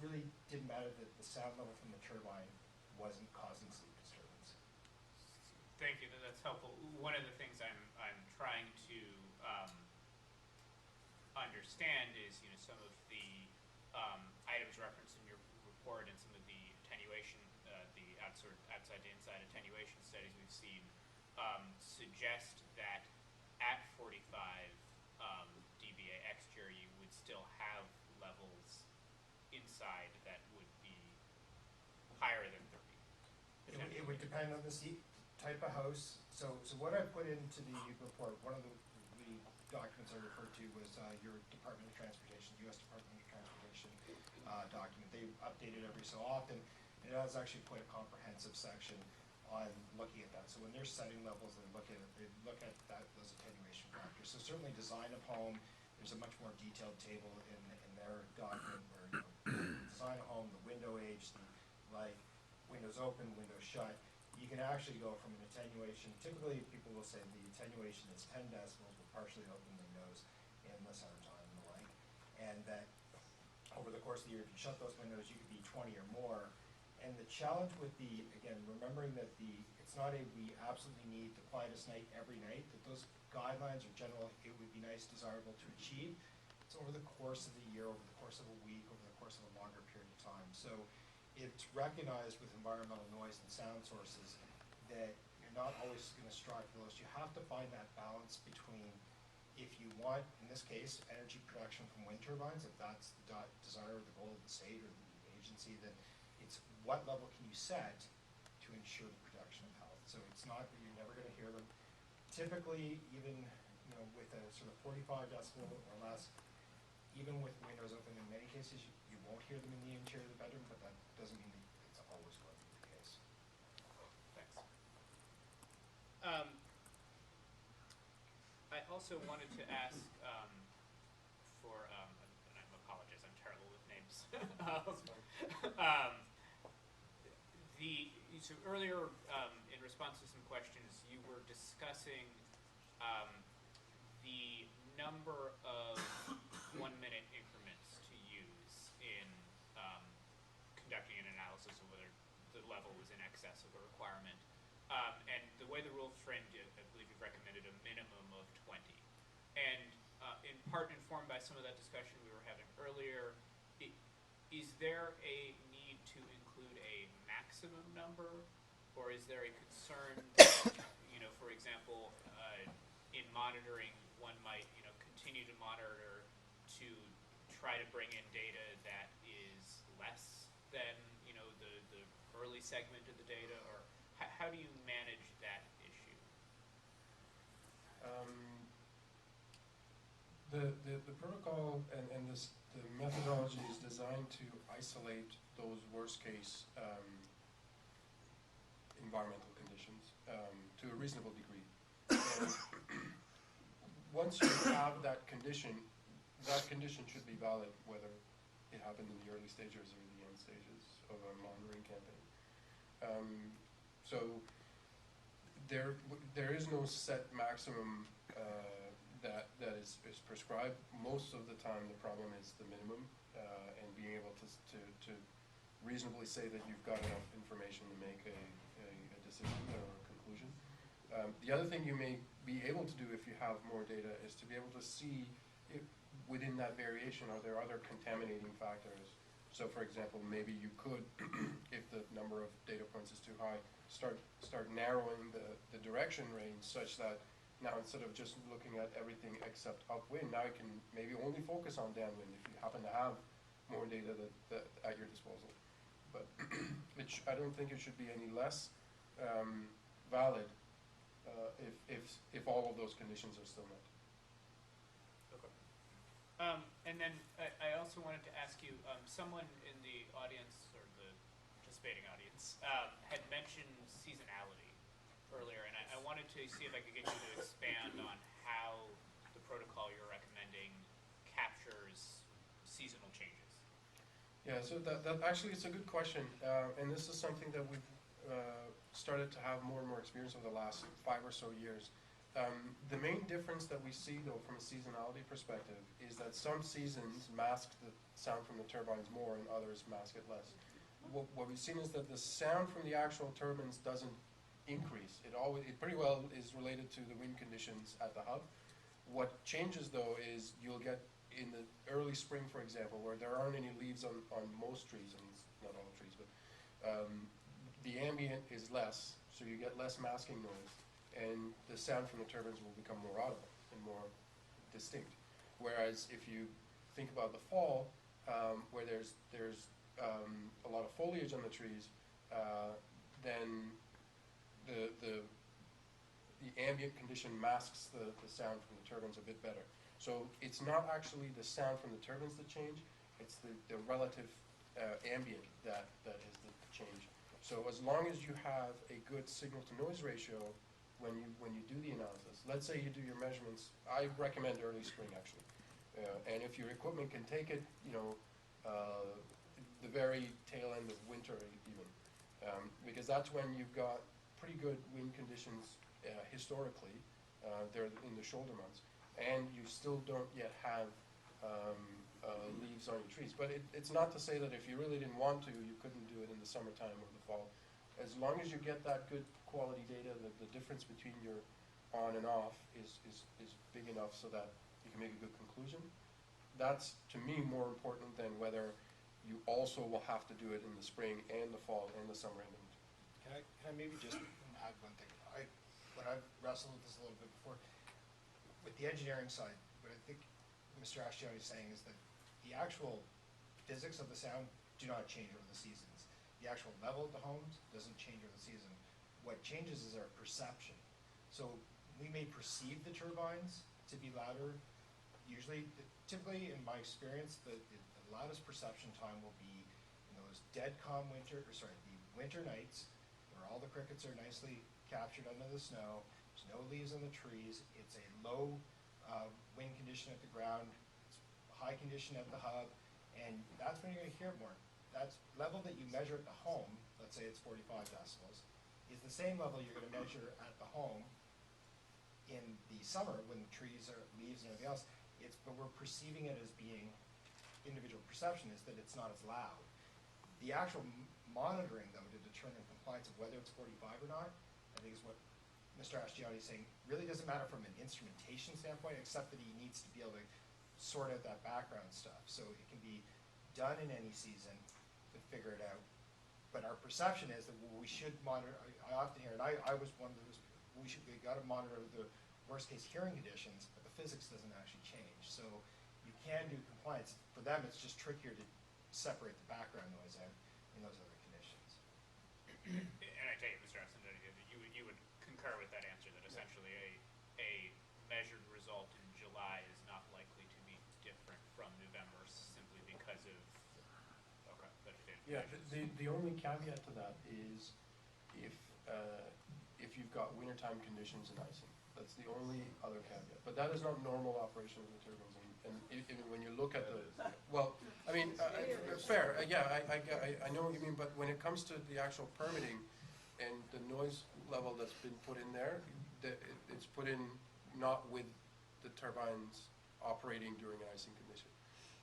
really didn't matter that the sound level from the turbine wasn't causing sleep disturbance. Thank you, that's helpful. One of the things I'm trying to understand is some of the items referenced in your report and some of the attenuation, the outside to inside attenuation studies we've seen suggest that at 45 dBA exterior you would still have levels inside that would be higher than 30. It would depend on the type of house. So what I put into the report, one of the documents I referred to was your Department of Transportation, U.S. Department of Transportation document. They update it every so often. It has actually quite a comprehensive section on looking at that. So when they're setting levels, they look at those attenuation factors. So certainly design of home, there's a much more detailed table in their document where design of home, the window age, windows open, windows shut. You can actually go from an attenuation. Typically, people will say the attenuation is 10 decibels with partially open windows in the summertime and the like, and that over the course of the year, if you shut those windows, you could be 20 or more. And the challenge with again, remembering that it's not we absolutely need the quietest night every night, that those guidelines are general, it would be nice, desirable to achieve. It's over the course of the year, over the course of a week, over the course of a longer period of time. So it's recognized with environmental noise and sound sources that you're not always going to strive for those. You have to find that balance between, if you want, in this case, energy production from wind turbines, if that's the desire or the goal of the state or the agency, then it's what level can you set to ensure the production of health. So it's not that you're never going to hear them. Typically, even with a sort of 45 decibel or less, even with windows open, in many cases you won't hear them in the interior of the bedroom, but that doesn't mean that it's always going to be the case. Thanks. I also wanted to ask and I apologize, I'm terrible with names. So earlier, in response to some questions, you were discussing the number of 1-minute increments to use in conducting an analysis of whether the level was in excess of a requirement. And the way the rules framed it, I believe you've recommended a minimum of 20. And in part informed by some of that discussion we were having earlier, is there a need to include a maximum number, or is there a concern that, for example, in monitoring, one might, continue to monitor to try to bring in data that is less than, the early segment of the data, or how do you manage that issue? The protocol and the methodology is designed to isolate those worst case environmental conditions to a reasonable degree. And once you have that condition should be valid whether it happened in the early stages or the end stages of a monitoring campaign. So there is no set maximum that is prescribed. Most of the time, the problem is the minimum, and being able to reasonably say that you've got enough information to make a decision or a conclusion. The other thing you may be able to do if you have more data is to be able to see if within that variation, are there other contaminating factors? So for example, maybe you could, if the number of data points is too high, start narrowing the direction range such that now instead of just looking at everything except upwind, now you can maybe only focus on downwind if you happen to have more data that at your disposal. But I don't think it should be any less valid if all of those conditions are still met. Okay. And then I also wanted to ask you, someone in the audience, or the participating audience, had mentioned seasonality earlier, and I wanted to see if I could get you to expand on how the protocol you're recommending captures seasonal changes. Yeah, so that actually is a good question, and this is something that we've started to have more and more experience over the last 5 or so years. The main difference that we see, though, from a seasonality perspective, is that some seasons mask the sound from the turbines more and others mask it less. What we've seen is that the sound from the actual turbines doesn't increase. It pretty well is related to the wind conditions at the hub. What changes, though, is you'll get in the early spring, for example, where there aren't any leaves on most trees, and not all trees, but the ambient is less, so you get less masking noise, and the sound from the turbines will become more audible and more distinct. Whereas if you think about the fall, where there's a lot of foliage on the trees, then the ambient condition masks the sound from the turbines a bit better. So it's not actually the sound from the turbines that change, it's the relative ambient that is the change. So as long as you have a good signal to noise ratio when you do the analysis, let's say you do your measurements, I recommend early spring actually. And if your equipment can take it, the very tail end of winter even, because that's when you've got pretty good wind conditions historically, they're in the shoulder months, and you still don't yet have leaves on your trees. But it's not to say that if you really didn't want to, you couldn't do it in the summertime or the fall. As long as you get that good quality data, the difference between your on and off is big enough so that you can make a good conclusion. That's, to me, more important than whether you also will have to do it in the spring and the fall and the summer and the winter. Can I maybe just add one thing? When I've wrestled with this a little bit before, with the engineering side, what I think Mr. Ashtiani is saying is that the actual physics of the sound do not change over the seasons. The actual level of the homes doesn't change over the season. What changes is our perception. So we may perceive the turbines to be louder. Typically, in my experience, the loudest perception time will be in those dead calm the winter nights where all the crickets are nicely captured under the snow. There's no leaves on the trees. It's a low wind condition at the ground. It's high condition at the hub, and that's when you're going to hear it more. That level that you measure at the home, let's say it's 45 decibels, is the same level you're going to measure at the home in the summer when the trees are leaves and everything else. But we're perceiving it as being, individual perception is that it's not as loud. The actual monitoring, though, to determine compliance of whether it's 45 or not, I think is what Mr. Ashtiani is saying, really doesn't matter from an instrumentation standpoint, except that he needs to be able to sort out that background stuff. So it can be done in any season to figure it out. But our perception is that we should monitor, I often hear, and I was one of those, we got to monitor the worst case hearing conditions, but the physics doesn't actually change. So you can do compliance. For them, it's just trickier to separate the background noise out in those other conditions. And I take it, Mr. Austin, that you would concur with that answer, that essentially a measured result in July is not likely to be different from November simply because of, okay, that it did. Yeah, the only caveat to that is if you've got wintertime conditions and icing. That's the only other caveat. But that is not normal operation of the turbines. And even when you look at the, well, I mean, fair, I know what you mean, but when it comes to the actual permitting and the noise level that's been put in there, it's put in not with the turbines operating during an icing condition.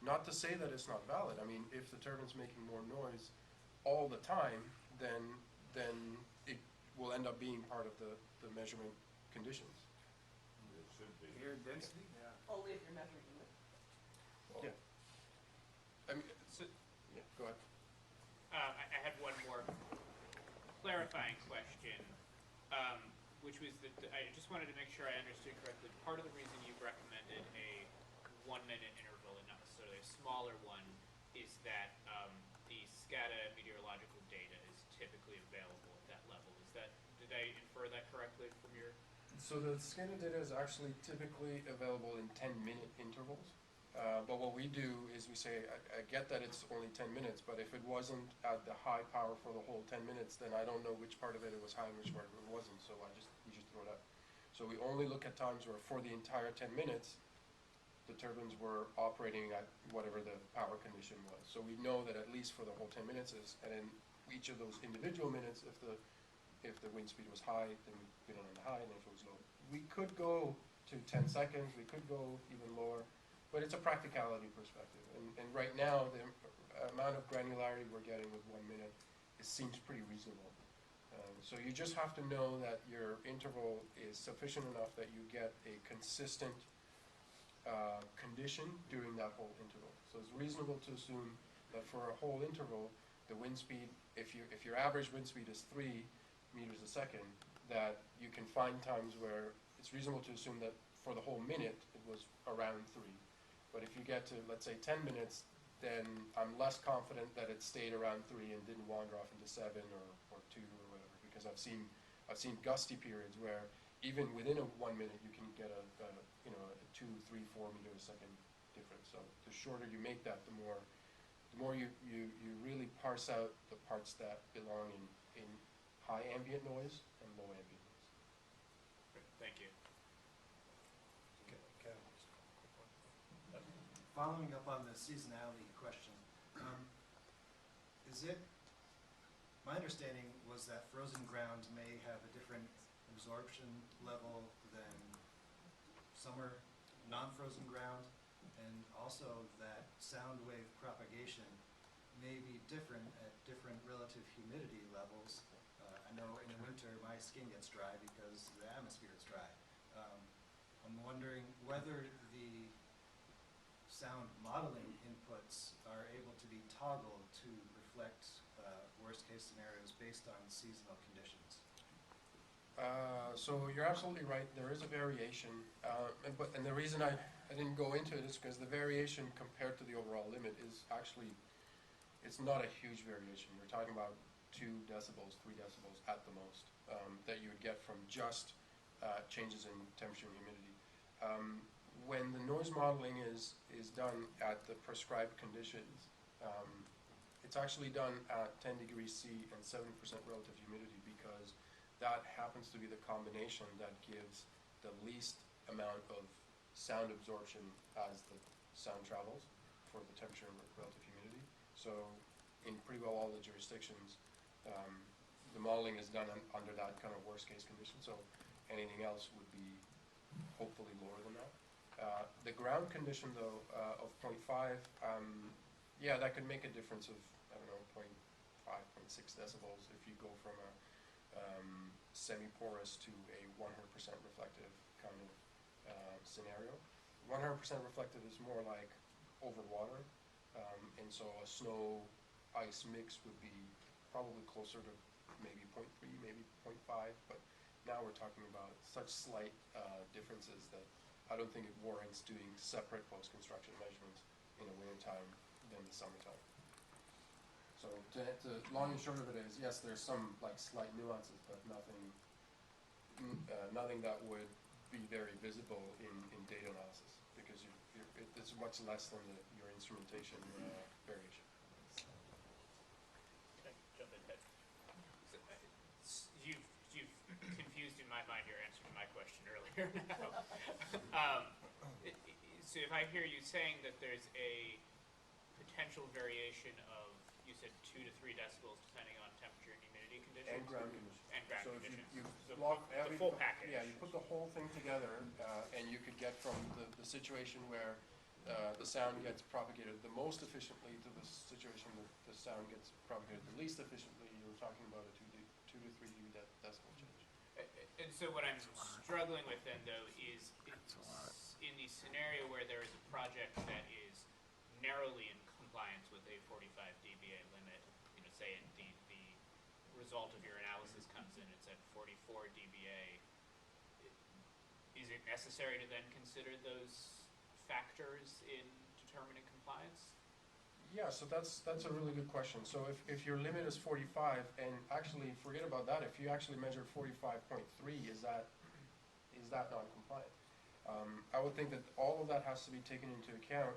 Not to say that it's not valid. I mean, if the turbine's making more noise all the time, then it will end up being part of the measurement conditions. It should be. Air density? Yeah. Only if you're measuring it. Well, yeah. I mean, yeah, go ahead. I had one more clarifying question, which was that I just wanted to make sure I understood correctly. Part of the reason you recommended a 1 minute interval and not necessarily a smaller one is that the SCADA meteorological data is typically available at that level. Did I infer that correctly from your? So the SCADA data is actually typically available in 10-minute intervals. But what we do is we say, I get that it's only 10 minutes, but if it wasn't at the high power for the whole 10 minutes, then I don't know which part of it was high and which part of it wasn't, so we just throw it out. So we only look at times where for the entire 10 minutes, the turbines were operating at whatever the power condition was. So we know that at least for the whole 10 minutes is, and in each of those individual minutes, if the wind speed was high, then we put it on the high, and if it was low. We could go to 10 seconds, we could go even lower, but it's a practicality perspective. And right now, the amount of granularity we're getting with 1 minute, it seems pretty reasonable. So you just have to know that your interval is sufficient enough that you get a consistent condition during that whole interval. So it's reasonable to assume that for a whole interval, the wind speed, if your average wind speed is 3 meters a second, that you can find times where it's reasonable to assume that for the whole minute it was around 3. But if you get to, let's say, 10 minutes, then I'm less confident that it stayed around 3 and didn't wander off into 7 or 2 or whatever, because I've seen gusty periods where even within a 1 minute you can get a 2, 3, 4 meter a second difference. So the shorter you make that, the more you really parse out the parts that belong in high ambient noise and low ambient noise. Thank you. Okay. Following up on the seasonality question, my understanding was that frozen ground may have a different absorption level than summer non-frozen ground, and also that sound wave propagation may be different at different relative humidity levels. I know in the winter my skin gets dry because the atmosphere is dry. I'm wondering whether the sound modeling inputs are able to be toggled to reflect worst case scenarios based on seasonal conditions. So you're absolutely right, there is a variation, and the reason I didn't go into it is because the variation compared to the overall limit is actually, it's not a huge variation. We're talking about 2 decibels, 3 decibels at the most, that you would get from just changes in temperature and humidity. When the noise modeling is done at the prescribed conditions, it's actually done at 10 degrees C and 7% relative humidity, because that happens to be the combination that gives the least amount of sound absorption as the sound travels for the temperature and relative humidity. So in pretty well all the jurisdictions, the modeling is done under that kind of worst case condition, so anything else would be hopefully lower than that. The ground condition though of 0.5, yeah, that could make a difference of, I don't know, 0.5, 0.6 decibels if you go from a semi-porous to a 100% reflective kind of scenario. 100% reflective is more like over water, and so a snow-ice mix would be probably closer to maybe 0.3, maybe 0.5, but now we're talking about such slight differences that I don't think it warrants doing separate post-construction measurements in the wintertime than the summertime. So the long and short of it is, yes, there's some like slight nuances, but nothing that would be very visible in data analysis, because it's much less than your instrumentation variation. Can I jump in? You've confused in my my mind your answer to my question earlier now. So if I hear you saying that there's a potential variation of, you said 2 to 3 decibels depending on temperature and humidity conditions? And ground conditions. And ground So if conditions. you The block the full package. Yeah, you put the whole thing together, and you could get from the situation where the sound gets propagated the most efficiently to the situation that the sound gets propagated the least efficiently. You're talking about a 2 to 3 decibel change. And so what I'm struggling with then, though, is in the scenario where there is a project that is narrowly in compliance with a 45 dBA limit, you know, say the result of your analysis comes in, it's at 44 dBA, is it necessary to then consider those factors in determining compliance? Yeah, so that's a really good question. So if your limit is 45, and actually forget about that, if you actually measure 45.3, is that non-compliant? I would think that all of that has to be taken into account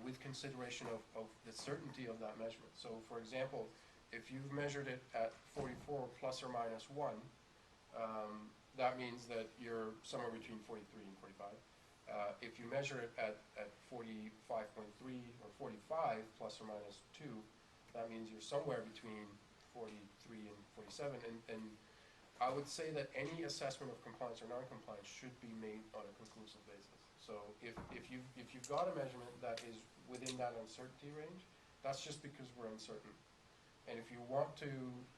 with consideration of the certainty of that measurement. So for example, if you've measured it at 44 plus or minus 1, that means that you're somewhere between 43 and 45. If you measure it at 45.3 or 45 plus or minus 2, that means you're somewhere between 43 and 47. And I would say that any assessment of compliance or non-compliance should be made on a conclusive basis. So if you've got a measurement that is within that uncertainty range, that's just because we're uncertain. And if you want to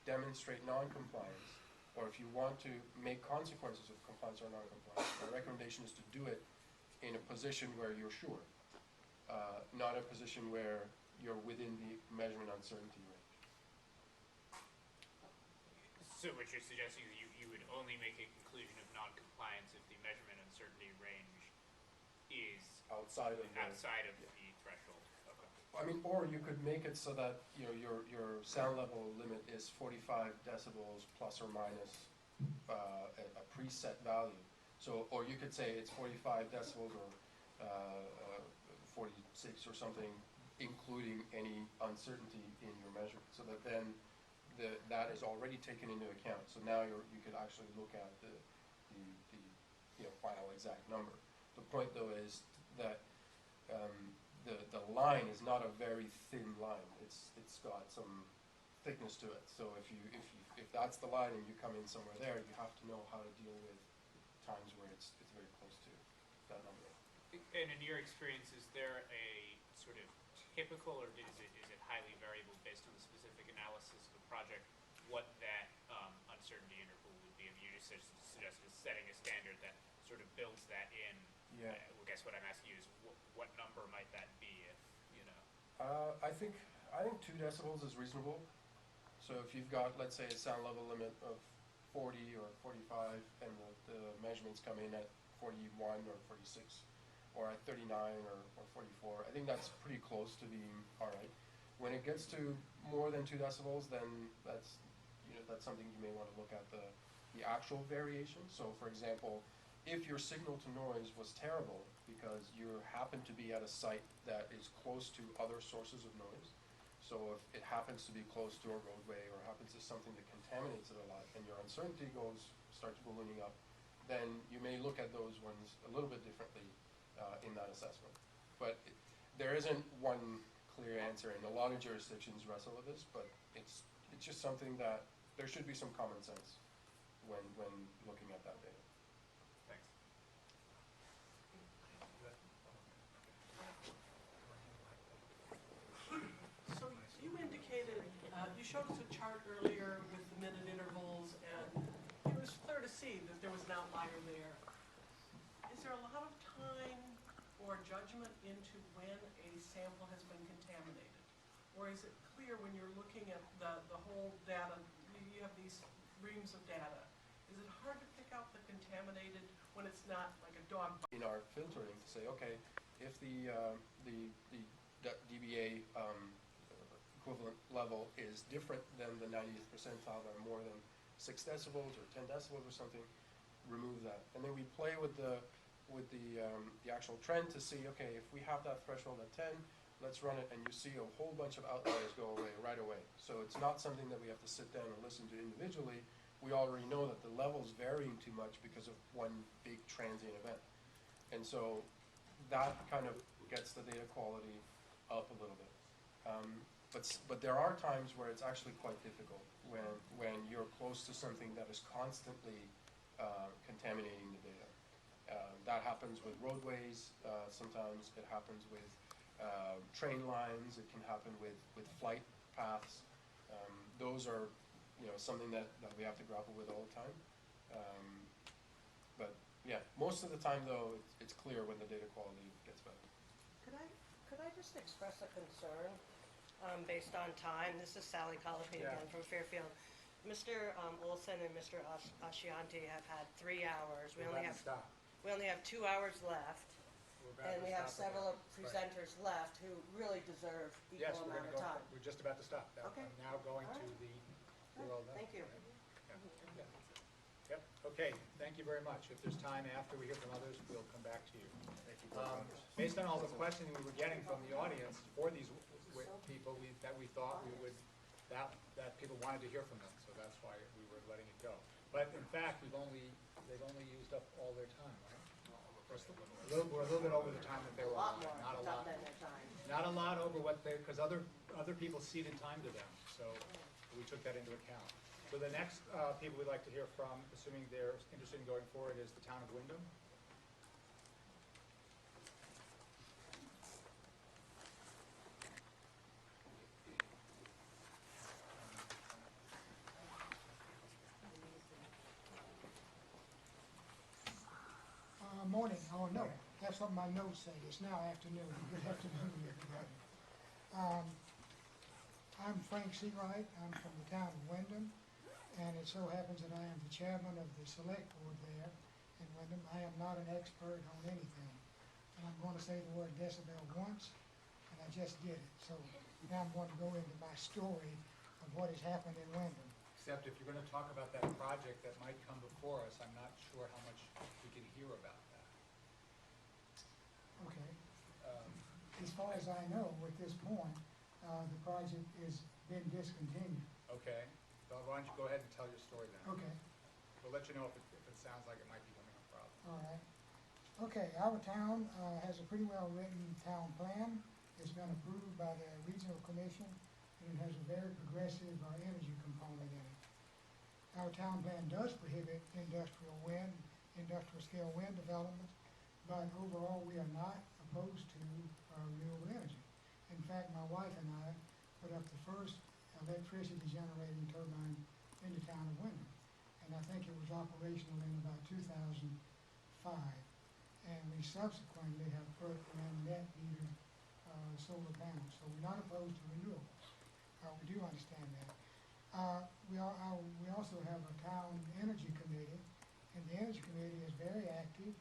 demonstrate non-compliance, or if you want to make consequences of compliance or non-compliance, my recommendation is to do it in a position where you're sure, not a position where you're within the measurement uncertainty range. So what you're suggesting is you would only make a conclusion of non-compliance if the measurement uncertainty range is outside of the threshold. Okay. I mean, or you could make it so that your sound level limit is 45 decibels plus or minus a preset value. So, or you could say it's 45 decibels or 46 or something, including any uncertainty in your measurement, so that then that is already taken into account. So now you could actually look at the final exact number. The point though is that the line is not a very thin line. It's got some thickness to it. So if that's the line and you come in somewhere there, you have to know how to deal with times where it's very close to that number. And in your experience, is there a sort of typical, or is it highly variable based on the specific analysis of the project, what that uncertainty interval would be? I mean, you just suggested setting a standard that sort of builds that in. Yeah. I guess what I'm asking you is what number might that be if, you know? I think 2 decibels is reasonable. So if you've got, let's say, a sound level limit of 40 or 45, and the measurements come in at 41 or 46, or at 39 or 44, I think that's pretty close to being all right. When it gets to more than 2 decibels, then that's something you may want to look at the actual variation. So for example, if your signal to noise was terrible because you happen to be at a site that is close to other sources of noise, so if it happens to be close to a roadway or happens to something that contaminates it a lot, and your uncertainty starts ballooning up, then you may look at those ones a little bit differently in that assessment. But there isn't one clear answer, and a lot of jurisdictions wrestle with this, but it's just something that there should be some common sense when looking at that data. Thanks. So you indicated, you showed us a chart earlier with the minute intervals, and it was clear to see that there was an outlier there. Is there a lot of time or judgment into when a sample has been contaminated? Or is it clear when you're looking at the whole data, you have these reams of data, is it hard to pick out the contaminated when it's not like a dog? In our filtering to say, okay, if the dBA equivalent level is different than the 90th percentile by more than 6 decibels or 10 decibels or something, remove that. And then we play with the actual trend to see, okay, if we have that threshold at 10, let's run it, and you see a whole bunch of outliers go away right away. So it's not something that we have to sit down and listen to individually. we already know that the level's varying too much because of one big transient event. And so that kind of gets the data quality up a little bit. But there are times where it's actually quite difficult when you're close to something that is constantly contaminating the data. That happens with roadways, sometimes it happens with train lines, it can happen with flight paths. Those are, something that we have to grapple with all the time. But yeah, most of the time though, it's clear when the data quality gets better. Could I just express a concern based on time? This is Sally Colopy again from Fairfield. Mr. Olson and Mr. Ascianti have had 3 hours. We only have 2 hours left. And we have several presenters left who really deserve equal amount of time. We're just about to stop. Okay. I'm now going to the world. Thank you. Yeah. Yep, okay, thank you very much. If there's time after we hear from others, we'll come back to you. Based on all the questioning we were getting from the audience for these people, that we thought we would, that people wanted to hear from them, so that's why we were letting it go. But in fact, they've only used up all their time, right? We're a little bit over the time that they were on. Not a lot. Not a lot over what they, because other people ceded time to them, so we took that into account. So the next people we'd like to hear from, assuming they're interested in going forward, is the town of Wyndham. Morning. Oh, no. That's what my notes say. It's now afternoon. Good afternoon, everybody. I'm Frank Seawright. I'm from the town of Wyndham, and it so happens that I am the chairman of the select board there in Wyndham. I am not an expert on anything, and I'm going to say the word decibel once, and I just did it. So now I'm going to go into my story of what has happened in Wyndham. Except if you're going to talk about that project that might come before us, I'm not sure how much we can hear about that. Okay. As far as I know, at this point, the project has been discontinued. Okay. So why don't you go ahead and tell your story then? Okay. We'll let you know if it sounds like it might be becoming a problem. All right. Okay, our town has a pretty well-written town plan. It's been approved by the Regional Commission, and it has a very progressive energy component in it. Our town plan does prohibit industrial scale wind development, but overall we are not opposed to renewable energy. In fact, my wife and I put up the first electricity generating turbine in the town of Wyndham, and I think it was operational in about 2005. And we subsequently have put in net meter solar panels, so we're not opposed to renewables. We do understand that. We also have a town energy committee, and the energy committee is very active,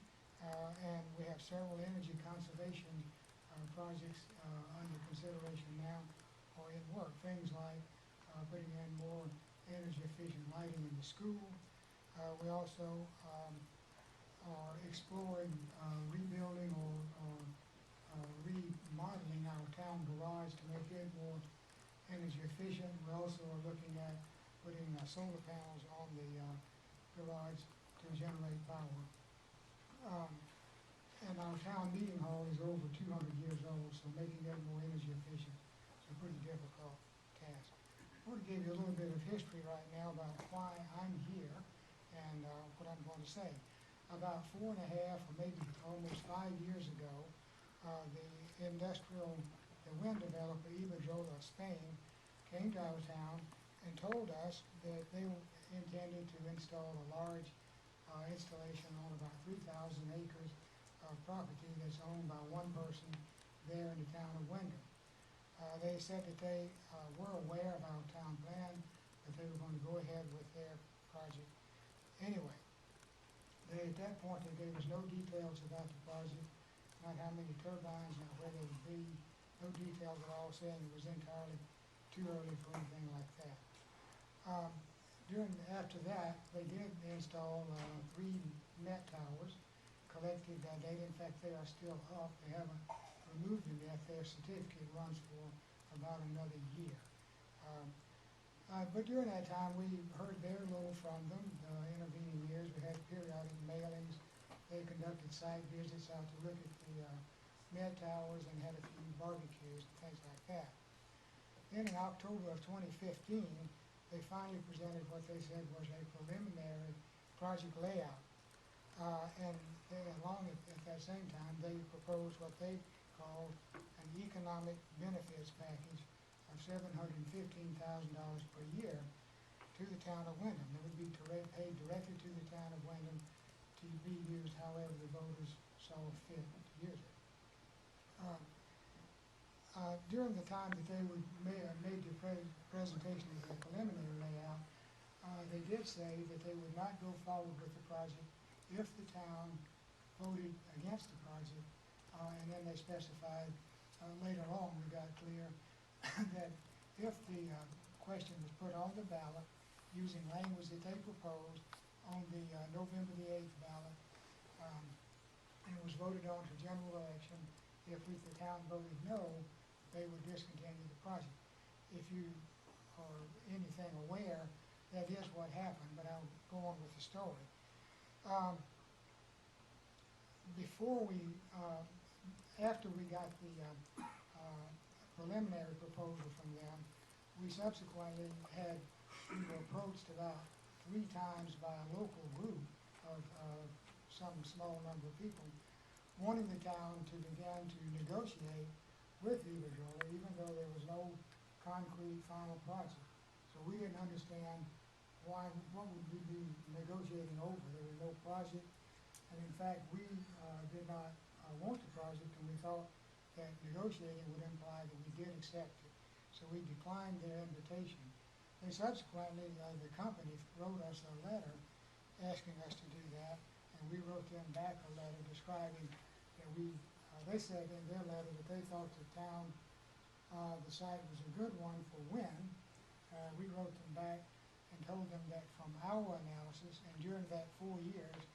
and we have several energy conservation projects under consideration now or in work. Things like putting in more energy efficient lighting in the school. We also are exploring rebuilding or remodeling our town garage to make it more energy efficient. We also are looking at putting solar panels on the garage to generate power. And our town meeting hall is over 200 years old, so making it more energy efficient is a pretty difficult task. I want to give you a little bit of history right now about why I'm here and what I'm going to say. About 4.5 or maybe almost 5 years ago, the wind developer Iberdrola of Spain came to our town and told us that they intended to install a large installation on about 3,000 acres of property that's owned by one person there in the town of Wyndham. They said that they were aware of our town plan, that they were going to go ahead with their project. Anyway, at that point they gave us no details about the project, not how many turbines, not where they would be, no details at all, saying it was entirely too early for anything like that. After that, they did install 3 net towers, collected data. In fact, they are still up. They haven't removed them yet. Their certificate runs for about another year. But during that time, we heard very little from them. Intervening years, we had periodic mailings. They conducted site visits out to look at the Met Towers and had a few barbecues and things like that. Then in October of 2015, they finally presented what they said was a preliminary project layout. And along at that same time, they proposed what they called an economic benefits package of $715,000 per year to the town of Windham. It would be paid directly to the town of Windham to be used however the voters saw fit to use it. During the time that they made the presentation of the preliminary layout, they did say that they would not go forward with the project if the town voted against the project, and then they specified later on, we got clear that if the question was put on the ballot using language that they proposed on the November the 8th ballot, and was voted on for general election, if the town voted no, they would discontinue the project. If you are anything aware, that is what happened, but I'll go on with the story. After we got the preliminary proposal from them, we subsequently we were approached about 3 times by a local group of some small number of people wanting the town to begin to negotiate with Vibro-Acoustic, even though there was no concrete final project. So we didn't understand what would we be negotiating over. There was no project, and in fact we did not want the project, and we thought that negotiating would imply that we did accept it. So we declined their invitation. They subsequently, the company wrote us a letter asking us to do that, and we wrote them back a letter describing that they said in their letter that they thought the town, the site was a good one for wind. We wrote them back and told them that from our analysis, and during that 4 years,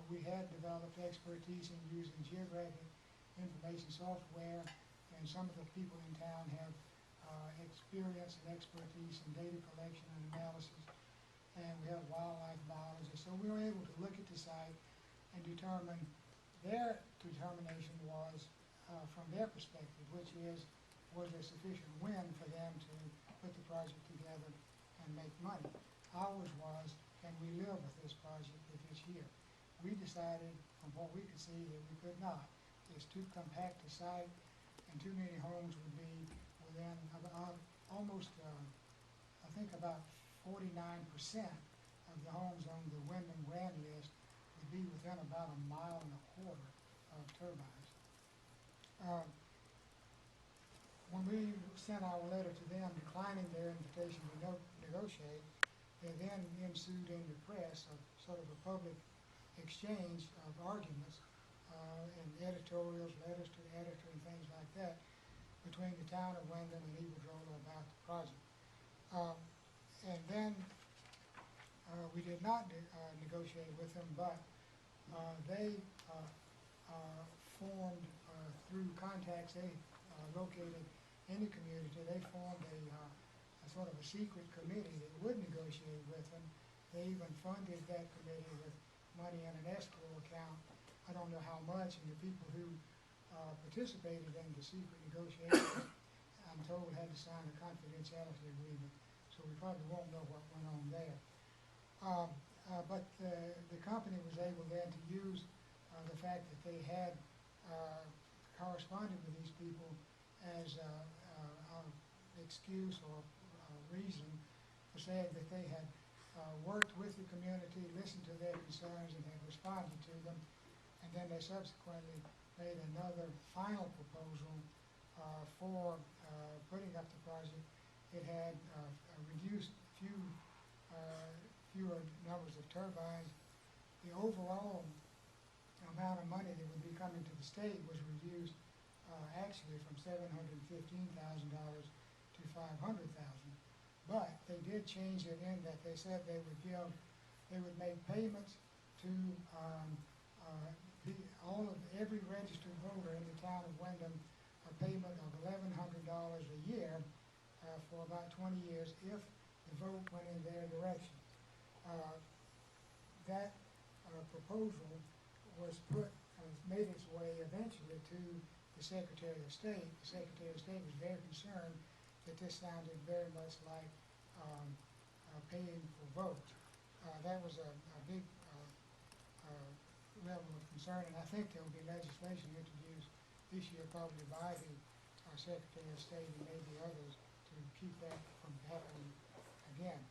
we had developed expertise in using geographic information software, and some of the people in town have experience and expertise in data collection and analysis, and we have wildlife biologists. So we were able to look at the site and determine their determination was, from their perspective, which is, was there sufficient wind for them to put the project together and make money? Ours was, can we live with this project if it's here? We decided, from what we could see, that we could not. It's too compact a site, and too many homes would be within almost, I think about 49% of the homes on the Windham Grand list would be within about 1.25 miles of turbines. When we sent our letter to them declining their invitation to negotiate, there then ensued in the press sort of a public exchange of arguments and editorials, letters to the editor and things like that between the town of Windham and Vibro-Acoustic about the project. And then we did not negotiate with them, but they formed, through contacts they located in the community, they formed a sort of a secret committee that would negotiate with them. They even funded that committee with money in an escrow account. I don't know how much, and the people who participated in the secret negotiations, I'm told, had to sign a confidentiality agreement, so we probably won't know what went on there. But the company was able then to use the fact that they had corresponded with these people as an excuse or reason for saying that they had worked with the community, listened to their concerns, and had responded to them. And then they subsequently made another final proposal for putting up the project. It had reduced fewer numbers of turbines. The overall amount of money that would be coming to the state was reduced actually from $715,000 to $500,000. But they did change it in that they said they would make payments to every registered voter in the town of Windham, a payment of $1,100 a year for about 20 years if the vote went in their direction. That proposal was made its way eventually to the Secretary of State. The Secretary of State was very concerned that this sounded very much like paying for votes. That was a big level of concern, and I think there will be legislation introduced this year probably by the Secretary of State and maybe others to keep that from happening again.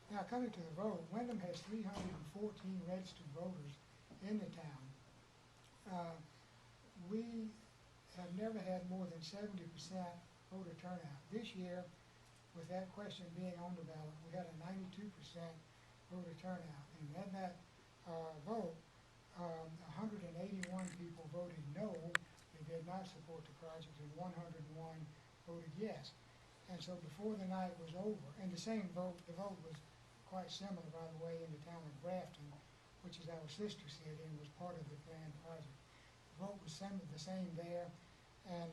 Now, coming to the vote, Windham has 314 registered voters in the town. We have never had more than 70% voter turnout. This year, with that question being on the ballot, we had a 92% voter turnout. And in that vote, 181 people voted no, they did not support the project, and 101 voted yes. And so before the night was over, and the vote was quite similar, by the way, in the town of Grafton, which is our sister city and was part of the planned project. The vote was the same there, and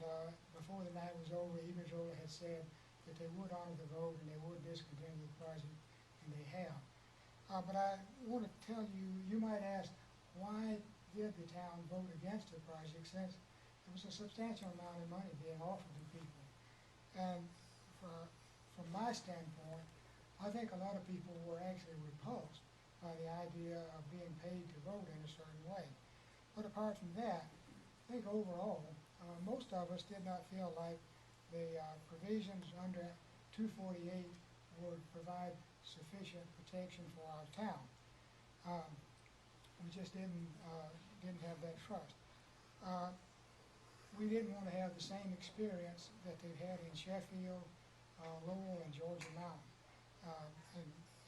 before the night was over, Iberdrola had said that they would honor the vote and they would discontinue the project, and they have. But I want to tell you, you might ask, why did the town vote against the project, since there was a substantial amount of money being offered to people? And from my standpoint, I think a lot of people were actually repulsed by the idea of being paid to vote in a certain way. But apart from that, I think overall, most of us did not feel like the provisions under 248 would provide sufficient protection for our town. We just didn't have that trust. We didn't want to have the same experience that they've had in Sheffield, Lowell, and Georgia Mountain.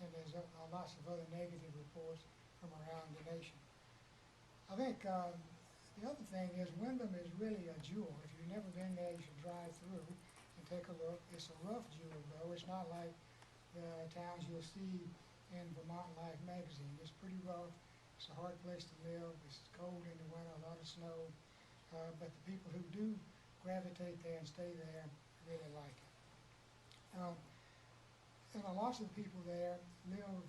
And there's lots of other negative reports from around the nation. I think the other thing is Windham is really a jewel. If you've never been there, you should drive through and take a look. It's a rough jewel, though. It's not like the towns you'll see in Vermont Life magazine. It's pretty rough. It's a hard place to live. It's cold in the winter, a lot of snow. But the people who do gravitate there and stay there really like it. And lots of people there live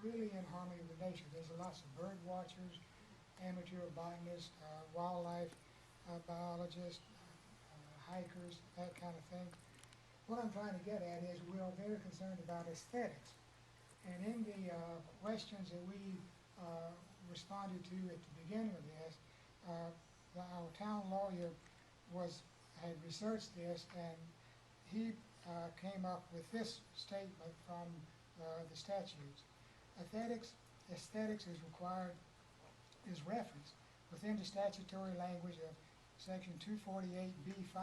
really in harmony with nature. There's lots of bird watchers, amateur botanists, wildlife biologists, hikers, that kind of thing. What I'm trying to get at is we are very concerned about aesthetics. And in the questions that we responded to at the beginning of this, our town lawyer had researched this, and he came up with this statement from the statutes. Aesthetics is required, is referenced within the statutory language of section 248B5,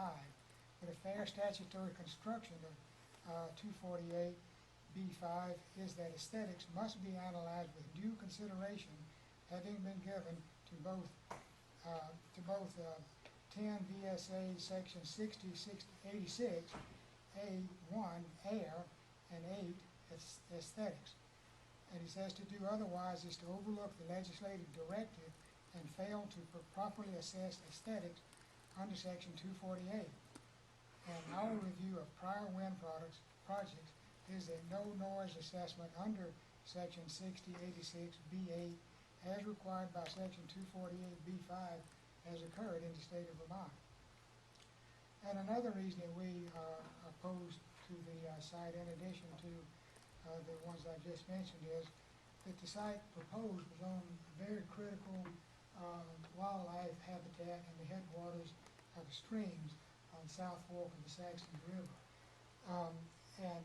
but a fair statutory construction of 248B5 is that aesthetics must be analyzed with due consideration, having been given to both 10 VSA section 86, A1, air, and 8, aesthetics. And he says to do otherwise is to overlook the legislative directive and fail to properly assess aesthetics under section 248. And our review of prior wind projects is that no noise assessment under section 6086B8 as required by section 248B5 has occurred in the state of Vermont. And another reason that we are opposed to the site, in addition to the ones I just mentioned, is that the site proposed was on very critical wildlife habitat in the headwaters of the streams on South Fork of the Saxon River. And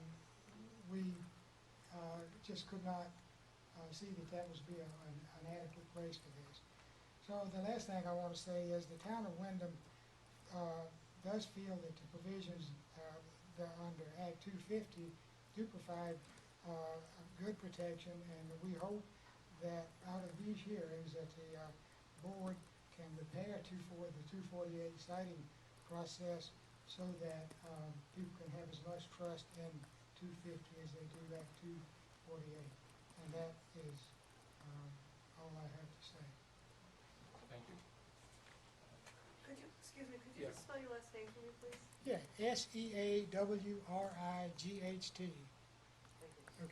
we just could not see that would be an adequate place for this. So the last thing I want to say is the town of Windham does feel that the provisions under Act 250 do provide good protection, and we hope that out of these hearings that the board can repair the 248 siting process so that people can have as much trust in 250 as they do that 248. And that is all I have to say. Thank you. Could you, excuse me, could you just spell your last name for me, please? Yeah, Seawright. Thank you. Okay.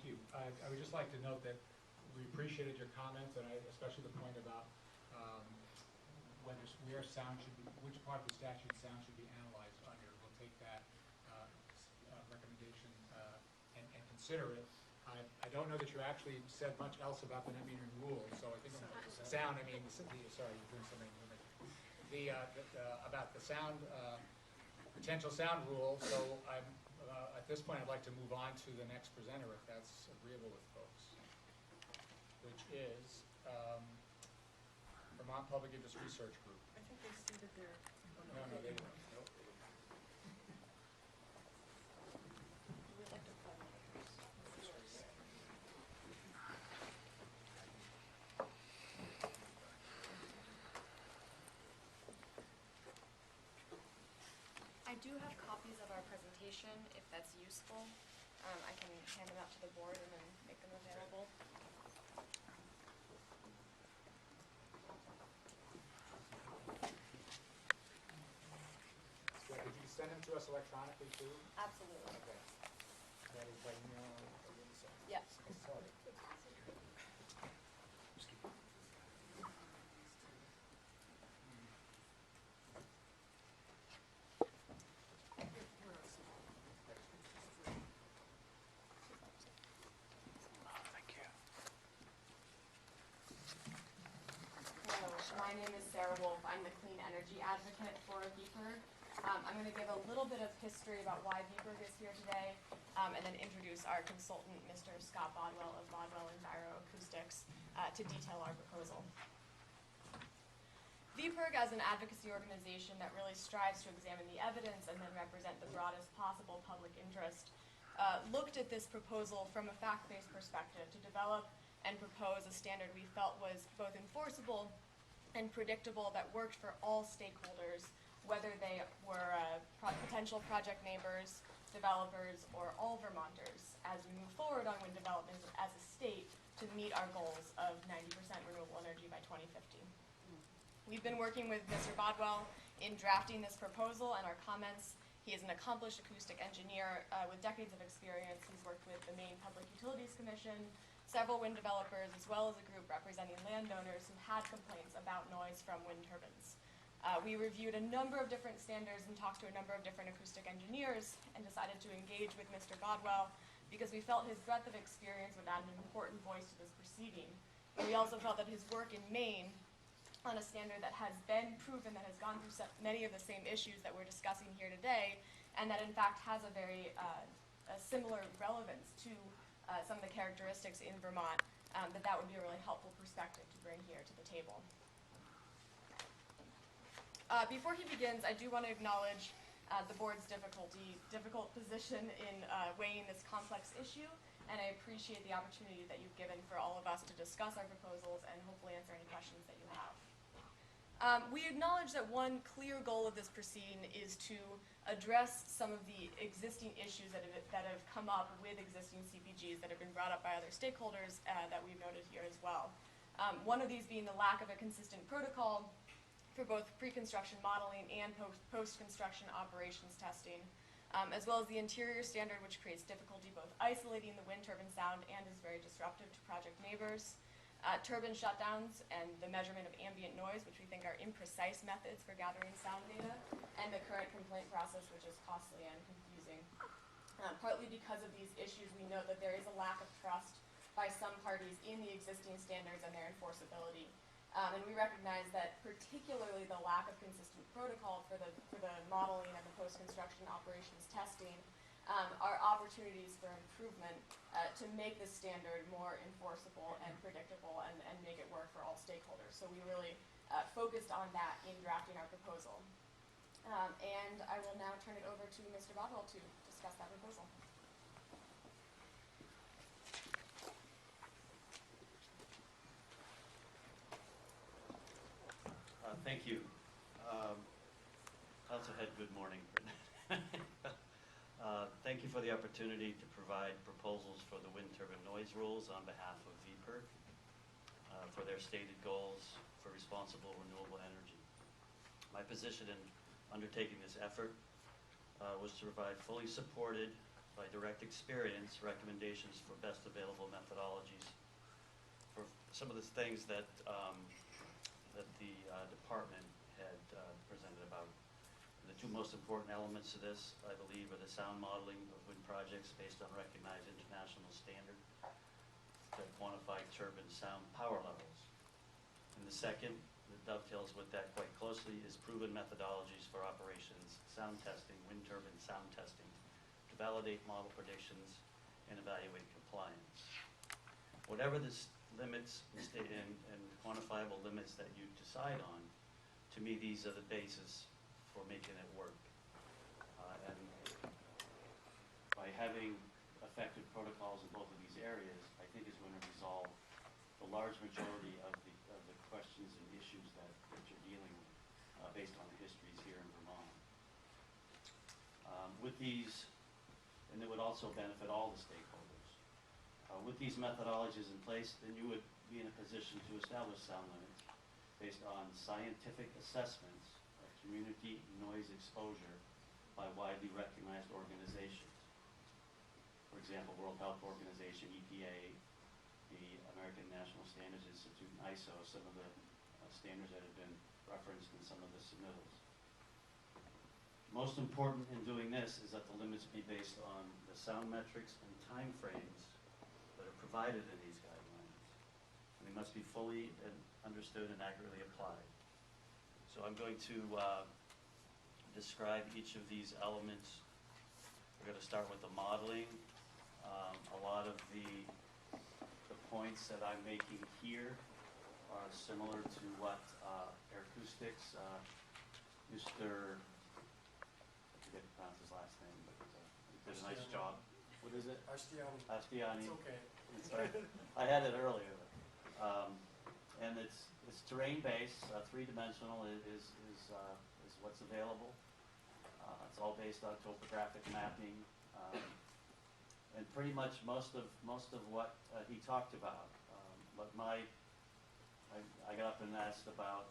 Thank you. I would just like to note that we appreciated your comments, and especially the point about where sound should be, which part of the statute sound should be analyzed under. We'll take that recommendation and consider it. I don't know that you actually said much else about the net metering rules, so I think sound. I mean, sorry, you're doing something. About the sound potential sound rule. So at this point, I'd like to move on to the next presenter, if that's agreeable with folks, which is Vermont Public Interest Research Group. I think they stated their. No, they didn't. Nope. I do have copies of our presentation, if that's useful. I can hand them out to the board and then make them available. So did you send them to us electronically too? Absolutely. Okay. That is by email? Yes. Sorry. My name is Sarah Wolf. I'm the clean energy advocate for VPERG. I'm going to give a little bit of history about why VPERG is here today, and then introduce our consultant, Mr. Scott Bodwell of Bodwell and Vibro-Acoustics, to detail our proposal. VPERG, as an advocacy organization that really strives to examine the evidence and then represent the broadest possible public interest, looked at this proposal from a fact-based perspective to develop and propose a standard we felt was both enforceable and predictable, that worked for all stakeholders, whether they were potential project neighbors, developers, or all Vermonters, as we move forward on wind development as a state to meet our goals of 90% renewable energy by 2050. We've been working with Mr. Bodwell in drafting this proposal and our comments. He is an accomplished acoustic engineer with decades of experience. He's worked with the Maine Public Utilities Commission, several wind developers, as well as a group representing landowners who had complaints about noise from wind turbines. We reviewed a number of different standards and talked to a number of different acoustic engineers and decided to engage with Mr. Bodwell because we felt his breadth of experience would add an important voice to this proceeding. And we also felt that his work in Maine on a standard that has been proven, that has gone through many of the same issues that we're discussing here today, and that in fact has a very a similar relevance to some of the characteristics in Vermont, that would be a really helpful perspective to bring here to the table. Before he begins, I do want to acknowledge the board's difficult position in weighing this complex issue, and I appreciate the opportunity that you've given for all of us to discuss our proposals and hopefully answer any questions that you have. We acknowledge that one clear goal of this proceeding is to address some of the existing issues that have come up with existing CPGs that have been brought up by other stakeholders that we've noted here as well. One of these being the lack of a consistent protocol for both pre-construction modeling and post-construction operations testing, as well as the interior standard, which creates difficulty both isolating the wind turbine sound and is very disruptive to project neighbors. Turbine shutdowns and the measurement of ambient noise, which we think are imprecise methods for gathering sound data, and the current complaint process, which is costly and confusing. Partly because of these issues, we note that there is a lack of trust by some parties in the existing standards and their enforceability. And we recognize that particularly the lack of consistent protocol for the modeling and the post-construction operations testing are opportunities for improvement to make the standard more enforceable and predictable and make it work for all stakeholders. So we really focused on that in drafting our proposal. And I will now turn it over to Mr. Bodwell to discuss that proposal. Thank you. Council Head, good morning. Thank you for the opportunity to provide proposals for the wind turbine noise rules on behalf of VPERG for their stated goals for responsible renewable energy. My position in undertaking this effort was to provide fully supported by direct experience, recommendations for best available methodologies for some of the things that, that the department had presented about. And the two most important elements of this, I believe, are the sound modeling of wind projects based on recognized international standard that quantify turbine sound power levels. And the second, that dovetails with that quite closely, is proven methodologies for operations, sound testing, wind turbine sound testing, to validate model predictions and evaluate compliance. Whatever the limits and quantifiable limits that you decide on, to me, these are the basis for making it work. And by having effective protocols in both of these areas, I think is going to resolve the large majority of the questions and issues that you're dealing with based on the histories here in Vermont. With these, and it would also benefit all the stakeholders. With these methodologies in place, then you would be in a position to establish sound limits based on scientific assessments of community noise exposure by widely recognized organizations. For example, World Health Organization, EPA, the American National Standards Institute, and ISO, some of the standards that have been referenced in some of the submittals. Most important in doing this is that the limits be based on the sound metrics and timeframes that are provided in these guidelines. And they must be fully understood and accurately applied. So I'm going to describe each of these elements. We're going to start with the modeling. A lot of the points that I'm making here are similar to what Air Acoustics, Mr. I forget to pronounce his last name, but he did a nice job. What is it? Ashtiani. Ashtiani. It's okay. Sorry. I had it earlier. And it's terrain-based, three-dimensional is what's available. It's all based on topographic mapping. And pretty much most of what he talked about. But I got up and asked about,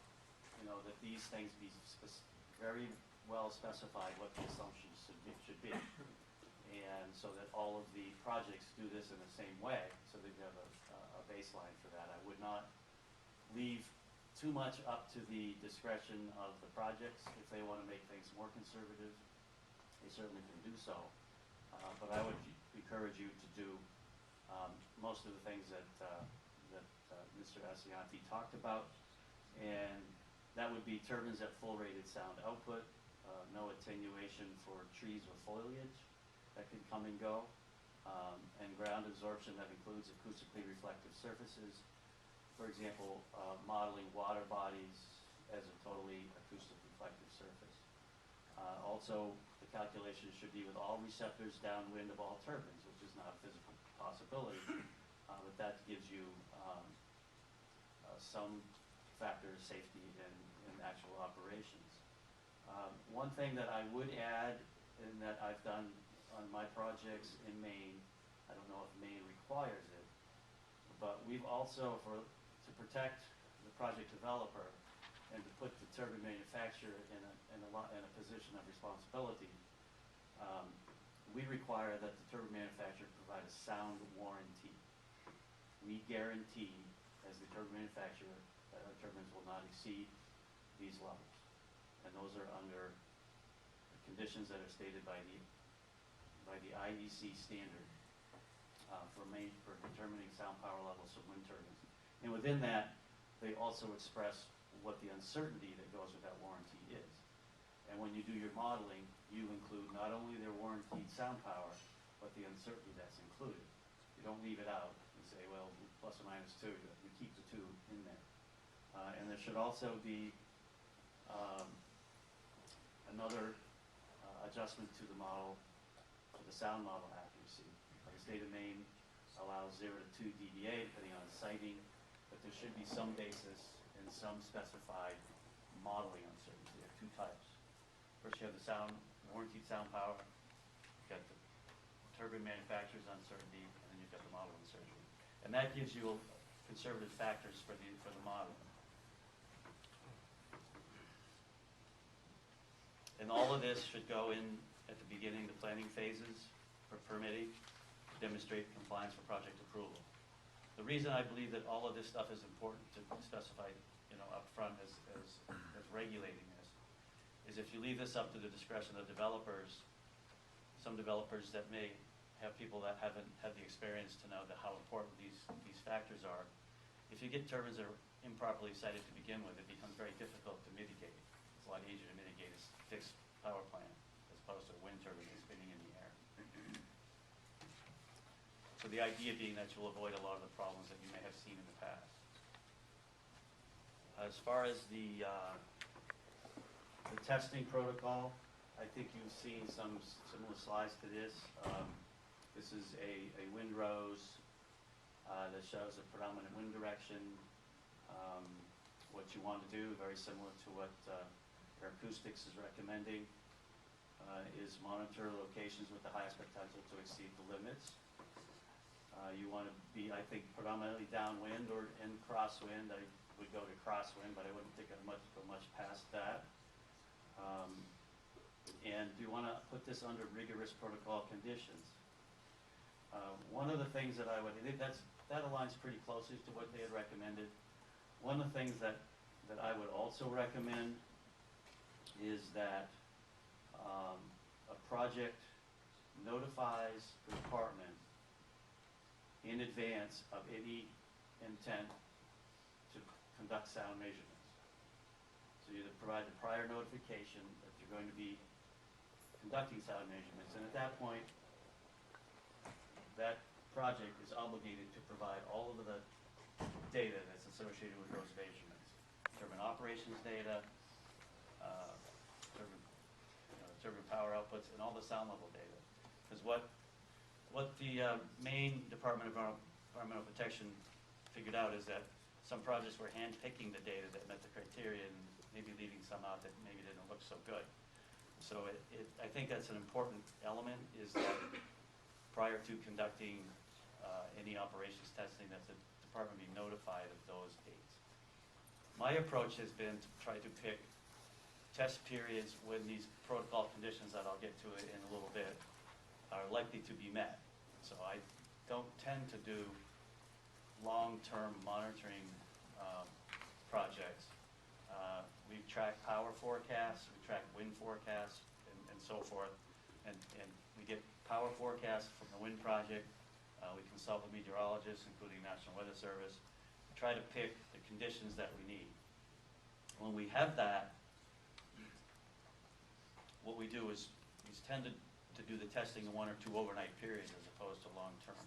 that these things be very well specified what the assumptions should be. And so that all of the projects do this in the same way, so that you have a baseline for that. I would not leave too much up to the discretion of the projects. If they want to make things more conservative, they certainly can do so. But I would encourage you to do most of the things that Mr. Asianti talked about, and that would be turbines at full rated sound output, no attenuation for trees or foliage that can come and go, and ground absorption that includes acoustically reflective surfaces. For example, modeling water bodies as a totally acoustic reflective surface. Also, the calculation should be with all receptors downwind of all turbines, which is not a physical possibility, but that gives you some factor of safety in actual operations. One thing that I would add, and that I've done on my projects in Maine, I don't know if Maine requires it, but we've also, to protect the project developer and to put the turbine manufacturer in a position of responsibility, we require that the turbine manufacturer provide a sound warranty. We guarantee, as the turbine manufacturer, that our turbines will not exceed these levels. And those are under conditions that are stated by the IEC standard for determining sound power levels of wind turbines. And within that, they also express what the uncertainty that goes with that warranty is. And when you do your modeling, you include not only their warranted sound power, but the uncertainty that's included. You don't leave it out and say, well, plus or minus 2. You keep the 2 in there. And there should also be another adjustment to the model, to the sound model accuracy. The state of Maine allows 0 to 2 dBA depending on siting, but there should be some basis and some specified modeling uncertainty. There are 2 types. First, you have the warranted sound power. You've got the turbine manufacturer's uncertainty, and then you've got the model uncertainty. And that gives you conservative factors for the model. And all of this should go in at the beginning, the planning phases, for permitting to demonstrate compliance for project approval. The reason I believe that all of this stuff is important to specify, up front as regulating this, is if you leave this up to the discretion of developers, some developers that may have people that haven't had the experience to know how important these factors are. If you get turbines that are improperly sited to begin with, it becomes very difficult to mitigate. It's a lot easier to mitigate a fixed power plant as opposed to a wind turbine that's spinning in the air. So the idea being that you'll avoid a lot of the problems that you may have seen in the past. As far as the testing protocol, I think you've seen some similar slides to this. This is a windrows that shows a predominant wind direction. What you want to do, very similar to what Air Acoustics is recommending, is monitor locations with the highest potential to exceed the limits. You want to be, I think, predominantly downwind or in crosswind. I would go to crosswind, but I wouldn't think I'd go much past that. And you want to put this under rigorous protocol conditions. One of the things that I aligns pretty closely to what they had recommended. One of the things that I would also recommend is that a project notifies the department in advance of any intent to conduct sound measurements. So you provide the prior notification that you're going to be conducting sound measurements, and at that point, that project is obligated to provide all of the data that's associated with those measurements. Turbine operations data, turbine power outputs, and all the sound level data. Because what the Maine Department of Environmental Protection figured out is that some projects were hand-picking the data that met the criteria and maybe leaving some out that maybe didn't look so good. So I think that's an important element, is that prior to conducting any operations testing, that the department be notified of those dates. My approach has been to try to pick test periods when these protocol conditions that I'll get to in a little bit are likely to be met. So I don't tend to do long-term monitoring projects. We track power forecasts, we track wind forecasts, and so forth. And we get power forecasts from the wind project. We consult with meteorologists, including National Weather Service, to try to pick the conditions that we need. When we have that, what we do is we tend to do the testing in 1 or 2 overnight periods as opposed to long-term.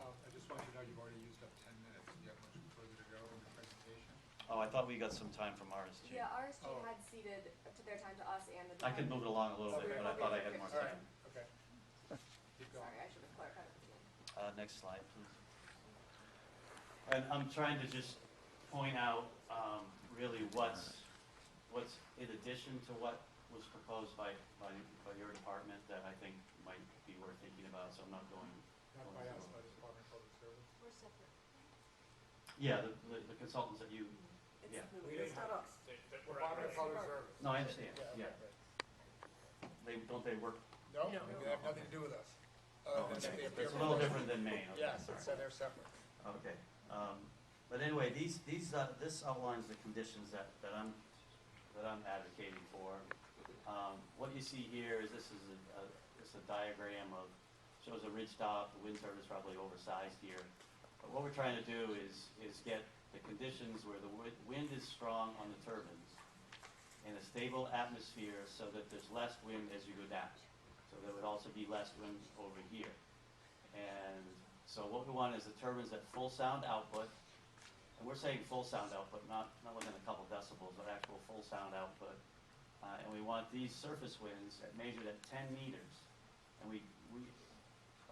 I just want you to know you've already used up 10 minutes. Do you have much further to go in the presentation? Oh, I thought we got some time from RSG. Yeah, RSG had ceded to their time to us and the. I could move it along a little bit, but I thought I had more All right, time. okay. Keep going. Sorry, I should have clarified at the beginning. Next slide, please. And I'm trying to just point out really what's in addition to what was proposed by your department that I think might be worth thinking about, so I'm not going. Not by us, by the Department of Public Service. We're separate. Yeah, the consultants that you, yeah. It's not us. Department of Public Service. No, I understand, yeah. Don't they work? No, they have nothing to do with us. It's a little different than Maine. Okay, Yes, sorry. so they're separate. Okay, but anyway, this outlines the conditions that I'm advocating for. What you see here is this is a diagram shows a ridge top. The wind turbine is probably oversized here, but what we're trying to do is get the conditions where the wind is strong on the turbines in a stable atmosphere, so that there's less wind as you go down. So there would also be less wind over here. And so what we want is the turbines at full sound output, and we're saying full sound output, not within a couple decibels, but actual full sound output. And we want these surface winds measured at 10 meters. And we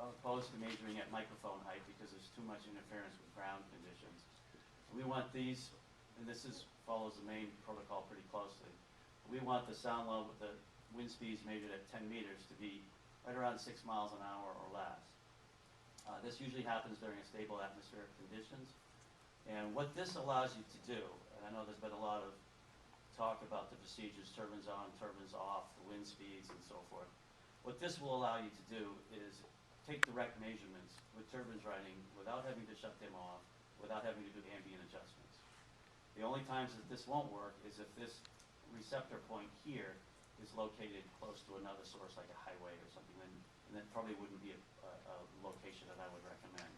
are opposed to measuring at microphone height because there's too much interference with ground conditions. We want these, and this follows the main protocol pretty closely. We want the sound level, the wind speeds measured at 10 meters to be right around 6 miles an hour or less. This usually happens during stable atmospheric conditions. And what this allows you to do, and I know there's been a lot of talk about the procedures, turbines on, turbines off, the wind speeds and so forth. What this will allow you to do is take direct measurements with turbines running without having to shut them off, without having to do ambient adjustments. The only times that this won't work is if this receptor point here is located close to another source like a highway or something, and that probably wouldn't be a location that I would recommend.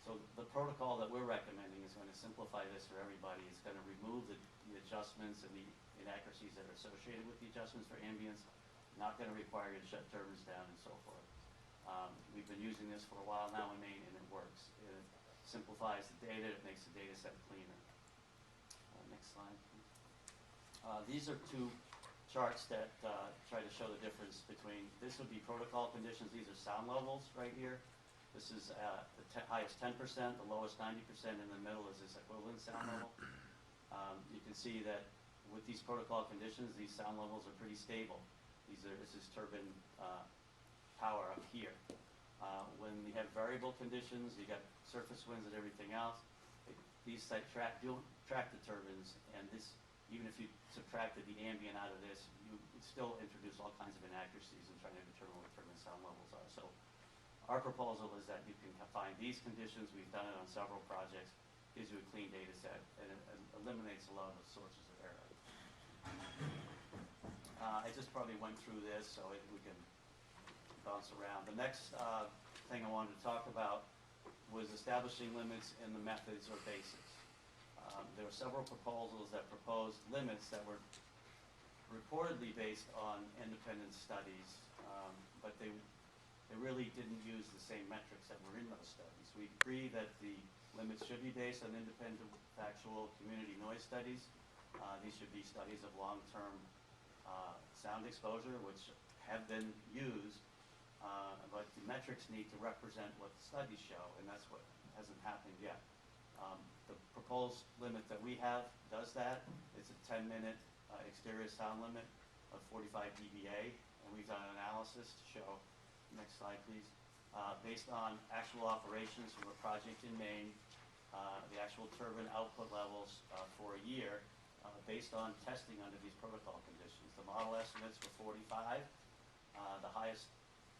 So the protocol that we're recommending is going to simplify this for everybody. It's going to remove the adjustments and the inaccuracies that are associated with the adjustments for ambience, not going to require you to shut turbines down and so forth. We've been using this for a while now in Maine, and it works. It simplifies the data. It makes the data set cleaner. Next slide, please. These are two charts that try to show the difference between, this would be protocol conditions. These are sound levels right here. This is the highest 10%, the lowest 90%, in the middle is this equivalent sound level. You can see that with these protocol conditions, these sound levels are pretty stable. This is turbine power up here. When you have variable conditions, you got surface winds and everything else, these do track the turbines, and this, even if you subtracted the ambient out of this, you would still introduce all kinds of inaccuracies in trying to determine what turbine sound levels are. So our proposal is that you can find these conditions. We've done it on several projects. Gives you a clean data set, and it eliminates a lot of the sources of error. I just probably went through this, so we can bounce around. The next thing I wanted to talk about was establishing limits in the methods or basis. There were several proposals that proposed limits that were reportedly based on independent studies, but they really didn't use the same metrics that were in those studies. We agree that the limits should be based on independent, factual community noise studies. These should be studies of long-term sound exposure, which have been used, but the metrics need to represent what the studies show, and that's what hasn't happened yet. The proposed limit that we have does that. It's a 10-minute exterior sound limit of 45 dBA, and we've done an analysis to show, next slide please, based on actual operations from a project in Maine, the actual turbine output levels for a year, based on testing under these protocol conditions. The model estimates were 45. The highest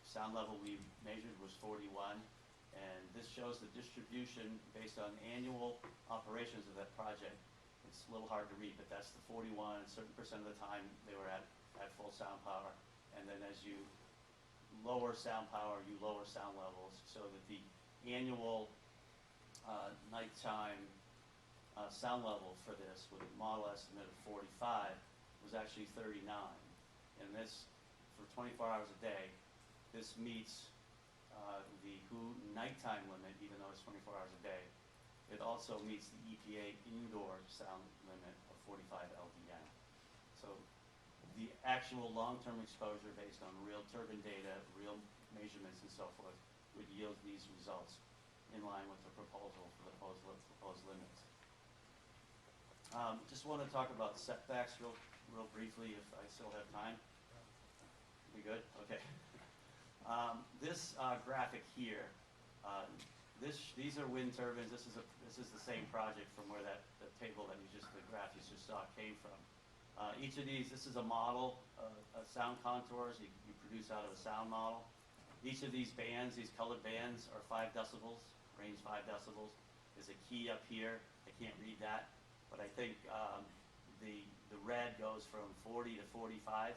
sound level we measured was 41. And this shows the distribution based on annual operations of that project. It's a little hard to read, but that's the 41. A certain percent of the time they were at full sound power. And then as you lower sound power, you lower sound levels, so that the annual nighttime sound level for this, with a model estimate of 45, was actually 39. And this, for 24 hours a day, this meets the WHO nighttime limit, even though it's 24 hours a day. It also meets the EPA indoor sound limit of 45 LDN. So the actual long-term exposure based on real turbine data, real measurements and so forth, would yield these results in line with the proposal for the proposed limits. Just want to talk about setbacks real briefly, if I still have time. We good? Okay. This graphic here, these are wind turbines. This is the same project from where the table that the graph you just saw came from. Each of these, this is a model of sound contours you produce out of a sound model. Each of these bands, these colored bands, are 5 decibels, range 5 decibels. There's a key up here. I can't read that, but I think the red goes from 40 to 45.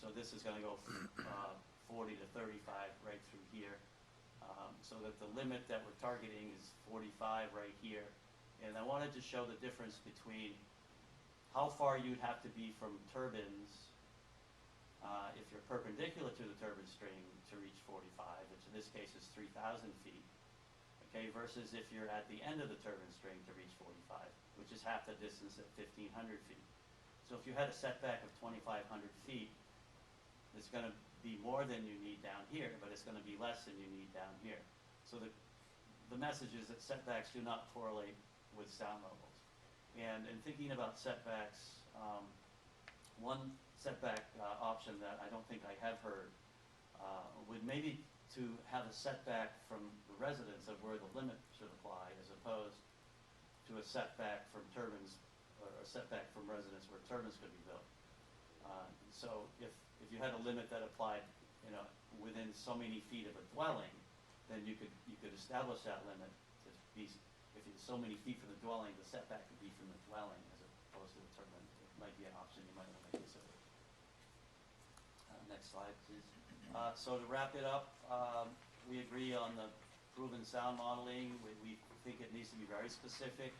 So this is going to go from 40 to 35 right through here. So that the limit that we're targeting is 45 right here. And I wanted to show the difference between how far you'd have to be from turbines if you're perpendicular to the turbine string to reach 45, which in this case is 3,000 feet, okay, versus if you're at the end of the turbine string to reach 45, which is half the distance at 1,500 feet. So if you had a setback of 2,500 feet, it's going to be more than you need down here, but it's going to be less than you need down here. So the message is that setbacks do not correlate with sound levels. And in thinking about setbacks, one setback option that I don't think I have heard would maybe to have a setback from the residents of where the limit should apply, as opposed to a setback from turbines, or a setback from residents where turbines could be built. So if if you had a limit that applied, within so many feet of a dwelling, then you could establish that limit to be, if it's so many feet from the dwelling, the setback could be from the dwelling as opposed to the turbine. It might be an option you might want to consider. Next slide, please. So to wrap it up, we agree on the proven sound modeling. We think it needs to be very specific,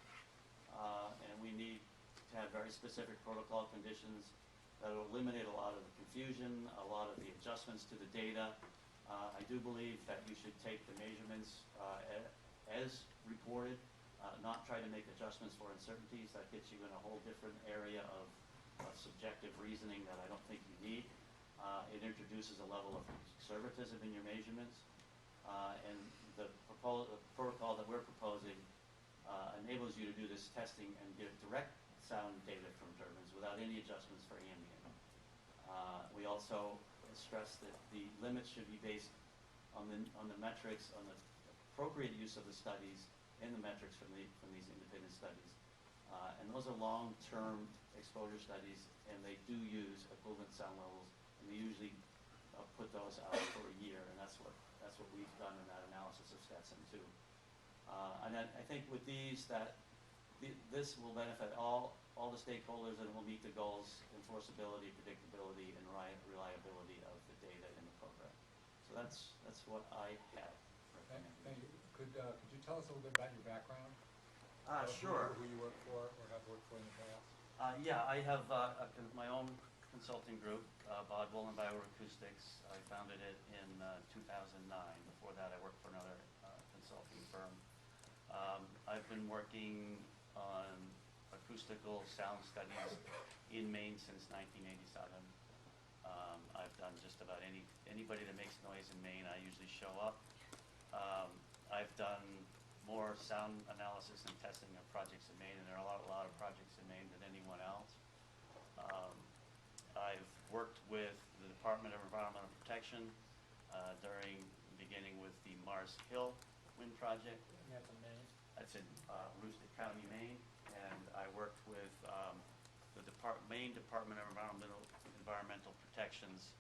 and we need to have very specific protocol conditions that will eliminate a lot of the confusion, a lot of the adjustments to the data. I do believe that you should take the measurements as reported, not try to make adjustments for uncertainties. That gets you in a whole different area of subjective reasoning that I don't think you need. It introduces a level of conservatism in your measurements, and the protocol that we're proposing enables you to do this testing and get direct sound data from turbines without any adjustments for ambient. We also stress that the limits should be based on the metrics, on the appropriate use of the studies and the metrics from these independent studies. And those are long-term exposure studies, and they do use equivalent sound levels, and they usually put those out for a year, and that's what we've done in that analysis of Stetson too. And I think with these this will benefit all the stakeholders, and will meet the goals, enforceability, predictability, and reliability of the data in the program. So that's what I have. Thank you. Could you tell us a little bit about your background? Sure. Who you work for or have worked for in the past? Yeah, I have my own consulting group, Bodwell and Vibro-Acoustics. I founded it in 2009. Before that, I worked for another consulting firm. I've been working on acoustical sound studies in Maine since 1987. I've done just about anybody that makes noise in Maine. I usually show up. I've done more sound analysis and testing of projects in Maine, and there are a lot of projects in Maine than anyone else. I've worked with the Department of Environmental Protection beginning with the Mars Hill Wind Project. That's in Maine. That's in Aroostook County, Maine, and I worked with the Maine Department of Environmental Protection's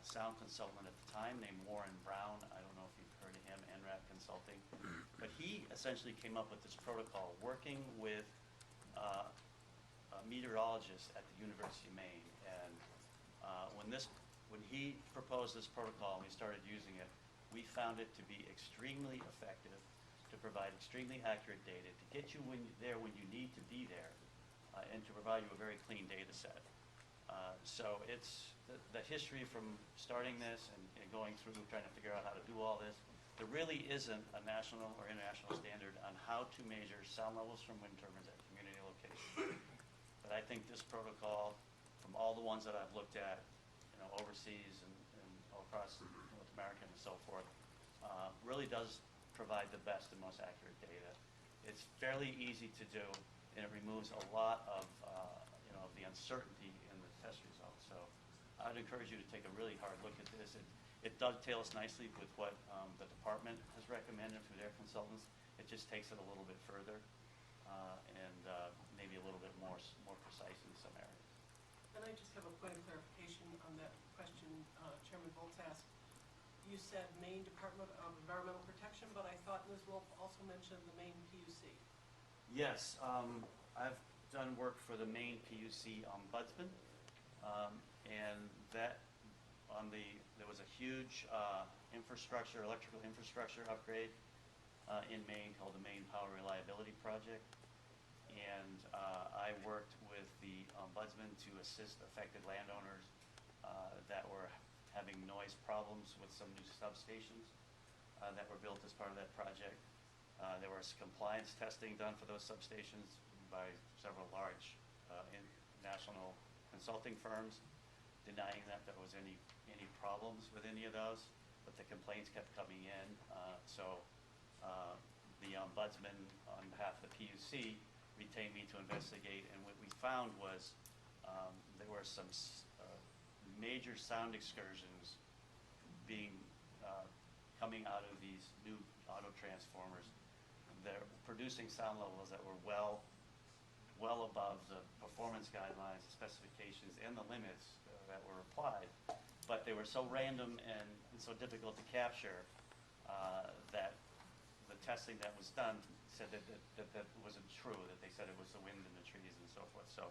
sound consultant at the time named Warren Brown. I don't know if you've heard of him, NRAP Consulting, but he essentially came up with this protocol working with a meteorologist at the University of Maine, and when he proposed this protocol and we started using it, we found it to be extremely effective, to provide extremely accurate data, to get you when you need to be there, and to provide you a very clean data set. So it's the history from starting this and going through trying to figure out how to do all this. There really isn't a national or international standard on how to measure sound levels from wind turbines at community locations. But I think this protocol, from all the ones that I've looked at, overseas and all across North America and so forth, really does provide the best and most accurate data. It's fairly easy to do, and it removes a lot of the uncertainty in the test results. So I'd encourage you to take a really hard look at this. It dovetails nicely with what the department has recommended through their consultants. It just takes it a little bit further and maybe a little bit more precise in some areas. And I just have a point of clarification on that question Chairman Volz asked. You said Maine Department of Environmental Protection, but I thought Ms. Wolf also mentioned the Maine PUC. Yes, I've done work for the Maine PUC Ombudsman, and there was a huge electrical infrastructure upgrade in Maine called the Maine Power Reliability Project. And I worked with the Ombudsman to assist affected landowners that were having noise problems with some new substations that were built as part of that project. There was compliance testing done for those substations by several large national consulting firms, denying that there was any problems with any of those, but the complaints kept coming in. So the Ombudsman, on behalf of the PUC, retained me to investigate, and what we found was there were some major sound excursions coming out of these new auto transformers. They're producing sound levels that were well above the performance guidelines, the specifications, and the limits that were applied, but they were so random and so difficult to capture that the testing that was done said that wasn't true, that they said it was the wind in the trees and so forth. So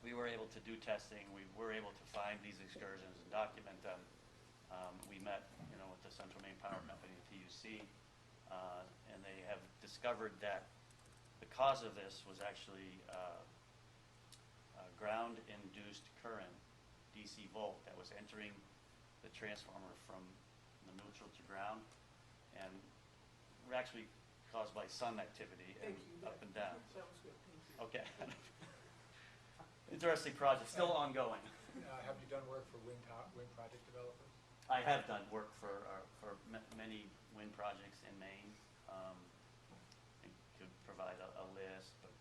we were able to do testing. We were able to find these excursions and document them. We met, with the Central Maine Power Company, TUC, and they have discovered that the cause of this was actually ground-induced current, DC volt, that was entering the transformer from the neutral to ground, and were actually caused by sun activity and up and down. That was good, thank you. Okay. Interesting project, still ongoing. Have you done work for wind project developers? I have done work for many wind projects in Maine. I could provide a list, but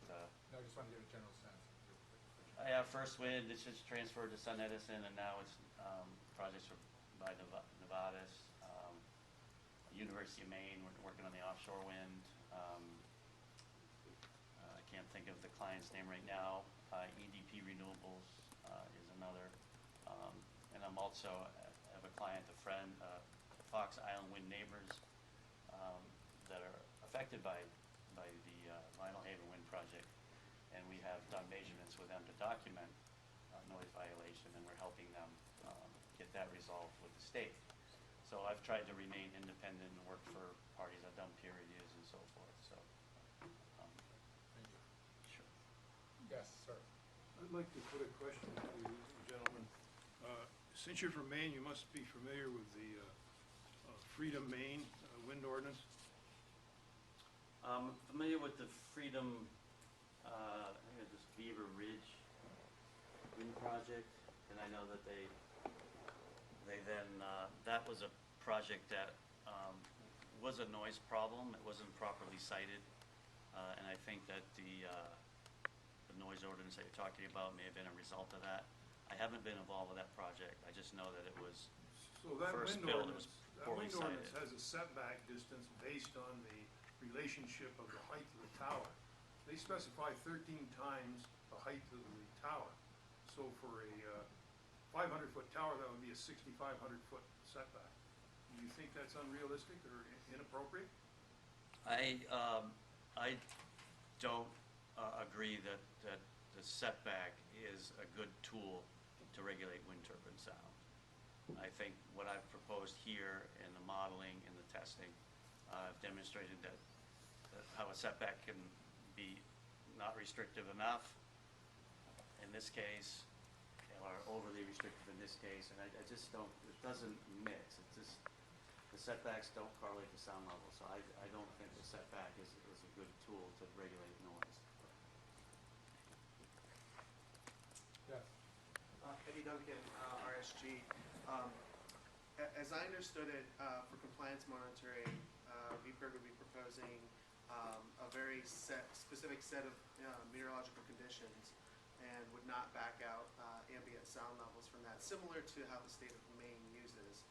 No, I just want to get a general sense. I have First Wind. It's just transferred to Sun Edison, and now it's projects by Nevada's, University of Maine. We're working on the offshore wind. I can't think of the client's name right now. EDP Renewables is another, and I'm also have a client, a friend, Fox Island Wind Neighbors, that are affected by the Vinyl Haven Wind Project, and we have done measurements with them to document noise violation, and we're helping them get that resolved with the state. So I've tried to remain independent and work for parties. I've done peer reviews and so forth. So, Thank you. sure. Yes, sir. I'd like to put a question to you, gentlemen. Since you're from Maine, you must be familiar with the Freedom Maine wind ordinance. I'm familiar with the Freedom, I think it's this Beaver Ridge wind project, and I know that they then, that was a project that was a noise problem. It wasn't properly cited, and I think that the noise ordinance that you're talking about may have been a result of that. I haven't been involved with that project. I just know that it was So that first wind built, it was ordinance, poorly cited. has a setback distance based on the relationship of the height of the tower. They specify 13 times the height of the tower. So for a 500-foot tower, that would be a 6,500-foot setback. Do you think that's unrealistic or inappropriate? I don't agree that the setback is a good tool to regulate wind turbine sound. I think what I've proposed here in the modeling and the testing, I've demonstrated that how a setback can be not restrictive enough in this case, or overly restrictive in this case, and I just don't, it doesn't mix. It's just, the setbacks don't correlate to sound level, so I don't think the setback is a good tool to regulate noise. Yes. Eddie Duncan, RSG. As I understood it, for compliance monitoring, VPIRG would be proposing a very specific set of meteorological conditions and would not back out ambient sound levels from that, similar to how the state of Maine uses.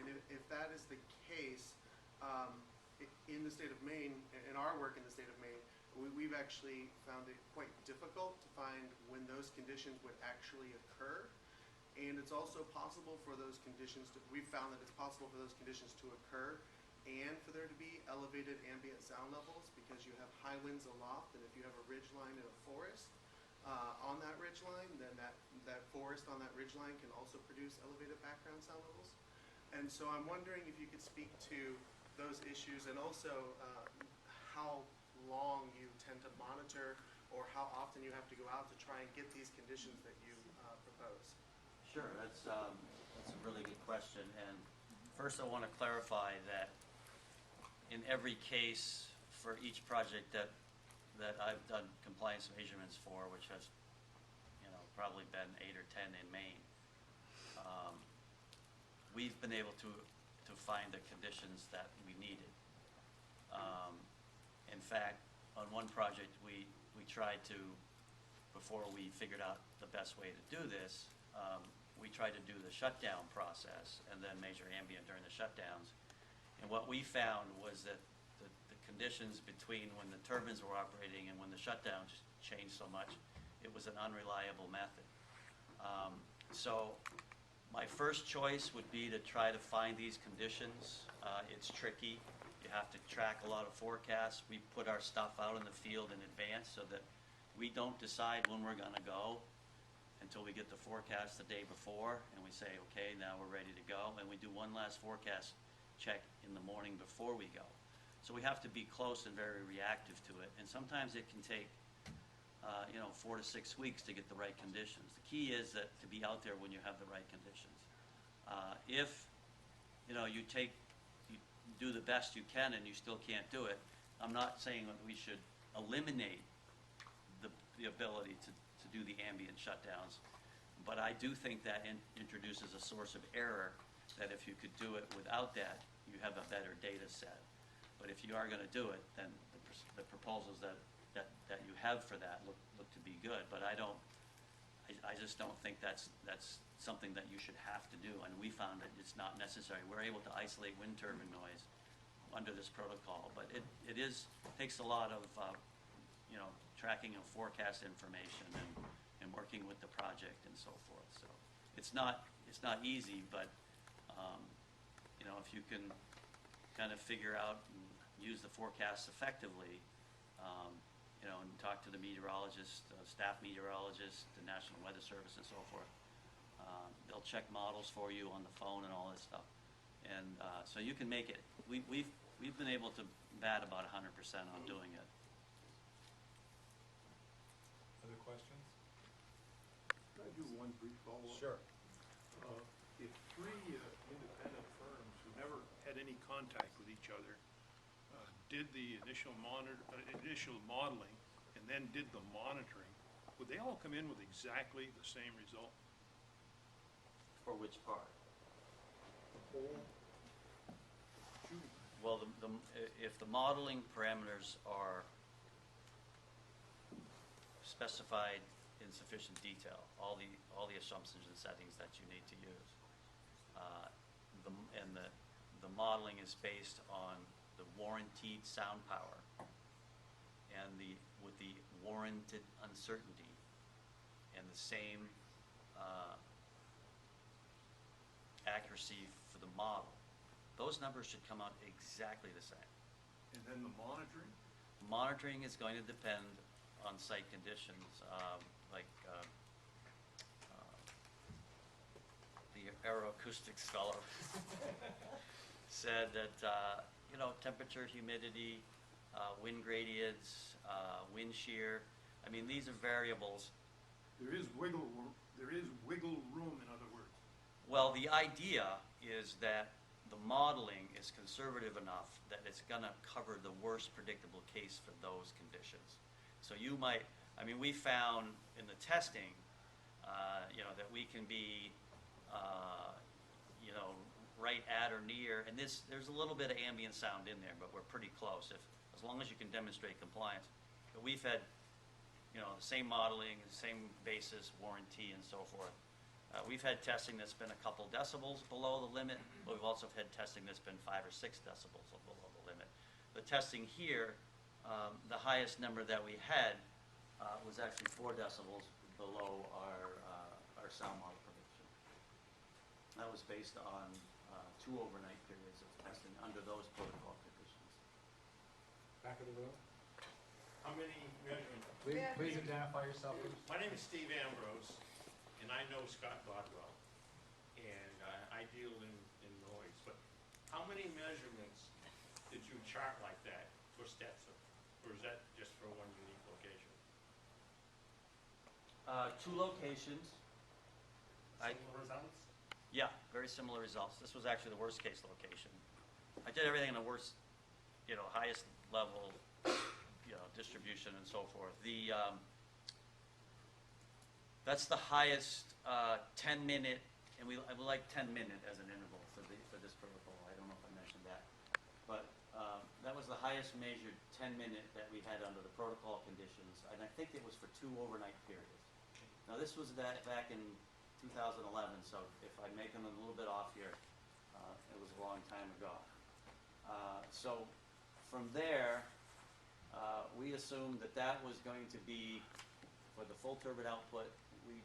And if that is the case, in the state of Maine, in our work in the state of Maine, we've actually found it quite difficult to find when those conditions would actually occur. And it's also possible for those conditions to, we've found that it's possible for those conditions to occur and for there to be elevated ambient sound levels because you have high winds aloft, and if you have a ridge line in a forest on that ridge line, then that forest on that ridge line can also produce elevated background sound levels. And so I'm wondering if you could speak to those issues and also how long you tend to monitor or how often you have to go out to try and get these conditions that you propose. Sure, that's a really good question. And first I want to clarify that in every case for each project that I've done compliance measurements for, which has probably been 8 or 10 in Maine, we've been able to find the conditions that we needed. In fact, on one project we tried to, before we figured out the best way to do this, we tried to do the shutdown process and then measure ambient during the shutdowns. And what we found was that the conditions between when the turbines were operating and when the shutdowns changed so much, it was an unreliable method. So my first choice would be to try to find these conditions. It's tricky. You have to track a lot of forecasts. We put our stuff out in the field in advance so that we don't decide when we're going to go until we get the forecast the day before, and we say, okay, now we're ready to go, and we do one last forecast check in the morning before we go. So we have to be close and very reactive to it, and sometimes it can take 4 to 6 weeks to get the right conditions. The key is that to be out there when you have the right conditions. If you do the best you can and you still can't do it, I'm not saying that we should eliminate the ability to do the ambient shutdowns, but I do think that introduces a source of error, that if you could do it without that, you have a better data set. But if you are going to do it, then the proposals that you have for that look to be good. But I just don't think that's something that you should have to do. And we found that it's not necessary. We're able to isolate wind turbine noise under this protocol, but it takes a lot of tracking of forecast information and working with the project and so forth. So it's not easy, but if you can kind of figure out and use the forecasts effectively, and talk to the meteorologist, staff meteorologist, the National Weather Service and so forth. They'll check models for you on the phone and all this stuff. And so you can make it. We've been able to bat about 100% on doing it. Other questions? Can I do one brief follow-up? Sure. If three independent firms who never had any contact with each other did the initial modeling and then did the monitoring, would they all come in with exactly the same result? For which part? The whole shooting. Well, if the modeling parameters are specified in sufficient detail, all the assumptions and settings that you need to use, the modeling is based on the warranted sound power and with the warranted uncertainty and the same accuracy for the model, those numbers should come out exactly the same. And then the monitoring? Monitoring is going to depend on site conditions, the aeroacoustic scholar said that temperature, humidity, wind gradients, wind shear. I mean, these are variables. There is wiggle room. There is wiggle room, in other words. Well, the idea is that the modeling is conservative enough that it's going to cover the worst predictable case for those conditions. So we found in the testing, that we can be, right at or near, and there's a little bit of ambient sound in there, but we're pretty close, as long as you can demonstrate compliance. But we've had, the same modeling, the same basis, warranty, and so forth. We've had testing that's been a couple decibels below the limit, but we've also had testing that's been 5 or 6 decibels below the limit. The testing here, the highest number that we had was actually 4 decibels below our sound model prediction. That was based on 2 overnight periods of testing under those protocol conditions. Back of the room. How many measurements? Please identify yourself, please. My name is Steve Ambrose, and I know Scott Godwell, and I deal in noise. But how many measurements did you chart like that for Stetson? Or is that just for one unique location? 2 locations. Similar results? Yeah, very similar results. This was actually the worst case location. I did everything in the worst, highest level, distribution and so forth. That's the highest 10-minute, and I would like 10-minute as an interval for this protocol. I don't know if I mentioned that. But that was the highest measured 10-minute that we had under the protocol conditions, and I think it was for 2 overnight periods. Now this was back in 2011, so if I'm making a little bit off here, it was a long time ago. So from there, we assumed that was going to be, for the full turbine output, we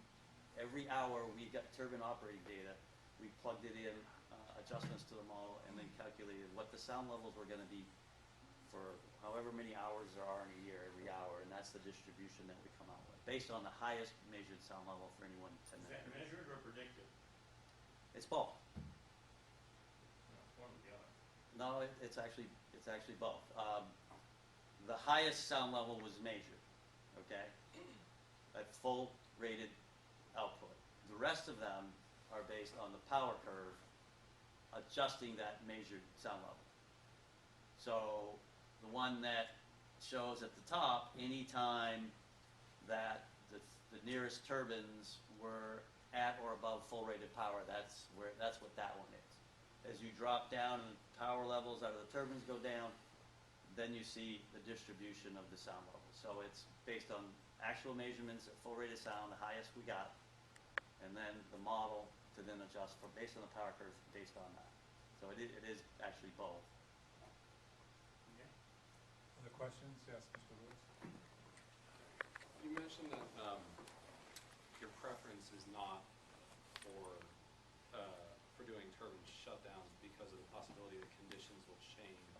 every hour we got turbine operating data, we plugged it in, adjustments to the model, and then calculated what the sound levels were going to be for however many hours there are in a year, every hour, and that's the distribution that we come out with, based on the highest measured sound level for any one 10 Is that minutes. measured or predicted? It's both. One or the other. No, it's actually both. The highest sound level was measured, okay, at full rated output. The rest of them are based on the power curve, adjusting that measured sound level. So the one that shows at the top, anytime that the nearest turbines were at or above full rated power, that's what that one is. As you drop down and power levels out of the turbines go down, then you see the distribution of the sound level. So it's based on actual measurements at full rated sound, the highest we got, and then the model to then adjust for based on the power curve based on that. So it is actually both. Other questions? Yes, Mr. Lewis. You mentioned that your preference is not for doing turbine shutdowns because of the possibility that conditions will change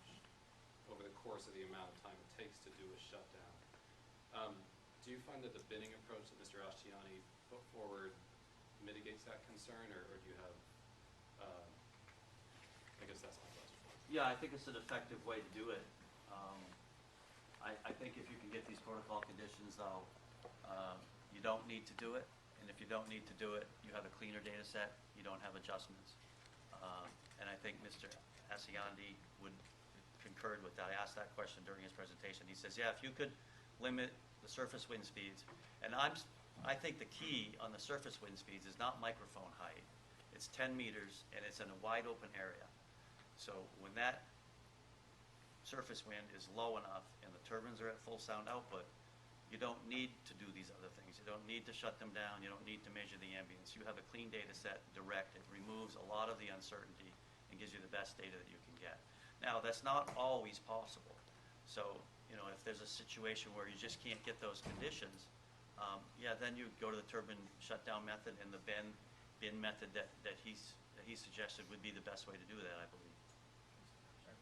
over the course of the amount of time it takes to do a shutdown. Do you find that the binning approach that Mr. Ashtiani put forward mitigates that concern, or do you have, I guess that's my question. Yeah, I think it's an effective way to do it. I think if you can get these protocol conditions, though, you don't need to do it. And if you don't need to do it, you have a cleaner data set, you don't have adjustments. And I think Mr. Asiandi would concurred with that. I asked that question during his presentation. He says, yeah, if you could limit the surface wind speeds, and I think the key on the surface wind speeds is not microphone height. It's 10 meters, and it's in a wide open area. So when that surface wind is low enough and the turbines are at full sound output, you don't need to do these other things. You don't need to shut them down. You don't need to measure the ambience. You have a clean data set, direct. It removes a lot of the uncertainty and gives you the best data that you can get. Now, that's not always possible. So, if there's a situation where you just can't get those conditions, yeah, then you go to the turbine shutdown method, and the bin method that he suggested would be the best way to do that, I believe.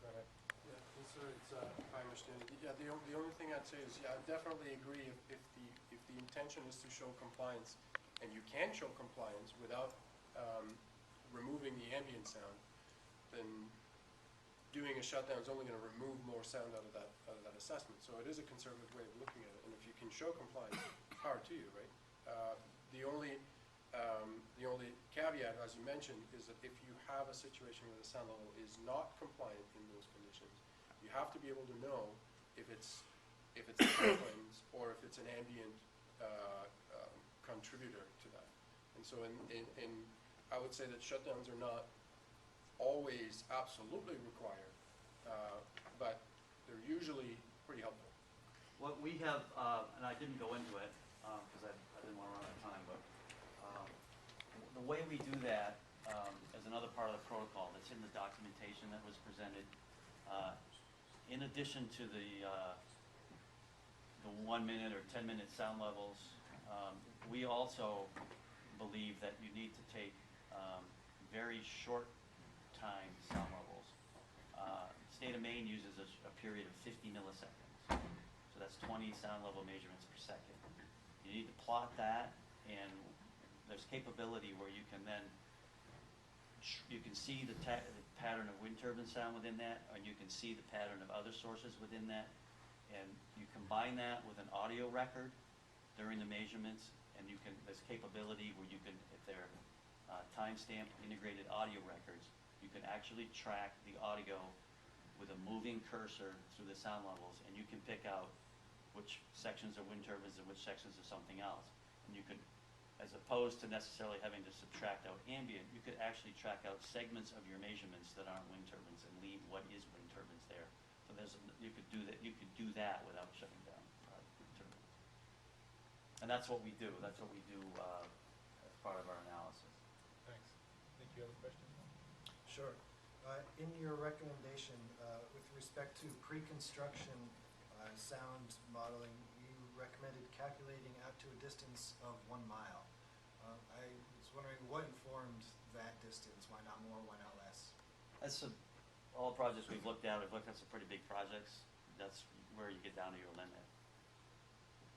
Go ahead. Yeah, sir, it's, if I understand it. Yeah, the only thing I'd say is, yeah, I definitely agree if the intention is to show compliance, and you can show compliance without removing the ambient sound, then doing a shutdown is only going to remove more sound out of that assessment. So it is a conservative way of looking at it, and if you can show compliance, power to you, right? The only caveat, as you mentioned, is that if you have a situation where the sound level is not compliant in those conditions, you have to be able to know if it's turbines or if it's an ambient contributor to that. And so I would say that shutdowns are not always absolutely required, but they're usually pretty helpful. What we have, and I didn't go into it because I didn't want to run out of time, but the way we do that is another part of the protocol that's in the documentation that was presented. In addition to the 1 minute or 10 minute sound levels, we also believe that you need to take very short time sound levels. State of Maine uses a period of 50 milliseconds. So that's 20 sound level measurements per second. You need to plot that, and there's capability where you can then see the pattern of wind turbine sound within that, and you can see the pattern of other sources within that, and you combine that with an audio record during the measurements, and there's capability where you can, if they're timestamp integrated audio records, you can actually track the audio with a moving cursor through the sound levels, and you can pick out which sections are wind turbines and which sections are something else. And you could, as opposed to necessarily having to subtract out ambient, you could actually track out segments of your measurements that aren't wind turbines and leave what is wind turbines there. So you could do that. You could do that without shutting down wind turbines. And that's what we do. That's what we do as part of our analysis. Thanks. I think you have a question? Sure. In your recommendation, with respect to pre-construction sound modeling, you recommended calculating out to a distance of 1 mile. I was wondering what informed that distance, why not more, why not less? That's all the projects we've looked at some pretty big projects. That's where you get down to your limit,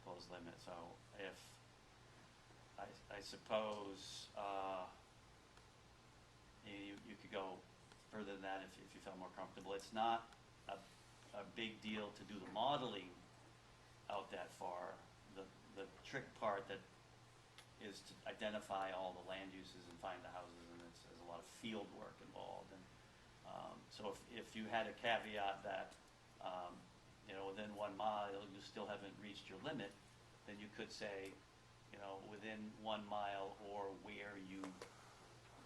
proposed limit. So if, I suppose, you could go further than that if you felt more comfortable. It's not a big deal to do the modeling out that far. The trick part that is to identify all the land uses and find the houses, and there's a lot of field work involved. And so if you had a caveat that within 1 mile you still haven't reached your limit, then you could say, within 1 mile or where you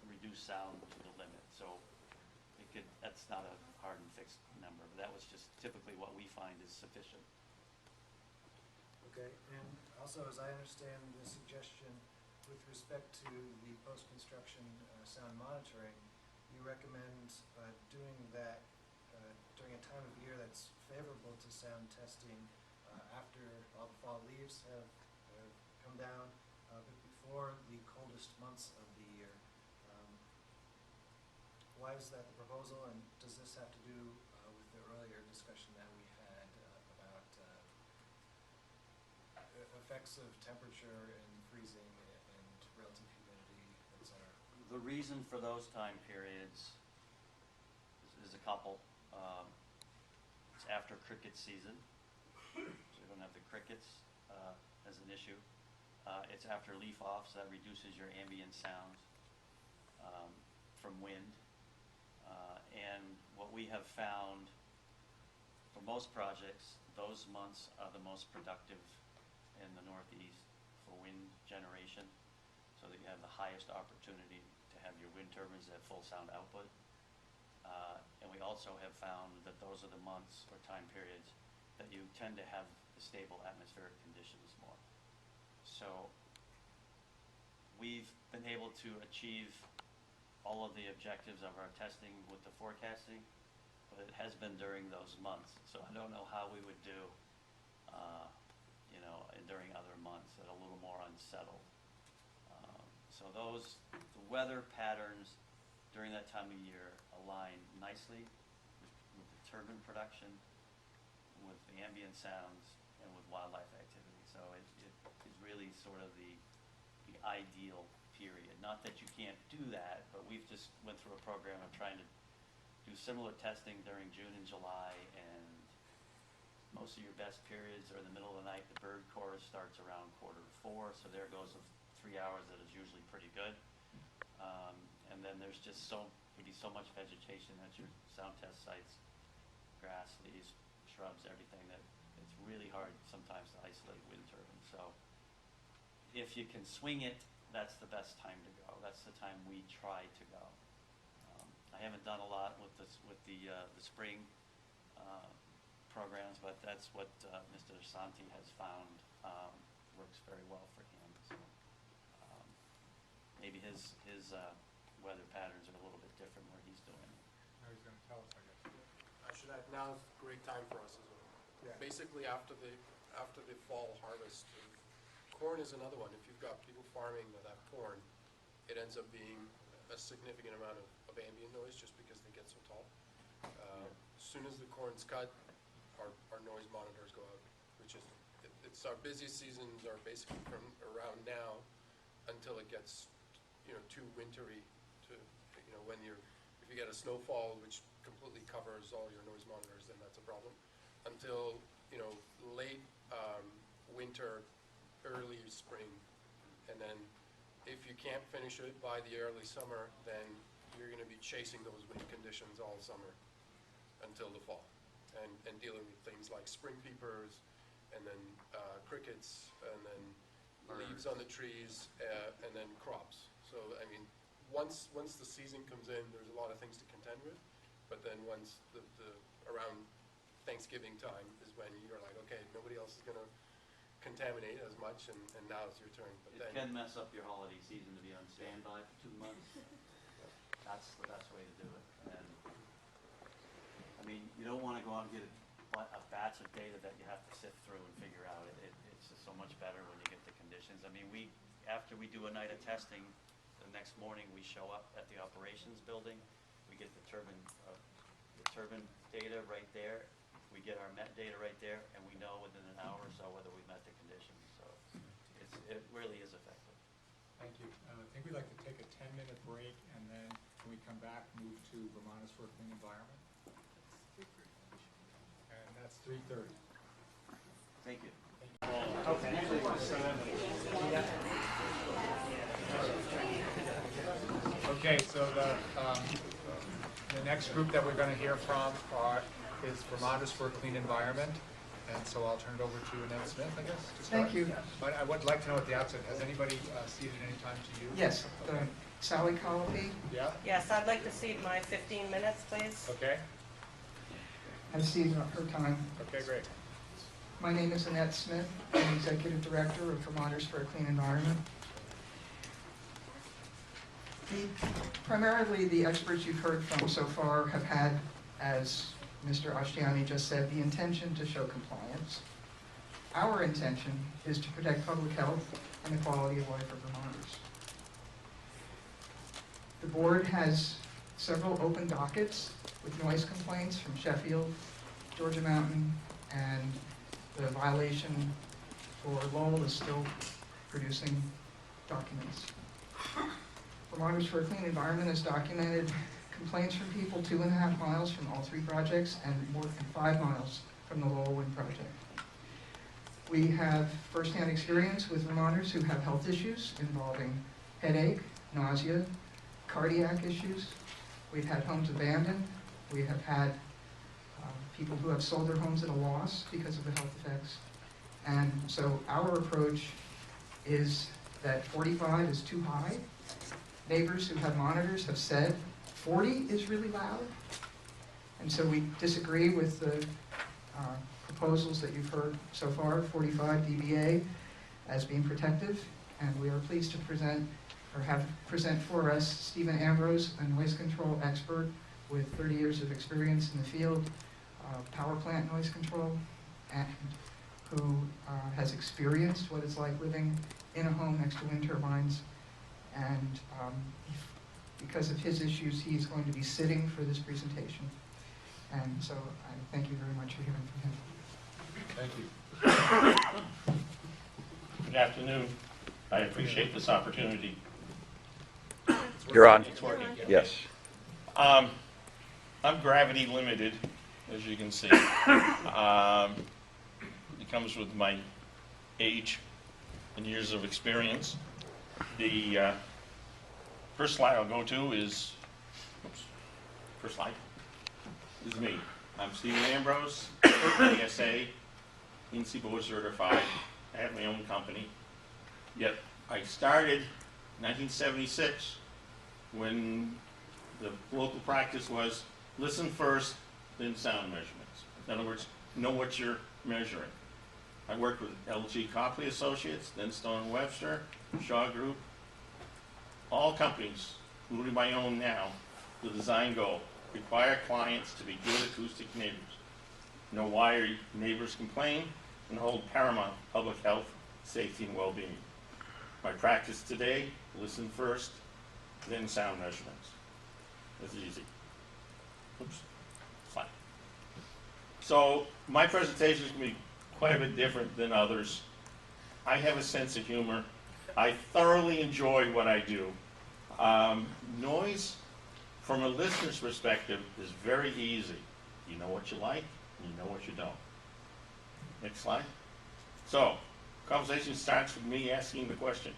reduce sound to the limit. So that's not a hard and fixed number, but that was just typically what we find is sufficient. Okay, and also, as I understand the suggestion with respect to the post-construction sound monitoring, you recommend doing that during a time of year that's favorable to sound testing after all the fall leaves have come down, but before the coldest months of the year. Why is that the proposal, and does this have to do with the earlier discussion that we had about effects of temperature and freezing and relative humidity, etc.? The reason for those time periods is a couple. It's after cricket season, so you don't have the crickets as an issue. It's after leaf off, so that reduces your ambient sound from wind. And what we have found for most projects, those months are the most productive in the Northeast for wind generation, so that you have the highest opportunity to have your wind turbines at full sound output. And we also have found that those are the months or time periods that you tend to have the stable atmospheric conditions more. So we've been able to achieve all of the objectives of our testing with the forecasting, but it has been during those months. So I don't know how we would do, during other months that are a little more unsettled. So the weather patterns during that time of year align nicely with the turbine production, with the ambient sounds, and with wildlife activity. So it is really sort of the ideal period. Not that you can't do that, but we've just went through a program of trying to do similar testing during June and July, and most of your best periods are in the middle of the night. The bird chorus starts around 3:45, so there goes 3 hours that is usually pretty good. And then there's just so much vegetation at your sound test sites, grass, leaves, shrubs, everything, that it's really hard sometimes to isolate wind turbines. So if you can swing it, that's the best time to go. That's the time we try to go. I haven't done a lot with the spring programs, but that's what Mr. Santi has found works very well for him. So maybe his weather patterns are a little bit different where he's doing it. Now he's going to tell us, I guess. I should add, now's a great time for us as well. Yeah. Basically, after the fall harvest, corn is another one. If you've got people farming that corn, it ends up being a significant amount of ambient noise just because they get so tall. As soon as the corn's cut, our noise monitors go out, which is, it's our busiest seasons are basically from around now until it gets, too wintry to, if you get a snowfall which completely covers all your noise monitors, then that's a problem. Until, late winter, early spring, and then if you can't finish it by the early summer, then you're going to be chasing those wind conditions all summer until the fall, and dealing with things like spring peepers, and then crickets, and then leaves on the trees, and then crops. So I mean, once the season comes in, there's a lot of things to contend with, but then once the around Thanksgiving time is when you're like, okay, nobody else is going to contaminate as much, and now it's your turn. But it can mess up your holiday season to be on standby for 2 months. That's the best way to do it. And I mean, you don't want to go out and get a batch of data that you have to sift through and figure out. It's just so much better when you get the conditions. I mean, we after we do a night of testing, the next morning we show up at the operations building. We get the turbine data right there. We get our MET data right there, and we know within an hour or so whether we met the conditions. So it really is effective. Thank you. I think we'd like to take a 10-minute break, and then when we come back, move to Vermonters for a Clean Environment. And that's 3:30. Thank you. Okay, so the next group that we're going to hear from is Vermonters for a Clean Environment, and so I'll turn it over to Annette Smith, I guess, to start. Thank you. But I would like to know at the outset, has anybody ceded any time to you? Yes, Okay. Sally Colopy. Yeah? Yes, I'd like to cede my 15 minutes, please. Okay. Has ceded her time. Okay, great. My name is Annette Smith. I'm Executive Director of Vermonters for a Clean Environment. Primarily, the experts you've heard from so far have had, as Mr. Ashtiani just said, the intention to show compliance. Our intention is to protect public health and the quality of life for Vermonters. The board has several open dockets with noise complaints from Sheffield, Georgia Mountain, and the violation for Lowell is still producing documents. Vermonters for a Clean Environment has documented complaints from people 2.5 miles from all 3 projects and more than 5 miles from the Lowell Wind project. We have firsthand experience with Vermonters who have health issues involving headache, nausea, cardiac issues. We've had homes abandoned. We have had people who have sold their homes at a loss because of the health effects. And so our approach is that 45 is too high. Neighbors who have monitors have said 40 is really loud. And so we disagree with the proposals that you've heard so far, 45 dBA as being protective. And we are pleased to present for us Stephen Ambrose, a noise control expert with 30 years of experience in the field, power plant noise control, and who has experienced what it's like living in a home next to wind turbines. And because of his issues, he's going to be sitting for this presentation. And so I thank you very much for hearing from him. Thank you. Good afternoon. I appreciate this opportunity. You're on. It's working. Yes. I'm gravity limited, as you can see. It comes with my age and years of experience. The first slide I'll go to is, first slide, is me. I'm Stephen Ambrose, ASA, NC board certified. I have my own company. Yet I started in 1976 when the local practice was listen first, then sound measurements. In other words, know what you're measuring. I worked with LG Copley Associates, then Stone Webster, Shaw Group, all companies, including my own now, the design goal, require clients to be good acoustic neighbors. Know why your neighbors complain, and hold paramount public health, safety, and well-being. My practice today, listen first, then sound measurements. That's easy. Oops, slide. So my presentation is going to be quite a bit different than others. I have a sense of humor. I thoroughly enjoy what I do. Noise, from a listener's perspective, is very easy. You know what you like, and you know what you don't. Next slide. So, conversation starts with me asking the question,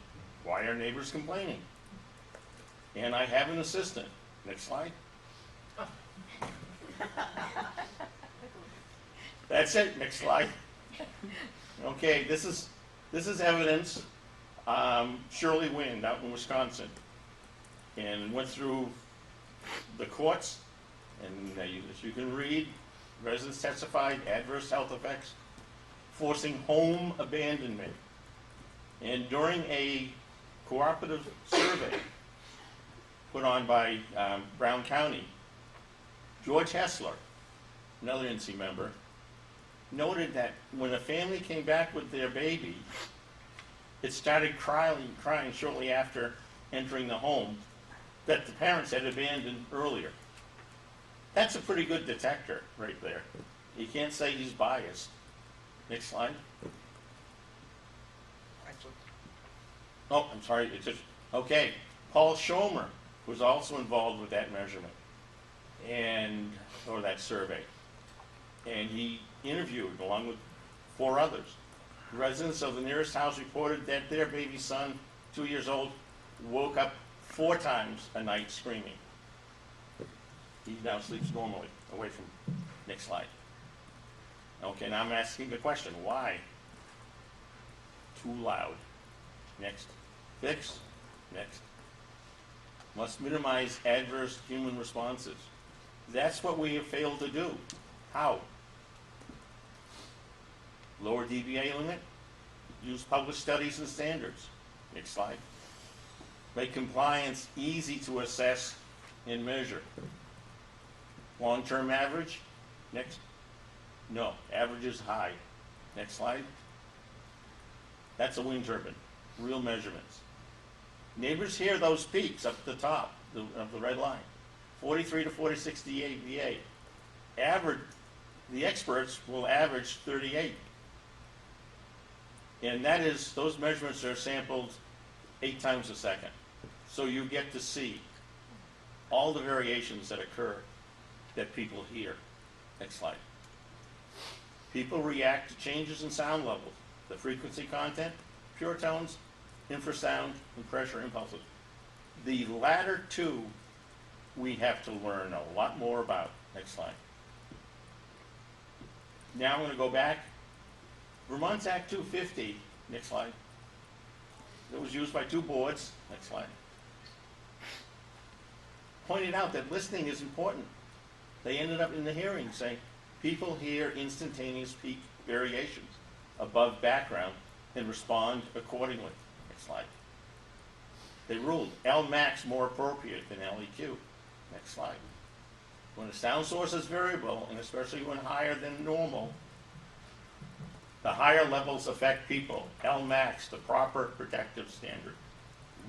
why are neighbors complaining? And I have an assistant. Next slide. That's it. Next slide. Okay, this is evidence. Shirley Wind out in Wisconsin, and went through the courts, and as you can read, residents testified adverse health effects, forcing home abandonment. And during a cooperative survey put on by Brown County, George Hessler, another NC member, noted that when a family came back with their baby, it started crying shortly after entering the home that the parents had abandoned earlier. That's a pretty good detector right there. You can't say he's biased. Next slide. Oh, I'm sorry, it's just, okay. Paul Schomer was also involved with that measurement or that survey. And he interviewed, along with 4 others. Residents of the nearest house reported that their baby son, 2 years old, woke up 4 times a night screaming. He now sleeps normally, away from, next slide. Okay, now I'm asking the question, why? Too loud. Next. Fix. Next. Must minimize adverse human responses. That's what we have failed to do. How? Lower dBA limit. Use published studies and standards. Next slide. Make compliance easy to assess and measure. Long-term average. Next. No, average is high. Next slide. That's a wind turbine. Real measurements. Neighbors hear those peaks up at the top of the red line. 43 to 46 dBA. Average, the experts will average 38. And that is, those measurements are sampled 8 times a second. So you get to see all the variations that occur that people hear. Next slide. People react to changes in sound levels, the frequency content, pure tones, infrasound, and pressure impulses. The latter 2 we have to learn a lot more about. Next slide. Now I'm going to go back. Vermont's Act 250, next slide. It was used by 2 boards, next slide. Pointed out that listening is important. They ended up in the hearing saying, people hear instantaneous peak variations above background and respond accordingly. Next slide. They ruled L max more appropriate than LEQ. Next slide. When a sound source is variable, and especially when higher than normal, the higher levels affect people. L max, the proper protective standard.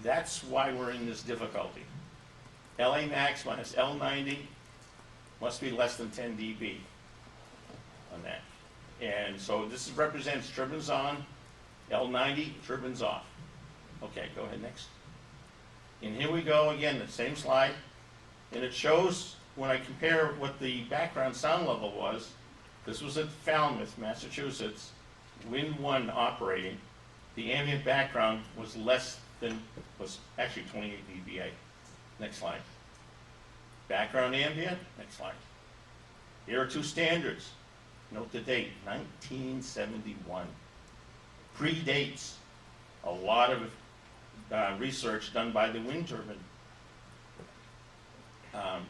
That's why we're in this difficulty. LA max minus L90 must be less than 10 dB on that. And so this represents turbines on, L90, turbines off. Okay, go ahead next. And here we go again, the same slide. And it shows, when I compare what the background sound level was, this was at Falmouth, Massachusetts, Wind 1 operating. The ambient background was actually 28 dBA. Next slide. Background ambient, next slide. Here are 2 standards. Note the date, 1971. Predates a lot of research done by the wind turbine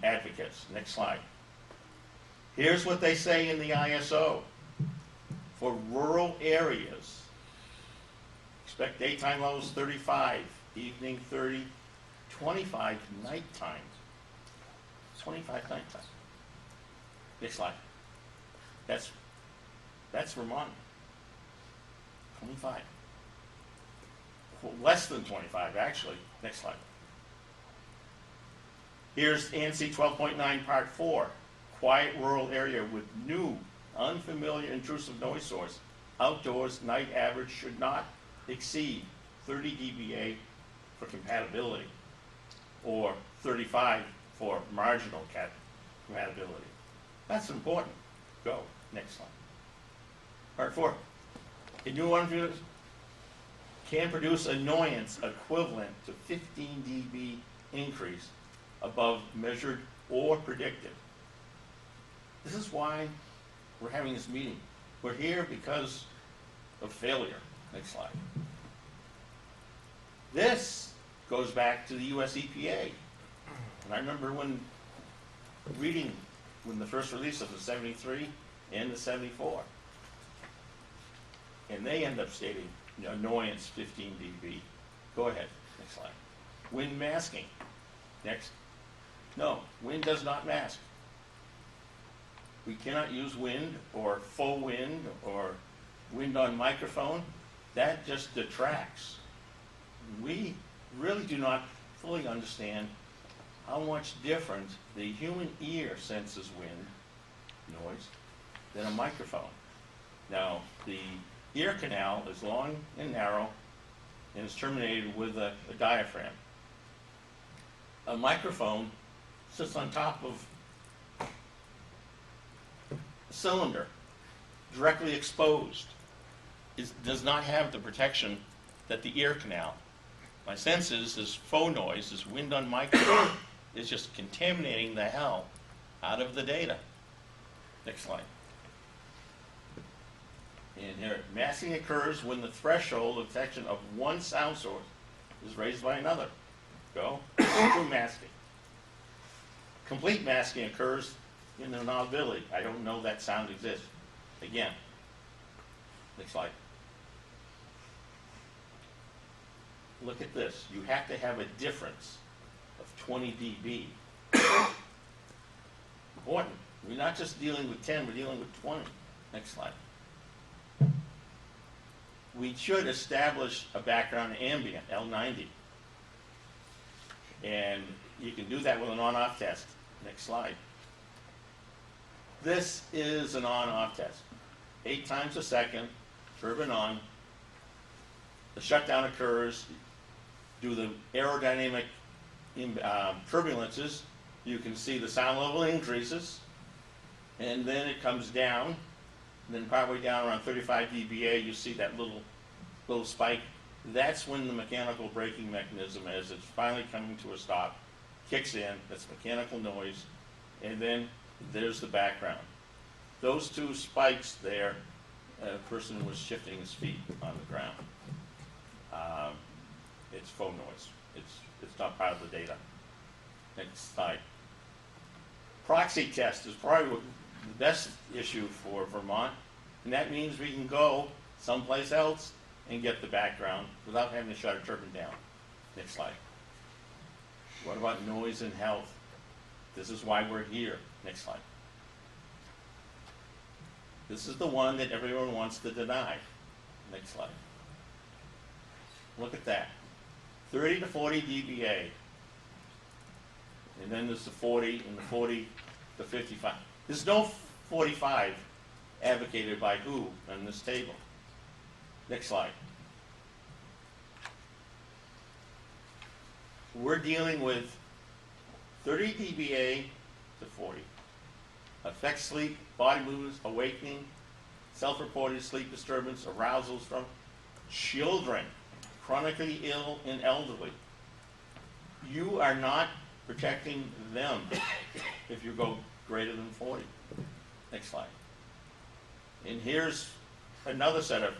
advocates. Next slide. Here's what they say in the ISO. For rural areas, expect daytime levels 35, evening 30, 25 nighttime. 25 nighttime. Next slide. That's Vermont. 25. Well, less than 25, actually. Next slide. Here's ANSI 12.9 Part 4. Quiet rural area with new, unfamiliar intrusive noise source. Outdoors, night average should not exceed 30 dBA for compatibility, or 35 for marginal compatibility. That's important. Go. Next slide. Part 4. A new one can produce annoyance equivalent to 15 dB increase above measured or predicted. This is why we're having this meeting. We're here because of failure. Next slide. This goes back to the US EPA. And I remember when the first release of the 73 and the 74. And they end up stating annoyance 15 dB. Go ahead, next slide. Wind masking. Next. No, wind does not mask. We cannot use wind or faux wind or wind on microphone. that just detracts. We really do not fully understand how much different the human ear senses wind, noise, than a microphone. Now, the ear canal is long and narrow and is terminated with a diaphragm. A microphone sits on top of a cylinder, directly exposed. It does not have the protection that the ear canal. My sense is this faux noise, this wind on microphone, is just contaminating the hell out of the data. Next slide. And here, masking occurs when the threshold of detection of one sound source is raised by another. Go. True masking. Complete masking occurs in the inaudibility. I don't know that sound exists. Again. Next slide. Look at this. You have to have a difference of 20 dB. Important. We're not just dealing with 10, we're dealing with 20. Next slide. We should establish a background ambient, L90. And you can do that with an on-off test. Next slide. This is an on-off test. 8 times a second, turbine on. The shutdown occurs. Do the aerodynamic turbulences. You can see the sound level increases. And then it comes down. And then partway down around 35 dBA, you see that little spike. That's when the mechanical braking mechanism, as it's finally coming to a stop, kicks in. That's mechanical noise. And then there's the background. Those two spikes there, a person was shifting his feet on the ground. It's faux noise. It's not part of the data. Next slide. Proxy test is probably the best issue for Vermont, and that means we can go someplace else and get the background without having to shut a turbine down. Next slide. What about noise and health? This is why we're here. Next slide. This is the one that everyone wants to deny. Next slide. Look at that. 30 to 40 dBA. And then there's the 40 and the 40 to 55. There's no 45 advocated by who on this table. Next slide. We're dealing with 30 dBA to 40. Affects sleep, body movements, awakening, self-reported sleep disturbance, arousals from children, chronically ill and elderly. You are not protecting them if you go greater than 40. Next slide. And here's another set of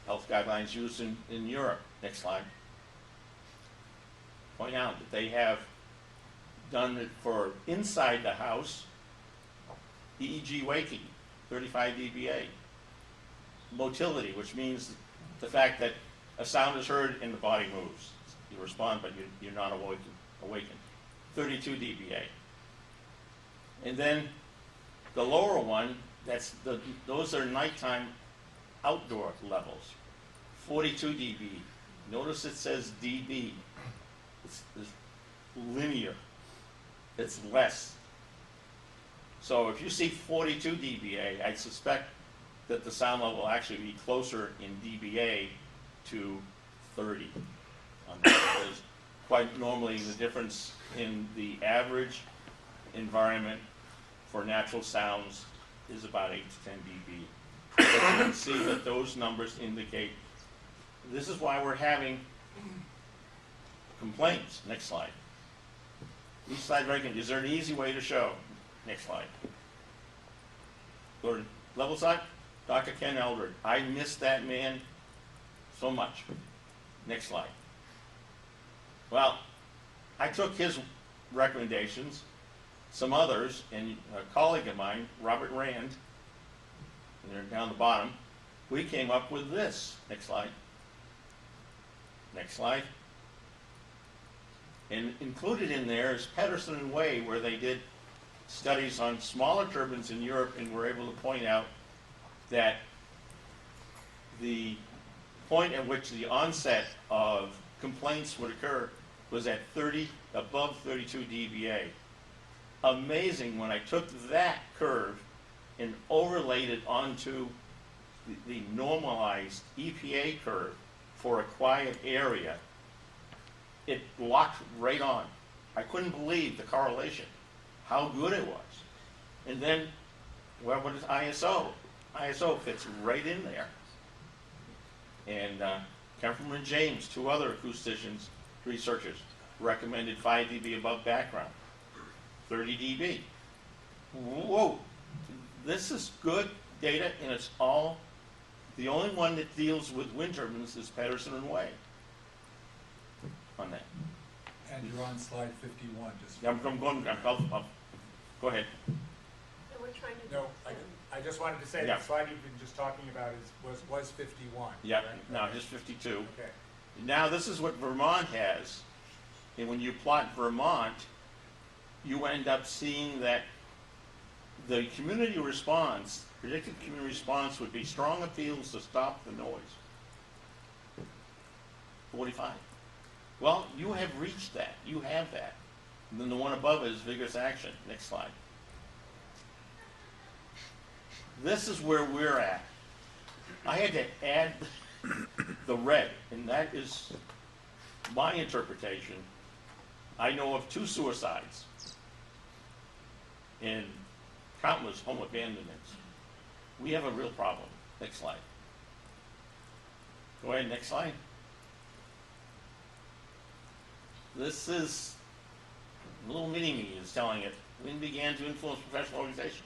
health guidelines used in Europe. Next slide. Point out that they have done it for inside the house, EEG waking, 35 dBA. Motility, which means the fact that a sound is heard and the body moves. You respond, but you're not awakened. 32 dBA. And then the lower one, those are nighttime outdoor levels. 42 dB. Notice it says dB. It's linear. It's less. So if you see 42 dBA, I suspect that the sound level will actually be closer in dBA to 30. Because quite normally the difference in the average environment for natural sounds is about 8 to 10 dB. But you can see that those numbers indicate this is why we're having complaints. Next slide. Each slide ranking. Is there an easy way to show? Next slide. Go to level side. Dr. Ken Eldred. I miss that man so much. Next slide. Well, I took his recommendations, some others, and a colleague of mine, Robert Rand, and they're down the bottom, we came up with this. Next slide. Next slide. And included in there is Pedersen and Way, where they did studies on smaller turbines in Europe and were able to point out that the point at which the onset of complaints would occur was at above 32 dBA. Amazing when I took that curve and overlaid it onto the normalized EPA curve for a quiet area, it locked right on. I couldn't believe the correlation, how good it was. And then, well, what is ISO? ISO fits right in there. And Kemperman and James, two other acousticians, researchers, recommended 5 dB above background, 30 dB. Whoa, this is good data, and it's all, the only one that deals with wind turbines is Pedersen and Way on that. And you're on slide 51, just. I'm going, go ahead. So we're trying to. No, I just wanted to say, Yeah. the slide you've been just talking about was 51. Yeah, correct? now just 52. Okay. Now this is what Vermont has, and when you plot Vermont, you end up seeing that the community response, predicted community response would be strong appeals to stop the noise. 45. Well, you have reached that. You have that. And then the one above is vigorous action. Next slide. This is where we're at. I had to add the red, and that is my interpretation. I know of 2 suicides and countless home abandonments. We have a real problem. Next slide. Go ahead, next slide. This is, little mini-me is telling it, wind began to influence professional organizations.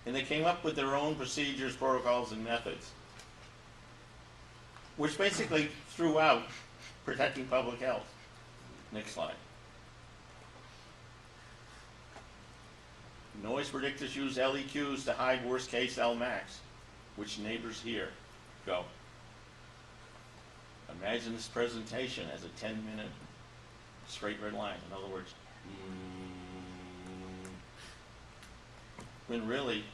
And they came up with their own procedures, protocols, and methods, which basically threw out protecting public health. Next slide. Noise predictors use LEQs to hide worst case Lmax, which neighbors hear. Go. Imagine this presentation as a 10-minute straight red line. In other words, when really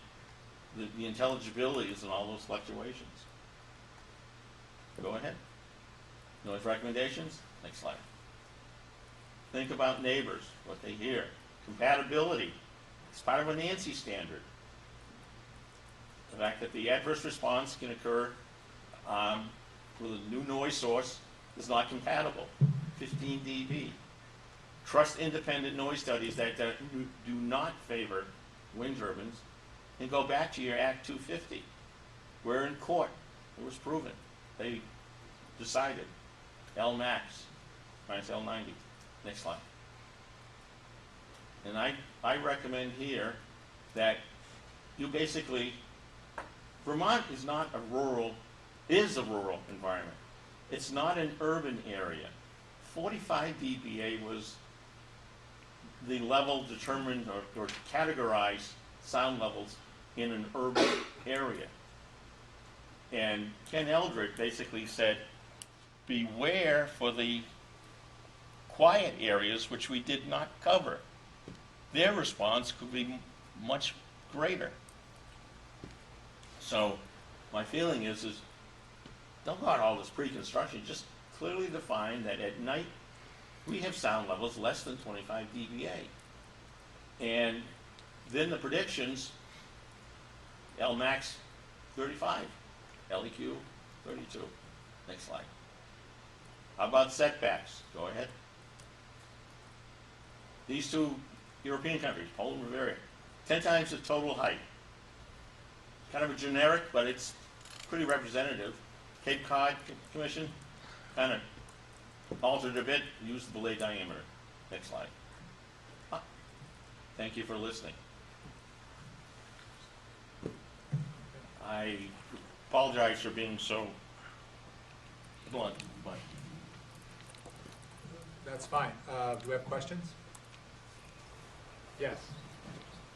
the intelligibility is in all those fluctuations. Go ahead. Noise recommendations? Next slide. Think about neighbors, what they hear. Compatibility. It's part of a Nancy standard. The fact that the adverse response can occur with a new noise source is not compatible. 15 dB. Trust independent noise studies that do not favor wind turbines, and go back to your Act 250. We're in court. It was proven. They decided Lmax minus L90. Next slide. And I recommend here that you basically, Vermont is not a rural, is a rural environment. It's not an urban area. 45 dBA was the level determined or categorized sound levels in an urban area. And Ken Eldred basically said, beware for the quiet areas which we did not cover. Their response could be much greater. So my feeling is don't got all this pre-construction, just clearly define that at night we have sound levels less than 25 dBA. And then the predictions, Lmax 35, LEQ 32. Next slide. How about setbacks? Go ahead. These 2 European countries, Poland and Bavaria, 10 times the total height. Kind of a generic, but it's pretty representative. Cape Cod Commission kind of altered a bit, used the belay diameter. Next slide. Thank you for listening. I apologize for being so blunt, but That's fine. Do we have questions? Yes.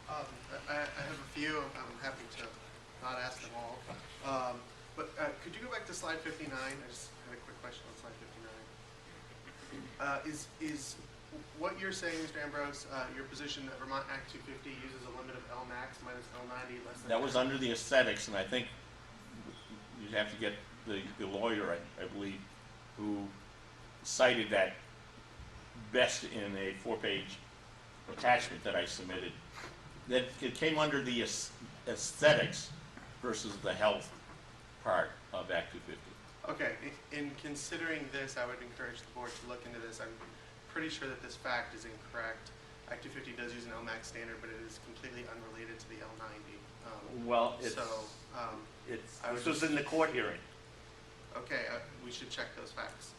I have a few. I'm happy to not ask them all. But could you go back to slide 59? I just had a quick question on slide 59. Is what you're saying, Mr. Ambrose, your position that Vermont Act 250 uses a limit of Lmax minus L90 less than... That was under the aesthetics, and I think you'd have to get the lawyer, I believe, who cited that best in a 4-page attachment that I submitted, that it came under the aesthetics versus the health part of Act 250. Okay, in considering this, I would encourage the board to look into this. I'm pretty sure that this fact is incorrect. Act 250 does use an LMAX standard, but it is completely unrelated to the L90. Well, it's, this was in the court hearing. Okay, we should check those facts.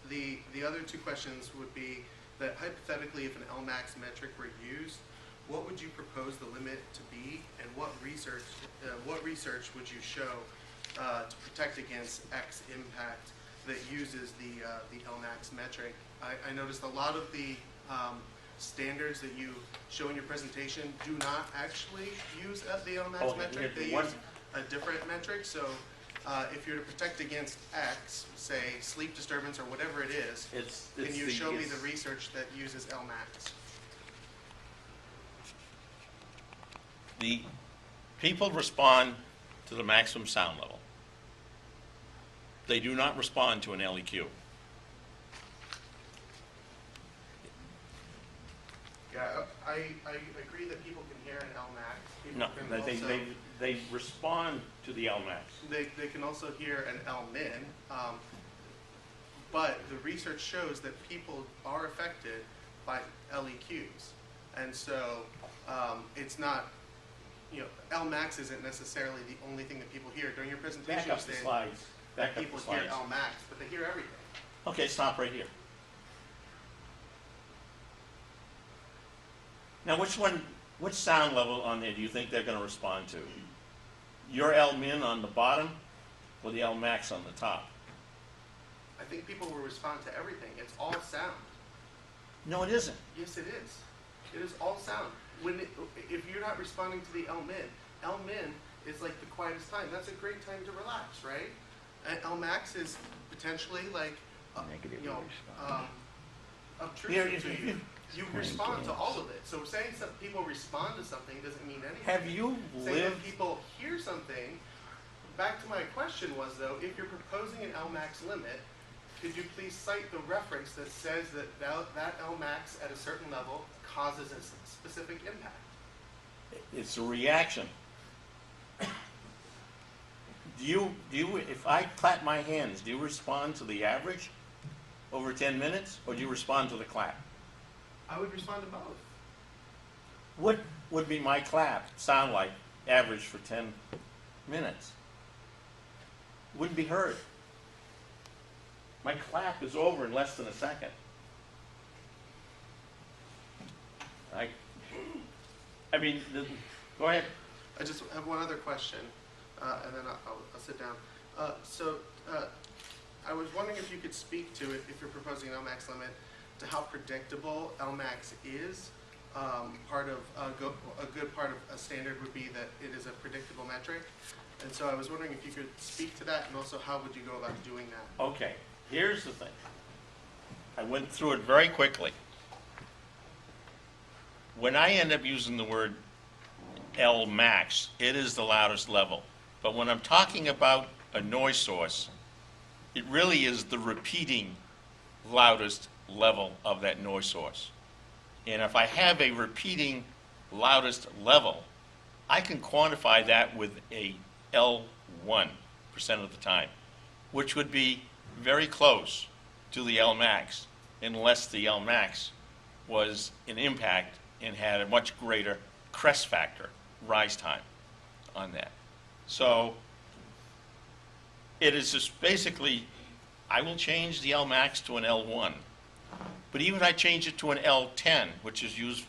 The other two questions would be that hypothetically, if an LMAX metric were used, what would you propose the limit to be, and what research would you show to protect against X impact that uses the LMAX metric? I noticed a lot of the standards that you show in your presentation do not actually use the LMAX metric. They use a different metric. So if you're to protect against X, say sleep disturbance or whatever it is, can you show me the research that uses LMAX? The people respond to the maximum sound level. They do not respond to an LEQ. Yeah, I agree that people can hear an LMAX. People No, can they respond to the LMAX. They can also hear an LMIN, but the research shows that people are affected by LEQs. And so it's not, LMAX isn't necessarily the only thing that people hear. During your presentation, you said that people hear LMAX, but they hear everything. Okay, stop right here. Now, which sound level on there do you think they're going to respond to? Your LMIN on the bottom or the LMAX on the top? I think people will respond to everything. It's all sound. No, it isn't. Yes, it is. It is all sound. If you're not responding to the LMIN is like the quietest time. That's a great time to relax, right? And LMAX is potentially like, obtrusive to you. You respond to all of it. So saying some people respond to something doesn't mean anything. Have you saying that people hear something, back to my question was though, if you're proposing an LMAX limit, could you please cite the reference that says that that LMAX at a certain level causes a specific impact? It's a reaction. If I clap my hands, do you respond to the average over 10 minutes, or do you respond to the clap? I would respond to both. What would be my clap sound like average for 10 minutes? Wouldn't be heard. My clap is over in less than a second. Go ahead. I just have one other question, and then I'll sit down. I was wondering if you could speak to it, if you're proposing an LMAX limit, to how predictable LMAX is. A good part of a standard would be that it is a predictable metric. And so I was wondering if you could speak to that, and also how would you go about doing that? Okay, here's the thing. I went through it very quickly. When I end up using the word LMAX, it is the loudest level. But when I'm talking about a noise source, it really is the repeating loudest level of that noise source. And if I have a repeating loudest level, I can quantify that with a L1% of the time, which would be very close to the LMAX, unless the LMAX was an impact and had a much greater crest factor, rise time on that. So it is just basically, I will change the LMAX to an L1. But even if I change it to an L10, which is used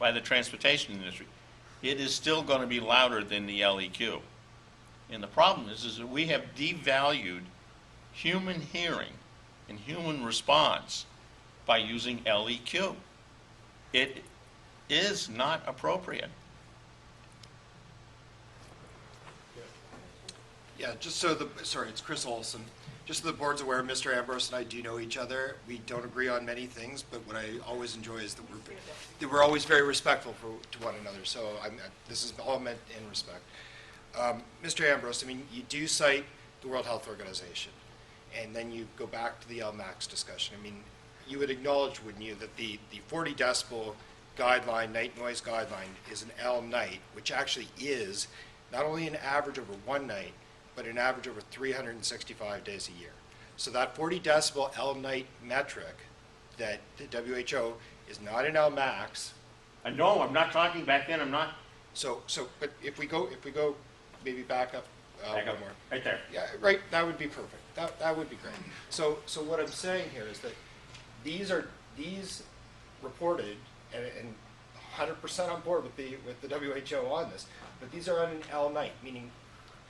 by the transportation industry, it is still going to be louder than the LEQ. And the problem is that we have devalued human hearing and human response by using LEQ. It is not appropriate. Yeah, just so it's Chris Olson. Just so the board's aware, Mr. Ambrose and I do know each other. We don't agree on many things, but what I always enjoy is that we're always very respectful to one another. So this is all meant in respect. Mr. Ambrose, I mean, you do cite the World Health Organization, and then you go back to the LMAX discussion. I mean, you would acknowledge, wouldn't you, that the 40 decibel guideline, night noise guideline, is an L night, which actually is not only an average over one night, but an average over 365 days a year. So that 40 decibel L night metric that the WHO is not an L max. I know, I'm not talking back then, I'm not. But if we go maybe back up Back one up, more. right there. Yeah, right, that would be perfect. That would be great. So what I'm saying here is that these reported, and 100% on board with the WHO on this, but these are on an L night, meaning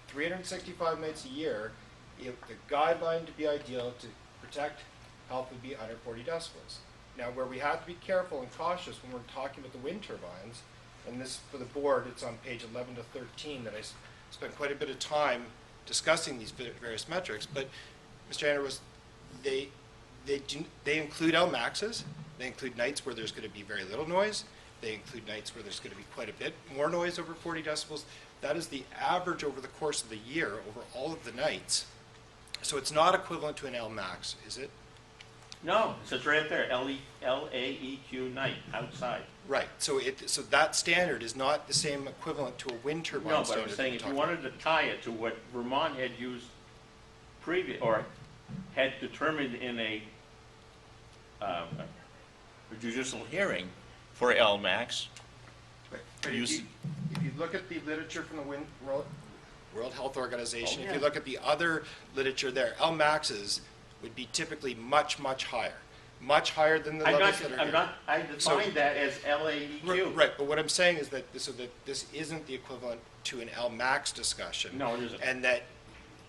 365 nights a year. If the guideline to be ideal to protect health would be under 40 decibels. Now, where we have to be careful and cautious when we're talking about the wind turbines, and this for the board, it's on page 11 to 13 that I spent quite a bit of time discussing these various metrics. But Mr. Andrews, they include L maxes. They include nights where there's going to be very little noise. They include nights where there's going to be quite a bit more noise over 40 decibels. That is the average over the course of the year, over all of the nights. So it's not equivalent to an L max, is it? No, it says right there, LAEQ night, outside. Right, so that standard is not the same equivalent to a wind turbine No, but standard. I'm saying if you wanted to tie it to what Vermont had used or had determined in a judicial hearing for LMAX. But if you look at the literature from the World Health Organization, Oh, yeah. if you look at the other literature there, L maxes would be typically much, much higher than the levels that are here. I defined that as LAEQ. Right, but what I'm saying is that this isn't the equivalent to an L max discussion. No, it isn't. And that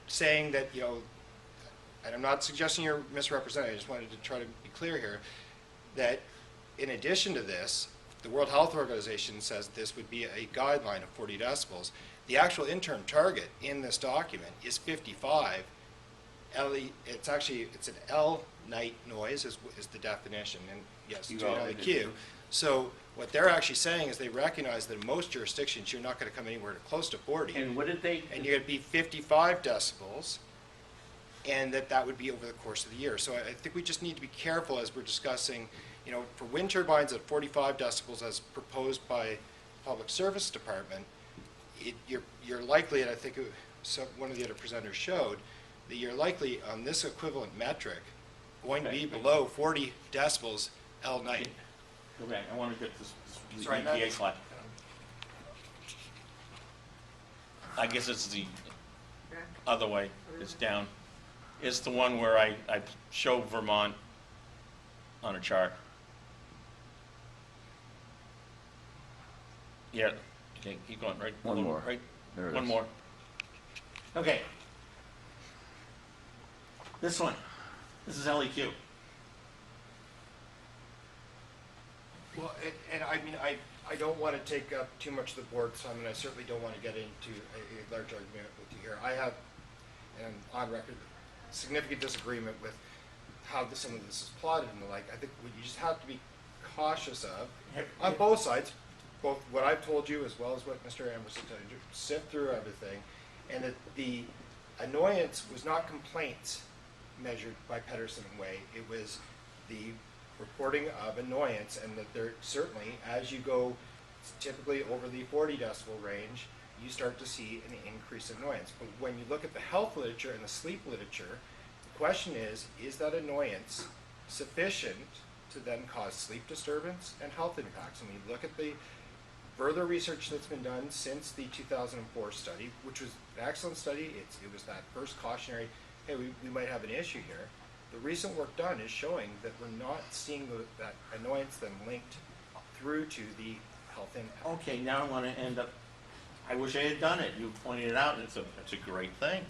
saying that, and I'm not suggesting you're misrepresenting, I just wanted to try to be clear here, that in addition to this, the World Health Organization says this would be a guideline of 40 decibels. The actual interim target in this document is 55. It's an L night noise is the definition, and yes, to an LEQ. So what they're actually saying is they recognize that in most jurisdictions you're not going to come anywhere close to 40. And what did they? And you're going to be 55 decibels, and that would be over the course of the year. So I think we just need to be careful as we're discussing, for wind turbines at 45 decibels as proposed by the Public Service Department, you're likely, and I think one of the other presenters showed, that you're likely on this equivalent metric going to be below 40 decibels L night. Go back, I want to get this Sorry, EPA slide. I guess it's the other way, it's down. It's the one where I show Vermont on a chart. Yeah, okay, keep going, right? One more. Right, There it one is. more. Okay. This one, this is LEQ. Well, and I mean, I don't want to take up too much of the board's time, and I certainly don't want to get into a large argument with you here. I have, and on record, significant disagreement with how some of this is plotted and the like. I think what you just have to be cautious of, on both sides, both what I've told you as well as what Mr. Emerson told you, sift through everything, and that the annoyance was not complaints measured by Pedersen and Way. It was the reporting of annoyance, and that there certainly, as you go typically over the 40 decibel range, you start to see an increase in annoyance. But when you look at the health literature and the sleep literature, the question is that annoyance sufficient to then cause sleep disturbance and health impacts? And when you look at the further research that's been done since the 2004 study, which was an excellent study, it was that first cautionary, hey, we might have an issue here. The recent work done is showing that we're not seeing that annoyance then linked through to the health impact. Okay, now I want to end up, I wish I had done it. You pointed it out, and it's a great thing.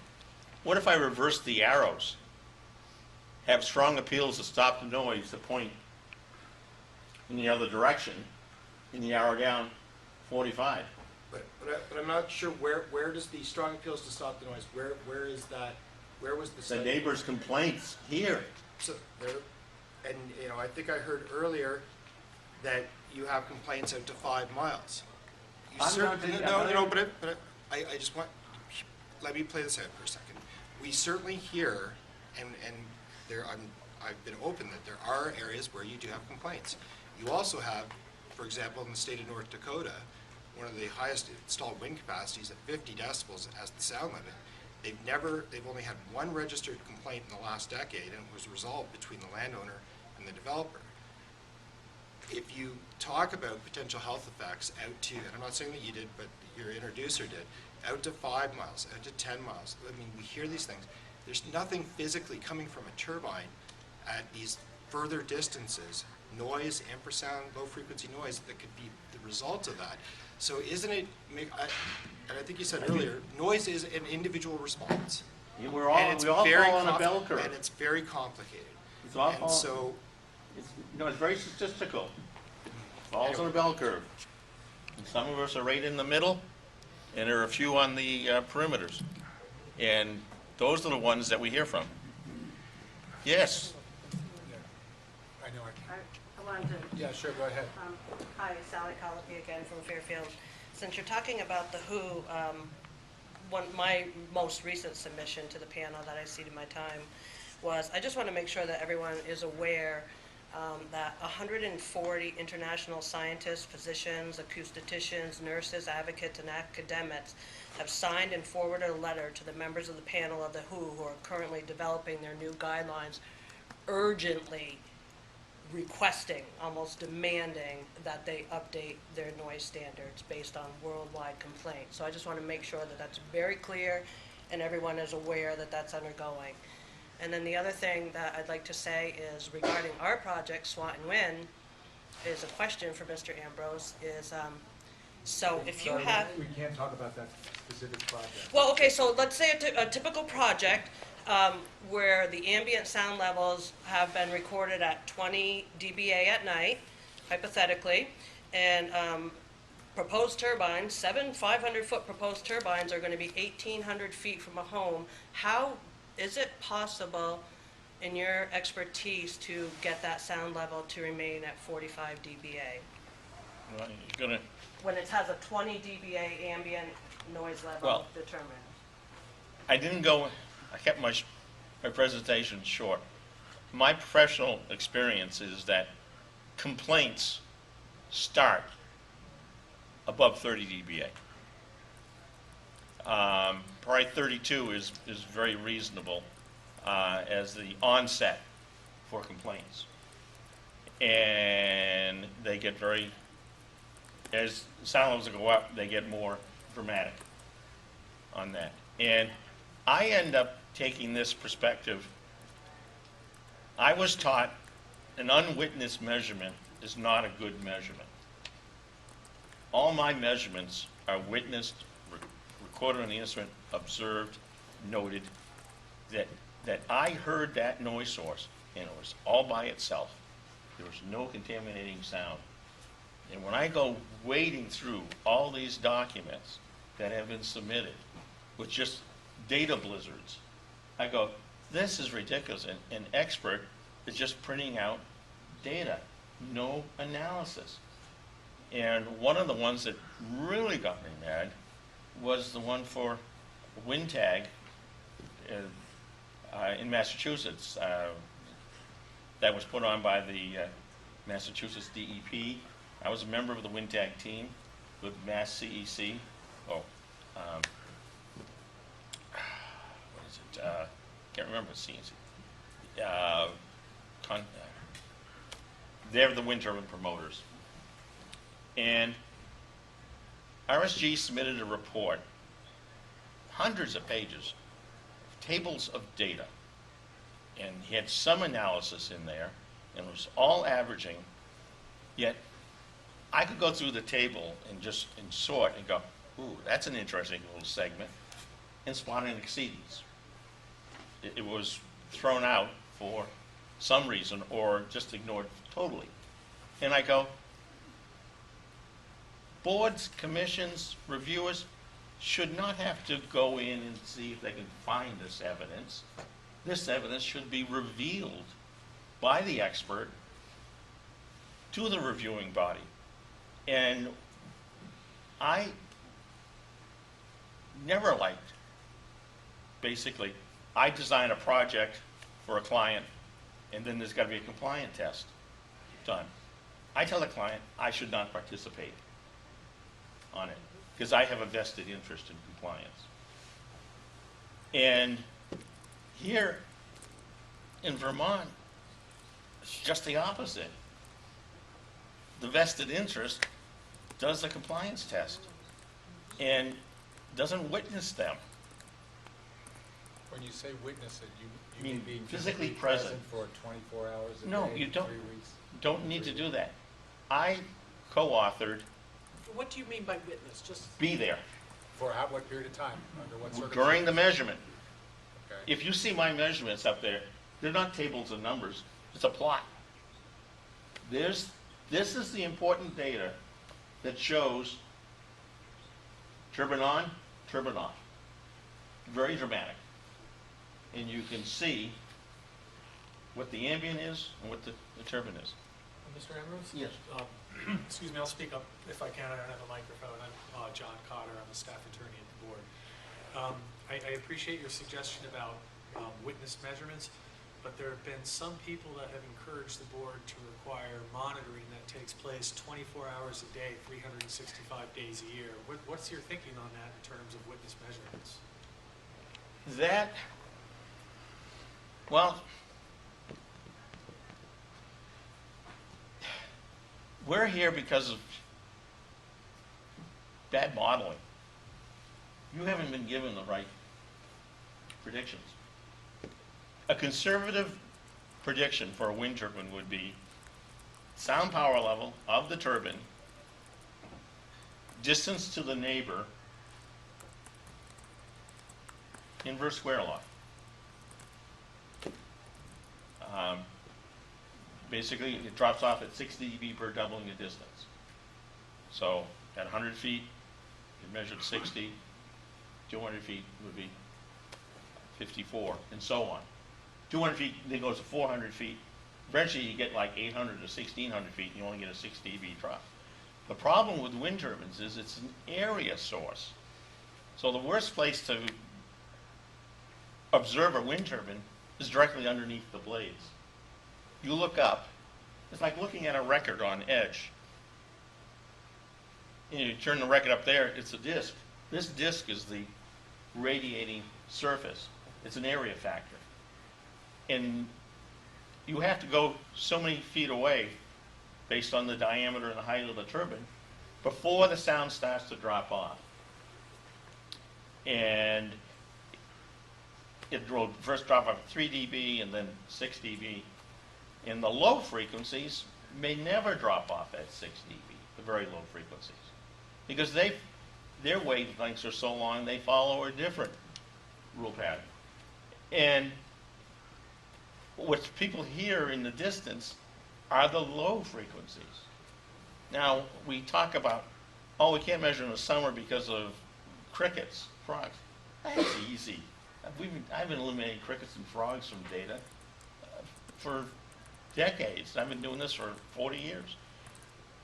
What if I reverse the arrows? Have strong appeals to stop the noise to point in the other direction, in the arrow down 45. But I'm not sure where does the strong appeals to stop the noise, where is that, where was the The study? neighbor's complaints here. So there, and I think I heard earlier that you have complaints out to 5 miles. You I'm certainly, not- no, I'm no, not- but I just want, let me play this out for a second. We certainly hear, and there, I've been open that there are areas where you do have complaints. You also have, for example, in the state of North Dakota, one of the highest installed wind capacities at 50 decibels as the sound limit. They've only had one registered complaint in the last decade, and it was resolved between the landowner and the developer. If you talk about potential health effects out to, and I'm not saying that you did, but your introducer did, out to 5 miles, out to 10 miles. I mean, we hear these things. There's nothing physically coming from a turbine at these further distances, noise, infrasound, low frequency noise, that could be the result of that. So isn't it, and I think you said earlier, noise is an individual response. We all fall on a bell curve. And it's very complicated. It's all And so, it's very statistical. Falls on a bell curve. And some of us are right in the middle, and there are a few on the perimeters. And those are the ones that we hear from. Yes? I know I wanted to. Yeah, sure, go ahead. Hi, Sally Colopy again from Fairfield. Since you're talking about the WHO, my most recent submission to the panel that I ceded my time was, I just want to make sure that everyone is aware that 140 international scientists, physicians, acousticians, nurses, advocates, and academics have signed and forwarded a letter to the members of the panel of the WHO who are currently developing their new guidelines, urgently requesting, almost demanding, that they update their noise standards based on worldwide complaints. So I just want to make sure that that's very clear and everyone is aware that that's undergoing. And then the other thing that I'd like to say is regarding our project, SWAT and Win, is a question for Mr. Ambrose, is, so if you Sorry, have... We can't talk about that specific project. Well, okay, so let's say a typical project where the ambient sound levels have been recorded at 20 dBA at night, hypothetically, and proposed turbines, 7 500-foot proposed turbines are going to be 1,800 feet from a home. How is it possible, in your expertise, to get that sound level to remain at 45 dBA? Well, you're gonna, When it has a 20 dBA ambient noise level determined. I kept my presentation short. My professional experience is that complaints start above 30 dBA. Probably 32 is very reasonable as the onset for complaints. And they get as sound levels go up, they get more dramatic on that. And I end up taking this perspective. I was taught an unwitnessed measurement is not a good measurement. All my measurements are witnessed, recorded on the instrument, observed, noted, that I heard that noise source, and it was all by itself. There was no contaminating sound. And when I go wading through all these documents that have been submitted with just data blizzards, I go, this is ridiculous. An expert is just printing out data, no analysis. And one of the ones that really got me mad was the one for WinTag in Massachusetts that was put on by the Massachusetts DEP. I was a member of the WinTag team with Mass CEC. What is it? Can't remember CEC. They're the wind turbine promoters. And RSG submitted a report, hundreds of pages, tables of data, and he had some analysis in there, and it was all averaging, yet I could go through the table and just sort and go, ooh, that's an interesting little segment, and spot an exceedance. It was thrown out for some reason or just ignored totally. And I go, boards, commissions, reviewers should not have to go in and see if they can find this evidence. This evidence should be revealed by the expert to the reviewing body. And I never liked, basically, I design a project for a client, and then there's got to be a compliant test done. I tell the client I should not participate on it because I have a vested interest in compliance. And here in Vermont, it's just the opposite. The vested interest does the compliance test and doesn't witness them. When you say witness it, you mean mean being physically physically present. present for 24 hours a No, day, you don't. 3 weeks? Don't need to do that. I co-authored What do you mean by witness? Just Be There For what period of time? Under what circumstances? during the measurement. Okay. If you see my measurements up there, they're not tables of numbers. It's a plot. This is the important data that shows turbine on, turbine off. Very dramatic. And you can see what the ambient is and what the turbine is. Mr. Ambrose? Yes. Excuse me, I'll speak up if I can. I don't have a microphone. I'm John Cotter. I'm a staff attorney at the board. I appreciate your suggestion about witness measurements, but there have been some people that have encouraged the board to require monitoring that takes place 24 hours a day, 365 days a year. What's your thinking on that in terms of witness measurements? Well, we're here because of bad modeling. You haven't been given the right predictions. A conservative prediction for a wind turbine would be sound power level of the turbine, distance to the neighbor, inverse square law. Basically, it drops off at 60 dB per doubling the distance. So at 100 feet, you measured 60, 200 feet would be 54, and so on. 200 feet, then goes to 400 feet. Eventually, you get like 800 to 1,600 feet, and you only get a 6 dB drop. The problem with wind turbines is it's an area source. So the worst place to observe a wind turbine is directly underneath the blades. You look up, it's like looking at a record on edge. You turn the record up there, it's a disc. This disc is the radiating surface. It's an area factor. And you have to go so many feet away based on the diameter and the height of the turbine before the sound starts to drop off. And it will first drop off at 3 dB and then 6 dB. And the low frequencies may never drop off at 6 dB, the very low frequencies, because their wavelengths are so long they follow a different rule pattern. And what people hear in the distance are the low frequencies. Now, we talk about, oh, we can't measure in the summer because of crickets, frogs. That's easy. I've been eliminating crickets and frogs from data for decades. I've been doing this for 40 years.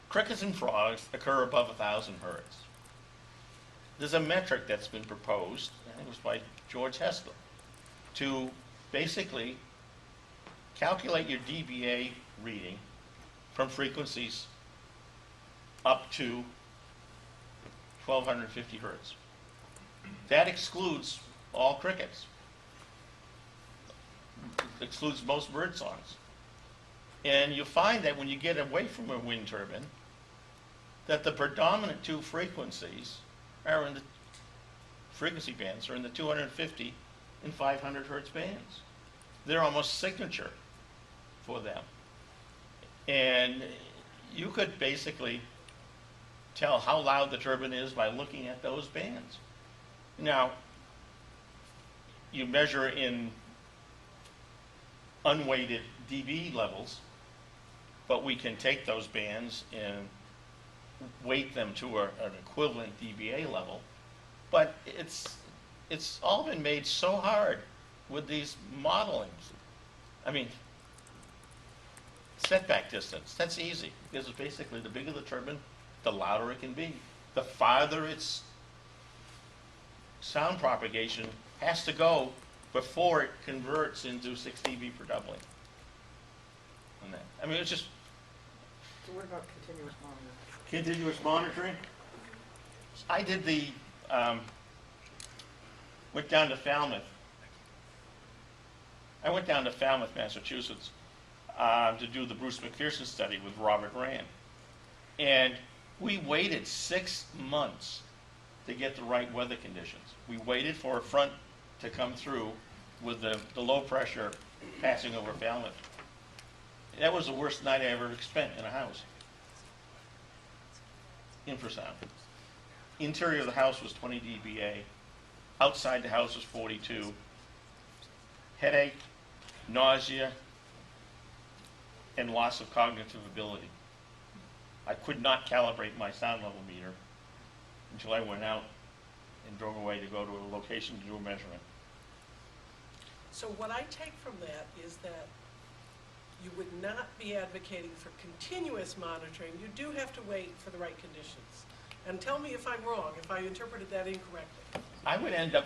Crickets and frogs occur above 1,000 hertz. There's a metric that's been proposed, I think it was by George Hessler, to basically calculate your dBA reading from frequencies up to 1,250 hertz. That excludes all crickets. It excludes most bird songs. And you find that when you get away from a wind turbine, that the predominant two frequencies are in the frequency bands are in the 250 and 500 hertz bands. They're almost signature for them. And you could basically tell how loud the turbine is by looking at those bands. Now, you measure in unweighted dB levels, but we can take those bands and weight them to an equivalent dBA level. But it's all been made so hard with these modelings. I mean, setback distance, that's easy, because it's basically the bigger the turbine, the louder it can be. The farther it's sound propagation has to go before it converts into 6 dB per doubling. And that, I mean, it's just So what about continuous monitoring? continuous monitoring. I did went down to Falmouth. I went down to Falmouth, Massachusetts, to do the Bruce McPherson study with Robert Rand. And we waited 6 months to get the right weather conditions. We waited for a front to come through with the low pressure passing over Falmouth. That was the worst night I ever spent in a house. Infrasound. Interior of the house was 20 dBA. Outside the house was 42. Headache, nausea, and loss of cognitive ability. I could not calibrate my sound level meter until I went out and drove away to go to a location to do a measurement. So what I take from that is that you would not be advocating for continuous monitoring. You do have to wait for the right conditions. And tell me if I'm wrong, if I interpreted that incorrectly. I would end up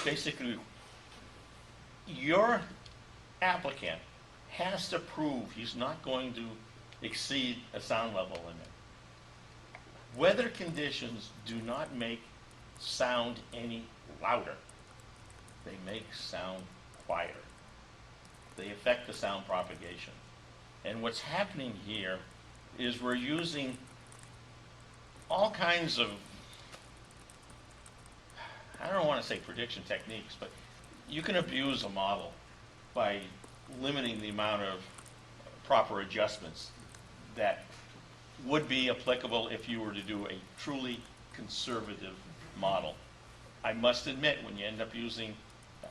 basically, your applicant has to prove he's not going to exceed a sound level limit. Weather conditions do not make sound any louder. They make sound quieter. They affect the sound propagation. And what's happening here is we're using all kinds of, I don't want to say prediction techniques, but you can abuse a model by limiting the amount of proper adjustments that would be applicable if you were to do a truly conservative model. I must admit, when you end up using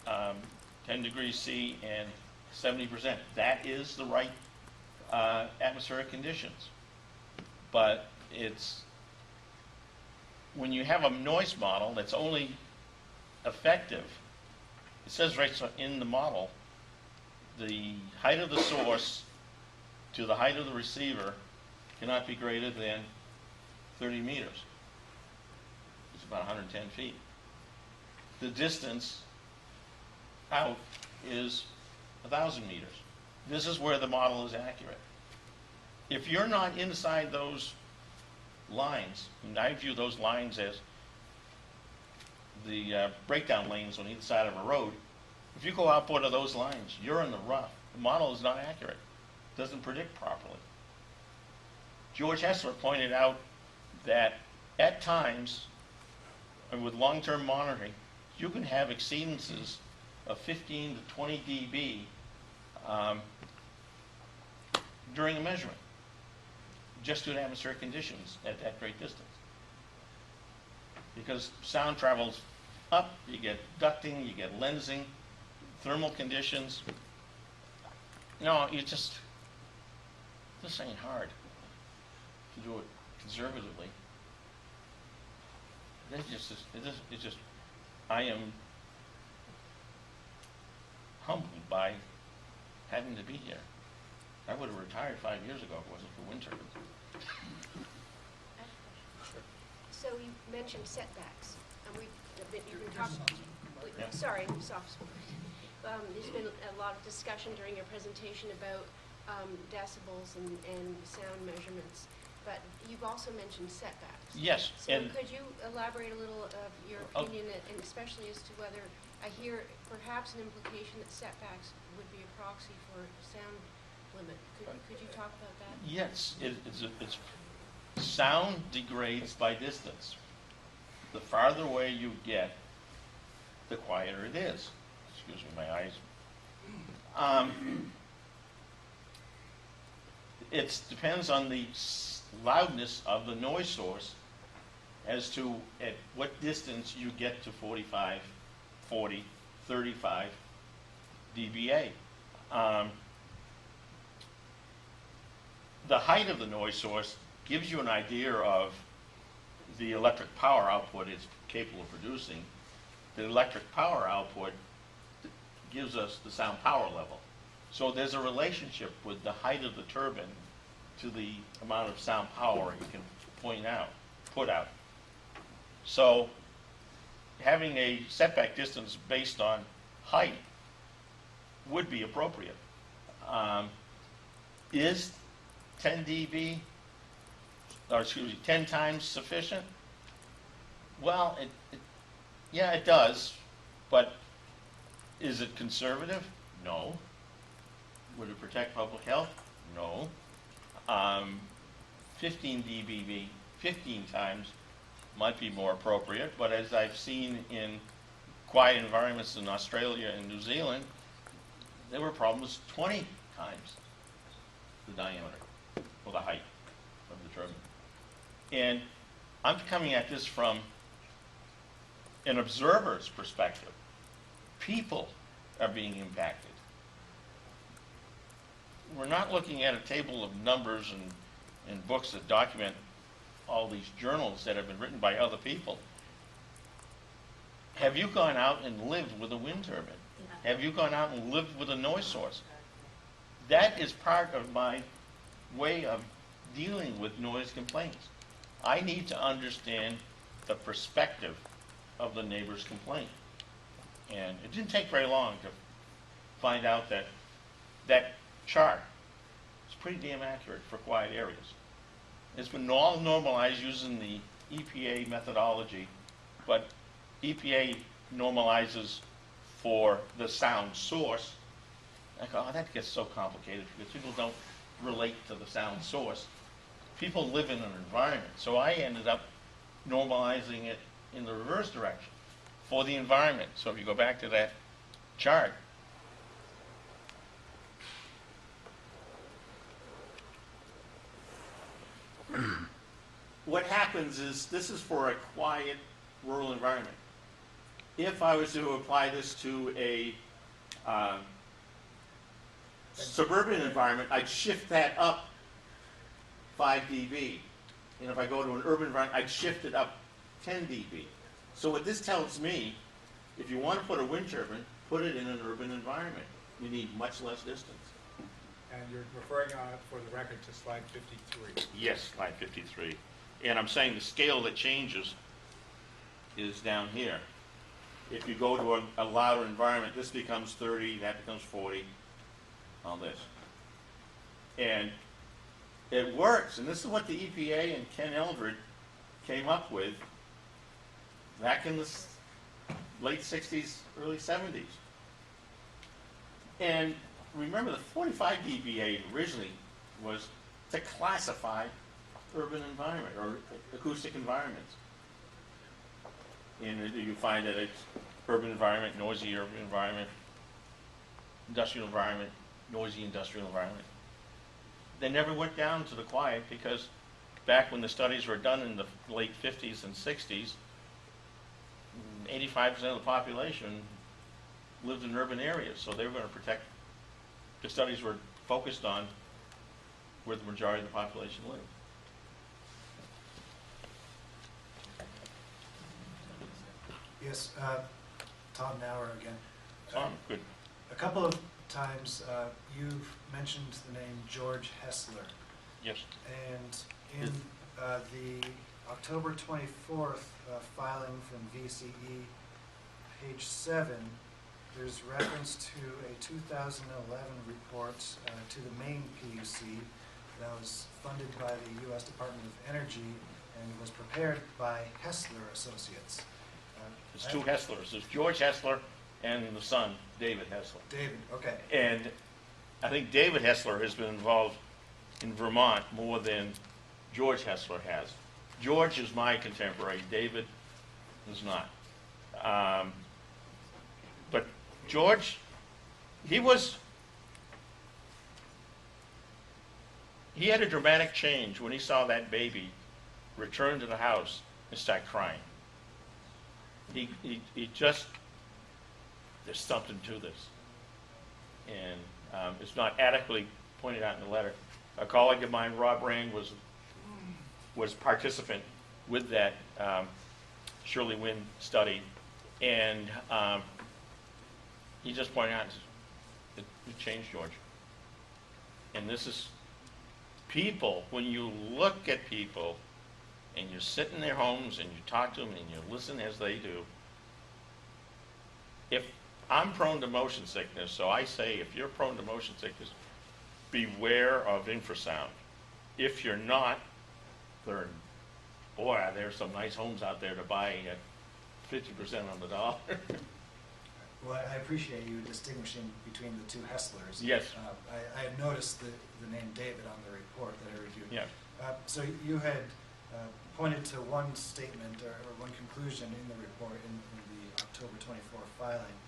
10 degrees C and 70%, that is the right atmospheric conditions. But it's, when you have a noise model that's only effective, it says right in the model, the height of the source to the height of the receiver cannot be greater than 30 meters. It's about 110 feet. The distance out is 1,000 meters. This is where the model is accurate. If you're not inside those lines, and I view those lines as the breakdown lanes on either side of a road, if you go outboard of those lines, you're in the rough. The model is not accurate. It doesn't predict properly. George Hessler pointed out that at times, and with long-term monitoring, you can have exceedances of 15 to 20 dB during a measurement, just due to atmospheric conditions at that great distance. Because sound travels up, you get ducting, you get lensing, thermal conditions. You know, this ain't hard to do it conservatively. It's just, I am humbled by having to be here. I would have retired 5 years ago if it wasn't for wind turbines. So you mentioned setbacks, and you've been talking, Yeah. sorry, soft spot. There's been a lot of discussion during your presentation about decibels and sound measurements, but you've also mentioned setbacks. Yes, So and could you elaborate a little of your opinion, and especially as to whether, I hear perhaps an implication that setbacks would be a proxy for sound limit. Could you talk about that? yes, it's sound degrades by distance. The farther away you get, the quieter it is. Excuse me, my eyes. It depends on the loudness of the noise source as to at what distance you get to 45, 40, 35 dBA. The height of the noise source gives you an idea of the electric power output it's capable of producing. The electric power output gives us the sound power level. So there's a relationship with the height of the turbine to the amount of sound power you can put out. So having a setback distance based on height would be appropriate. Is 10 dB, or excuse me, 10 times sufficient? Well, yeah, it does, but is it conservative? No. Would it protect public health? No. 15 dBV, 15 times might be more appropriate, but as I've seen in quiet environments in Australia and New Zealand, there were problems 20 times the diameter or the height of the turbine. And I'm coming at this from an observer's perspective. People are being impacted. We're not looking at a table of numbers and books that document all these journals that have been written by other people. Have you gone out and lived with a wind turbine? Yeah. Have you gone out and lived with a noise source? That is part of my way of dealing with noise complaints. I need to understand the perspective of the neighbor's complaint. And it didn't take very long to find out that that chart is pretty damn accurate for quiet areas. It's been all normalized using the EPA methodology, but EPA normalizes for the sound source. I go, oh, that gets so complicated because people don't relate to the sound source. People live in an environment. So I ended up normalizing it in the reverse direction for the environment. So if you go back to that chart, what happens is this is for a quiet rural environment. If I was to apply this to a suburban environment, I'd shift that up 5 dB. And if I go to an urban environment, I'd shift it up 10 dB. So what this tells me, if you want to put a wind turbine, put it in an urban environment. You need much less distance. And you're referring for the record to slide 53. Yes, slide 53. And I'm saying the scale that changes is down here. If you go to a louder environment, this becomes 30, that becomes 40, all this. And it works, and this is what the EPA and Ken Eldred came up with back in the late 60s, early 70s. And remember, the 45 dBA originally was to classify urban environment or acoustic environments. And you find that it's urban environment, noisy urban environment, industrial environment, noisy industrial environment. They never went down to the quiet because back when the studies were done in the late 50s and 60s, 85% of the population lived in urban areas, so they were going to protect. The studies were focused on where the majority of the population lived. Yes, Tom Nauer again. Tom, good. A couple of times you've mentioned the name George Hessler. Yes. And in the October 24th filing from VCE, page 7, there's reference to a 2011 report to the main PUC that was funded by the U.S. Department of Energy and was prepared by Hessler Associates. There's two Hesslers. There's George Hessler and the son, David Hessler. David, okay. And I think David Hessler has been involved in Vermont more than George Hessler has. George is my contemporary. David is not. But George, he had a dramatic change when he saw that baby return to the house and start crying. He just, there's something to this. And it's not adequately pointed out in the letter. A colleague of mine, Rob Rand, was participant with that Shirley Wynn study, and he just pointed out it changed George. And this is people, when you look at people and you sit in their homes and you talk to them and you listen as they do, if I'm prone to motion sickness, so I say if you're prone to motion sickness, beware of infrasound. If you're not, boy, there's some nice homes out there to buy at 50% on the dollar. Well, I appreciate you distinguishing between the two Hesslers. Yes. I had noticed the name David on the report that I reviewed. Yeah. So you had pointed to one statement or one conclusion in the report in the October 24 filing,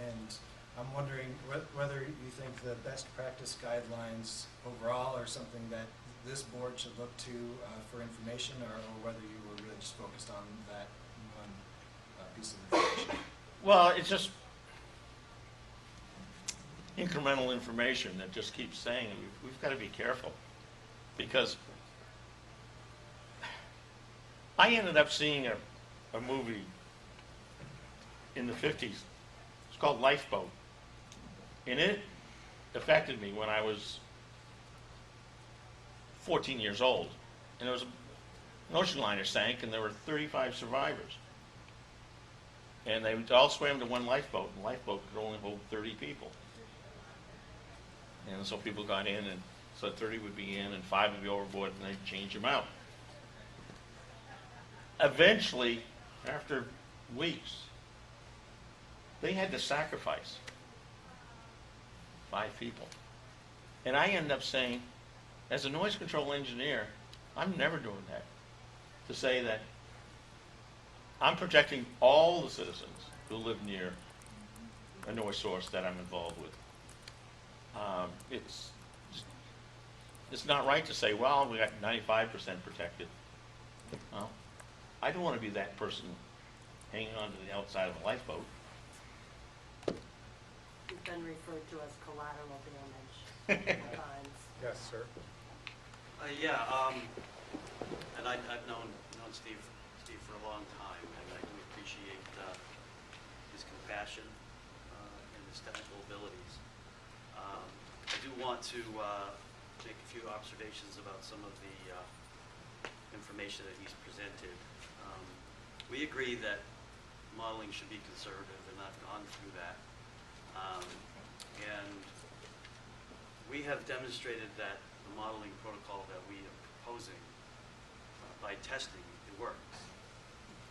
and I'm wondering whether you think the best practice guidelines overall are something that this board should look to for information, or whether you were really just focused on that one piece of information. Well, it's just incremental information that just keeps saying we've got to be careful, because I ended up seeing a movie in the 50s. It's called Lifeboat, and it affected me when I was 14 years old, and there was an ocean liner sank, and there were 35 survivors, and they all swam to one lifeboat, and the lifeboat could only hold 30 people. And so people got in, and so 30 would be in, and 5 would be overboard, and they'd change them out. Eventually, after weeks, they had to sacrifice 5 people. And I ended up saying, as a noise control engineer, I'm never doing that. To say that I'm protecting all the citizens who live near a noise source that I'm involved with. It's not right to say, well, we got 95% protected. Well, I don't want to be that person hanging on to the outside of a lifeboat. You've been referred to as collateral damage at times. Yes, sir. And I've known Steve for a long time, and I do appreciate his compassion and his technical abilities. I do want to make a few observations about some of the information that he's presented. We agree that modeling should be conservative, and I've gone through that. And we have demonstrated that the modeling protocol that we are proposing, by testing, it works.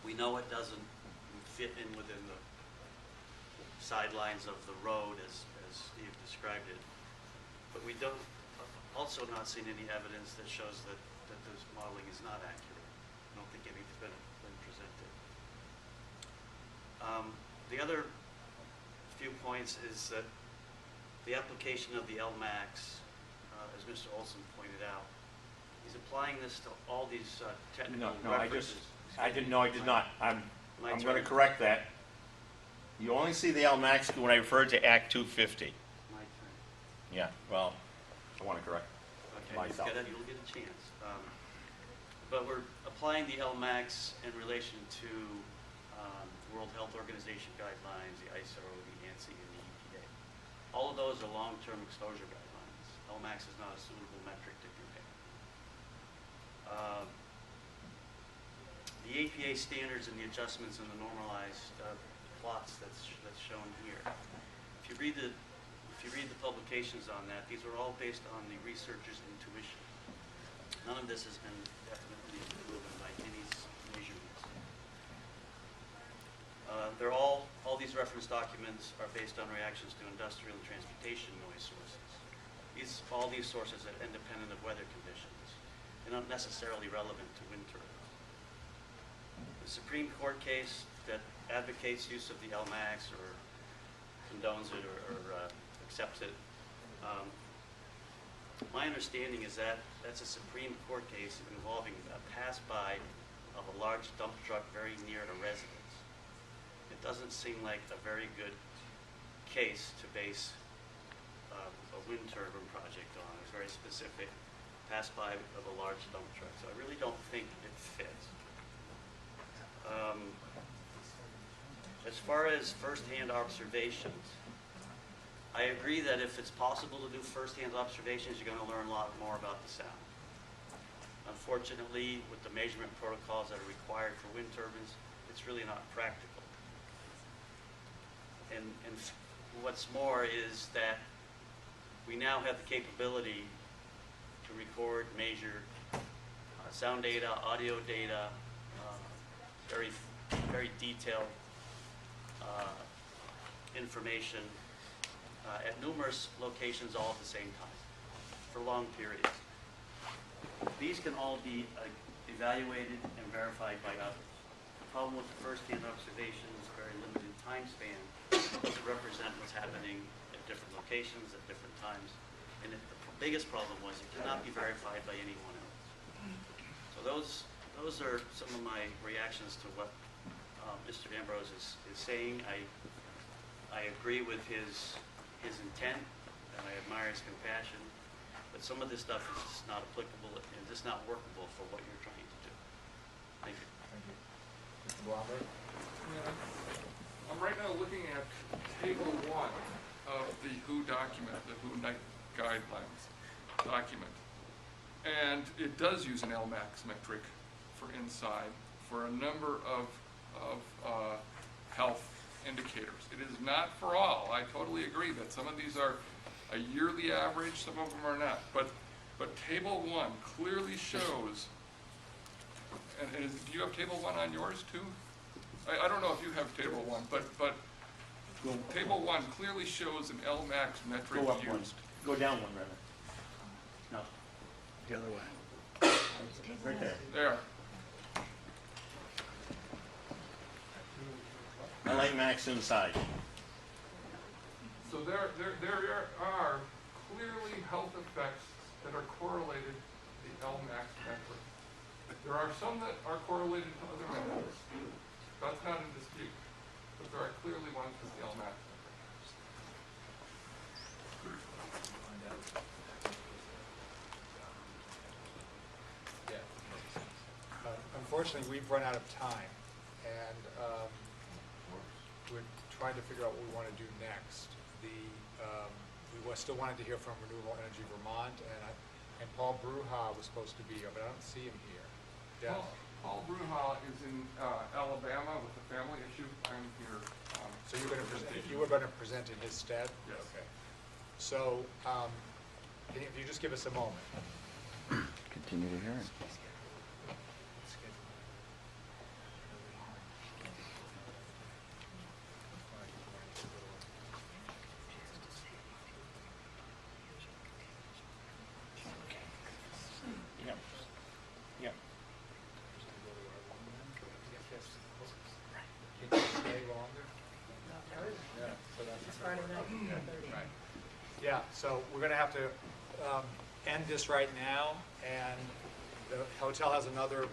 We know it doesn't fit in within the sidelines of the road as Steve described it, but we don't also not seen any evidence that shows that this modeling is not accurate. I don't think anything's been presented. The other few points is that the application of the LMAX, as Mr. Olson pointed out, he's applying this to all these technical references. I did not. I'm My going to turn. correct that. You only see the LMAX when I refer to Act 250. My turn. Yeah, well, I want to correct Okay, myself. you'll get a chance. But we're applying the LMAX in relation to World Health Organization guidelines, the ISO, the ANSI, and the EPA. All of those are long-term exposure guidelines. LMAX is not a suitable metric to compare. The APA standards and the adjustments in the normalized plots that's shown here. If you read the publications on that, these are all based on the researcher's intuition. None of this has been definitely proven by any measurements. All these reference documents are based on reactions to industrial and transportation noise sources. All these sources are independent of weather conditions. They're not necessarily relevant to wind turbines. The Supreme Court case that advocates use of the LMAX or condones it or accepts it, my understanding is that that's a Supreme Court case involving a pass-by of a large dump truck very near a residence. It doesn't seem like a very good case to base a wind turbine project on. It's very specific, pass-by of a large dump truck. So I really don't think it fits. As far as first-hand observations, I agree that if it's possible to do first-hand observations, you're going to learn a lot more about the sound. Unfortunately, with the measurement protocols that are required for wind turbines, it's really not practical. And what's more is that we now have the capability to record, measure sound data, audio data, very detailed information at numerous locations all at the same time for long periods. These can all be evaluated and verified by others. The problem with the first-hand observation is a very limited time span to represent what's happening at different locations at different times. And the biggest problem was it cannot be verified by anyone else. So those are some of my reactions to what Mr. Ambrose is saying. I agree with his intent, and I admire his compassion, but some of this stuff is just not applicable and just not workable for what you're trying to do. Thank you. Thank you. Mr. Blomberg? I'm right now looking at table 1 of the WHO document, the WHO Night Guidelines document. And it does use an LMAX metric for inside for a number of health indicators. It is not for all. I totally agree that some of these are a yearly average, some of them are not. But table 1 clearly shows, and do you have table 1 on yours too? I don't know if you have table 1, but table 1 clearly shows an LMAX metric Go up one. used. Go down one, rather. No. The other way. Right there. There. LA Max inside. So there are clearly health effects that are correlated to the LMAX metric. There are some that are correlated to other metrics. That's not in dispute. But there are clearly ones with the LMAX metric. Unfortunately, we've run out of time, and we're trying to figure out what we want to do next. We still wanted to hear from Renewable Energy Vermont, and Paul Bruja was supposed to be here, but I don't see him here. Yeah. Paul Bruja is in Alabama with a family issue. I'm here. So you were going to present in his stead? Yes. Okay. So if you just give us a moment. Continue the hearing. Yeah, so we're going to have to end this right now, and the hotel has another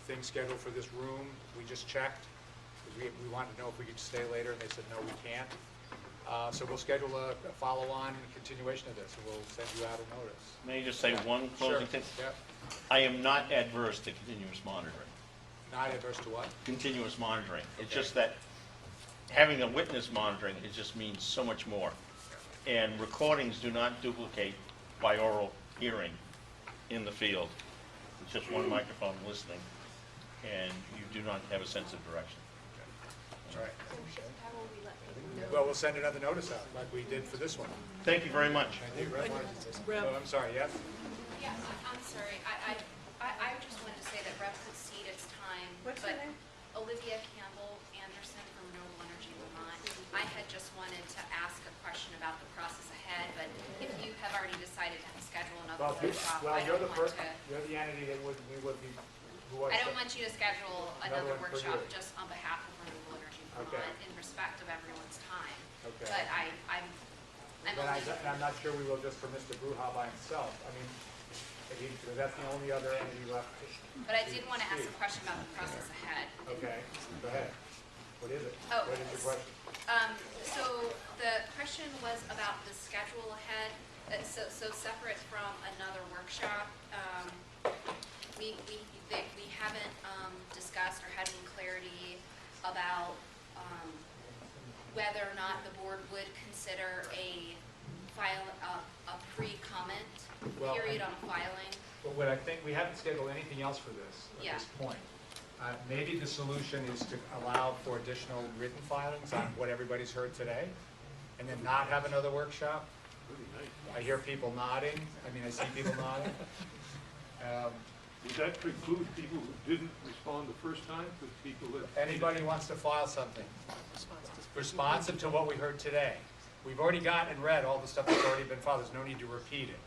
thing scheduled for this room. We just checked, because we wanted to know if we could stay later, and they said, no, we can't. So we'll schedule a follow-on continuation of this, and we'll send you out a notice. May I just say one closing thing? Yeah. I am not adverse to continuous monitoring. Not adverse to what? Continuous monitoring. It's just that having a witness monitoring, it just means so much more. And recordings do not duplicate binaural hearing in the field. It's just one microphone listening, and you do not have a sense of direction. All right. How will we let people know? Well, we'll send another notice out, like we did for this one. Thank you very much. Thank you. Oh, I'm sorry, yeah? Yeah, I'm sorry. I just wanted to say that Rev could cede its time. What's your name? Olivia Campbell Anderson from Renewable Energy Vermont. I had just wanted to ask a question about the process ahead, but if you have already decided to schedule another workshop, I You're don't the want to. you're the entity that we would be. I don't want you to schedule another one for workshop you. just on behalf of Renewable Energy Okay. Vermont in respect of everyone's time. Okay. But I'm Then I'm not sure we will just for Mr. Bruja by himself. I mean, because that's the only other entity left. But I did want to ask a question about the process ahead. Okay, go ahead. What is it? Oh, What is your question? So the question was about the schedule ahead. So separate from another workshop, we haven't discussed or had any clarity about whether or not the board would consider a pre-comment period on a filing. But what I think, we haven't scheduled anything else for this at Yeah. this point. Maybe the solution is to allow for additional written filings on what everybody's heard today, and then not have another workshop. I hear people nodding. I mean, I see people nodding. Would that preclude people who didn't respond the first time, with people that... Anybody who wants to file something responsive to what we heard today. We've already got and read all the stuff that's already been filed. There's no need to repeat it.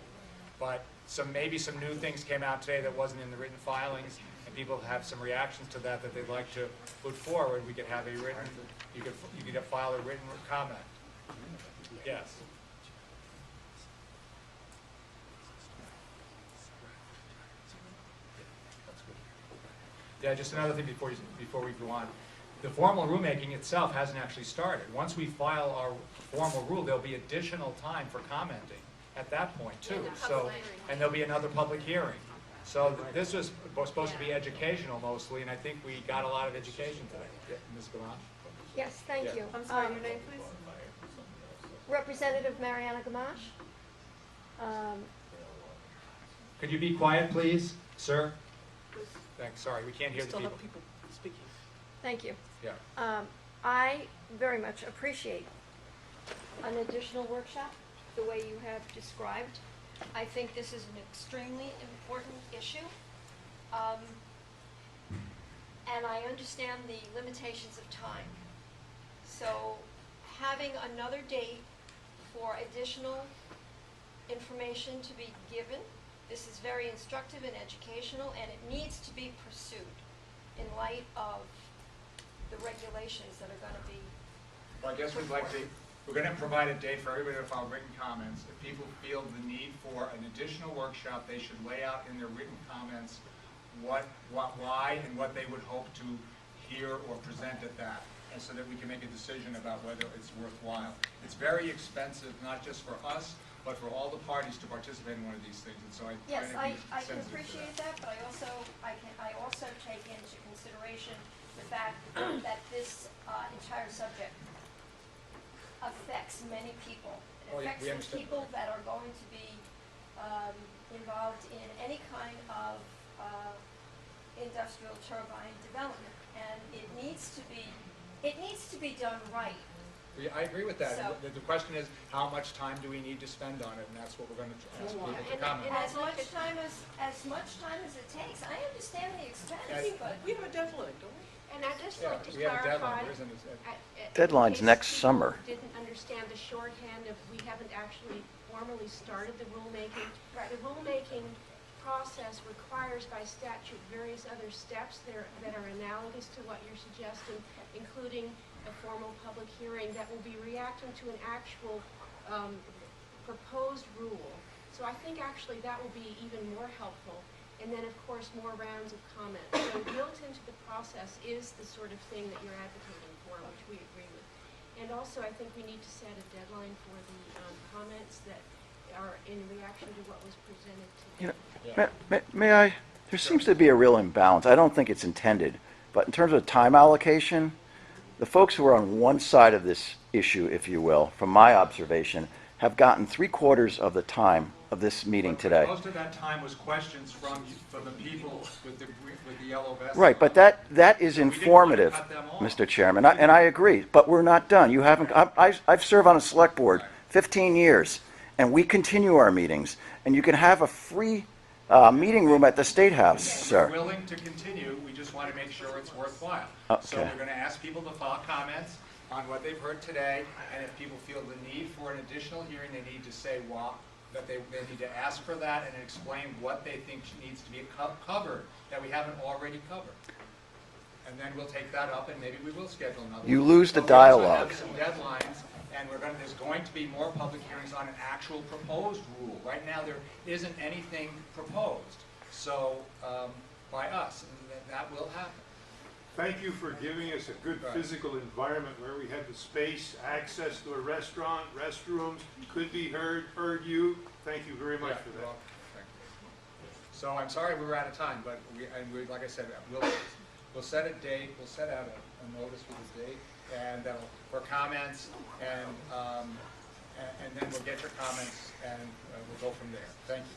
But maybe some new things came out today that wasn't in the written filings, and people have some reactions to that they'd like to put forward. We could have a written, you could file a written comment. Yes. Yeah, just another thing before we go on. The formal rulemaking itself hasn't actually started. Once we file our formal rule, there'll be additional time for commenting at that point too. And there'll be another public hearing. So this was supposed to be educational mostly, and I think we got a lot of education today. Yeah, Ms. Gamache? Yes, thank you. I'm sorry, your name, please? Representative Mariana Gamache. Could you be quiet, please, sir? Thanks. Sorry, we can't hear the Still people. have people speaking. Thank you. Yeah. I very much appreciate an additional workshop, the way you have described. I think this is an extremely important issue. And I understand the limitations of time. So having another date for additional information to be given, this is very instructive and educational, and it needs to be pursued in light of the regulations that are going to be. Well, I guess we're going to provide a date for everybody to file written comments. If people feel the need for an additional workshop, they should lay out in their written comments why, and what they would hope to hear or present at that, and so that we can make a decision about whether it's worthwhile. It's very expensive, not just for us, but for all the parties to participate in one of these things. And so Yes, I can sensitive to appreciate that, but I also take into consideration the fact that this entire subject affects many people. It affects the people that are going to be involved in any kind of industrial turbine development, and it needs to be done right. I agree with that. So- The question is, how much time do we need to spend on it, and that's what we're going to ask people to comment. And as much time as it takes. I understand the expense, but We have a deadline, don't we? and I'd just Yeah, like to we have a deadline. clarify. There isn't a- Deadline's next summer. Didn't understand the shorthand of, we haven't actually formally started the rulemaking. The rulemaking process requires by statute various other steps that are analogous to what you're suggesting, including a formal public hearing that will be reacting to an actual proposed rule. So I think actually that will be even more helpful. And then, of course, more rounds of comments. So built into the process is the sort of thing that you're advocating for, which we agree with. And also, I think we need to set a deadline for the comments that are in reaction to what was presented today. May I? There seems to be a real imbalance. I don't think it's intended, but in terms of time allocation, the folks who are on one side of this issue, if you will, from my observation, have gotten 3/4 of the time of this meeting today. Most of that time was questions from the people with the yellow vests. Right, but that is informative, Mr. Chairman, and I agree, but we're not done. You haven't, I've served on a select board 15 years, and we continue our meetings, and you can have a free meeting room at the State House, sir. We're willing to continue, we just want to make sure it's worthwhile. So Okay. we're going to ask people to file comments on what they've heard today, and if people feel the need for an additional hearing, they need to say why, that they need to ask for that and explain what they think needs to be covered that we haven't already covered. And then we'll take that up, and maybe we will schedule another. You lose the But we also dialogue. have some deadlines, and there's going to be more public hearings on an actual proposed rule. Right now, there isn't anything proposed, so by us, and that will happen. Thank you for giving us a good physical environment where we had the space, access to a restaurant, restrooms, could be heard you. Thank you very much for that. Well, thank you. So I'm sorry we were out of time, but like I said, we'll set a date, we'll set out a notice for the date, and for comments, and then we'll get your comments, and we'll go from there. Thank you.